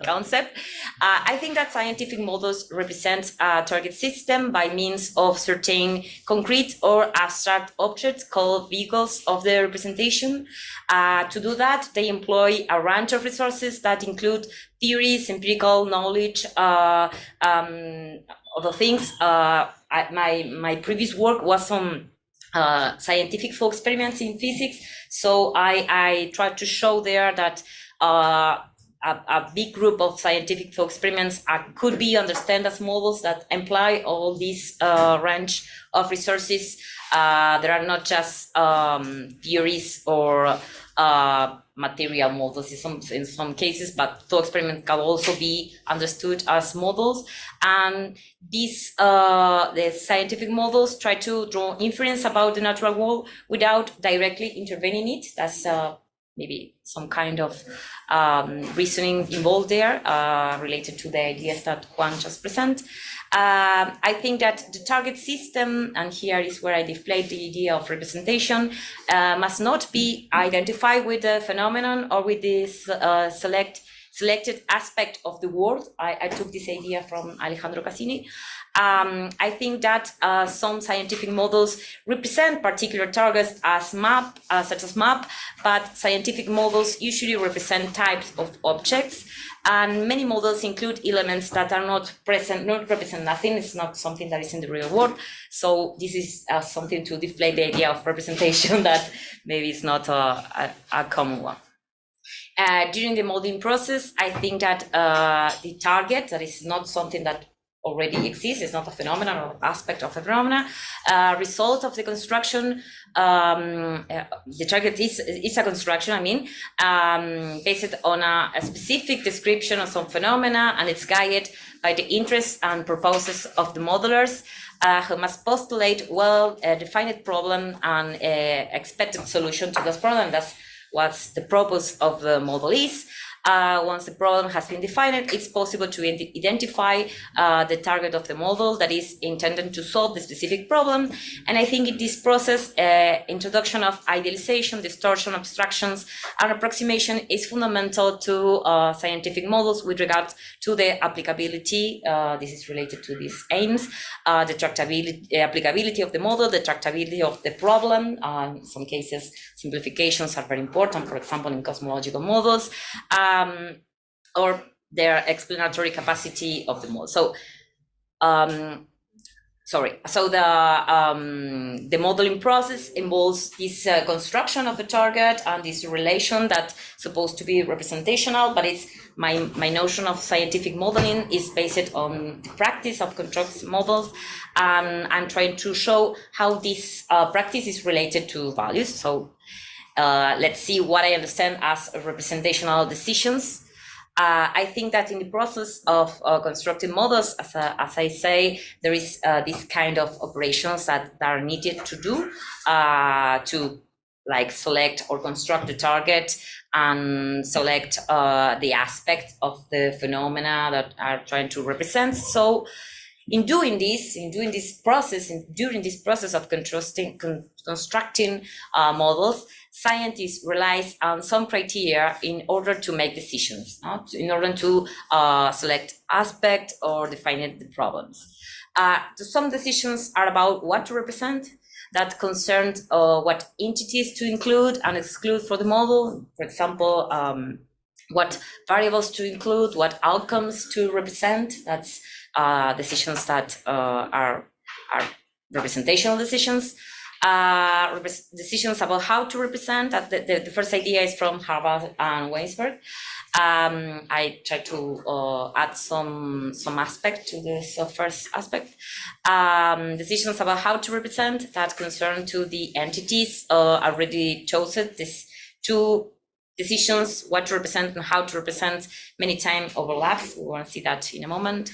concept. I think that scientific models represent a target system by means of certain concrete or abstract objects called vehicles of the representation. To do that, they employ a range of resources that include theories, empirical knowledge, other things. My previous work was on scientific folk experiments in physics, so I tried to show there that a big group of scientific folk experiments could be understood as models that imply all this range of resources. There are not just theories or material models in some cases, but thought experiments can also be understood as models. And these the scientific models try to draw inference about the natural world without directly intervening in it. That's maybe some kind of reasoning involved there related to the ideas that Juan just presented. I think that the target system, and here is where I deflate the idea of representation, must not be identified with the phenomenon or with this selected aspect of the world. I took this idea from Alejandro Cassini. I think that some scientific models represent particular targets as such as map, but scientific models usually represent types of objects, and many models include elements that are not represent nothing. It's not something that is in the real world. So this is something to deflate the idea of representation that maybe is not a common one. During the modeling process, I think that the target, that is not something that already exists, it's not a phenomenon or aspect of a phenomena, result of the construction, the target is a construction, based on a specific description of some phenomena, and it's guided by the interests and purposes of the modelers, who must postulate well-defined problem and expected solution to this problem. That's what the purpose of the model is. Once the problem has been defined, it's possible to identify the target of the model that is intended to solve the specific problem. And I think in this process, introduction of idealization, distortion, abstractions, and approximation is fundamental to scientific models with regard to the applicability. This is related to these aims, the tractability, applicability of the model, the tractability of the problem. In some cases, simplifications are very important, for example, in cosmological models, or their explanatory capacity of the model. So, So the modeling process involves this construction of the target and this relation that's supposed to be representational, but it's my notion of scientific modeling is based on the practice of construct models, and I'm trying to show how this practice is related to values. So let's see what I understand as representational decisions. I think that in the process of constructing models, as I say, there is this kind of operations that are needed to do to like select or construct the target and select the aspect of the phenomena that are trying to represent. So during this process of constructing models, scientists relies on some criteria in order to make decisions, in order to select aspects or define the problems. Some decisions are about what to represent, that concern what entities to include and exclude for the model. For example, what variables to include, what outcomes to represent. That's decisions that are representational decisions. Decisions about how to represent. The first idea is from Harvard and Weinsberg. I try to add some aspect to this first aspect. Decisions about how to represent that concern to the entities already chosen. These two decisions, what to represent and how to represent, many times overlaps. We want to see that in a moment.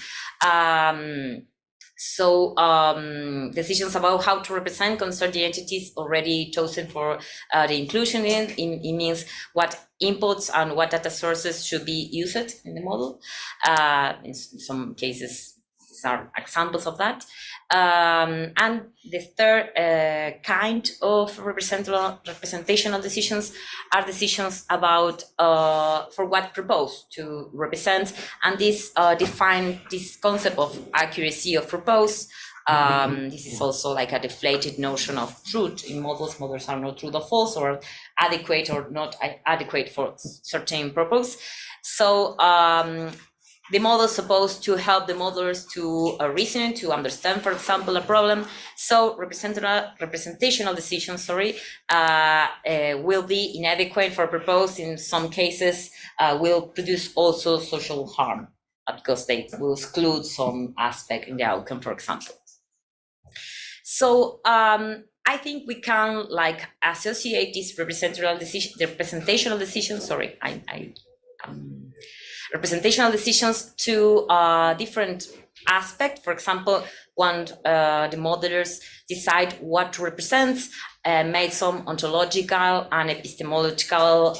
Decisions about how to represent concern the entities already chosen for the inclusion in. It means what inputs and what data sources should be used in the model. In some cases, these are examples of that. And the third kind of representational decisions are decisions about for what purpose to represent, and this define this concept of accuracy of purpose. This is also like a deflated notion of truth in models. Models are not true or false, or adequate or not adequate for certain purpose. So the model is supposed to help the modelers to reason, to understand, for example, a problem. So representational decisions, will be inadequate for purpose. In some cases, will produce also social harm because they will exclude some aspect in the outcome, for example. So I think we can like associate this representational decisions, representational decisions to different aspects. For example, when the modelers decide what to represent, made some ontological and epistemological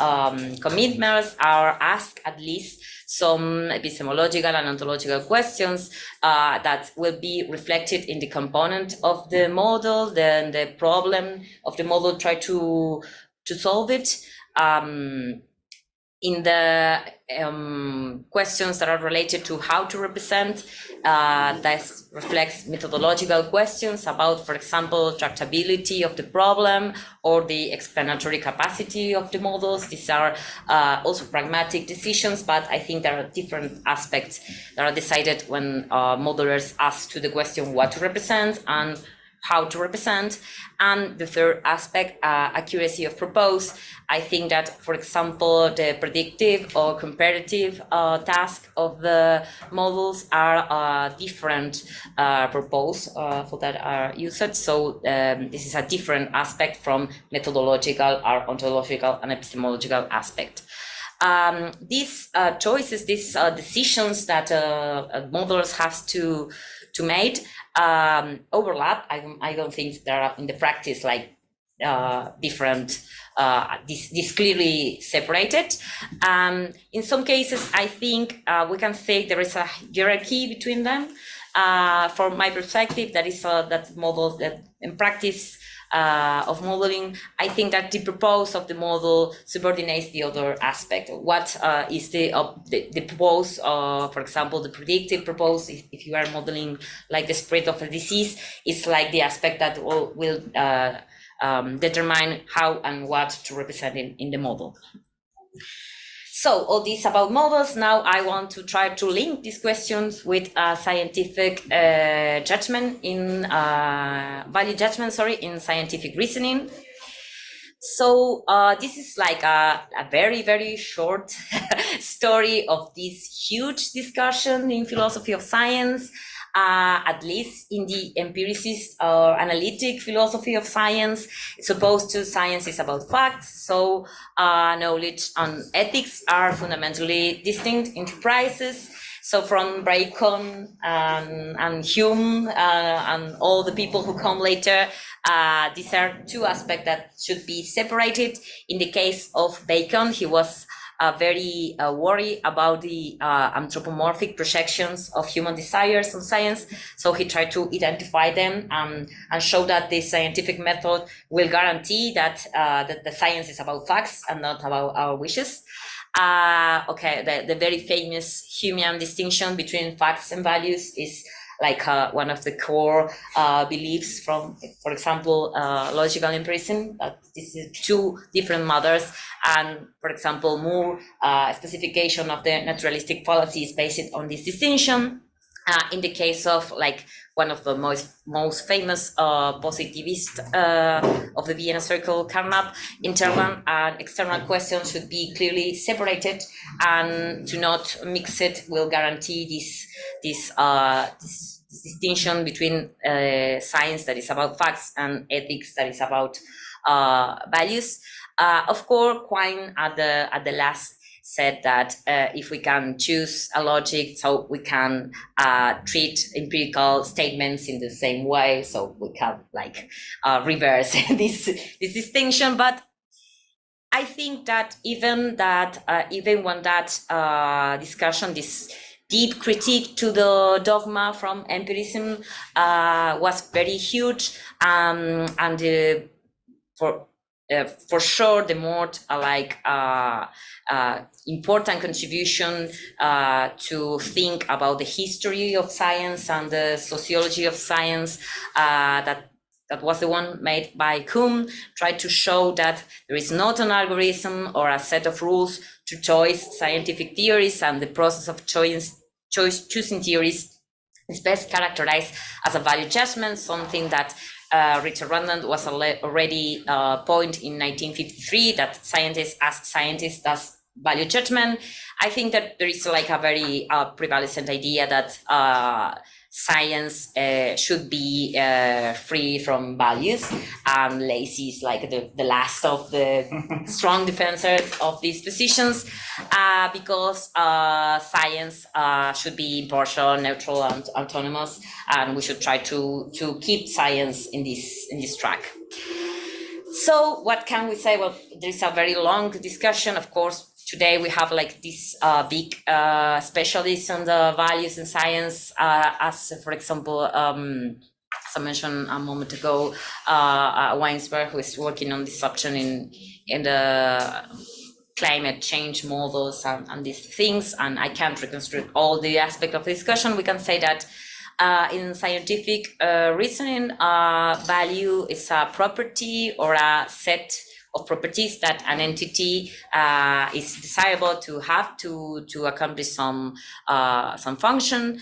commitments, or ask at least some epistemological and ontological questions that will be reflected in the component of the model, then the problem of the model, try to solve it. In the questions that are related to how to represent, that reflects methodological questions about, for example, tractability of the problem or the explanatory capacity of the models. These are also pragmatic decisions, but I think there are different aspects that are decided when modelers ask to the question what to represent and how to represent. And the third aspect, accuracy of purpose. I think that, for example, the predictive or comparative task of the models are different purpose for that are used. So this is a different aspect from methodological or ontological and epistemological aspect. These choices, these decisions that modelers have to make overlap. I don't think there are in the practice like different, this clearly separated. In some cases, I think we can say there is a hierarchy between them. From my perspective, that is that models that in practice of modeling, I think that the purpose of the model subordinates the other aspect. What is the purpose, for example, the predictive purpose, if you are modeling like the spread of a disease, is like the aspect that will determine how and what to represent in the model. So all this about models. Now I want to try to link these questions with scientific judgment in value judgment, sorry, in scientific reasoning. So this is like a very, very short story of this huge discussion in philosophy of science, at least in the empiricist or analytic philosophy of science. It's opposed to science is about facts. So knowledge and ethics are fundamentally distinct enterprises. So from Bacon and Hume and all the people who come later, these are two aspects that should be separated. In the case of Bacon, he was very worried about the anthropomorphic projections of human desires on science. So he tried to identify them and show that the scientific method will guarantee that, that the science is about facts and not about our wishes. The very famous Humean distinction between facts and values is like one of the core beliefs from, for example, logical empirism, that this is two different mothers. And for example, Moore specification of the naturalistic fallacy is based on this distinction. In the case of like one of the most famous positivists of the Vienna Circle, Carnap, internal and external questions should be clearly separated, and to not mix it will guarantee this distinction between science that is about facts and ethics that is about values. Of course, Quine at the last said that if we can choose a logic, so we can treat empirical statements in the same way, so we can like reverse this distinction. But I think that even when that discussion, this deep critique to the dogma from empirism was very huge, and for sure, the more important contribution to think about the history of science and the sociology of science, that was the one made by Kuhn, tried to show that there is not an algorithm or a set of rules to choose scientific theories, and the process of choosing theories is best characterized as a value judgment, something that Richard Randall was already point in 1953, that scientists ask scientists does value judgment. I think that there is like a very prevalent idea that science should be free from values, and Lacey is like the last of the strong defenders of these positions, because science should be impartial, neutral, and autonomous, and we should try to keep science in this track. So what can we say? Well, there's a very long discussion, of course. Today we have like this big specialists on the values in science, as for example, as I mentioned a moment ago, Weinsberg, who is working on this option in the climate change models and these things. And I can't reconstruct all the aspects of the discussion. We can say that in scientific reasoning, value is a property or a set of properties that an entity is desirable to have to accomplish some function.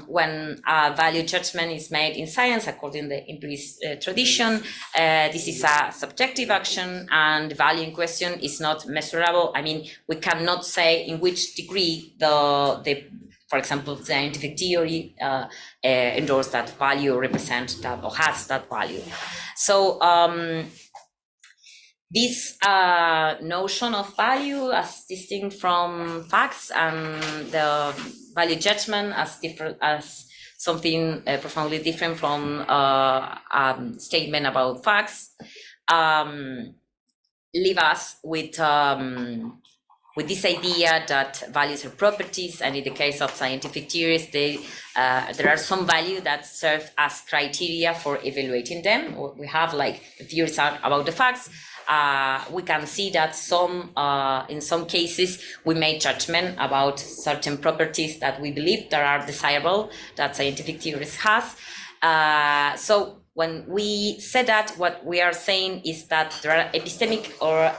When a value judgment is made in science, according to the empiricist tradition, this is a subjective action, and the value in question is not measurable. I mean, we cannot say in which degree for example, scientific theory endorse that value, represent that, or has that value. So this notion of value as distinct from facts, and the value judgment as different, as something profoundly different from statement about facts, leave us with this idea that values are properties, and in the case of scientific theories, there are some values that serve as criteria for evaluating them. We have like the theories are about the facts. We can see that in some cases, we make judgment about certain properties that we believe that are desirable, that scientific theories has. So when we say that, what we are saying is that there are epistemic or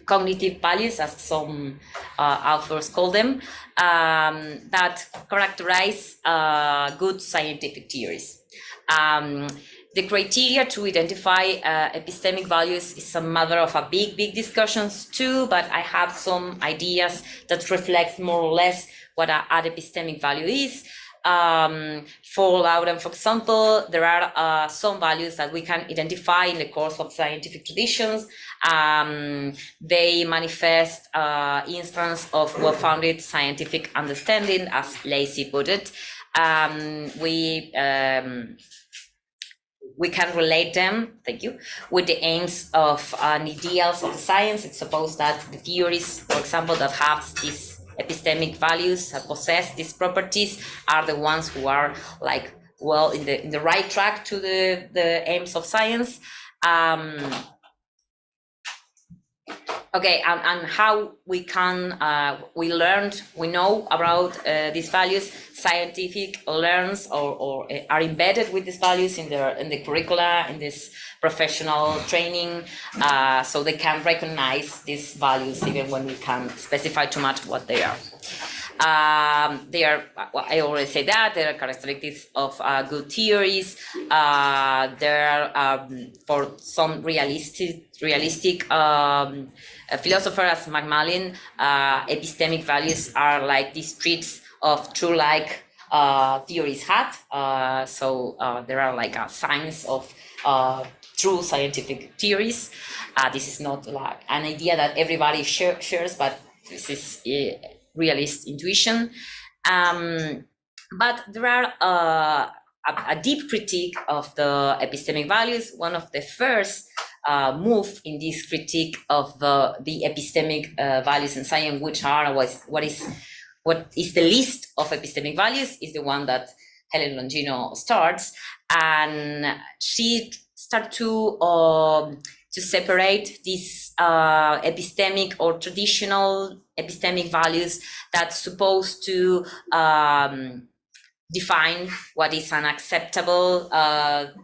cognitive values, as some authors call them, that characterize good scientific theories. The criteria to identify epistemic values is a matter of a big discussions too, but I have some ideas that reflect more or less what an epistemic value is. For Laura, for example, there are some values that we can identify in the course of scientific traditions. They manifest instance of well-founded scientific understanding, as Lacey put it. We can relate them, thank you, with the aims of ideals of science. It's supposed that the theories, for example, that have these epistemic values, that possess these properties, are the ones who are like, well, in the right track to the aims of science. Okay, and how we can, we know about these values. Scientific learns or are embedded with these values in the curricula, in this professional training, so they can recognize these values even when we can specify too much what they are. They are, well, I already said that, there are characteristics of good theories. There are, for some realistic philosopher as Macmillan, epistemic values are like these traits of true-like theories had. So there are like signs of true scientific theories. This is not like an idea that everybody shares, but this is realist intuition. But there are a deep critique of the epistemic values. One of the first move in this critique of the epistemic values in science, which are what is the list of epistemic values, is the one that Helen Longino starts, and she starts to separate these epistemic or traditional epistemic values that's supposed to define what is an acceptable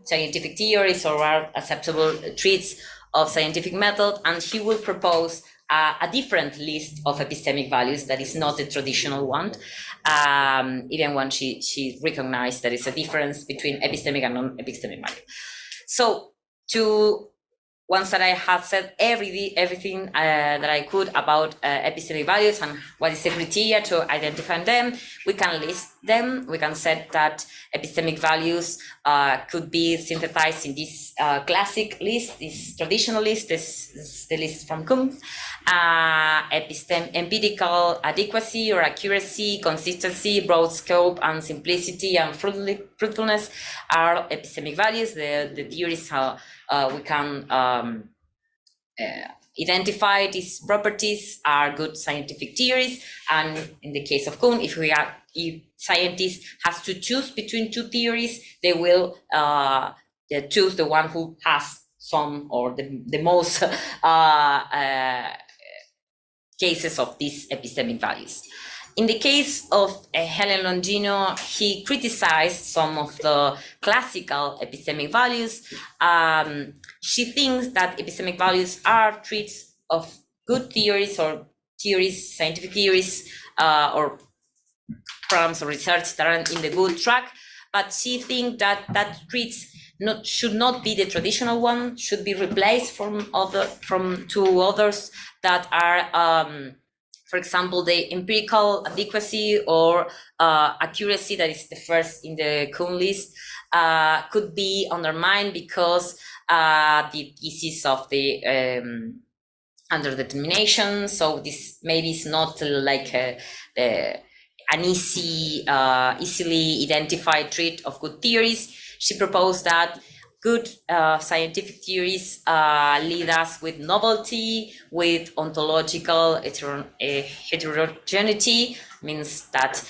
scientific theories or are acceptable treats of scientific method, and she will propose a different list of epistemic values that is not the traditional one, even when she recognized there is a difference between epistemic and non-epistemic value. So once that I have said everything that I could about epistemic values and what is the criteria to identify them, we can list them. We can say that epistemic values could be synthesized in this classic list, this traditional list. This is the list from Kuhn. Empirical adequacy or accuracy, consistency, broad scope, and simplicity and fruitfulness are epistemic values. The theories how we can identify these properties are good scientific theories. And in the case of Kuhn, if scientists has to choose between two theories, they will choose the one who has some or the most cases of these epistemic values. In the case of Helen Longino, he criticized some of the classical epistemic values. She thinks that epistemic values are traits of good theories or theories, scientific theories, or programs of research that are in the good track, but she thinks that traits should not be the traditional one, should be replaced from two others that are, for example, the empirical adequacy or accuracy, that is the first in the Kuhn list, could be undermined because the thesis of the underdetermination. So this maybe is not like an easily identified trait of good theories. She proposed that good scientific theories lead us with novelty, with ontological heterogeneity, means that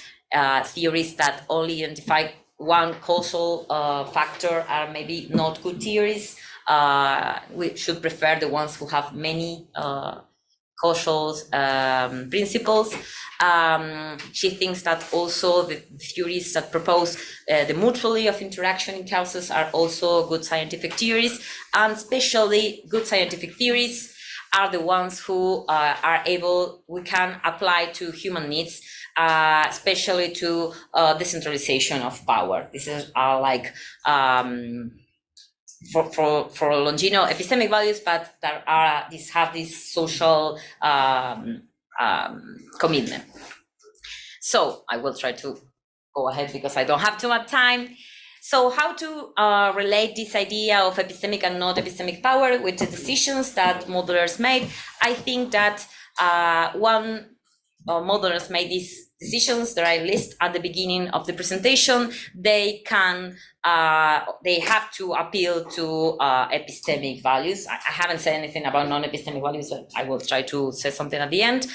theories that only identify one causal factor are maybe not good theories. We should prefer the ones who have many causal principles. She thinks that also the theories that propose the mutuality of interaction in causes are also good scientific theories, and especially good scientific theories are the ones who we can apply to human needs, especially to decentralization of power. This is like for longitudinal epistemic values, but there are have this social commitment. So I will try to go ahead because I don't have too much time. So how to relate this idea of epistemic and not epistemic power with the decisions that modelers made? I think that modelers made these decisions that I list at the beginning of the presentation. They have to appeal to epistemic values. I haven't said anything about non-epistemic values, but I will try to say something at the end.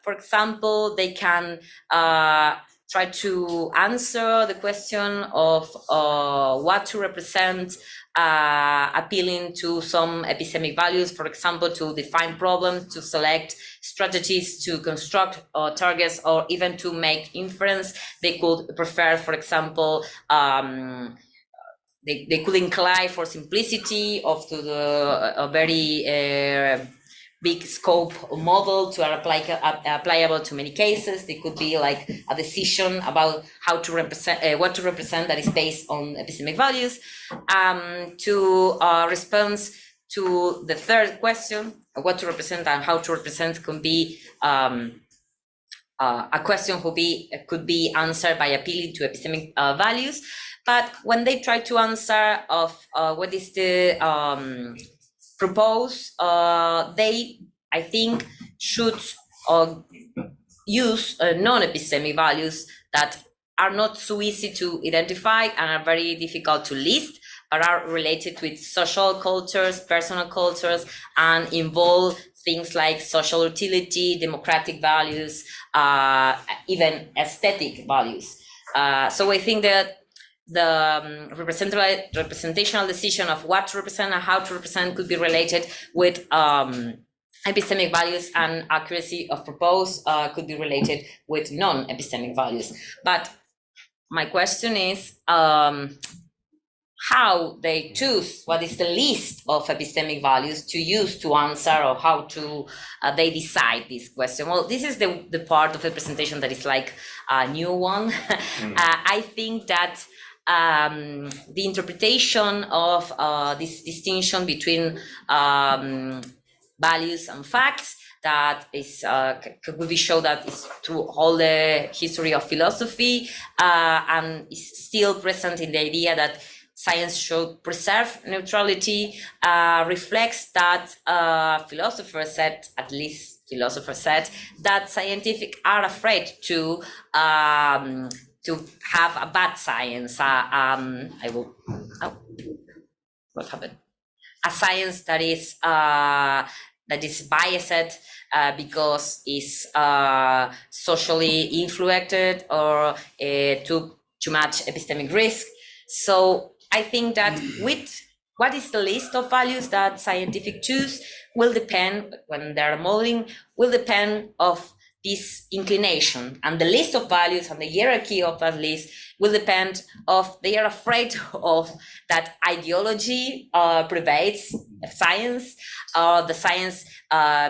For example, they can try to answer the question of what to represent, appealing to some epistemic values, for example, to define problems, to select strategies, to construct targets, or even to make inference. They could prefer, for example, they could incline for simplicity of to a very big scope model to applicable to many cases. They could be like a decision about how to represent, what to represent that is based on epistemic values. To respond to the third question, what to represent and how to represent can be a question could be answered by appealing to epistemic values. But when they try to answer of what is the propose, they, I think, should use non-epistemic values that are not so easy to identify and are very difficult to list, but are related with social cultures, personal cultures, and involve things like social utility, democratic values, even aesthetic values. So I think that the representational decision of what to represent and how to represent could be related with epistemic values, and accuracy of propose could be related with non-epistemic values. But my question is how they choose what is the list of epistemic values to use to answer, or how to they decide this question. Well, this is the part of the presentation that is like a new one. I think that the interpretation of this distinction between values and facts that is could be shown that is through all the history of philosophy, and is still present in the idea that science should preserve neutrality, reflects that philosophers said, at least philosophers said, that scientific are afraid to have a bad science. What happened? A science that is biased because is socially influenced or too much epistemic risk. So I think that with what is the list of values that scientific choose will depend, when they're modeling, will depend of this inclination, and the list of values and the hierarchy of that list will depend of, they are afraid of that ideology pervades science, the science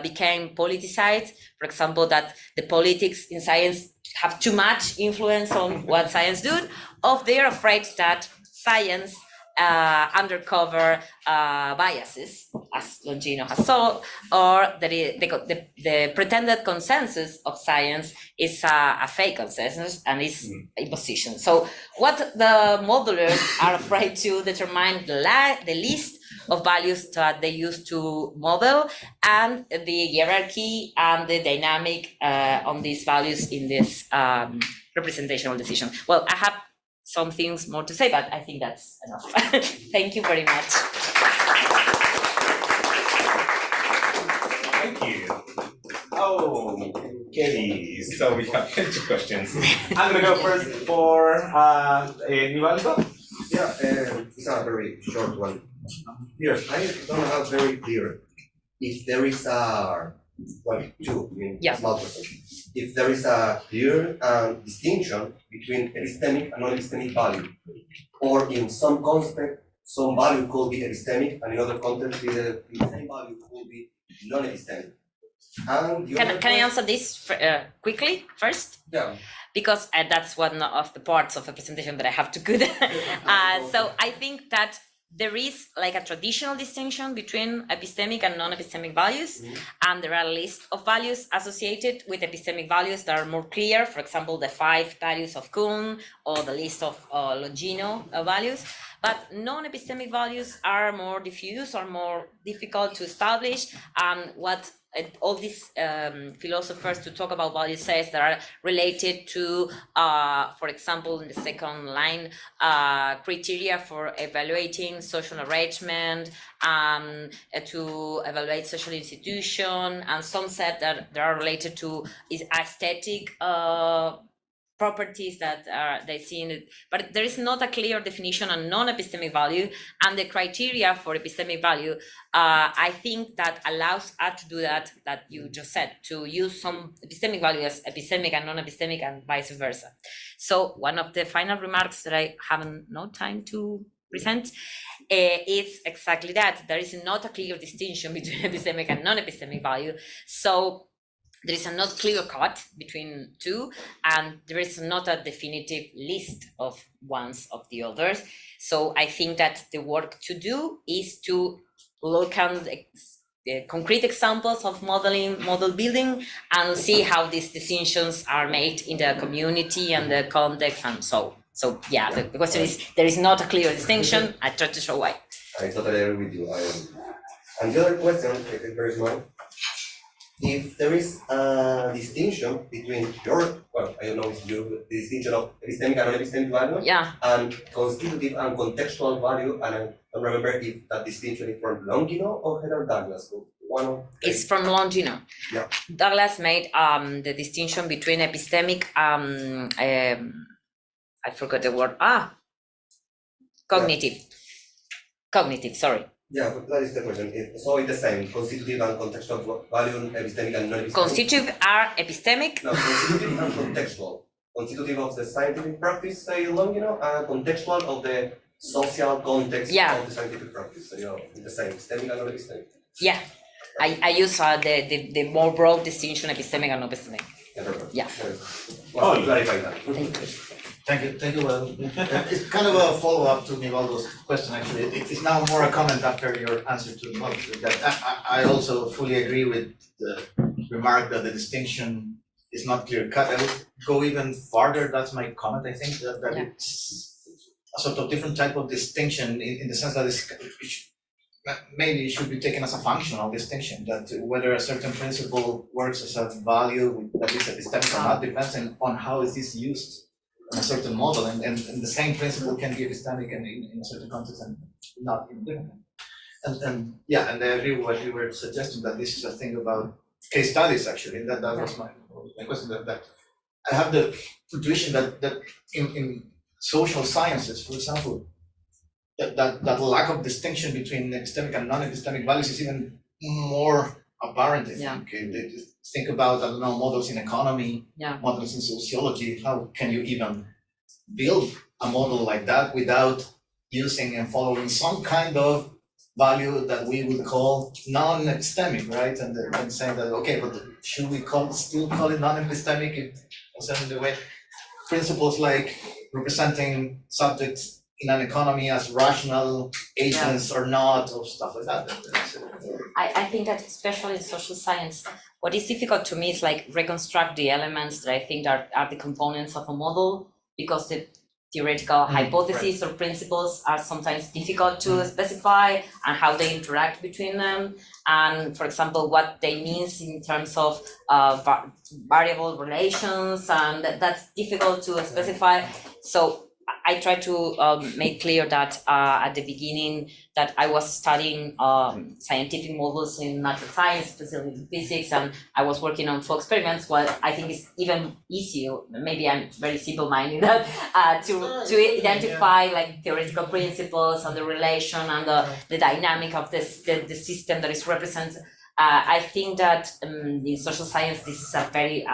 became politicized, for example, that the politics in science have too much influence on what science do, or they are afraid that science undercover biases, as Longino has saw, or that the pretended consensus of science is a fake consensus and is imposition. So what the modelers are afraid to determine the list of values that they use to model and the hierarchy and the dynamic on these values in this representational decision. Well, I have some things more to say, but I think that's enough. Thank you very much. Thank you. Okay, so we have two questions. I'm gonna go first for Nivaldo. Yeah, it's a very short one. Yes, I don't have very clear if there is a small question. If there is a clear distinction between epistemic and non-epistemic value, or in some context, some value could be epistemic, and in other contexts, the same value could be non-epistemic. Can I answer this quickly first? Yeah. Because that's one of the parts of a presentation that I have to do. So I think that there is like a traditional distinction between epistemic and non-epistemic values, and there are a list of values associated with epistemic values that are more clear. For example, the 5 values of Kuhn or the list of Longino values. But non-epistemic values are more diffuse or more difficult to establish, and what all these philosophers to talk about values says that are related to, for example, in the second line, criteria for evaluating social arrangement, to evaluate social institution, and some said that they are related to aesthetic properties that they see in it, but there is not a clear definition on non-epistemic value, and the criteria for epistemic value, I think that allows us to do that you just said, to use some epistemic value as epistemic and non-epistemic and vice versa. So one of the final remarks that I haven't no time to present is exactly that. There is not a clear distinction between epistemic and non-epistemic value. So there is a not clear cut between two, and there is not a definitive list of ones of the others. So I think that the work to do is to look at the concrete examples of model building, and see how these distinctions are made in the community and the context, and so yeah, the question is, there is not a clear distinction. I try to show why. I totally agree with you. And the other question, very small. If there is a distinction between I don't know if the distinction of epistemic and non-epistemic value, and constitutive and contextual value, and I don't remember if that distinction is from Longino or Heather Douglas. It's from Longino. Yeah. Douglas made the distinction between epistemic, I forgot the word, cognitive. Cognitive, sorry. Yeah, that is the question. So it's the same, constitutive and contextual value, epistemic and non-epistemic? Constitutive are epistemic? No, constitutive and contextual. Constitutive of the scientific practice, say Longino, and contextual of the social context of the scientific practice. So, it's the same, epistemic and non-epistemic. Yeah, I use the more broad distinction, epistemic and non-epistemic. Yeah. Well, clarify that. Thank you. Well, it's kind of a follow-up to Nivaldo's question, actually. It's now more a comment after your answer to the model. That I also fully agree with the remark that the distinction is not clear-cut. I would go even farther. That's my comment, I think, that it's a sort of different type of distinction in the sense that maybe it should be taken as a functional distinction, that whether a certain principle works as a value that is epistemic or not depends on how it is used in a certain model, and the same principle can be epistemic and in a certain context and not in different. And I agree with what you were suggesting, that this is a thing about case studies, actually. That was my question, that I have the intuition that in social sciences, for example, that lack of distinction between epistemic and non-epistemic values is even more apparent, I think. Think about, I don't know, models in economy, models in sociology. How can you even build a model like that without using and following some kind of value that we would call non-epistemic, right? And saying that, okay, but should we still call it non-epistemic in the way principles like representing subjects in an economy as rational agents or not, or stuff like that. I think that especially in social science, what is difficult to me is like reconstruct the elements that I think are the components of a model, because the theoretical hypotheses or principles are sometimes difficult to specify, and how they interact between them, and for example what they mean in terms of variable relations, and that's difficult to specify. So I try to make clear that at the beginning that I was studying scientific models in natural science, specifically physics, and I was working on flow experiments. Well, I think it's even easier, maybe I'm very simple-minded, to identify like theoretical principles and the relation and the dynamic of the system that is represented. I think that in social science this is a very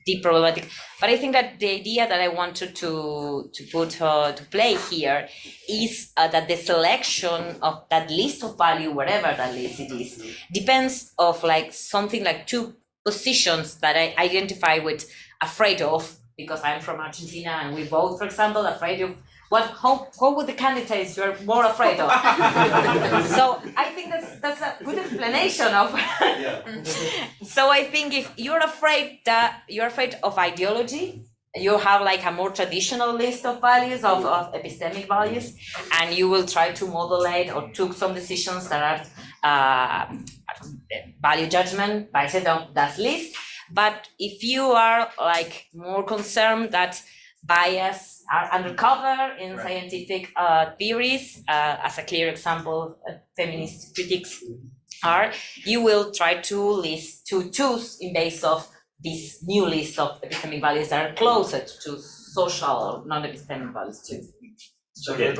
deep problematic, but I think that the idea that I wanted to put to play here is that the selection of that list of value, whatever that list it is, depends of like something like two positions that I identify with afraid of, because I'm from Argentina and we both, for example, afraid of how would the candidates you're more afraid of? So I think that's a good explanation of. So I think if you're afraid of ideology, you have like a more traditional list of values, of epistemic values, and you will try to modulate or took some decisions that are value judgment based on that list. But if you are like more concerned that bias are undercover in scientific theories, as a clear example, feminist critics are, you will try to choose in base of this new list of epistemic values that are closer to social or non-epistemic values too. Okay.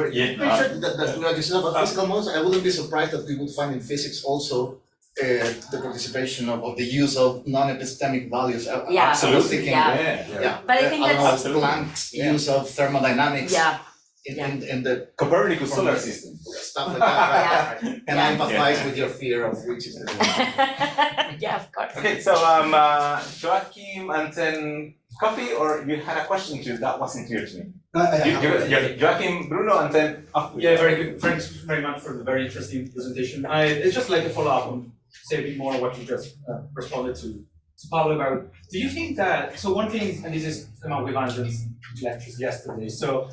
This is about physical models. I wouldn't be surprised that we would find in physics also the participation of the use of non-epistemic values. Absolutely. But I think that's Planck's use of thermodynamics in the Copernicus solar system. Stuff like that. And I empathize with your fear of which is the Yeah, of course. Okay, so Joachim and then Coffee, or you had a question too that wasn't clear to me. Joachim, Bruno, and then Yeah, very good. Thanks very much for the very interesting presentation. It's just like a follow-up on, say a bit more what you just responded to Pablo about. Do you think that, so one thing, and this is come out with Angel's lectures yesterday, so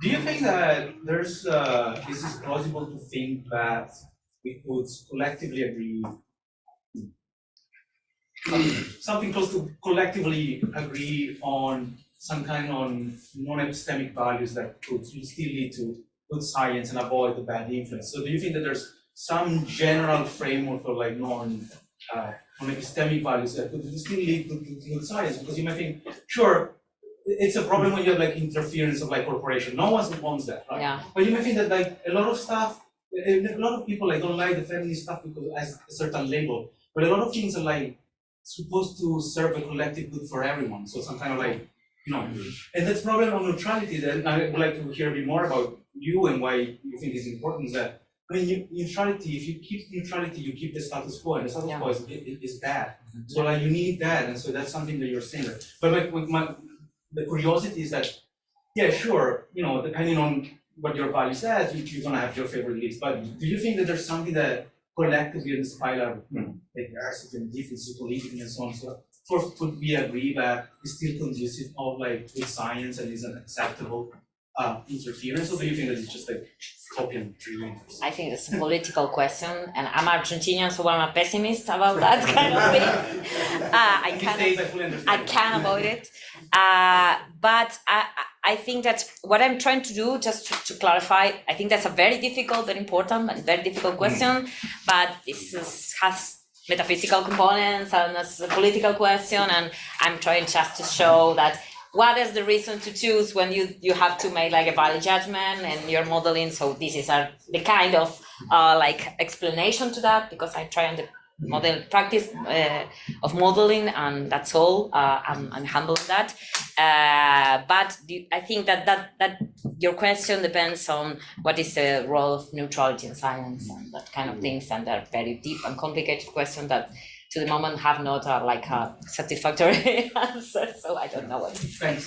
do you think that is it plausible to think that we could collectively agree, something close to collectively agree on some kind of non-epistemic values that could still lead to good science and avoid the bad influence? So do you think that there's some general framework of like non-epistemic values that could still lead to good science? Because you might think, sure, it's a problem when you have like interference of like corporation. No one wants that, right? Yeah. But you may think that like a lot of people like don't like the feminist stuff because it has a certain label. But a lot of things are like supposed to serve a collective good for everyone. So some kind of like, and that's problem of neutrality. Then I would like to hear a bit more about you and why you think it's important. That I mean, neutrality. If you keep neutrality, you keep the status quo, and the status quo is bad. So like you need that, and so that's something that you're saying. But like the curiosity is that, yeah, sure, depending on what your value says, you're gonna have your favorite list. But do you think that there's something that collectively in the spiral, like diversity and difference, politically and so on, so forth, could we agree that it's still conducive of like good science and is an acceptable interference, or do you think that it's just like copy and dream? I think it's a political question, and I'm Argentinian, so I'm a pessimist about that kind of thing. I can't avoid it. But I think that what I'm trying to do, just to clarify, I think that's a very difficult, very important, and very difficult question. But this has metaphysical components and it's a political question, and I'm trying just to show that what is the reason to choose when you have to make like a value judgment and you're modeling. So this is the kind of like explanation to that, because I try on the model practice of modeling, and that's all. I'm humble in that. But I think that your question depends on what is the role of neutrality in science and that kind of things, and they're very deep and complicated questions that to the moment have not like a satisfactory answer. So I don't know what to say.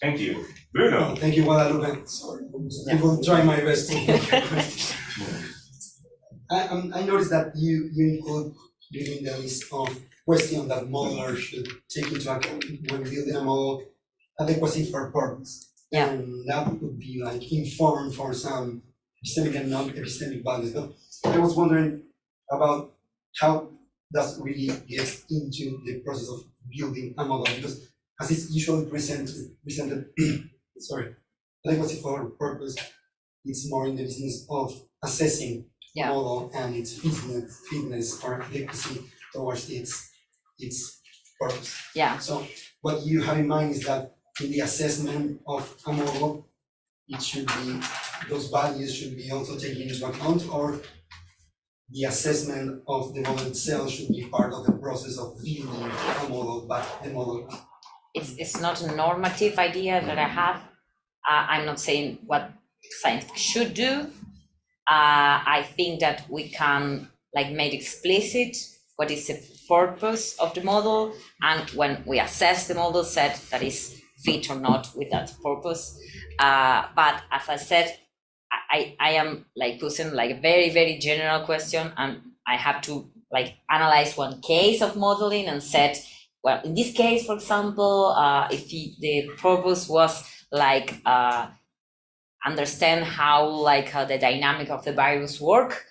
Thank you. Bruno. Thank you, Guadalupe. Sorry, I will try my best. I noticed that you include within the list of questions that modelers should take into account when building a model adequacy for purpose. Yeah. And that would be like informed for some epistemic and non-epistemic values. But I was wondering about how does really get into the process of building a model, because as it's usually presented, sorry, adequacy for purpose, it's more in the business of assessing a model and its fitness or adequacy towards its purpose. Yeah. So what you have in mind is that in the assessment of a model, it should be, those values should be also taken into account, or the assessment of the model itself should be part of the process of building a model, but the model. It's not a normative idea that I have. I'm not saying what science should do. I think that we can like make explicit what is the purpose of the model, and when we assess the model set that is fit or not with that purpose. But as I said, I am like posing like a very, very general question, and I have to like analyze one case of modeling and said, well, in this case, for example, if the purpose was like understand how like the dynamic of the virus work,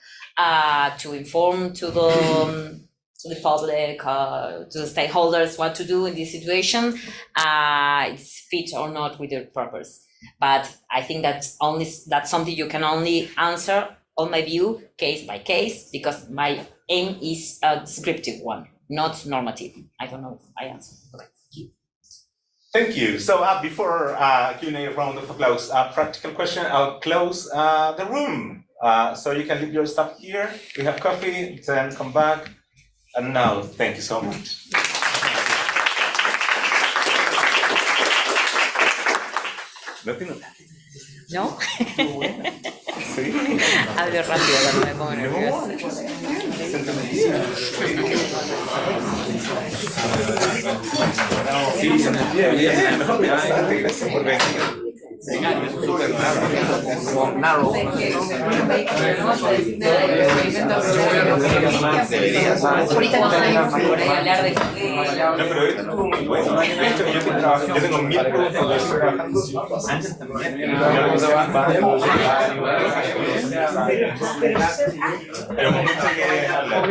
to inform to the public, to the stakeholders what to do in this situation, it's fit or not with the purpose. But I think that's something you can only answer, on my view, case by case, because my aim is a descriptive one, not normative. I don't know if I answered. Okay. Thank you. So before Q&A round of applause, practical question, I'll close the room. So you can leave your stuff here. We have coffee, then come back. And now, thank you so much. ¿No? Sí. Hablo rápido cuando me pongo nerviosa. Sí, bien, mejor bastante, gracias por venir. Narrow. Ahorita no tenemos por ahí hablar de... No, pero esto estuvo muy bueno. Yo tengo 1000 preguntas, estoy trabajando antes también. Pero mucho que hablar.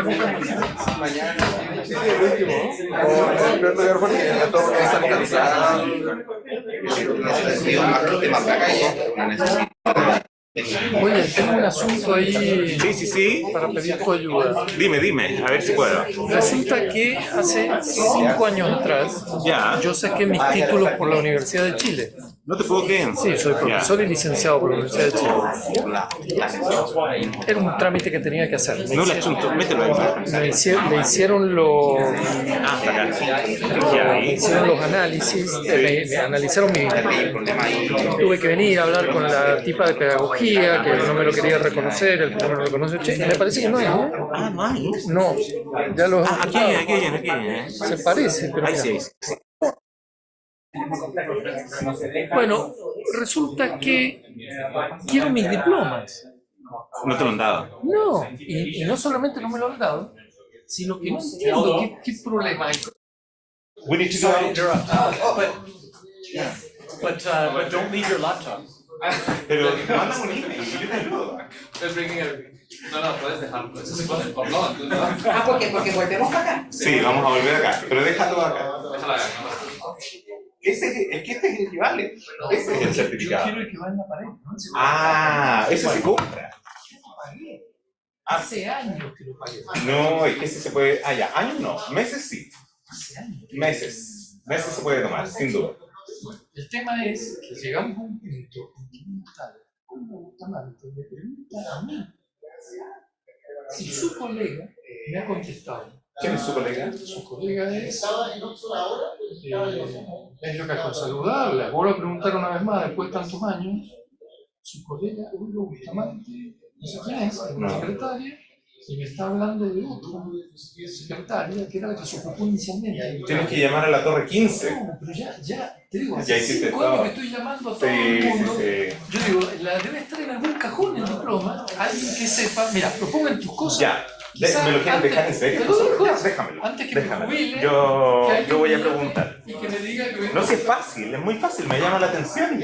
Oye, tengo un asunto ahí. Sí. Para pedir tu ayuda. Dime, a ver si puedo. Resulta que hace 5 años atrás yo saqué mis títulos por la Universidad de Chile. No te puedo creer. Sí, soy profesor y licenciado por la Universidad de Chile. Era un trámite que tenía que hacer. No la chunto, mételo ahí. Le hicieron los análisis, me analizaron tuve que venir a hablar con la tipa de pedagogía, que no me lo quería reconocer, el que no me lo reconoce. Che, me parece que no es, ¿no? Ah, no hay. No, ya lo... Aquí. Se parece, pero... Sí. Bueno, resulta que quiero mis diplomas. No te lo han dado. No, y no solamente no me lo han dado, sino que no entiendo qué problema hay. We need to go out. But don't leave your laptop. Pero manda un email, yo te ayudo. No, puedes dejarlo. Porque volvemos acá. Sí, vamos a volver acá, pero déjalo acá. Déjalo acá. Es que este es el que vale. Ese es el certificado. Yo quiero el que va en la pared, ¿no? Ese se compra. Hace años que lo pagué. No, es que ese se puede. Ya, años no, meses sí. Meses se puede tomar, sin duda. El tema es que llegamos a un punto en que como Bustamante me pregunta a mí si su colega me ha contestado. ¿Quién es su colega? Su colega es yo que con saludarla. Vuelvo a preguntar una vez más, después de tantos años, su colega, Bustamante, no sé quién es una secretaria, y me está hablando de otra secretaria, que era la que se ocupó inicialmente. Tienes que llamar a la torre 15. No, pero ya Te digo, Ya hace hiciste 5 años todo. que estoy llamando a todo el Sí, mundo. sí, sí. Yo digo, debe estar en algún cajón el diploma, alguien que sepa, mira, lo pongo en tus cosas. Ya, Quizá ¿me lo quieres antes- dejar en serio? te lo dejo, Ya, déjamelo. antes que me Déjamelo. jubile, Yo que alguien voy a me llame preguntar. y que me diga que No sé, es fácil, es muy fácil, me llama la atención.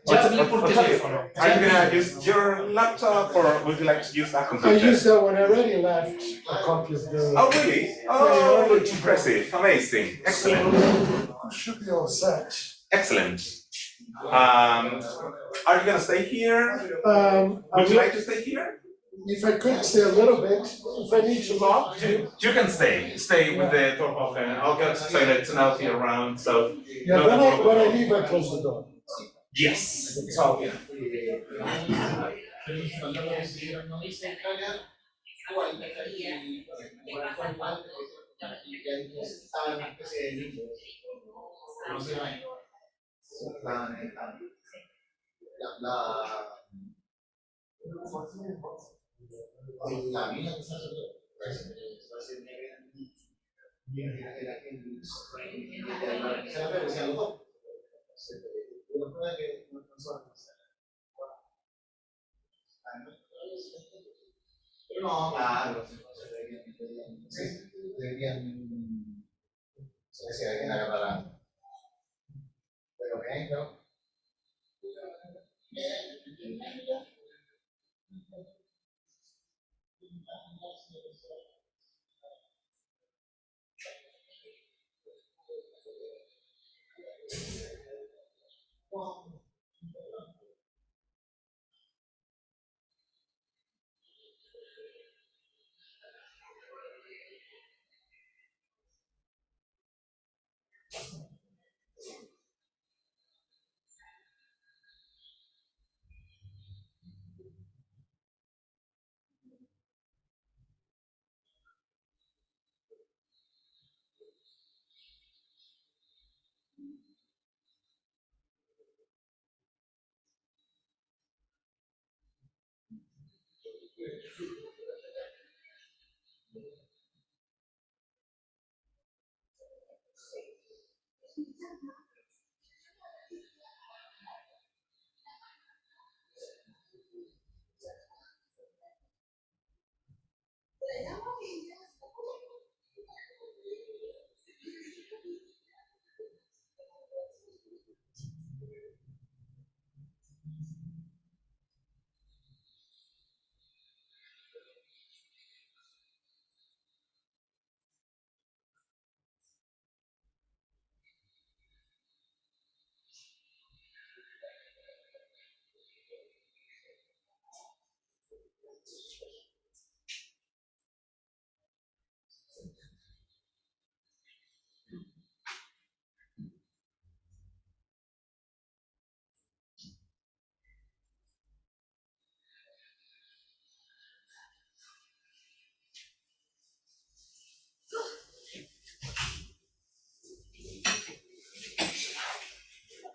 Ya hablé por teléfono. Are you gonna use your laptop or would you like to use a I computer? used that one. I already left a copy of the. Oh, really? Oh, it's impressive, amazing, excellent, I should be all set. excellent. Are you gonna stay here? Would you like to stay here? If I could stay a little bit, if I need to log. You can stay with the door open. I'll get to know you around, so. Yeah, no, when no when I problem. leave, I close the door. Yes, so, yeah. No, claro. Deberían, si alguien agarrará. Pero venga.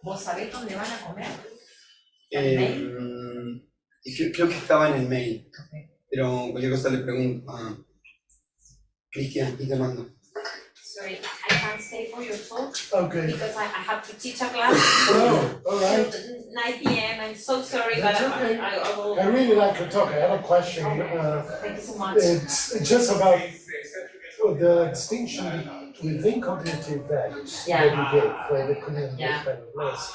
¿Vos sabés dónde van a comer? Creo que estaba en el mail, pero cualquier cosa le pregunto a Cristian y te mando. Sorry, I can't stay for your talk. Okay. Because I have to teach a class. Oh, all right. Till 9 p.m. I'm so sorry, That's but okay. I will. I really like your talk. I have a question. Thank you so much. It's just about the distinction within cognitive values that you gave for the community kind of list.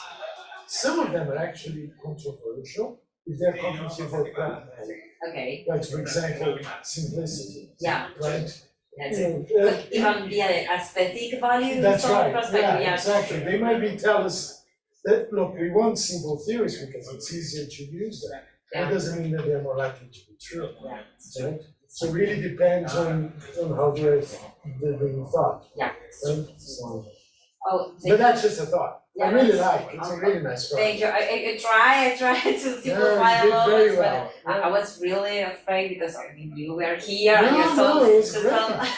Some of them are actually controversial if they're cognitive or practical. Okay. Like, for example, simplicity. Yeah. Right? That's You it. know, But even the aesthetic value, That's some right. perspective, Yeah, exactly. They maybe tell us that, look, we want simple theories because it's easier to use them. That doesn't mean that they're more likely to be true. Right? So it really depends on how they're being thought. Yeah. Right? Oh, But that's just a thought. I really like. It's a really nice project. Thank you. I try to simplify you a did lot, very but well. I was really afraid because I mean you were here. No, and you're so, no, it was so great.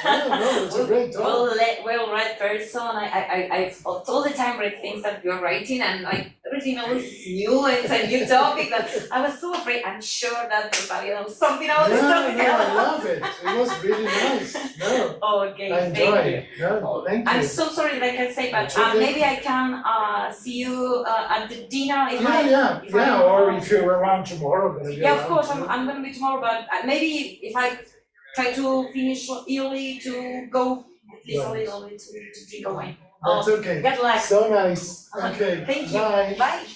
Yeah, no, it's a great talk. well-read person. I all the time read things that you're writing, and like everything was new. It's a new topic that I was so afraid. I'm sure that everybody knows something about this topic. No, I love it. It was really nice. No. Okay, I enjoy thank you. it. No, thank you. I'm so sorry that I can say, but okay. maybe I can see you at the dinner. If or if you're around tomorrow. Yeah, of course, I'm gonna be tomorrow, but maybe if I try to finish early to go at least a little bit to drink a wine. That's okay. Good luck. So nice. Okay. Thank you. Bye. Bye.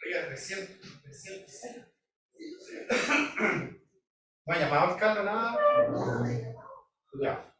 Oiga, recién. No ha llamado alcalde nada. Ya.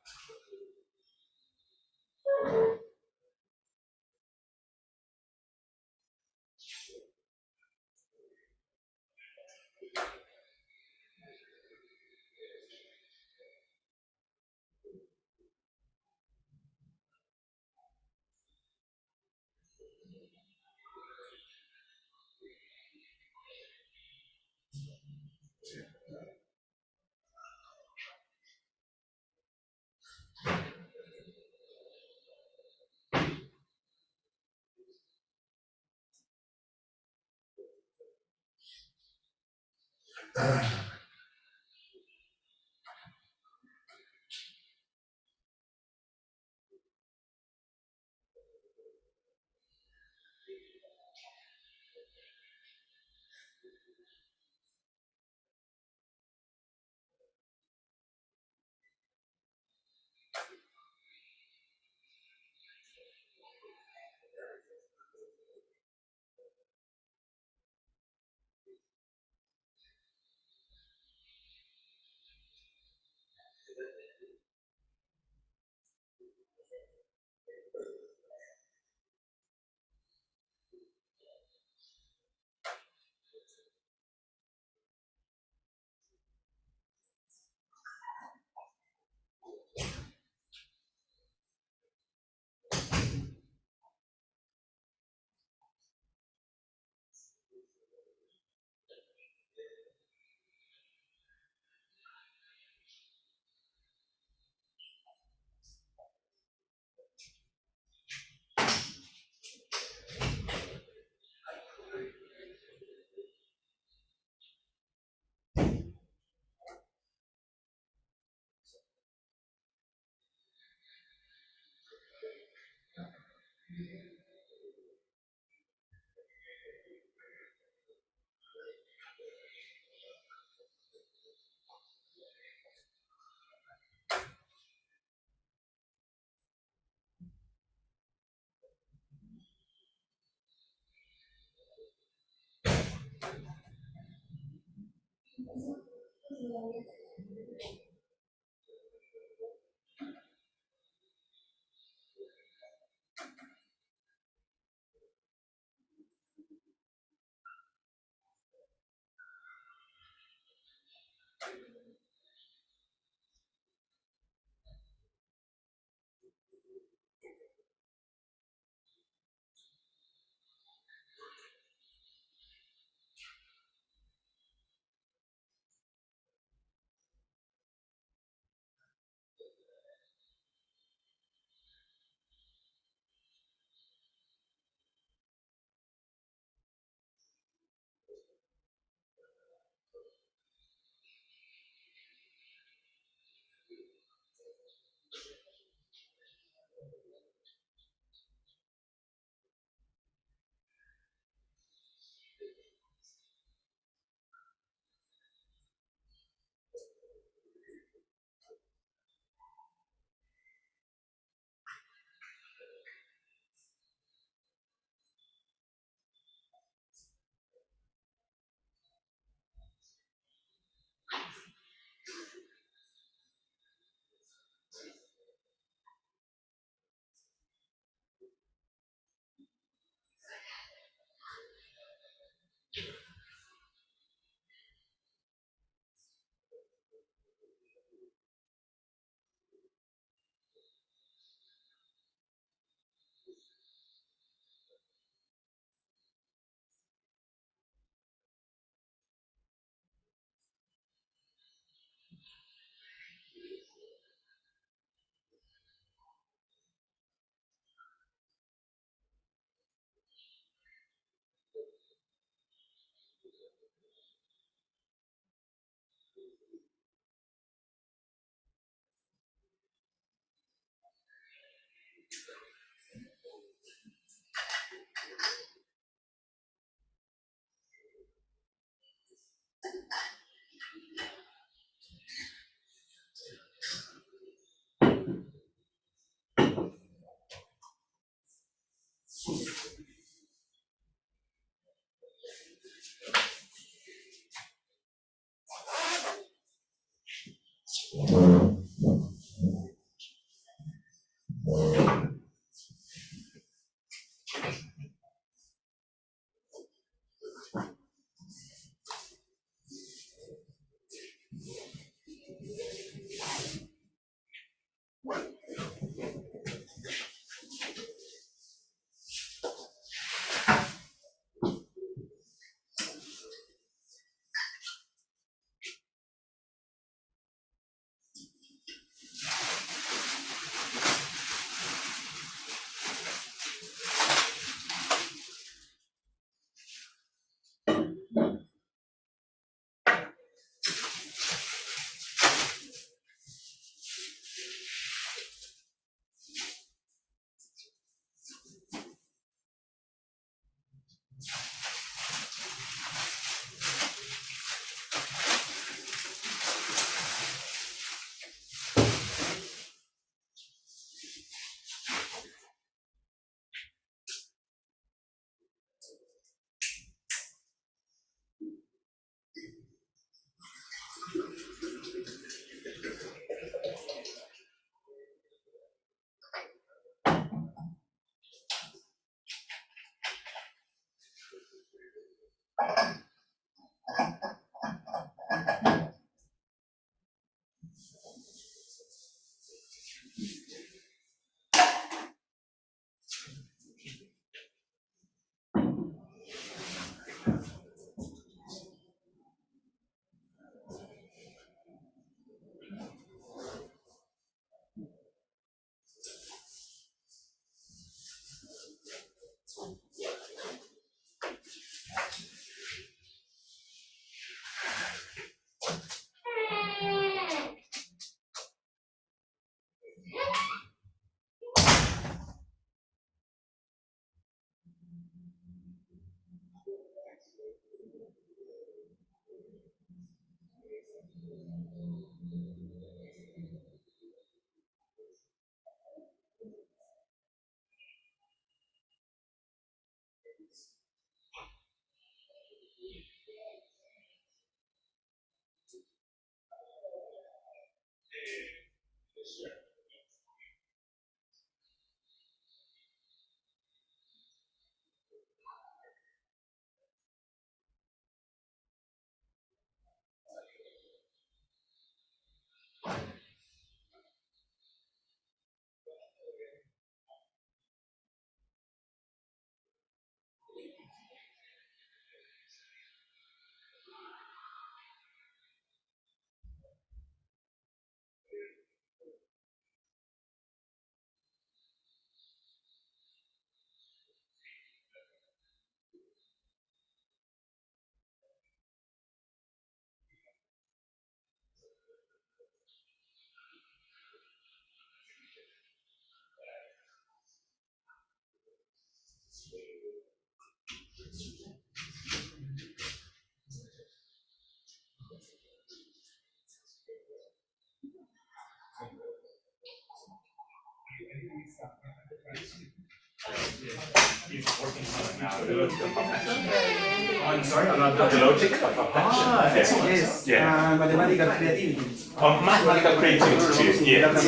I'm sorry, I'm not the logic of abduction. Yes. Yeah. Mathematical creativity. Of mathematical creativity, yes.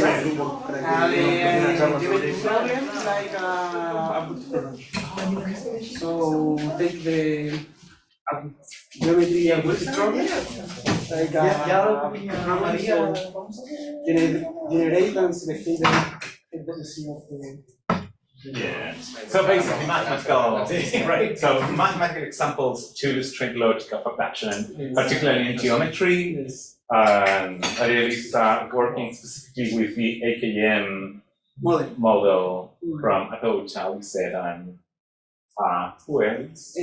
Geometry problem, like so take the geometry algorithm problem, like generate and select the potency of the. Yeah. So basically mathematical, right? So mathematical examples to illustrate logic of abduction, particularly in geometry. Ariel is working specifically with the AKM model from Atocha, we said, and who else?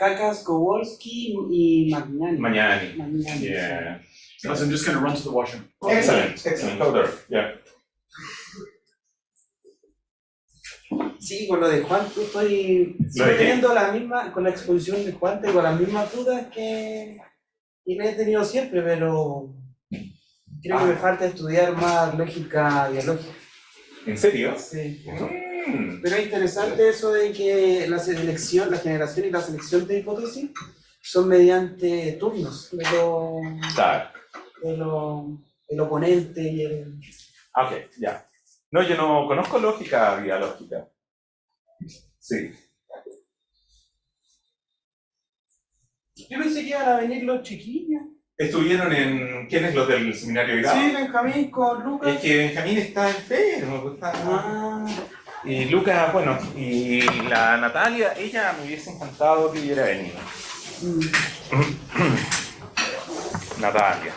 Kakas, Kowalski, y Magnani. Yeah. So I'm just going to run to the washroom. Excellent. Go there. Yeah. Sí, con lo de Juan, sigo teniendo la misma, con la exposición de Juan, tengo las mismas dudas que he tenido siempre, pero creo que me falta estudiar más lógica dialógica. ¿En serio? Sí. Pero es interesante eso de que la selección, la generación y la selección de hipótesis son mediante turnos del oponente y el... Ok, ya. No, yo no conozco lógica dialógica. Sí. Yo pensé que iban a venir los chiquillos. ¿Estuvieron en... ¿Quiénes los del seminario Irán? Sí, Benjamín con Lucas. Es que Benjamín está enfermo. Y Lucas, bueno, y la Natalia, ella me hubiese encantado que hubiera venido. Natalia.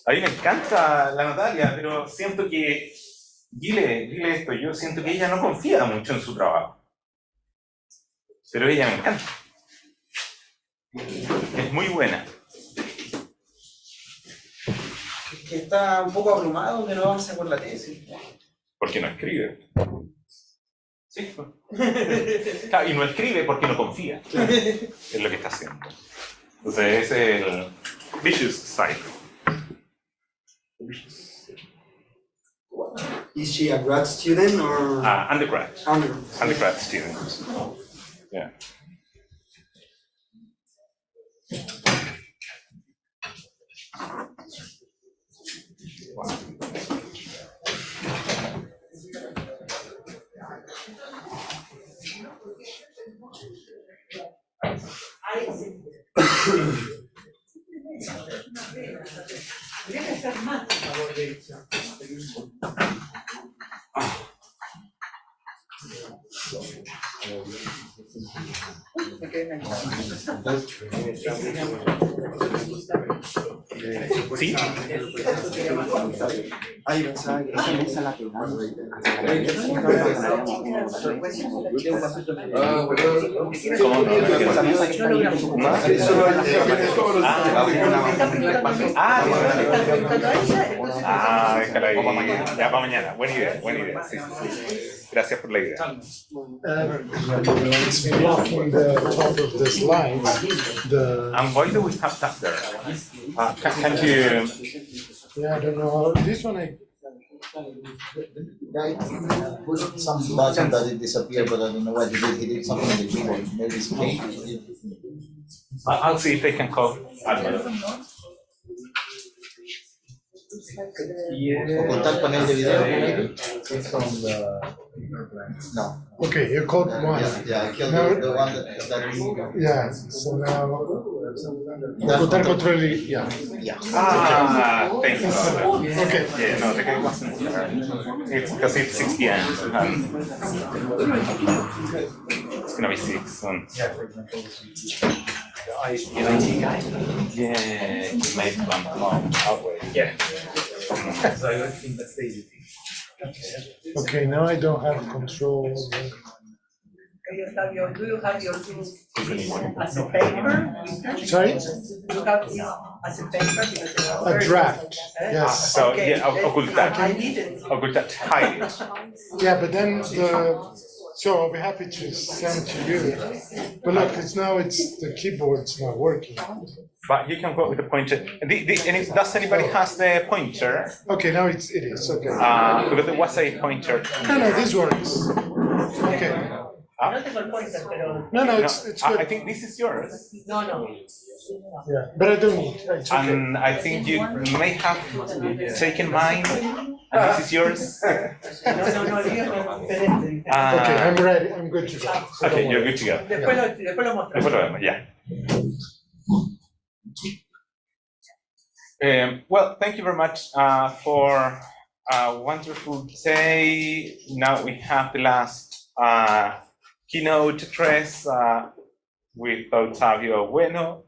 A mí me encanta la Natalia, pero siento que... Dile esto, yo siento que ella no confía mucho en su trabajo. Pero ella me encanta. Es muy buena. Que está un poco abrumado, que no avanza con la tesis. Porque no escribe. Sí. Claro, y no escribe porque no confía en lo que está haciendo. Entonces ese es el vicious cycle. Is she a grad student or? Undergrad. Undergrad student. Yeah. Sí. Ay, pensaba que esa mesa la quemaron. Ah, déjala ahí. Ya para mañana. Buena idea, buena idea. Sí, sí, sí. Gracias por la idea. It's blocking the top of the slides. And why do we have that there? Can you? Yeah, I don't know. This one I. Guy put some button that it disappeared, but I don't know what he did. He did something on the keyboard. Maybe it's pink. I'll see if they can call. Ocultar panel de video, maybe? No. Okay, you called one. Yeah, I killed Now, the one that yeah, so now. Ocultar control, yeah. Yeah. Ah, thanks. Okay. Yeah, no, the guy wasn't there. It's because it's 6 p.m. It's gonna be 6 soon. The IT guy? Yeah, he made one from Outway. Yeah. So I think that's the easy thing. Okay, now I don't have control. Do you have your tools as a paper? Sorry? Do you have this as a paper? Because they are A very draft, good. yes. So Okay, yeah, ocultar. I need it. Ocultar, hide it. Yeah, but then so I'll be happy to send to you. But look, it's the keyboard's not working. But you can go with the pointer. Does anybody has the pointer? Okay, now it is, okay. Because there was a pointer. No, this works. Okay. No tengo el pointer, pero. No, it's good. I think this is yours. No. Yeah, but I don't need. It's okay. And I think you may have taken mine. And this is yours. No, diferente. Okay, I'm ready. I'm good to go. So Okay, don't you're worry. good to go. Después lo mostramos. Después lo vemos, yeah. Well, thank you very much for a wonderful day. Now we have the last keynote address with Octavio Bueno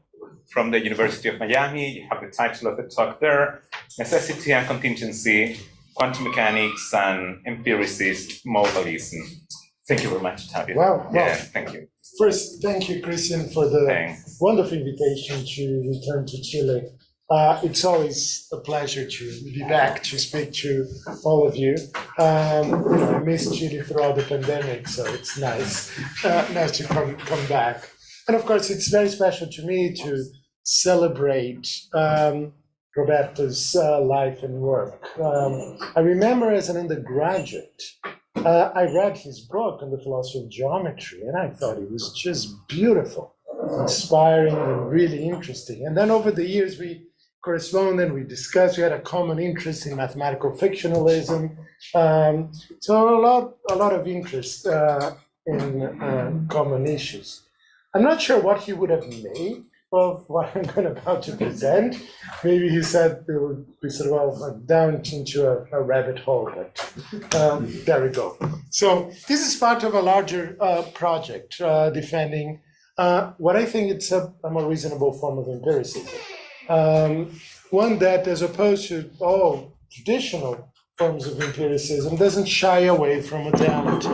from the University of Miami. You have the title of the talk there, Necessity and Contingency, Quantum Mechanics and Empiricist Modalism. Thank you very much, Octavio. Wow. Yeah, thank you. First, thank you, Christian, for the Thanks. wonderful invitation to return to Chile. It's always a pleasure to be back to speak to all of you. I missed Chile throughout the pandemic, so it's nice to come back. And of course, it's very special to me to celebrate Roberto's life and work. I remember as an undergraduate, I read his book on the philosophy of geometry, and I thought it was just beautiful, inspiring, and really interesting. And then over the years, we corresponded, we discussed, we had a common interest in mathematical fictionalism. So a lot of interest in common issues. I'm not sure what he would have made of what I'm about to present. Maybe he said it would be sort of down into a rabbit hole, but there we go. So this is part of a larger project defending what I think it's a more reasonable form of empiricism. One that, as opposed to all traditional forms of empiricism, doesn't shy away from modality.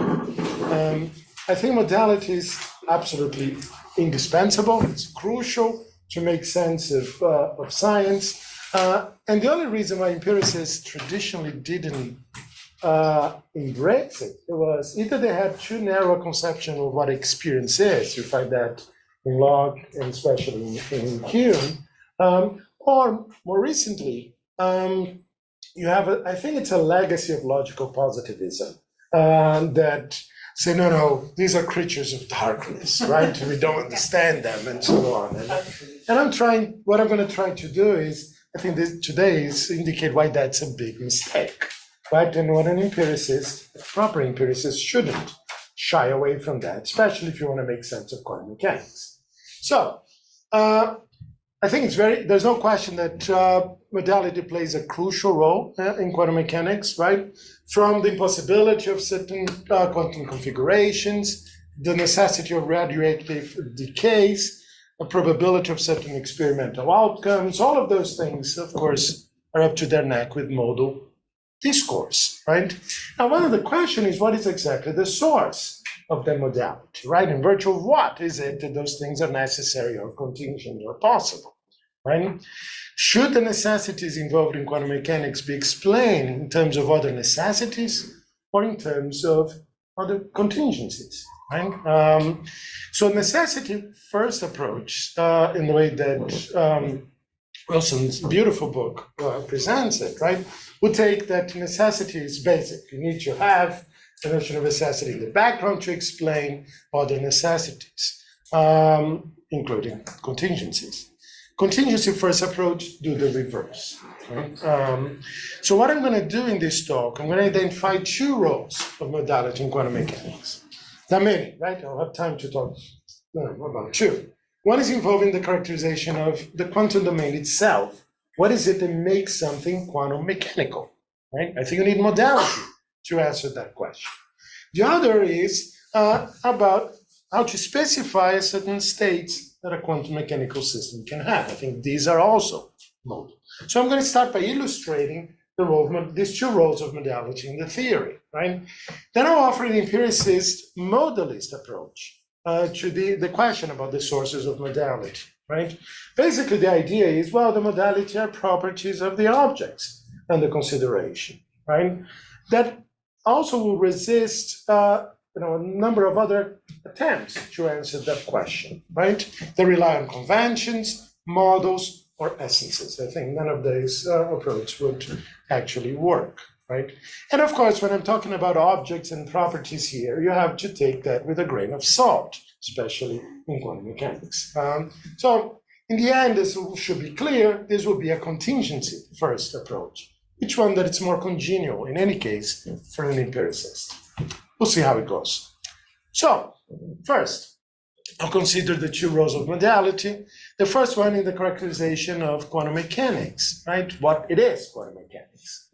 I think modality is absolutely indispensable. It's crucial to make sense of science. And the only reason why empiricists traditionally didn't embrace it was either they had too narrow a conception of what experience is. You find that in Locke and especially in Hume. Or more recently, you have, I think it's a legacy of logical positivism that say, no, these are creatures of darkness, right? We don't understand them and so on. And what I'm going to try to do is, I think today is indicate why that's a big mistake, right? And what an empiricist, a proper empiricist, shouldn't shy away from that, especially if you want to make sense of quantum mechanics. So, I think there's no question that modality plays a crucial role in quantum mechanics, right? From the impossibility of certain quantum configurations, the necessity of radioactive decays, the probability of certain experimental outcomes, all of those things, of course, are up to their neck with modal discourse, right? Now, one of the questions is what is exactly the source of the modality, right? In virtue of what is it that those things are necessary or contingent or possible? right? Should the necessities involved in quantum mechanics be explained in terms of other necessities or in terms of other contingencies, right? So necessity first approach, in the way that Wilson's beautiful book presents it, right, would take that necessity is basic. You need to have the notion of necessity in the background to explain other necessities, including contingencies. Contingency first approach do the reverse. Right? So what I'm going to do in this talk, I'm going to identify two roles of modality in quantum mechanics. There are many, right? I'll have time to talk about two. One is involving the characterization of the quantum domain itself. What is it that makes something quantum mechanical? Right? I think you need modality to answer that question. The other is about how to specify certain states that a quantum mechanical system can have. I think these are also modal. So I'm going to start by illustrating the role of these two roles of modality in the theory, right? Then I'll offer an empiricist modalist approach to the question about the sources of modality, right? Basically, the idea is, well, the modality are properties of the objects under consideration, right? That also will resist a number of other attempts to answer that question, right? They rely on conventions, models, or essences. I think none of these approaches would actually work, right? And of course, when I'm talking about objects and properties here, you have to take that with a grain of salt, especially in quantum mechanics. So in the end, this should be clear, this will be a contingency first approach. Each one that it's more congenial, in any case, for an empiricist. We'll see how it goes. So, first, I'll consider the two roles of modality. The first one in the characterization of quantum mechanics, right? What it is, quantum mechanics.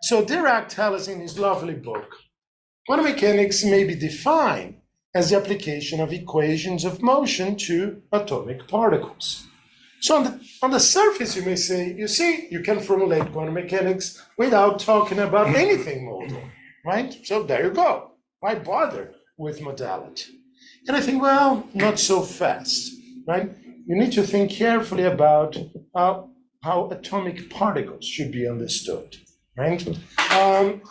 So Dirac tells us in his lovely book, quantum mechanics may be defined as the application of equations of motion to atomic particles. So on the surface, you may say, you see, you can formulate quantum mechanics without talking about anything modal, right? So there you go. Why bother with modality? And I think, well, not so fast, right? You need to think carefully about how atomic particles should be understood, right? And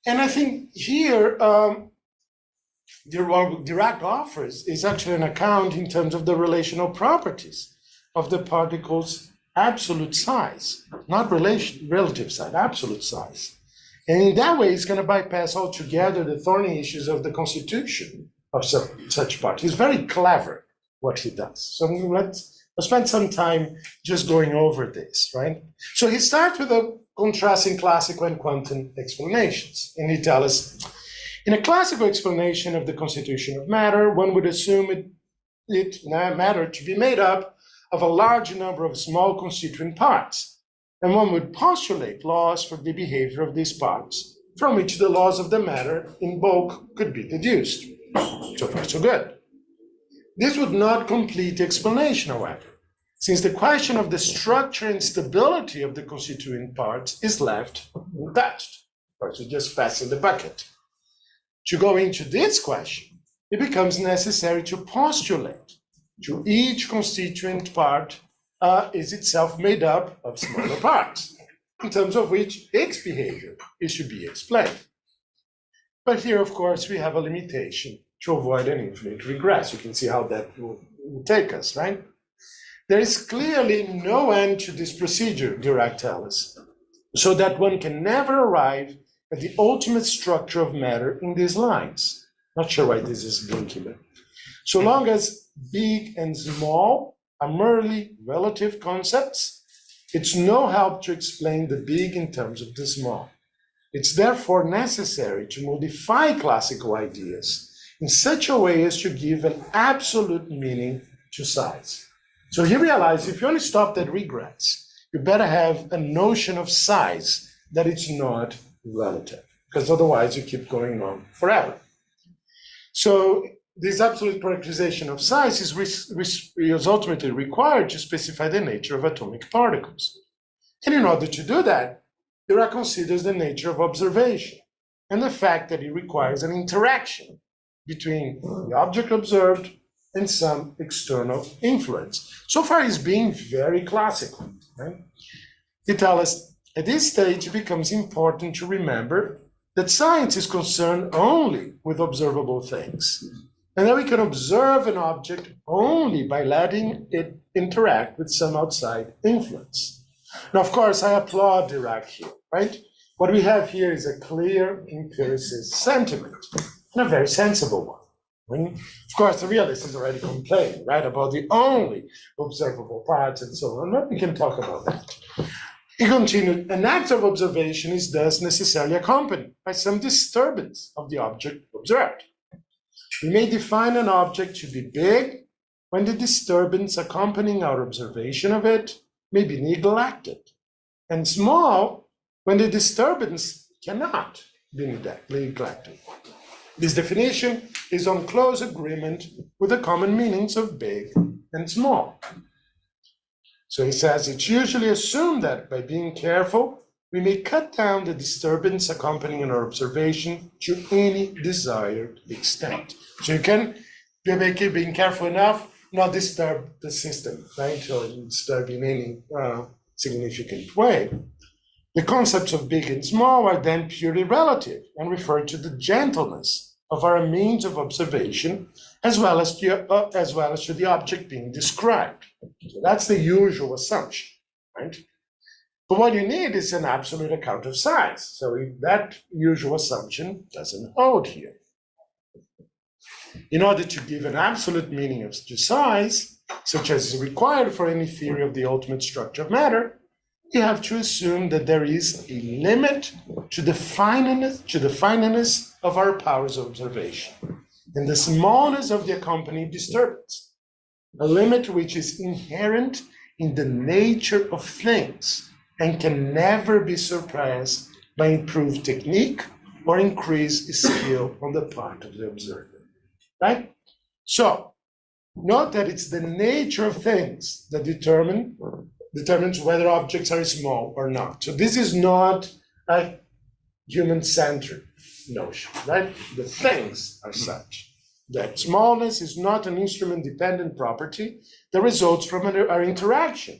I think here, what Dirac offers is actually an account in terms of the relational properties of the particle's absolute size, not relative size, absolute size. And in that way, it's going to bypass altogether the thorny issues of the constitution of such particles. It's very clever what he does. So let's spend some time just going over this, right? So he starts with a contrasting classical and quantum explanations. And he tells us, in a classical explanation of the constitution of matter, one would assume matter to be made up of a large number of small constituent parts, and one would postulate laws for the behavior of these parts, from which the laws of the matter in bulk could be deduced. So far, so good. This would not complete the explanation, however, since the question of the structure and stability of the constituent parts is left untouched, or to just pass in the bucket. To go into this question, it becomes necessary to postulate to each constituent part is itself made up of smaller parts, in terms of which its behavior is to be explained. But here, of course, we have a limitation to avoid an infinite regress. You can see how that will take us, right? There is clearly no end to this procedure, Dirac tells us, so that one can never arrive at the ultimate structure of matter in these lines. Not sure why this is blinking, but so long as big and small are merely relative concepts, it's no help to explain the big in terms of the small. It's therefore necessary to modify classical ideas in such a way as to give an absolute meaning to size. So he realized if you only stop at regrets, you better have a notion of size that it's not relative, because otherwise you keep going on forever. So this absolute characterization of size is ultimately required to specify the nature of atomic particles. And in order to do that, Dirac considers the nature of observation and the fact that it requires an interaction between the object observed and some external influence. So far, it's being very classical. Right? He tells us, at this stage, it becomes important to remember that science is concerned only with observable things, and that we can observe an object only by letting it interact with some outside influence. Now, of course, I applaud Dirac here, right? What we have here is a clear empiricist sentiment, and a very sensible one. Of course, the realist is already complaining, right, about the only observable parts and so on, but we can talk about that. He continued, an act of observation is thus necessarily accompanied by some disturbance of the object observed. We may define an object to be big when the disturbance accompanying our observation of it may be neglected, and small when the disturbance cannot be neglected. This definition is on close agreement with the common meanings of big and small. So he says it's usually assumed that by being careful, we may cut down the disturbance accompanying our observation to any desired extent. So you can be being careful enough, not disturb the system, right? Or disturb in any significant way. The concepts of big and small are then purely relative and refer to the gentleness of our means of observation, as well as to the object being described. So that's the usual assumption, right? But what you need is an absolute account of size. So that usual assumption doesn't hold here. In order to give an absolute meaning to size, such as is required for any theory of the ultimate structure of matter, you have to assume that there is a limit to the fineness of our powers of observation and the smallness of the accompanying disturbance, a limit which is inherent in the nature of things and can never be surpassed by improved technique or increased skill on the part of the observer, right? So, note that it's the nature of things that determines whether objects are small or not. So this is not a human-centered notion, right? The things are such that smallness is not an instrument-dependent property that results from our interaction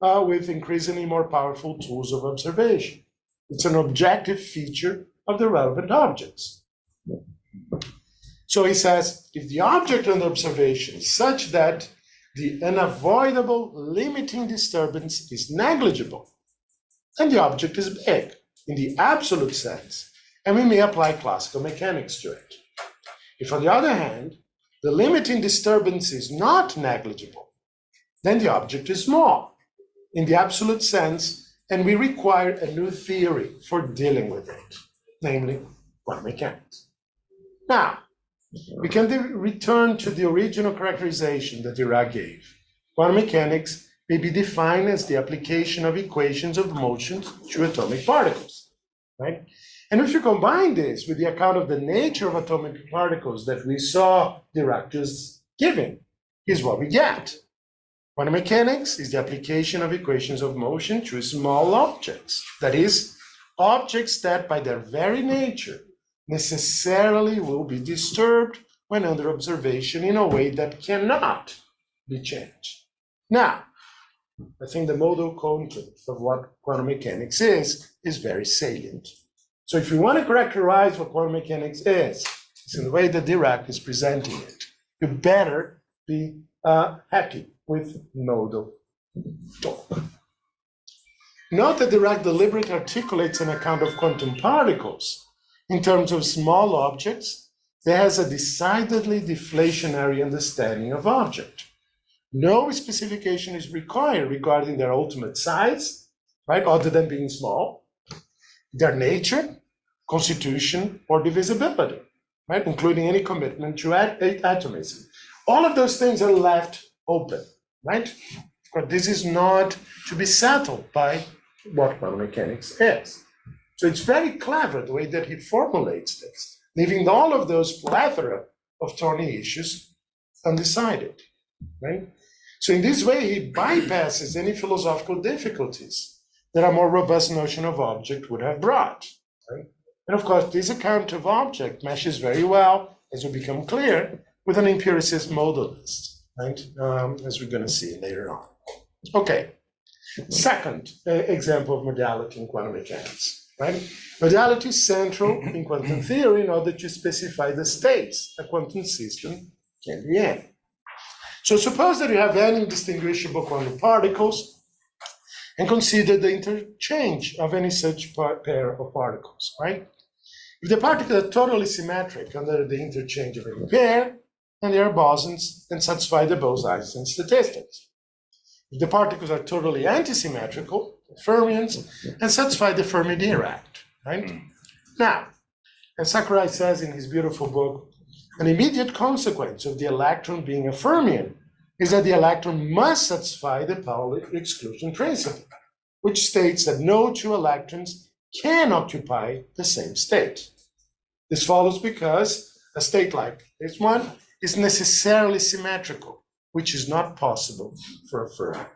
with increasingly more powerful tools of observation. It's an objective feature of the relevant objects. So he says, if the object under observation is such that the unavoidable limiting disturbance is negligible, and the object is big in the absolute sense, and we may apply classical mechanics to it. If, on the other hand, the limiting disturbance is not negligible, then the object is small in the absolute sense, and we require a new theory for dealing with it, namely quantum mechanics. Now, we can return to the original characterization that Dirac gave. Quantum mechanics may be defined as the application of equations of motion to atomic particles, right? And if you combine this with the account of the nature of atomic particles that we saw Dirac just giving, here's what we get. Quantum mechanics is the application of equations of motion to small objects, that is, objects that by their very nature necessarily will be disturbed when under observation in a way that cannot be changed. Now, I think the modal content of what quantum mechanics is very salient. So if you want to characterize what quantum mechanics is, it's in the way that Dirac is presenting it. You better be happy with modal talk. Note that Dirac deliberately articulates an account of quantum particles in terms of small objects that has a decidedly deflationary understanding of object. No specification is required regarding their ultimate size, right, other than being small, their nature, constitution, or divisibility, right, including any commitment to atomism. All of those things are left open, right? But this is not to be settled by what quantum mechanics is. So it's very clever the way that he formulates this, leaving all of those plethora of thorny issues undecided, right? So in this way, he bypasses any philosophical difficulties that a more robust notion of object would have brought, right? And of course, this account of object meshes very well, as will become clear, with an empiricist modalist, right? As we're going to see later on. Okay. Second example of modality in quantum mechanics, right? Modality is central in quantum theory in order to specify the states a quantum system can be in. So suppose that you have n indistinguishable quantum particles and consider the interchange of any such pair of particles, right? If the particles are totally symmetric under the interchange of any pair, then they are bosons and satisfy the Bose-Einstein statistics. If the particles are totally antisymmetrical, fermions, and satisfy the Fermi-Dirac, right? Now, as Sakurai says in his beautiful book, an immediate consequence of the electron being a fermion is that the electron must satisfy the Pauli exclusion principle, which states that no two electrons can occupy the same state. This follows because a state like this one is necessarily symmetrical, which is not possible for a fermion.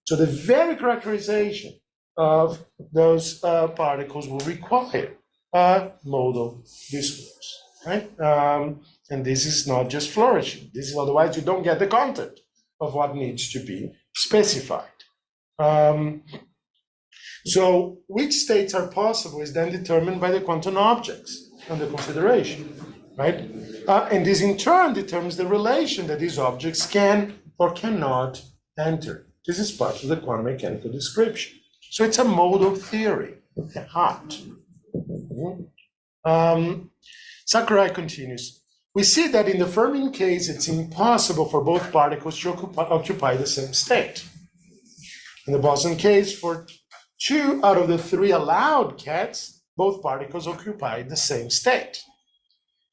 So the very characterization of those particles will require a modal discourse, right? And this is not just flourishing. This is otherwise you don't get the content of what needs to be specified. So which states are possible is then determined by the quantum objects under consideration, right? And this in turn determines the relation that these objects can or cannot enter. This is part of the quantum mechanical description. So it's a modal theory, hot. Sakurai continues. We see that in the fermion case, it's impossible for both particles to occupy the same state. In the boson case, for 2 out of the 3 allowed cats, both particles occupy the same state.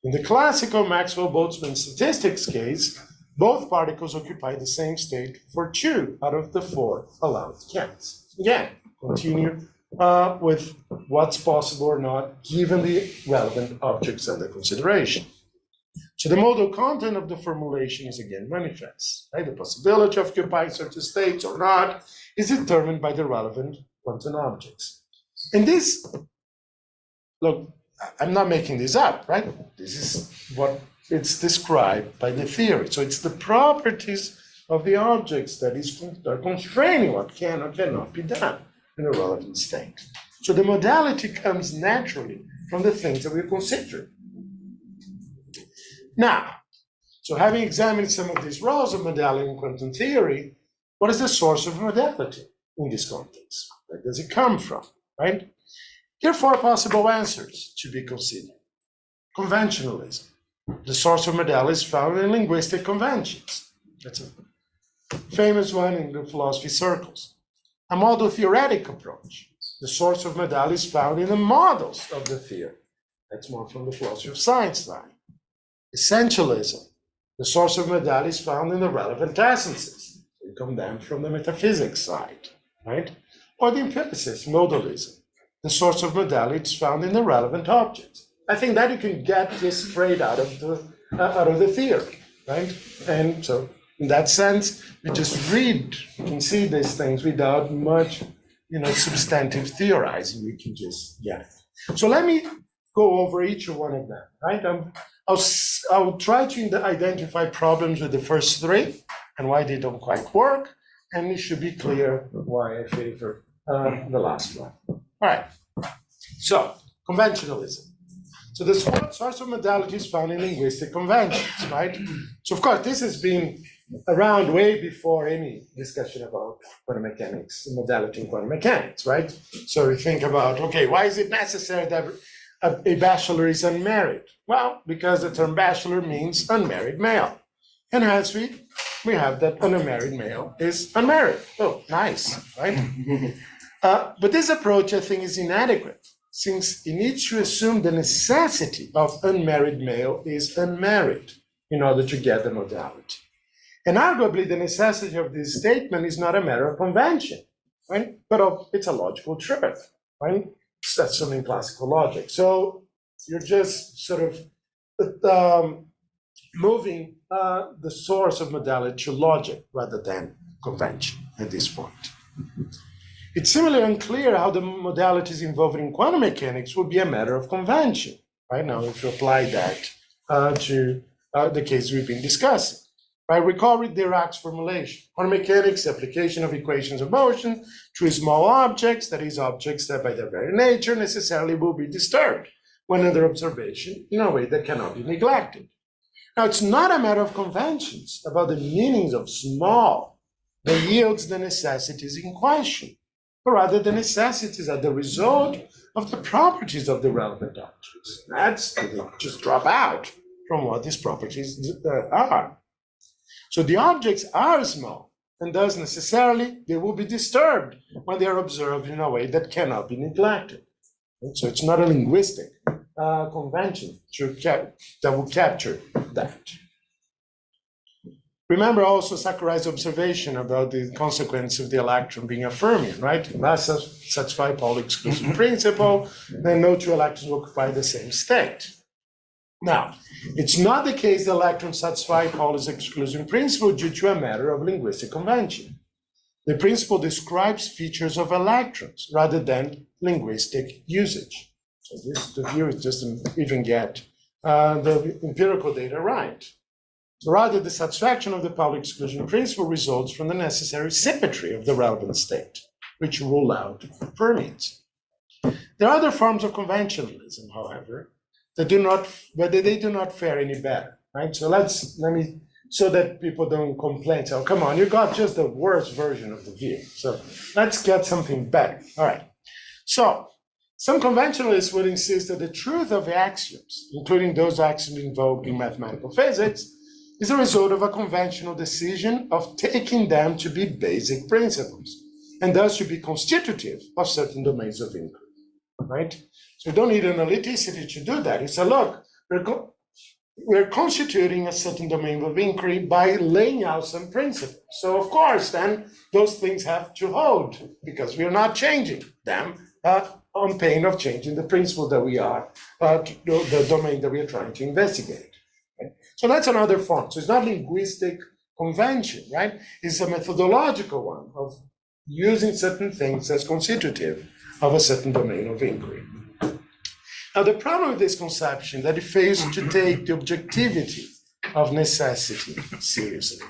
In the classical Maxwell-Boltzmann statistics case, both particles occupy the same state for 2 out of the 4 allowed cats. Again, continue with what's possible or not, given the relevant objects under consideration. So the modal content of the formulation is again manifest, right? The possibility of occupying certain states or not is determined by the relevant quantum objects. And this, look, I'm not making this up, right? This is what it's described by the theory. So it's the properties of the objects that are constraining what can or cannot be done in a relevant state. So the modality comes naturally from the things that we consider. Now, so having examined some of these roles of modality in quantum theory, what is the source of modality in this context? Where does it come from, right? Here are 4 possible answers to be considered. Conventionalism. The source of modality is found in linguistic conventions. That's a famous one in the philosophy circles. A model theoretic approach. The source of modality is found in the models of the theory. That's more from the philosophy of science side. Essentialism. The source of modality is found in the relevant essences. We come down from the metaphysics side, right? Or the empiricist modalism. The source of modality is found in the relevant objects. I think that you can get this straight out of the theory, right? And so in that sense, we just read and see these things without much, substantive theorizing. We can just get it. So let me go over each one of them, right? I'll try to identify problems with the first 3 and why they don't quite work, and it should be clear why I favor the last one. All right. So conventionalism. So the source of modality is found in linguistic conventions, right? So of course, this has been around way before any discussion about quantum mechanics, modality in quantum mechanics, right? So we think about, okay, why is it necessary that a bachelor is unmarried? Well, because the term bachelor means unmarried male. And hence we have that an unmarried male is unmarried. Oh, nice, right? But this approach, I think, is inadequate, since it needs to assume the necessity of unmarried male is unmarried in order to get the modality. And arguably, the necessity of this statement is not a matter of convention, right? But it's a logical truth, right? That's something in classical logic. So you're just sort of moving the source of modality to logic rather than convention at this point. It's similarly unclear how the modalities involved in quantum mechanics would be a matter of convention, right? Now, if you apply that to the case we've been discussing. Right? Recall Dirac's formulation. Quantum mechanics, application of equations of motion to small objects, that is, objects that by their very nature necessarily will be disturbed when under observation in a way that cannot be neglected. Now, it's not a matter of conventions about the meanings of small that yields the necessities in question, but rather the necessities are the result of the properties of the relevant objects. That's they just drop out from what these properties are. So the objects are small, and thus necessarily they will be disturbed when they are observed in a way that cannot be neglected. So it's not a linguistic convention that will capture that. Remember also Sakurai's observation about the consequence of the electron being a fermion, right? Mass satisfy Pauli exclusion principle, then no two electrons will occupy the same state. Now, it's not the case the electrons satisfy Pauli's exclusion principle due to a matter of linguistic convention. The principle describes features of electrons rather than linguistic usage. So the view is just even get the empirical data right. So rather, the satisfaction of the Pauli exclusion principle results from the necessary symmetry of the relevant state, which rule out fermions. There are other forms of conventionalism, however, that do not fare any better, right? So so that people don't complain. So come on, you got just the worst version of the view. So let's get something better. All right. So some conventionalists would insist that the truth of axioms, including those axioms invoked in mathematical physics, is a result of a conventional decision of taking them to be basic principles, and thus to be constitutive of certain domains of inquiry, right? So you don't need analyticity to do that. You say, look, we're constituting a certain domain of inquiry by laying out some principles. So of course, then those things have to hold because we are not changing them on pain of changing the principle that we are, the domain that we are trying to investigate. Right? So that's another form. So it's not linguistic convention, right? It's a methodological one of using certain things as constitutive of a certain domain of inquiry. Now, the problem with this conception is that it fails to take the objectivity of necessity seriously,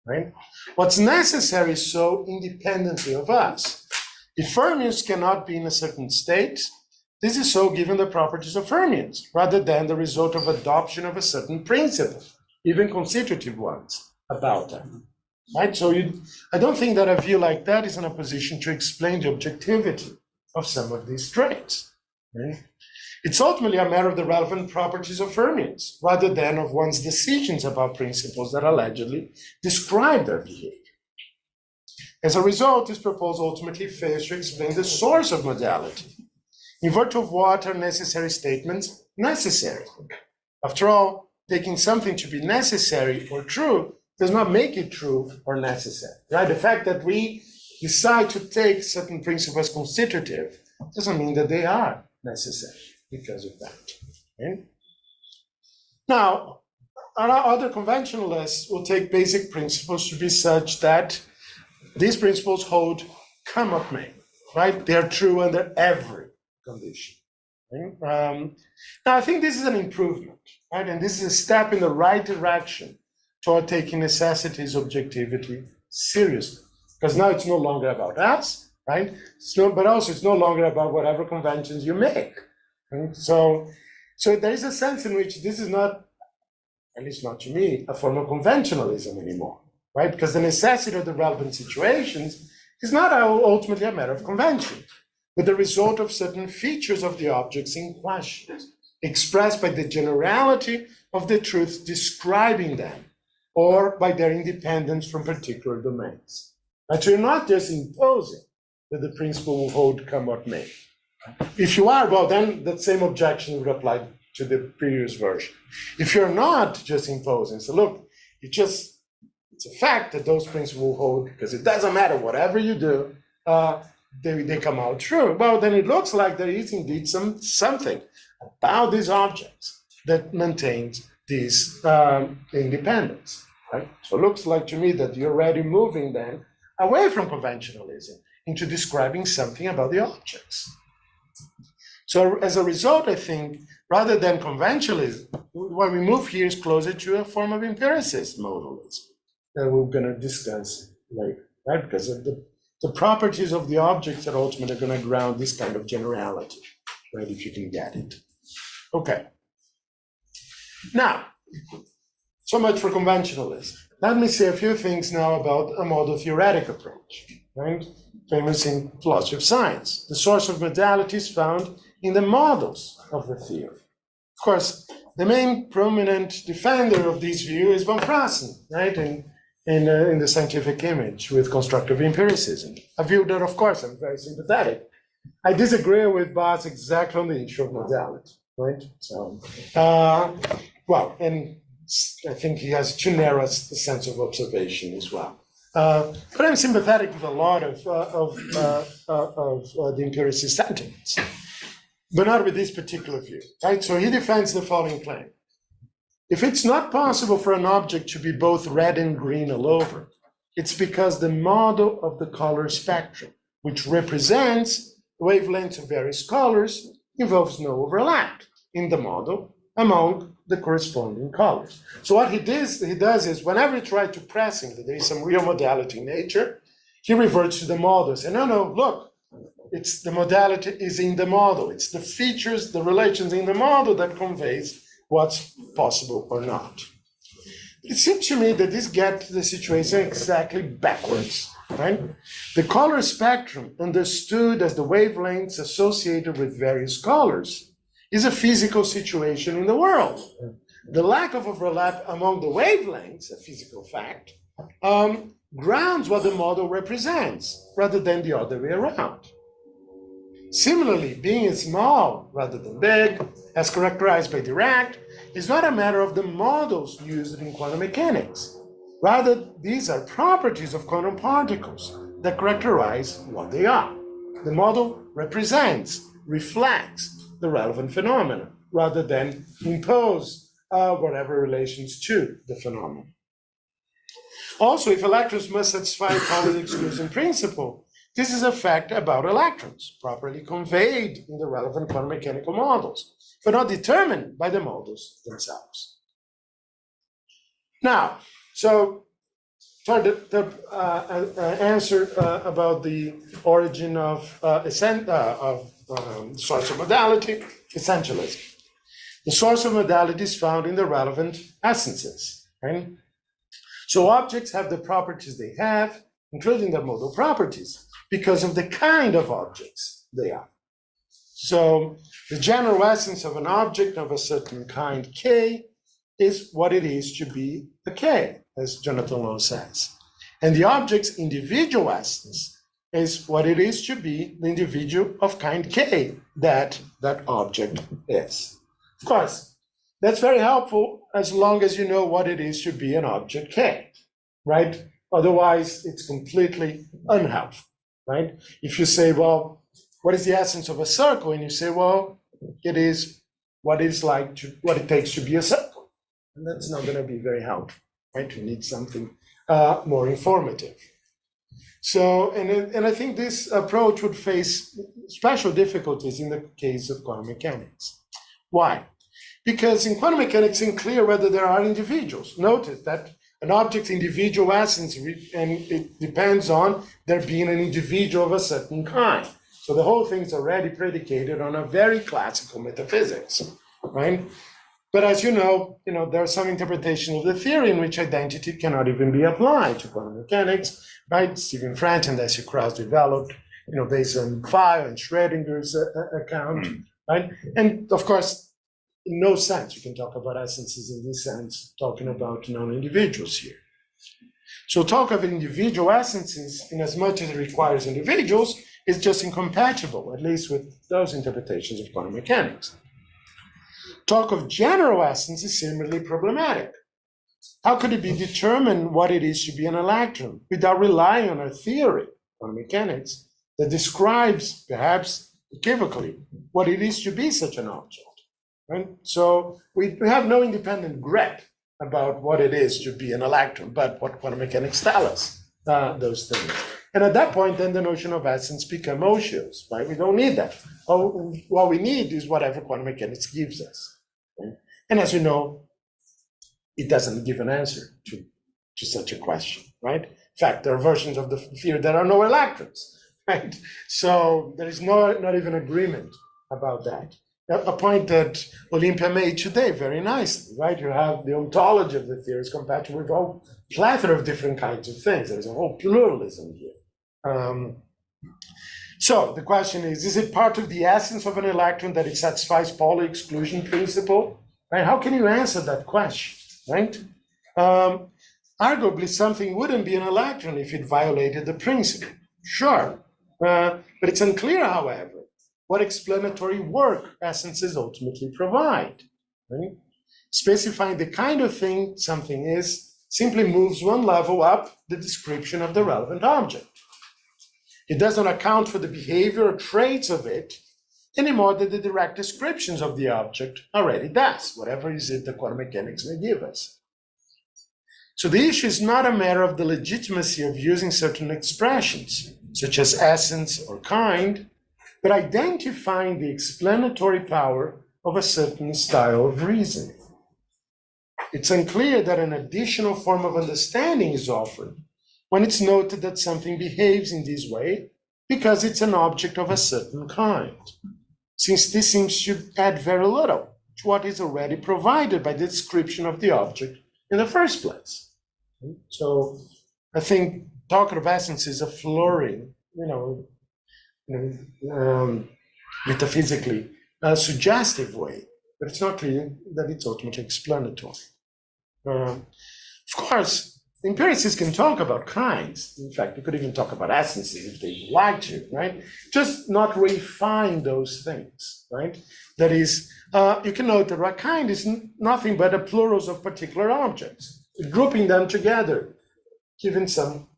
right? What's necessary is so independently of us. If fermions cannot be in a certain state, this is so given the properties of fermions, rather than the result of adoption of a certain principle, even constitutive ones, about them, right? So I don't think that a view like that is in a position to explain the objectivity of some of these traits, right? It's ultimately a matter of the relevant properties of fermions, rather than of one's decisions about principles that allegedly describe their behavior. As a result, this proposal ultimately fails to explain the source of modality, in virtue of what are necessary statements necessary. After all, taking something to be necessary or true does not make it true or necessary, right? The fact that we decide to take certain principles as constitutive doesn't mean that they are necessary because of that. Okay? Now, other conventionalists will take basic principles to be such that these principles hold come what may, right? They are true under every condition. Okay? Now, I think this is an improvement, right? And this is a step in the right direction toward taking necessity's objectivity seriously. Because now it's no longer about us, right? But also it's no longer about whatever conventions you make. Right? So there is a sense in which this is not, at least not to me, a form of conventionalism anymore, right? Because the necessity of the relevant situations is not ultimately a matter of convention, but the result of certain features of the objects in question, expressed by the generality of the truth describing them, or by their independence from particular domains. But you're not just imposing that the principle will hold come what may. If you are, well, then that same objection would apply to the previous version. If you're not just imposing, so look, it's a fact that those principles will hold because it doesn't matter whatever you do, they come out true. Well, then it looks like there is indeed something about these objects that maintains this independence. Right? So it looks like to me that you're already moving then away from conventionalism into describing something about the objects. So as a result, I think, rather than conventionalism, what we move here is closer to a form of empiricist modalism that we're going to discuss later, right? Because of the properties of the objects that ultimately are going to ground this kind of generality, right? If you can get it. Okay. Now, so much for conventionalism. Let me say a few things now about a model theoretic approach, right? Famous in philosophy of science. The source of modality is found in the models of the theory. Of course, the main prominent defender of this view is von Frassen, right? In the scientific image with constructive empiricism, a view that, of course, I'm very sympathetic. I disagree with Bas exactly on the issue of modality, right? So, well, and I think he has too narrow a sense of observation as well. But I'm sympathetic with a lot of the empiricist sentiments, but not with this particular view, right? So he defends the following claim. If it's not possible for an object to be both red and green all over, it's because the model of the color spectrum, which represents wavelengths of various colors, involves no overlap in the model among the corresponding colors. So what he does is whenever he tries to press him that there is some real modality in nature, he reverts to the model and says, no, look, it's the modality is in the model. It's the features, the relations in the model that conveys what's possible or not. It seems to me that this gets the situation exactly backwards, right? The color spectrum, understood as the wavelengths associated with various colors, is a physical situation in the world. The lack of overlap among the wavelengths, a physical fact, grounds what the model represents, rather than the other way around. Similarly, being small rather than big, as characterized by Dirac, is not a matter of the models used in quantum mechanics. Rather, these are properties of quantum particles that characterize what they are. The model represents, reflects the relevant phenomena, rather than impose whatever relations to the phenomenon. Also, if electrons must satisfy Pauli's exclusion principle, this is a fact about electrons, properly conveyed in the relevant quantum mechanical models, but not determined by the models themselves. Now, so the answer about the origin of source of modality, essentialism. The source of modality is found in the relevant essences, right? So objects have the properties they have, including the modal properties, because of the kind of objects they are. So the general essence of an object of a certain kind K is what it is to be a K, as Jonathan Lowe says. And the object's individual essence is what it is to be the individual of kind K that that object is. Of course, that's very helpful as long as you know what it is to be an object K, right? Otherwise, it's completely unhelpful. Right? If you say, well, what is the essence of a circle? And you say, well, it is what it takes to be a circle. And that's not going to be very helpful, right? You need something more informative. So, and I think this approach would face special difficulties in the case of quantum mechanics. Why? Because in quantum mechanics, it's unclear whether there are individuals. Notice that an object's individual essence, and it depends on there being an individual of a certain kind. So the whole thing is already predicated on a very classical metaphysics, right? But as you know, there are some interpretations of the theory in which identity cannot even be applied to quantum mechanics, right? Stephen Frank and S.U. Krauss developed, based on Pfeil and Schrödinger's account, right? And of course, in no sense you can talk about essences in this sense, talking about non-individuals here. So talk of individual essences, in as much as it requires individuals, is just incompatible, at least with those interpretations of quantum mechanics. Talk of general essence is similarly problematic. How could it be determined what it is to be an electron without relying on a theory, quantum mechanics, that describes, perhaps equivocally, what it is to be such an object? Right? So we have no independent grip about what it is to be an electron, but what quantum mechanics tell us, those things. And at that point, then the notion of essence becomes osseous, right? We don't need that. What we need is whatever quantum mechanics gives us. Right? And as you know, it doesn't give an answer to such a question, right? In fact, there are versions of the theory that are no electrons, right? So there is not even agreement about that. A point that Olympia made today very nicely, right? You have the ontology of the theory is compatible with a plethora of different kinds of things. There's a whole pluralism here. So the question is it part of the essence of an electron that it satisfies Pauli exclusion principle? Right? How can you answer that question, right? Arguably, something wouldn't be an electron if it violated the principle. Sure, but it's unclear, however, what explanatory work essences ultimately provide. Right? Specifying the kind of thing something is simply moves one level up the description of the relevant object. It doesn't account for the behavior or traits of it any more than the direct descriptions of the object already does, whatever is it the quantum mechanics may give us. So the issue is not a matter of the legitimacy of using certain expressions, such as essence or kind, but identifying the explanatory power of a certain style of reasoning. It's unclear that an additional form of understanding is offered when it's noted that something behaves in this way because it's an object of a certain kind, since this seems to add very little to what is already provided by the description of the object in the first place. So I think talking of essence is a flurry, metaphysically suggestive way, but it's not clear that it's ultimately explanatory. Of course, empiricists can talk about kinds. In fact, you could even talk about essences if they like to, right? Just not refine those things, right? That is, you can note that a kind is nothing but a plurals of particular objects, grouping them together, given some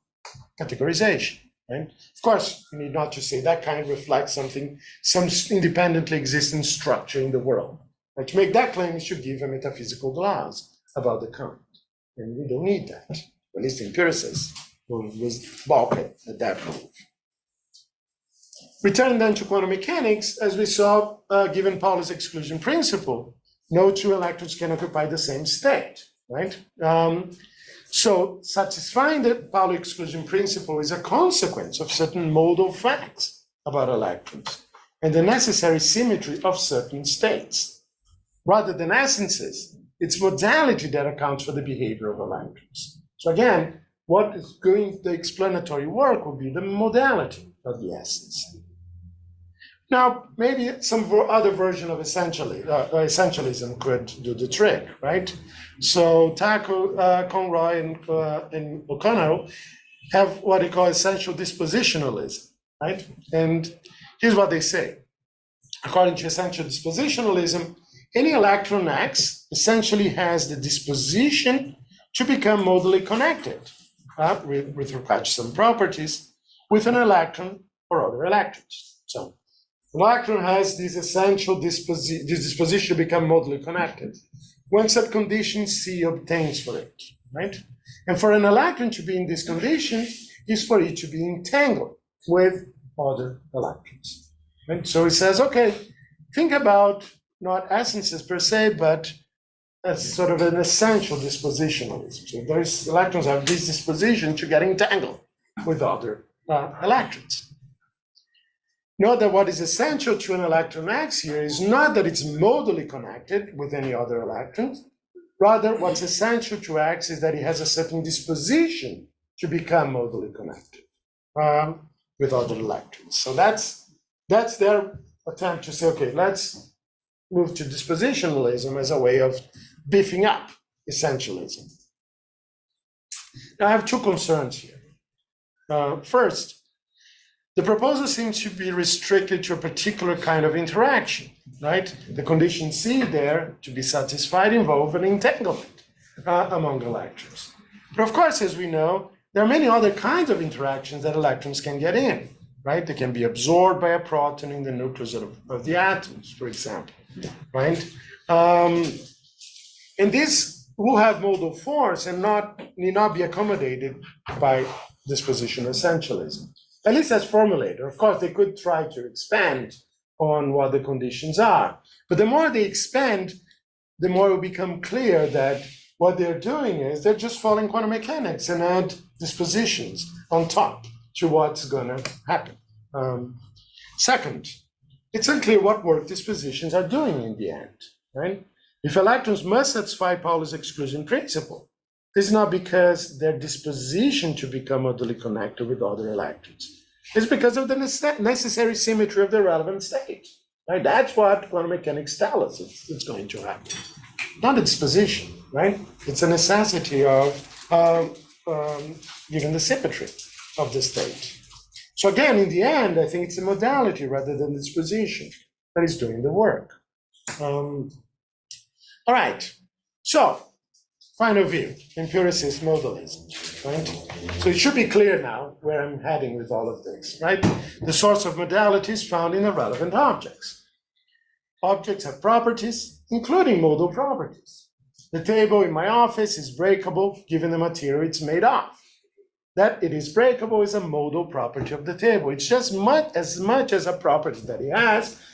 categorization. Right? Of course, you need not to say that kind reflects some independently existing structure in the world. And to make that claim, you should give a metaphysical gloss about the kind. And we don't need that. At least empiricists was balked at that move. Returning then to quantum mechanics, as we saw, given Pauli's exclusion principle, no two electrons can occupy the same state, right? So satisfying the Pauli exclusion principle is a consequence of certain modal facts about electrons and the necessary symmetry of certain states. Rather than essences, it's modality that accounts for the behavior of electrons. So again, what is going the explanatory work will be the modality of the essence. Now, maybe some other version of essentialism could do the trick, right? So Taco, Conroy, and O'Connell have what they call essential dispositionalism, right? And here's what they say. According to essential dispositionalism, any electron X essentially has the disposition to become modally connected with regard to some properties with an electron or other electrons. So an electron has this essential disposition to become modally connected when such condition C obtains for it, right? And for an electron to be in this condition is for it to be entangled with other electrons. And so it says, okay, think about not essences per se, but as sort of an essential dispositionalism. So those electrons have this disposition to get entangled with other electrons. Note that what is essential to an electron X here is not that it's modally connected with any other electrons. Rather, what's essential to X is that it has a certain disposition to become modally connected with other electrons. So that's their attempt to say, okay, let's move to dispositionalism as a way of beefing up essentialism. Now, I have two concerns here. First, the proposal seems to be restricted to a particular kind of interaction, right? The condition C there to be satisfied involve an entanglement among electrons. But of course, as we know, there are many other kinds of interactions that electrons can get in, right? They can be absorbed by a proton in the nucleus of the atoms, for example, right? And this will have modal force and need not be accommodated by disposition essentialism, at least as formulated. Of course, they could try to expand on what the conditions are, but the more they expand, the more it will become clear that what they're doing is they're just following quantum mechanics and add dispositions on top to what's going to happen. Second, it's unclear what work dispositions are doing in the end, right? If electrons must satisfy Pauli's exclusion principle, this is not because their disposition to become modally connected with other electrons. It's because of the necessary symmetry of the relevant state, right? That's what quantum mechanics tell us it's going to happen. Not a disposition, right? It's a necessity of given the symmetry of the state. So again, in the end, I think it's a modality rather than disposition that is doing the work. All right, so final view, empiricist modalism, right? So it should be clear now where I'm heading with all of this, right? The source of modality is found in the relevant objects. Objects have properties, including modal properties. The table in my office is breakable given the material it's made of. That it is breakable is a modal property of the table. It's just as much as a property that it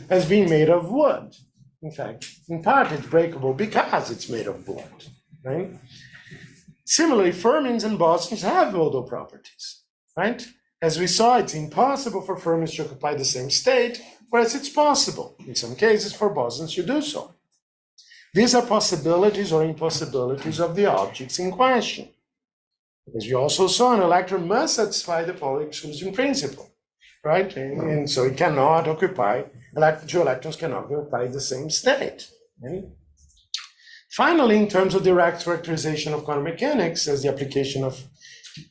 has being made of wood. In fact, in part, it's breakable because it's made of wood, right? Similarly, fermions and bosons have modal properties, right? As we saw, it's impossible for fermions to occupy the same state, whereas it's possible. In some cases, for bosons to do so. These are possibilities or impossibilities of the objects in question. As we also saw, an electron must satisfy the Pauli exclusion principle, right? And so it cannot occupy, two electrons cannot occupy the same state. Right? Finally, in terms of direct characterization of quantum mechanics as the application of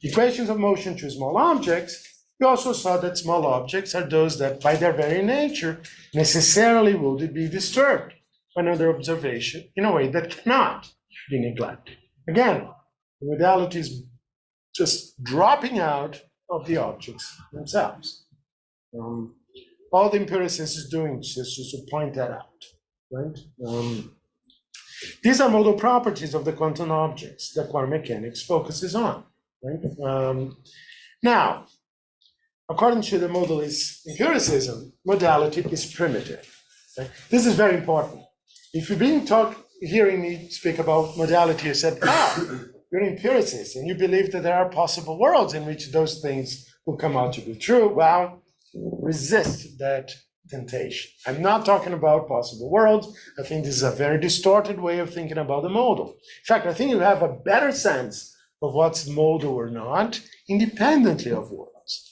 equations of motion to small objects, we also saw that small objects are those that, by their very nature, necessarily will be disturbed when under observation in a way that cannot be neglected. Again, the modality is just dropping out of the objects themselves. All the empiricist is doing is just to point that out, right? These are modal properties of the quantum objects that quantum mechanics focuses on, right? Now, according to the modalist empiricism, modality is primitive. Right? This is very important. If you've been hearing me speak about modality, you said, you're an empiricist and you believe that there are possible worlds in which those things will come out to be true. Well, resist that temptation. I'm not talking about possible worlds. I think this is a very distorted way of thinking about the modal. In fact, I think you have a better sense of what's modal or not, independently of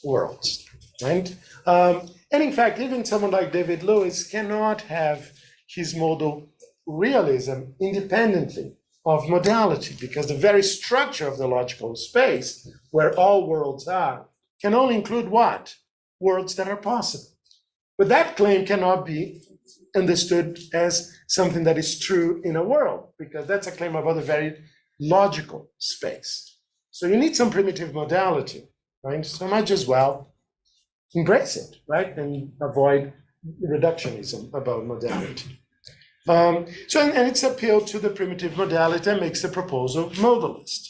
worlds, right? And in fact, even someone like David Lewis cannot have his modal realism independently of modality, because the very structure of the logical space where all worlds are can only include what? Worlds that are possible. But that claim cannot be understood as something that is true in a world, because that's a claim about a very logical space. So you need some primitive modality, right? So I might as well embrace it, right? And avoid reductionism about modality. And its appeal to the primitive modality makes the proposal modalist,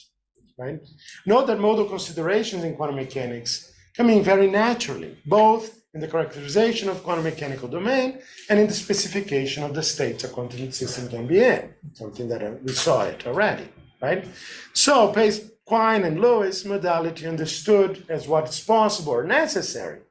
right? Note that modal considerations in quantum mechanics come in very naturally, both in the characterization of quantum mechanical domain and in the specification of the states a quantum system can be in, something that we saw it already, right? So, based Quine and Lewis, modality understood as what is possible or necessary,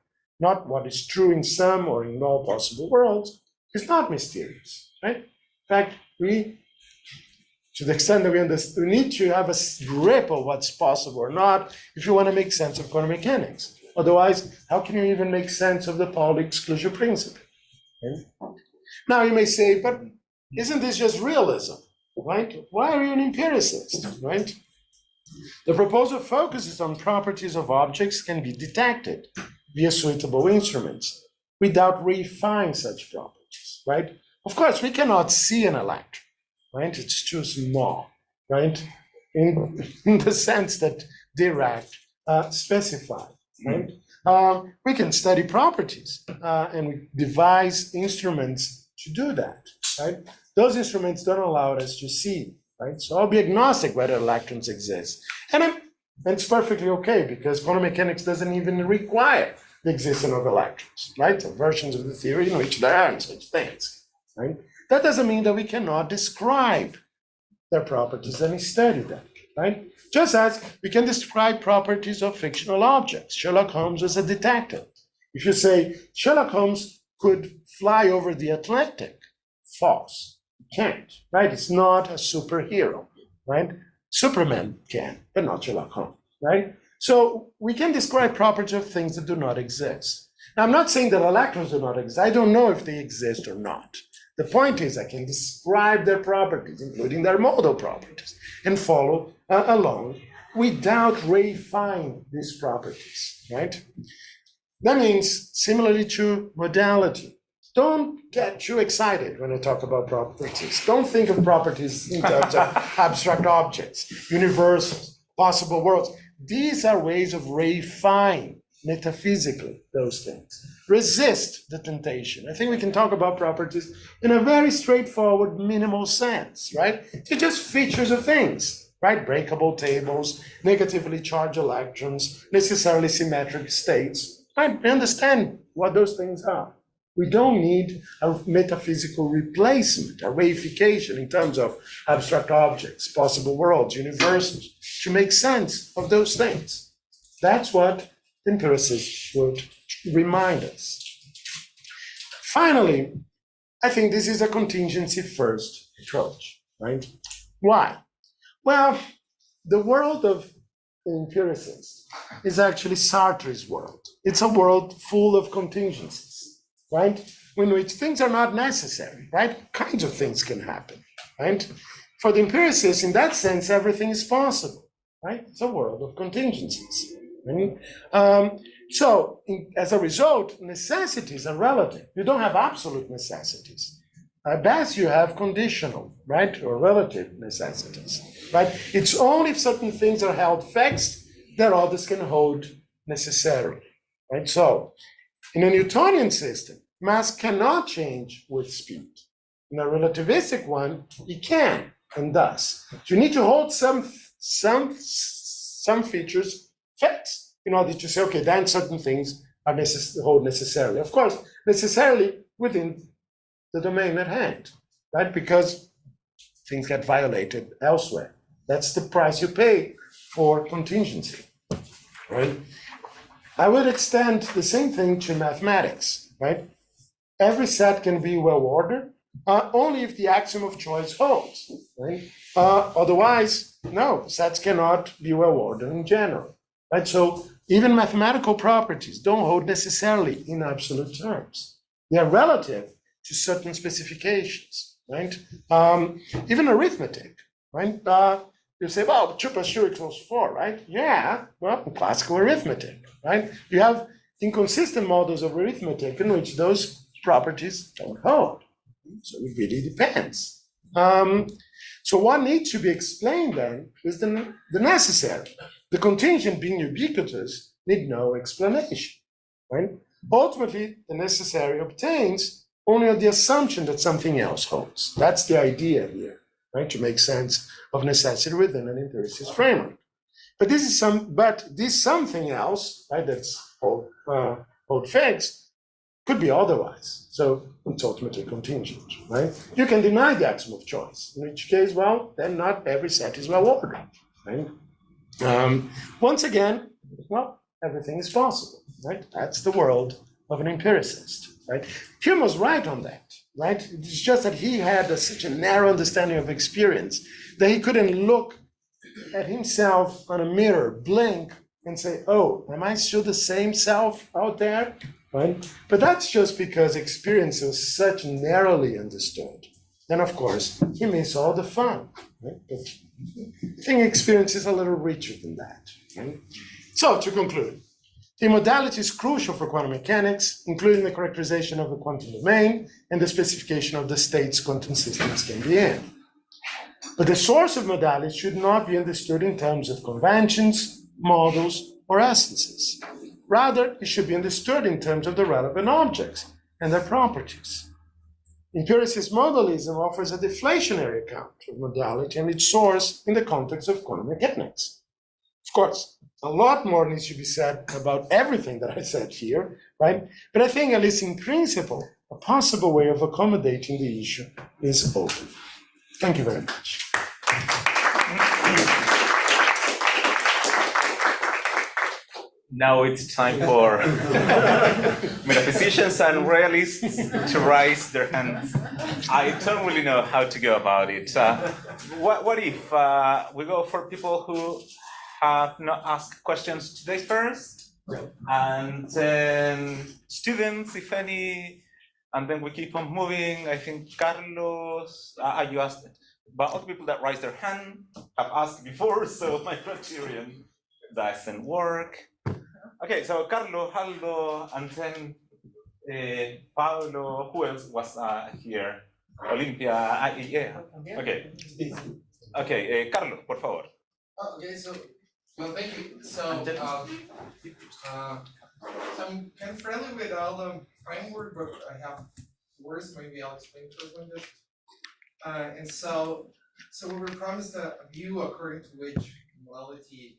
not what is true in some or in all possible worlds, is not mysterious, right? In fact, to the extent that we need to have a grip of what's possible or not if you want to make sense of quantum mechanics. Otherwise, how can you even make sense of the Pauli exclusion principle? Okay? Now you may say, but isn't this just realism, right? Why are you an empiricist, right? The proposal focuses on properties of objects can be detected via suitable instruments without reifying such properties, right? Of course, we cannot see an electron, right? It's too small, right? In the sense that Dirac specified, right? We can study properties and we devise instruments to do that, right? Those instruments don't allow us to see, right? So I'll be agnostic whether electrons exist. And And it's perfectly okay because quantum mechanics doesn't even require the existence of electrons, right? There are versions of the theory in which there aren't such things, right? That doesn't mean that we cannot describe their properties and study them, right? Just as we can describe properties of fictional objects. Sherlock Holmes was a detective. If you say Sherlock Holmes could fly over the Atlantic, false. He can't, right? It's not a superhero, right? Superman can, but not Sherlock Holmes, right? So we can describe properties of things that do not exist. Now, I'm not saying that electrons do not exist. I don't know if they exist or not. The point is I can describe their properties, including their model properties, and follow along without reifying these properties, right? That means, similarly to modality, don't get too excited when I talk about properties. Don't think of properties in terms of abstract objects, universals, possible worlds. These are ways of reifying metaphysically those things. Resist the temptation. I think we can talk about properties in a very straightforward, minimal sense, right? They're just features of things, right? Breakable tables, negatively charged electrons, necessarily symmetric states. Right? We understand what those things are. We don't need a metaphysical replacement, a reification in terms of abstract objects, possible worlds, universals, to make sense of those things. That's what empiricists would remind us. Finally, I think this is a contingency-first approach, right? Why? Well, the world of empiricists is actually Sartre's world. It's a world full of contingencies, right? In which things are not necessary, right? Kinds of things can happen, right? For the empiricists, in that sense, everything is possible, right? It's a world of contingencies. Right? As a result, necessities are relative. You don't have absolute necessities. At best, you have conditional, right, or relative necessities, right? It's only if certain things are held fixed that others can hold necessarily, right? So, in a Newtonian system, mass cannot change with speed. In a relativistic one, it can and does. So you need to hold some features fixed in order to say, okay, then certain things are hold necessarily. Of course, necessarily within the domain at hand, right? Because things get violated elsewhere. That's the price you pay for contingency, right? I would extend the same thing to mathematics, right? Every set can be well-ordered only if the axiom of choice holds, right? Otherwise, no, sets cannot be well-ordered in general, right? So even mathematical properties don't hold necessarily in absolute terms. They are relative to certain specifications, right? Even arithmetic, right? You say, well, 2 + 2 = 4, right? Yeah, well, in classical arithmetic, right? You have inconsistent models of arithmetic in which those properties don't hold. So it really depends. So what needs to be explained then is the necessary. The contingent being ubiquitous need no explanation, right? Ultimately, the necessary obtains only on the assumption that something else holds. That's the idea here, right? To make sense of necessity within an empiricist framework. But this something else, right? That's hold fixed, could be otherwise. So it's ultimately contingent, right? You can deny the axiom of choice, in which case, well, then not every set is well ordered, right? Once again, well, everything is possible, right? That's the world of an empiricist, right? Hume was right on that, right? It's just that he had such a narrow understanding of experience that he couldn't look at himself on a mirror, blink, and say, oh, am I still the same self out there, right? But that's just because experience was such narrowly understood. And of course, he missed all the fun, right? But I think experience is a little richer than that, right? So to conclude, the modality is crucial for quantum mechanics, including the characterization of the quantum domain and the specification of the states quantum systems can be in. But the source of modality should not be understood in terms of conventions, models, or essences. Rather, it should be understood in terms of the relevant objects and their properties. Empiricist modalism offers a deflationary account of modality and its source in the context of quantum mechanics. Of course, a lot more needs to be said about everything that I said here, right? But I think, at least in principle, a possible way of accommodating the issue is open. Thank you very much. Now it's time for metaphysicians and realists to raise their hands. I don't really know how to go about it. What if we go for people who have not asked questions today first, and then students, if any, and then we keep on moving. I think Carlos, you asked, but other people that raise their hand have asked before, so my criterion doesn't work. Okay, so Carlos, Aldo, and then Paulo, who else was here? Olympia, yeah. Okay. Okay, Carlos, por favor. Okay, so, well, thank you. So, I'm kind of friendly with all the framework, but I have words, maybe I'll explain first one bit. And so we were promised a view according to which modality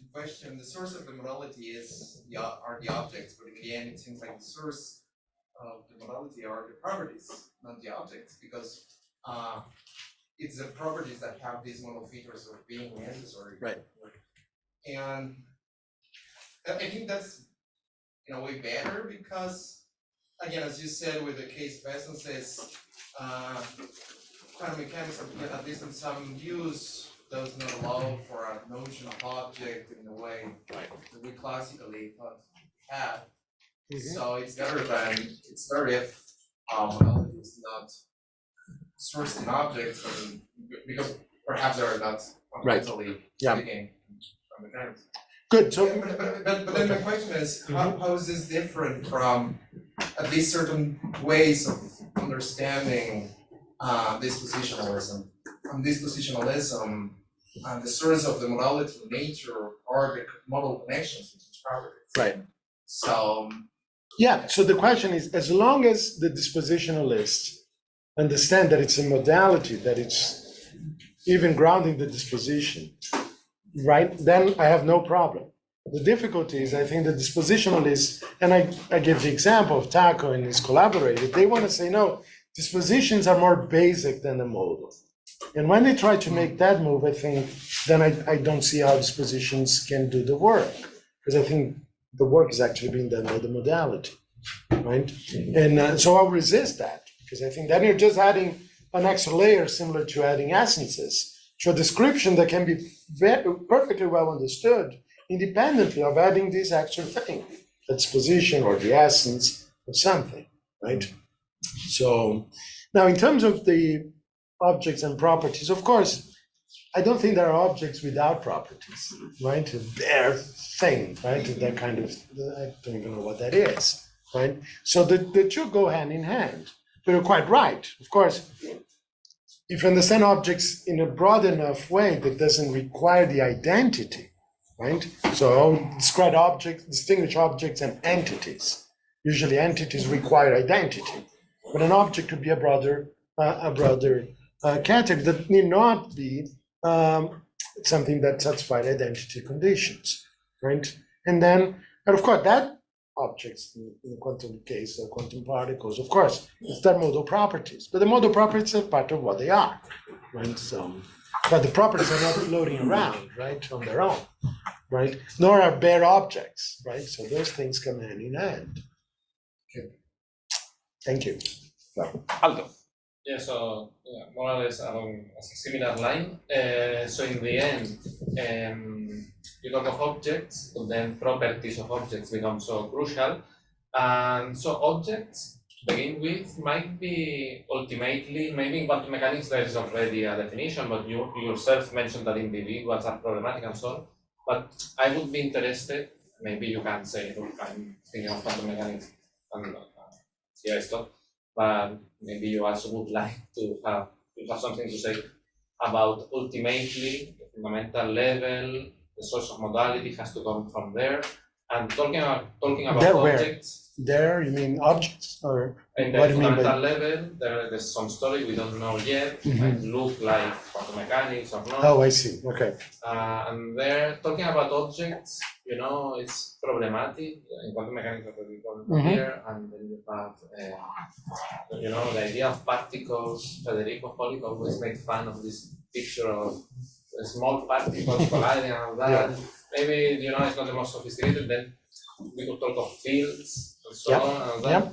in question, the source of the modality are the objects, but in the end, it seems like the source of the modality are the properties, not the objects, because it's the properties that have these modal features of being necessary. Right. And I think that's in a way better because, again, as you said with the case of essences, quantum mechanics, at least in some views, does not allow for a notion of object in the way that we classically thought we had. So it's better if modality is not sourced in objects, because perhaps they are not fundamentally speaking from mechanics. Good. So, but then the question is, how is this different from at least certain ways of understanding dispositionalism? Dispositionalism, the source of the modality nature are the model connections between properties. Right. So. Yeah. So the question is, as long as the dispositionalists understand that it's a modality, that it's even grounding the disposition, right? Then I have no problem. The difficulty is, I think the dispositionalists, and I give the example of Taco and his collaborator, they want to say, no, dispositions are more basic than the modal. And when they try to make that move, I think, then I don't see how dispositions can do the work. Because I think the work is actually being done by the modality, right? And so I'll resist that, because I think then you're just adding an extra layer similar to adding essences to a description that can be perfectly well understood independently of adding this extra thing, the disposition or the essence of something, right? So now in terms of the objects and properties, of course, I don't think there are objects without properties, right? A bare thing, right? That kind of, I don't even know what that is, right? So the two go hand in hand. But you're quite right. Of course, if you understand objects in a broad enough way that doesn't require the identity, right? So I'll describe objects, distinguish objects and entities. Usually entities require identity, but an object could be a broader category that need not be something that satisfies identity conditions, right? And then, and of course, that objects in the quantum case, or quantum particles, of course, it's their modal properties, but the modal properties are part of what they are, right? So, but the properties are not floating around, right, on their own, right? Nor are bare objects, right? So those things come hand in hand. Okay. Thank you. Aldo. Yeah, so more or less along a similar line. So in the end, you talk of objects, but then properties of objects become so crucial. And so objects, to begin with, might be ultimately, maybe in quantum mechanics there is already a definition, but you yourself mentioned that individuals are problematic and so on. But I would be interested, maybe you can say, look, I'm thinking of quantum mechanics and yeah, I stop. But maybe you also would like to have something to say about ultimately the fundamental level, the source of modality has to come from there. And talking about objects, there? You mean objects, or In the what do you mean by? fundamental level, there's some story we don't know yet. It might look like quantum mechanics or not. Oh, I see. Okay. And they're talking about objects. You know, it's problematic in quantum mechanics already here, and then you have, you know, the idea of particles. Federico Pollock always made fun of this picture of small particles colliding and all that. Yeah. Maybe, you know, it's not the most sophisticated. Then we could talk of fields and so on and that.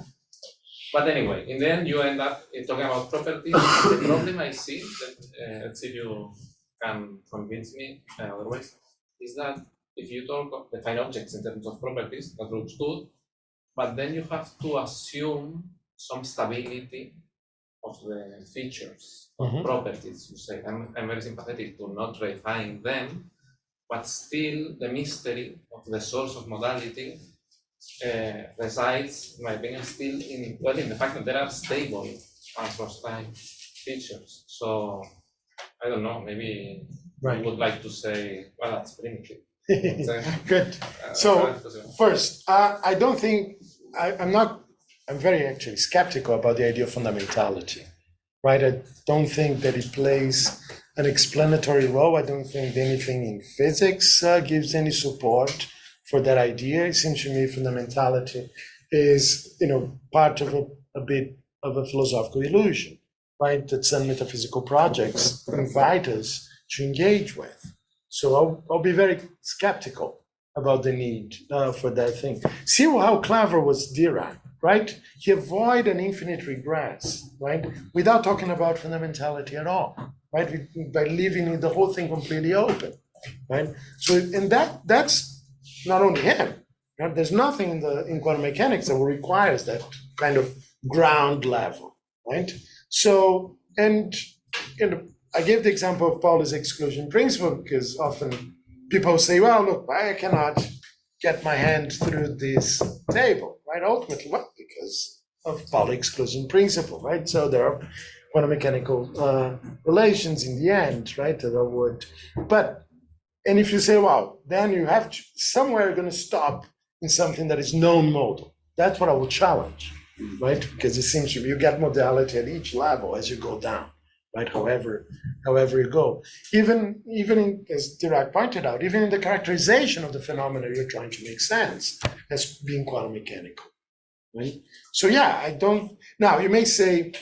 But anyway, in the end, you end up talking about properties. The problem I see, that, let's see if you can convince me otherwise, is that if you talk of define objects in terms of properties, that looks good, but then you have to assume some stability of the features, of properties, you say. I'm very sympathetic to not refine them, but still the mystery of the source of modality resides, in my opinion, still in the fact that there are stable across time features. So I don't know, maybe you would like to say, well, that's primitive. Good. So first, I don't think I'm very actually skeptical about the idea of fundamentality, right? I don't think that it plays an explanatory role. I don't think anything in physics gives any support for that idea. It seems to me fundamentality is, part of a bit of a philosophical illusion, right? That some metaphysical projects invite us to engage with. So I'll be very skeptical about the need for that thing. See how clever was Dirac, right? He avoided an infinite regress, right? Without talking about fundamentality at all, right? By leaving the whole thing completely open, right? So, and that's not only him, right? There's nothing in quantum mechanics that requires that kind of ground level, right? So, and I gave the example of Pauli's exclusion principle because often people say, well, look, I cannot get my hand through this table, right? Ultimately, well, because of Pauli's exclusion principle, right? So there are quantum mechanical relations in the end, right? That would, and if you say, well, then you have to, somewhere you're going to stop in something that is known modal. That's what I would challenge, right? Because it seems to be you get modality at each level as you go down, right? However you go, even as Dirac pointed out, even in the characterization of the phenomena you're trying to make sense as being quantum mechanical, right? So yeah, I don't. Now you may say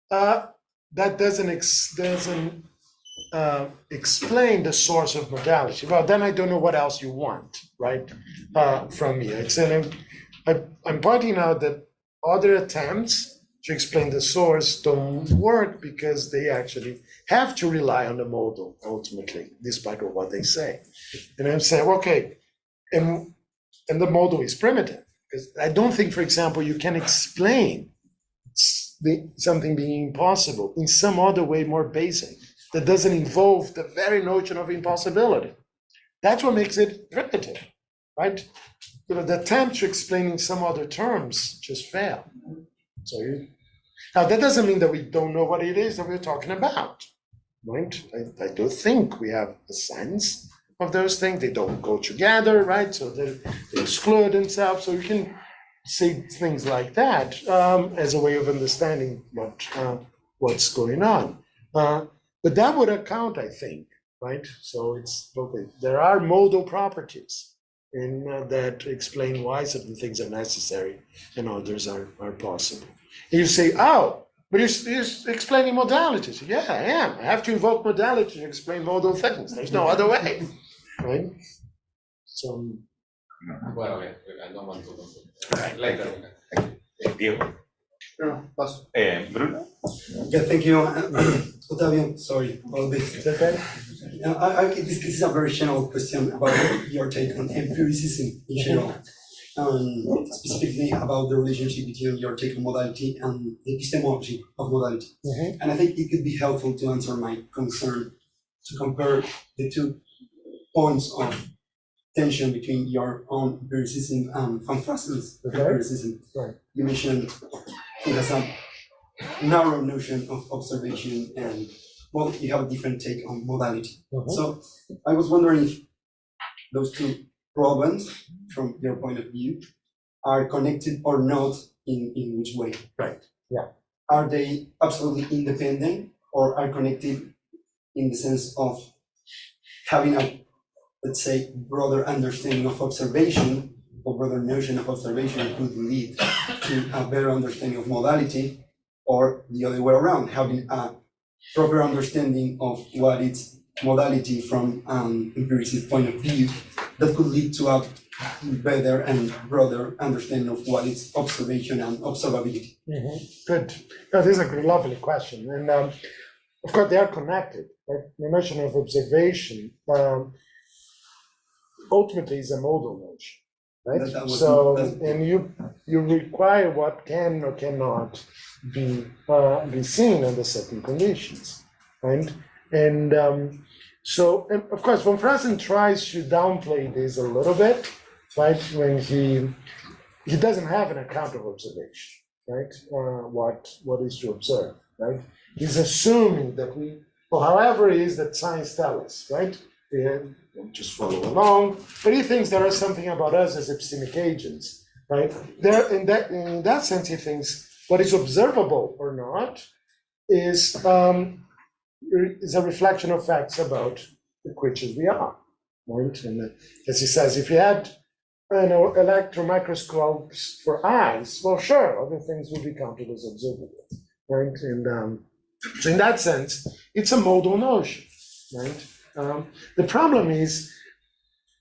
that doesn't explain the source of modality. Well, then I don't know what else you want, right? From me, I'm pointing out that other attempts to explain the source don't work because they actually have to rely on the modal ultimately, despite of what they say. And I'm saying, okay, and the modal is primitive because I don't think, for example, you can explain something being impossible in some other way more basic that doesn't involve the very notion of impossibility. That's what makes it primitive, right? The attempt to explain in some other terms just fail. So now that doesn't mean that we don't know what it is that we're talking about, right? I do think we have a sense of those things. They don't go together, right? So they exclude themselves. So you can say things like that as a way of understanding what's going on. But that would account, I think, right? So it's okay. There are modal properties in that explain why certain things are necessary and others are possible. And you say, oh, but you're explaining modalities. Yeah, I am. I have to invoke modality to explain modal things. There's no other way, right? So. Well, I don't want to. Later. Diego. Bruno? Yeah, thank you. Ottavio, sorry about this. Okay. This is a very general question about your take on empiricism in general, specifically about the relationship between your take on modality and the epistemology of modality. And I think it could be helpful to answer my concern to compare the 2 points of tension between your own empiricism and Van Frassen's empiricism. Right. You mentioned it has a narrow notion of observation, and well, you have a different take on modality. So I was wondering if those 2 problems, from your point of view, are connected or not in which way? Right. Yeah. Are they absolutely independent or are connected in the sense of having a, let's say, broader understanding of observation or broader notion of observation could lead to a better understanding of modality, or the other way around, having a proper understanding of what is modality from an empiricist point of view that could lead to a better and broader understanding of what is observation and observability. Good. No, this is a lovely question. And of course, they are connected. Right? The notion of observation ultimately is a modal notion. Right? So, and you require what can or cannot be seen under certain conditions, right? And so, and of course, von Franzen tries to downplay this a little bit, right? When he doesn't have an account of observation, right? What is to observe, right? He's assuming that however it is that science tells us, right? We'll just follow along, but he thinks there is something about us as epistemic agents, right? In that sense, he thinks what is observable or not is a reflection of facts about the creatures we are, right? And as he says, if you had electron microscopes for eyes, well, sure, other things would be counted as observable, right? And so in that sense, it's a modal notion, right? The problem is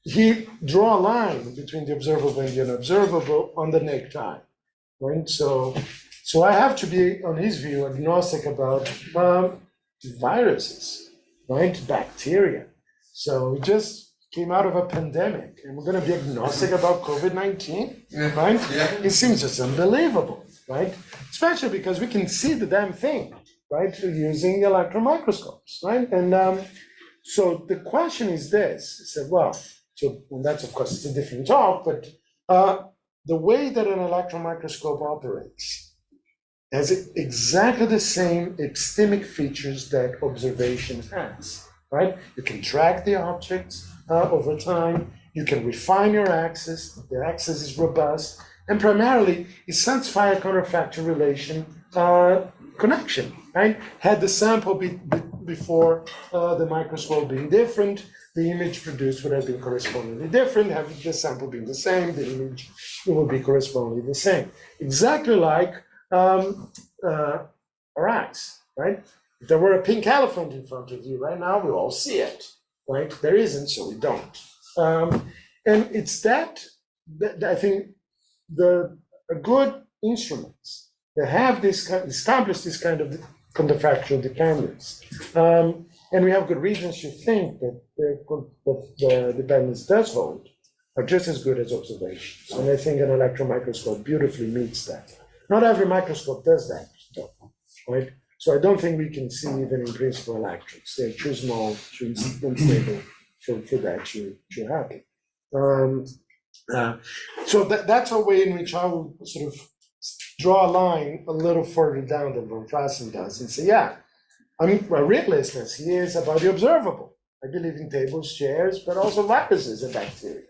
he draw a line between the observable and the unobservable on the naked eye, right? So I have to be, on his view, agnostic about viruses, right? Bacteria. So we just came out of a pandemic and we're going to be agnostic about COVID-19, right? Yeah. It seems just unbelievable, right? Especially because we can see the damn thing, right? Using electron microscopes, right? And so the question is this, he said, well, and that's of course, it's a different talk, but the way that an electron microscope operates has exactly the same epistemic features that observation has, right? You can track the objects over time, you can refine your axis, the axis is robust, and primarily it satisfies a counterfactual relation connection, right? Had the sample before the microscope being different, the image produced would have been correspondingly different. Had the sample been the same, the image would be correspondingly the same. Exactly like our eyes, right? If there were a pink elephant in front of you right now, we all see it, right? There isn't, so we don't. And it's that I think a good instruments that have established this kind of counterfactual dependence. And we have good reasons to think that the dependence does hold, are just as good as observations. And I think an electron microscope beautifully meets that. Not every microscope does that, though, right? So I don't think we can see even in principle electrons. They're too small, too unstable for that to happen. So that's a way in which I will sort of draw a line a little further down than von Franzen does and say, yeah, I mean, a realistness here is about the observable. I believe in tables, chairs, but also viruses and bacteria.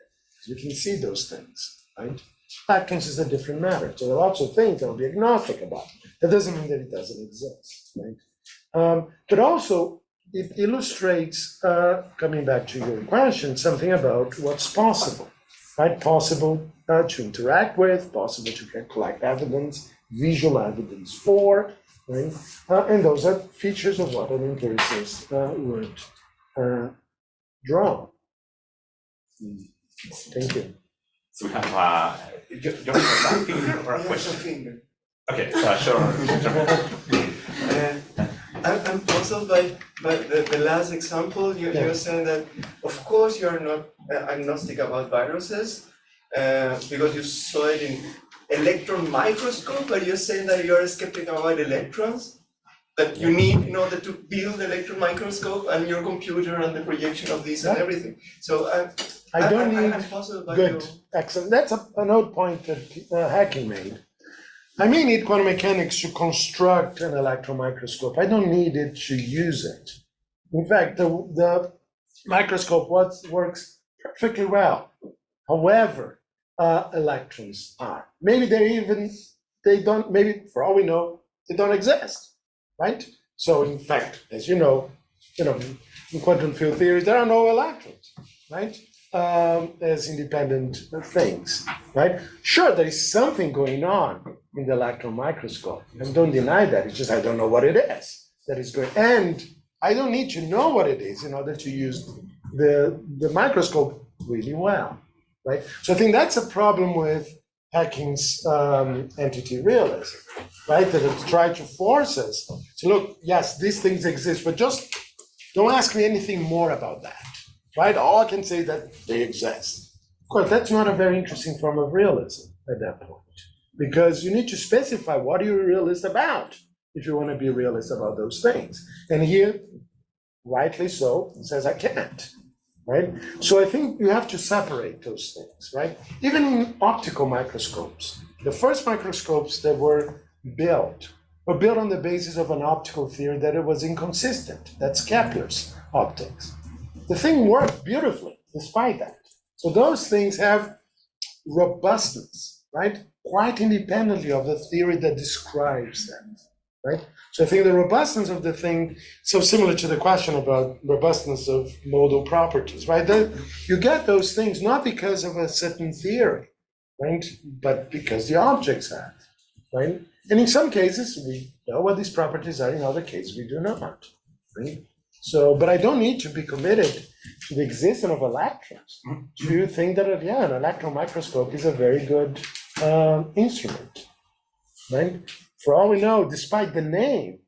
You can see those things, right? Electrons is a different matter. So there are lots of things I'll be agnostic about. That doesn't mean that it doesn't exist, right? But also, it illustrates, coming back to your question, something about what's possible, right? Possible to interact with, possible to collect evidence, visual evidence for, right? And those are features of what an empiricist would draw. Thank you. So we have you have a finger or a question? Okay, sure. I'm puzzled by the last example. You're saying that, of course, you're not agnostic about viruses because you saw it in electron microscope, but you're saying that you're skeptical about electrons that you need in order to build electron microscope and your computer and the projection of this and everything. So I don't need good, you. excellent. That's an old point that Hacking made. I may need quantum mechanics to construct an electron microscope. I don't need it to use it. In fact, the microscope works perfectly well. However, electrons are. Maybe they don't, maybe for all we know, they don't exist, right? So in fact, as you know, in quantum field theory, there are no electrons, right? As independent things, right? Sure, there is something going on in the electron microscope. I don't deny that. It's just I don't know what it is that is going. And I don't need to know what it is in order to use the microscope really well, right? So I think that's a problem with Hacking's entity realism, right? That it tried to force us to look, yes, these things exist, but just don't ask me anything more about that, right? All I can say is that they exist. Of course, that's not a very interesting form of realism at that point, because you need to specify what you're a realist about if you want to be a realist about those things. And here, rightly so, it says I can't, right? So I think you have to separate those things, right? Even in optical microscopes, the first microscopes that were built on the basis of an optical theory that it was inconsistent. That's Kepler's optics. The thing worked beautifully despite that. So those things have robustness, right? Quite independently of the theory that describes them, right? So I think the robustness of the thing, so similar to the question about robustness of modal properties, right? That you get those things not because of a certain theory, right? But because the objects have, right? And in some cases, we know what these properties are. In other cases, we do not, right? So, but I don't need to be committed to the existence of electrons to think that, yeah, an electron microscope is a very good instrument, right? For all we know, despite the name,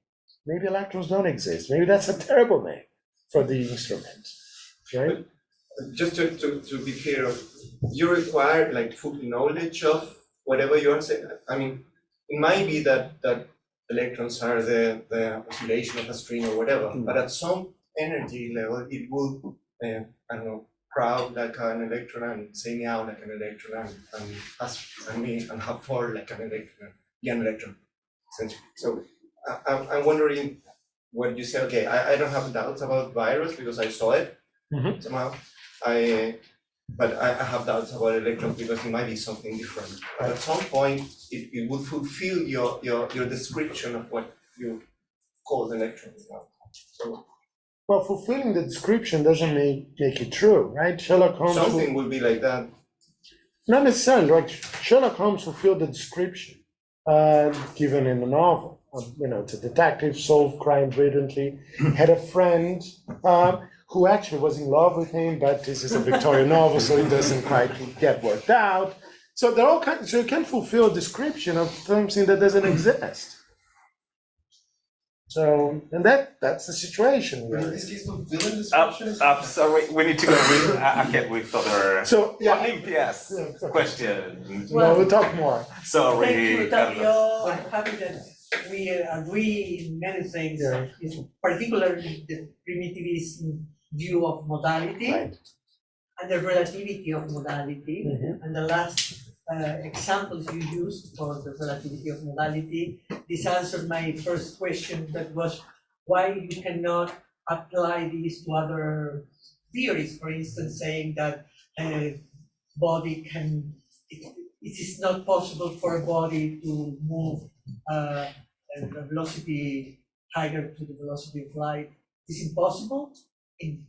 maybe electrons don't exist. Maybe that's a terrible name for the instrument, right? Just to be clear, you require like full knowledge of whatever you're saying. I mean, it might be that electrons are the oscillation of a string or whatever, but at some energy level, it will, I don't know, crowd like an electron and say meow like an electron and have four like an electron, be an electron, essentially. So I'm wondering what you say. Okay, I don't have doubts about virus because I saw it somehow. But I have doubts about electrons because it might be something different. But at some point, it would fulfill your description of what you call the electron. So, well, fulfilling the description doesn't make it true, right? Sherlock Holmes. Something will be like that. Not necessarily, right? Sherlock Holmes fulfilled the description given in the novel. The detective solved crime brilliantly, had a friend who actually was in love with him, but this is a Victorian novel, so it doesn't quite get worked out. So they're all kinds. So you can fulfill a description of something that doesn't exist. So, and that's the situation. In this case, fulfilling description. I'm sorry, we need to go with. I can't with other. So yeah. Olympias question. Well, we'll talk more. Sorry. Thank you, Tapio. I'm happy that we agree in many things, particularly the primitivist view of modality and the relativity of modality. And the last examples you used for the relativity of modality, this answered my first question, that was why you cannot apply this to other theories, for instance, saying that a body can, it is not possible for a body to move a velocity higher to the velocity of light. It's impossible in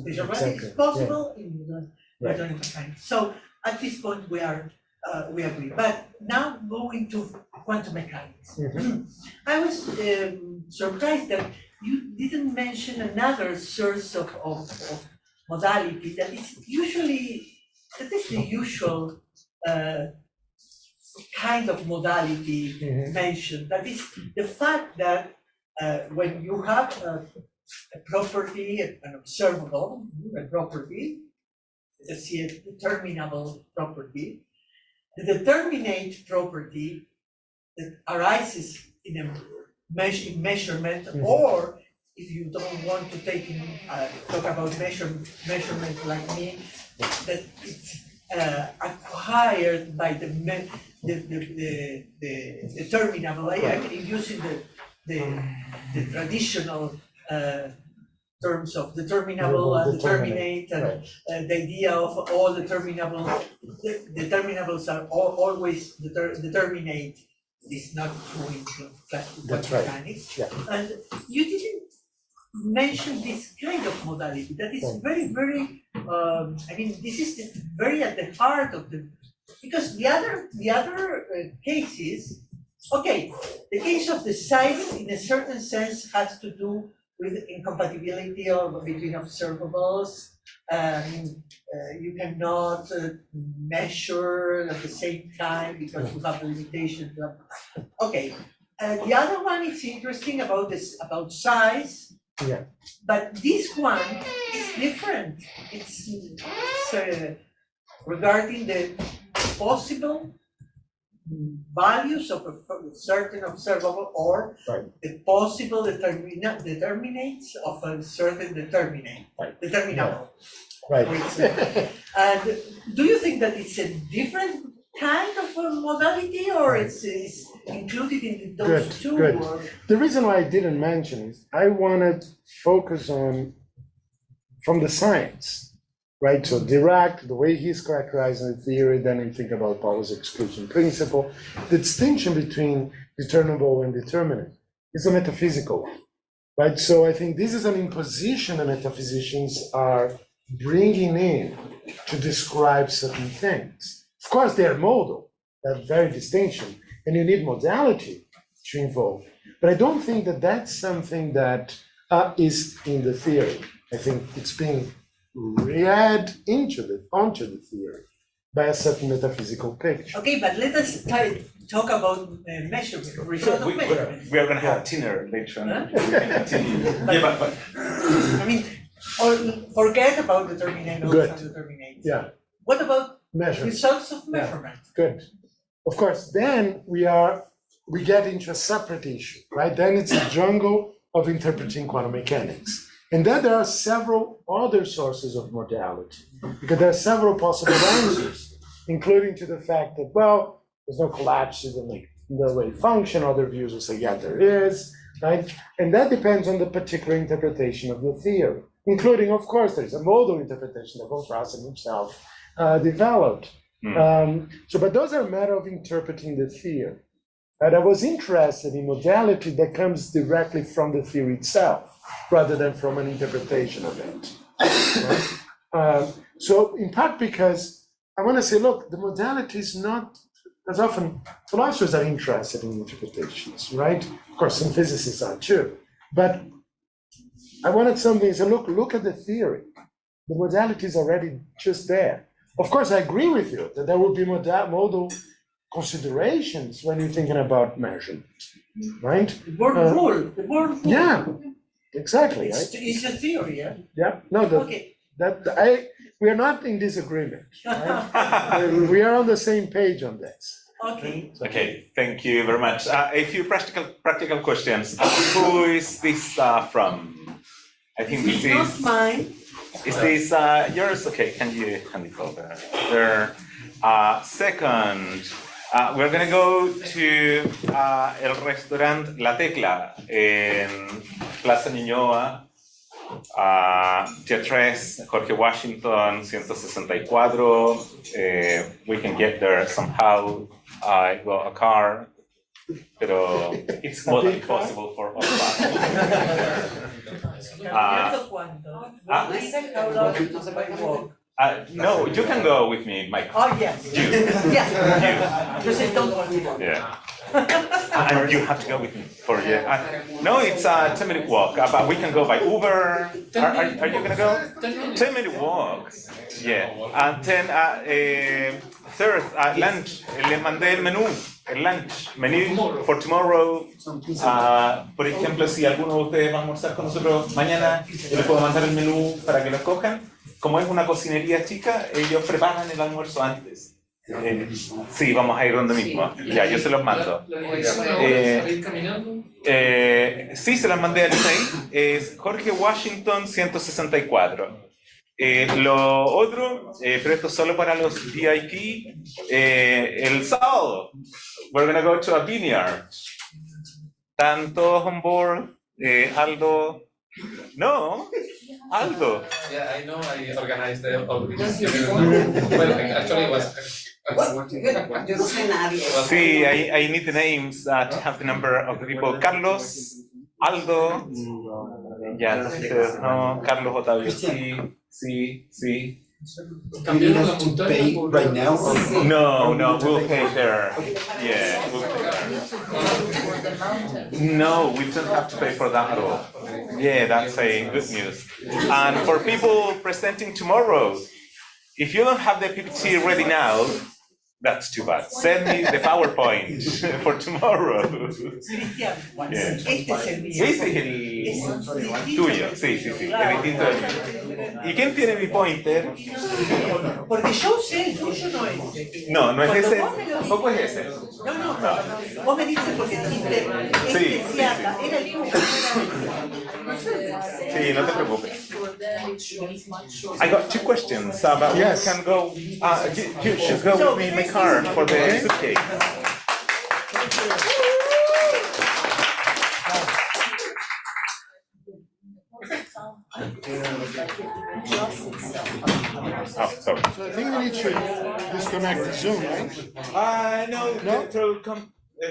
special relativity. It's possible in platonic mechanics. So at this point we agree. But now going to quantum mechanics. I was surprised that you didn't mention another source of modality that is the usual kind of modality mentioned. That is the fact that when you have a property, an observable property, let's see, a determinable property, the determinate property that arises in a measurement, or if you don't want to talk about measurement like me, that it's acquired by the determinable. I'm using the traditional terms of determinable and determinate, and the idea of all determinables. Determinables are always determinate is not true in quantum mechanics. Yeah. And you didn't mention this kind of modality that is very, very. I mean, this is very at the heart of the, because the other cases. Okay, the case of the size, in a certain sense, has to do with incompatibility between observables. You cannot measure at the same time because you have a limitation. Okay, the other one is interesting about size. Yeah. But this one is different. It's regarding the possible values of a certain observable or the possible determinates of a certain determinable. Right. And do you think that it's a different kind of a modality, or it's included in those two? Good. Or? The reason why I didn't mention is I want to focus on from the science. Right, so Dirac, the way he's characterizing the theory, then I think about Paul's exclusion principle. The distinction between determinable and determinate is a metaphysical one, right? So I think this is an imposition that metaphysicians are bringing in to describe certain things. Of course, they're modal, that very distinction, and you need modality to involve. But I don't think that that's something that is in the theory. I think it's being read onto the theory by a certain metaphysical picture. Okay, but let us talk about measurement, result of measurement. We are going to have dinner later on. Huh? We can continue. but I mean, forget about determinants and determinates. Yeah. What about measurement? Results of measurement? Good. Of course, then we get into a separate issue, right? Then it's a jungle of interpreting quantum mechanics. And then there are several other sources of modality, because there are several possible answers, including to the fact that, well, there's no collapse in the wave function. Other views will say, yeah, there is, right? And that depends on the particular interpretation of the theory, including, of course, there's a modal interpretation that von Fraassen himself developed. But those are a matter of interpreting the theory. And I was interested in modality that comes directly from the theory itself, rather than from an interpretation of it. Right? So in part because I want to say, look, the modality is not, as often philosophers are interested in interpretations, right? Of course, some physicists are too. But I wanted something to say, look at the theory. The modality is already just there. Of course, I agree with you that there will be modal considerations when you're thinking about measurement, right? The word rule. Yeah. Exactly. It's a theory, yeah? Yeah. No, we are not in disagreement. Right? We are on the same page on this. Okay. Okay, thank you very much. A few practical questions. Who is this from? I think this is not mine. Is this yours? Okay, can you hand it over there? Second, we're gonna go to el restaurant La Tecla en Plaza Ñuñoa, Tier 3, Jorge Washington, 164. We can get there somehow. I got a car, pero it's more than possible for all of us. No, you can go with me, Michael. Oh, yes. You. Yeah. You say don't want to. Yeah. And you have to go with me for no, it's a 10-minute walk, but we can go by Uber. Are you gonna go? 10-minute walk. Yeah. And then third, lunch. Le mandé el menú, el lunch menu for tomorrow. Por ejemplo, si alguno de ustedes va a almorzar con nosotros mañana, yo les puedo mandar el menú para que lo escojan. Como es una cocinería chica, ellos preparan el almuerzo antes. Sí, vamos a ir donde mismo. Ya, yo se los mando. Sí, se las mandé al email. Es Jorge Washington 164. Lo otro, pero esto es solo para los VIP, el sábado, we're gonna go to a vineyard. Están todos on board, Aldo, No, Aldo. Yeah, I know. I organized all this. Well, actually, it was. Yo no sé nadie. Sí, I need the names to have the number of the people. Carlos, Aldo. Ya, no, Carlos Otavio. Sí. Do you have to pay right now? Or? No, we'll pay there. Yeah, we'll pay there. No, we don't have to pay for that at all. Yeah, that's a good news. And for people presenting tomorrow, if you don't have the PPT ready now, that's too bad. Send me the PowerPoint for tomorrow. Cristian, Yeah. este es el mío. Ese es el tuyo, sí. El distinto del mío. ¿Y quién tiene mi pointer? Porque yo sé, el tuyo no es. No es ese. Cuando vos me lo Tampoco es ese. No. Vos me dices porque dijiste, Sí. era el mismo que Sí, no te preocupes. I got 2 questions about Yes. who can go. You should go with me in my car for the suitcase. Oh, sorry. So I think we need to disconnect the Zoom, right? No.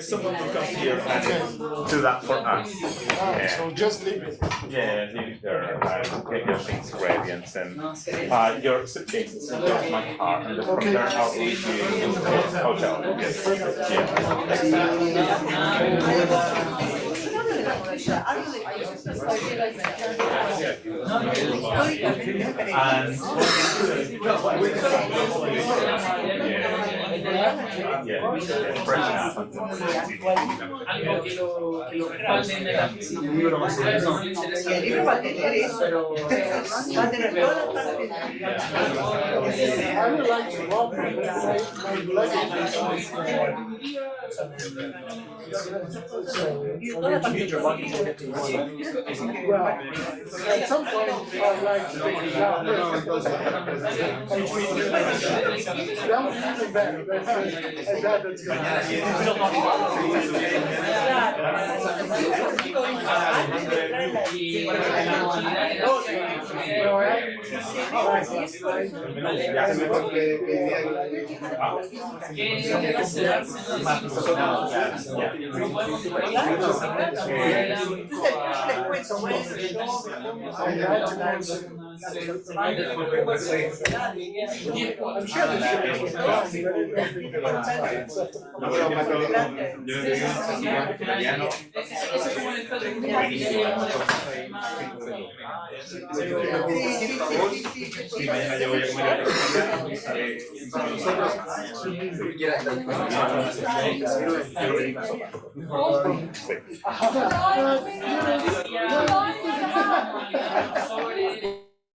Someone will come here and do that for us. Yeah. So just leave it. Yeah, leave it there. Get your things ready and send your suitcases in my car and from there I'll leave you in the hotel. Yes. Algo que lo respalde en el libro más o menos. Y el libro va a tener eso. Va a tener todas las partes. I would like to welcome well, at some point I'd like to take it down. That would be even better. That's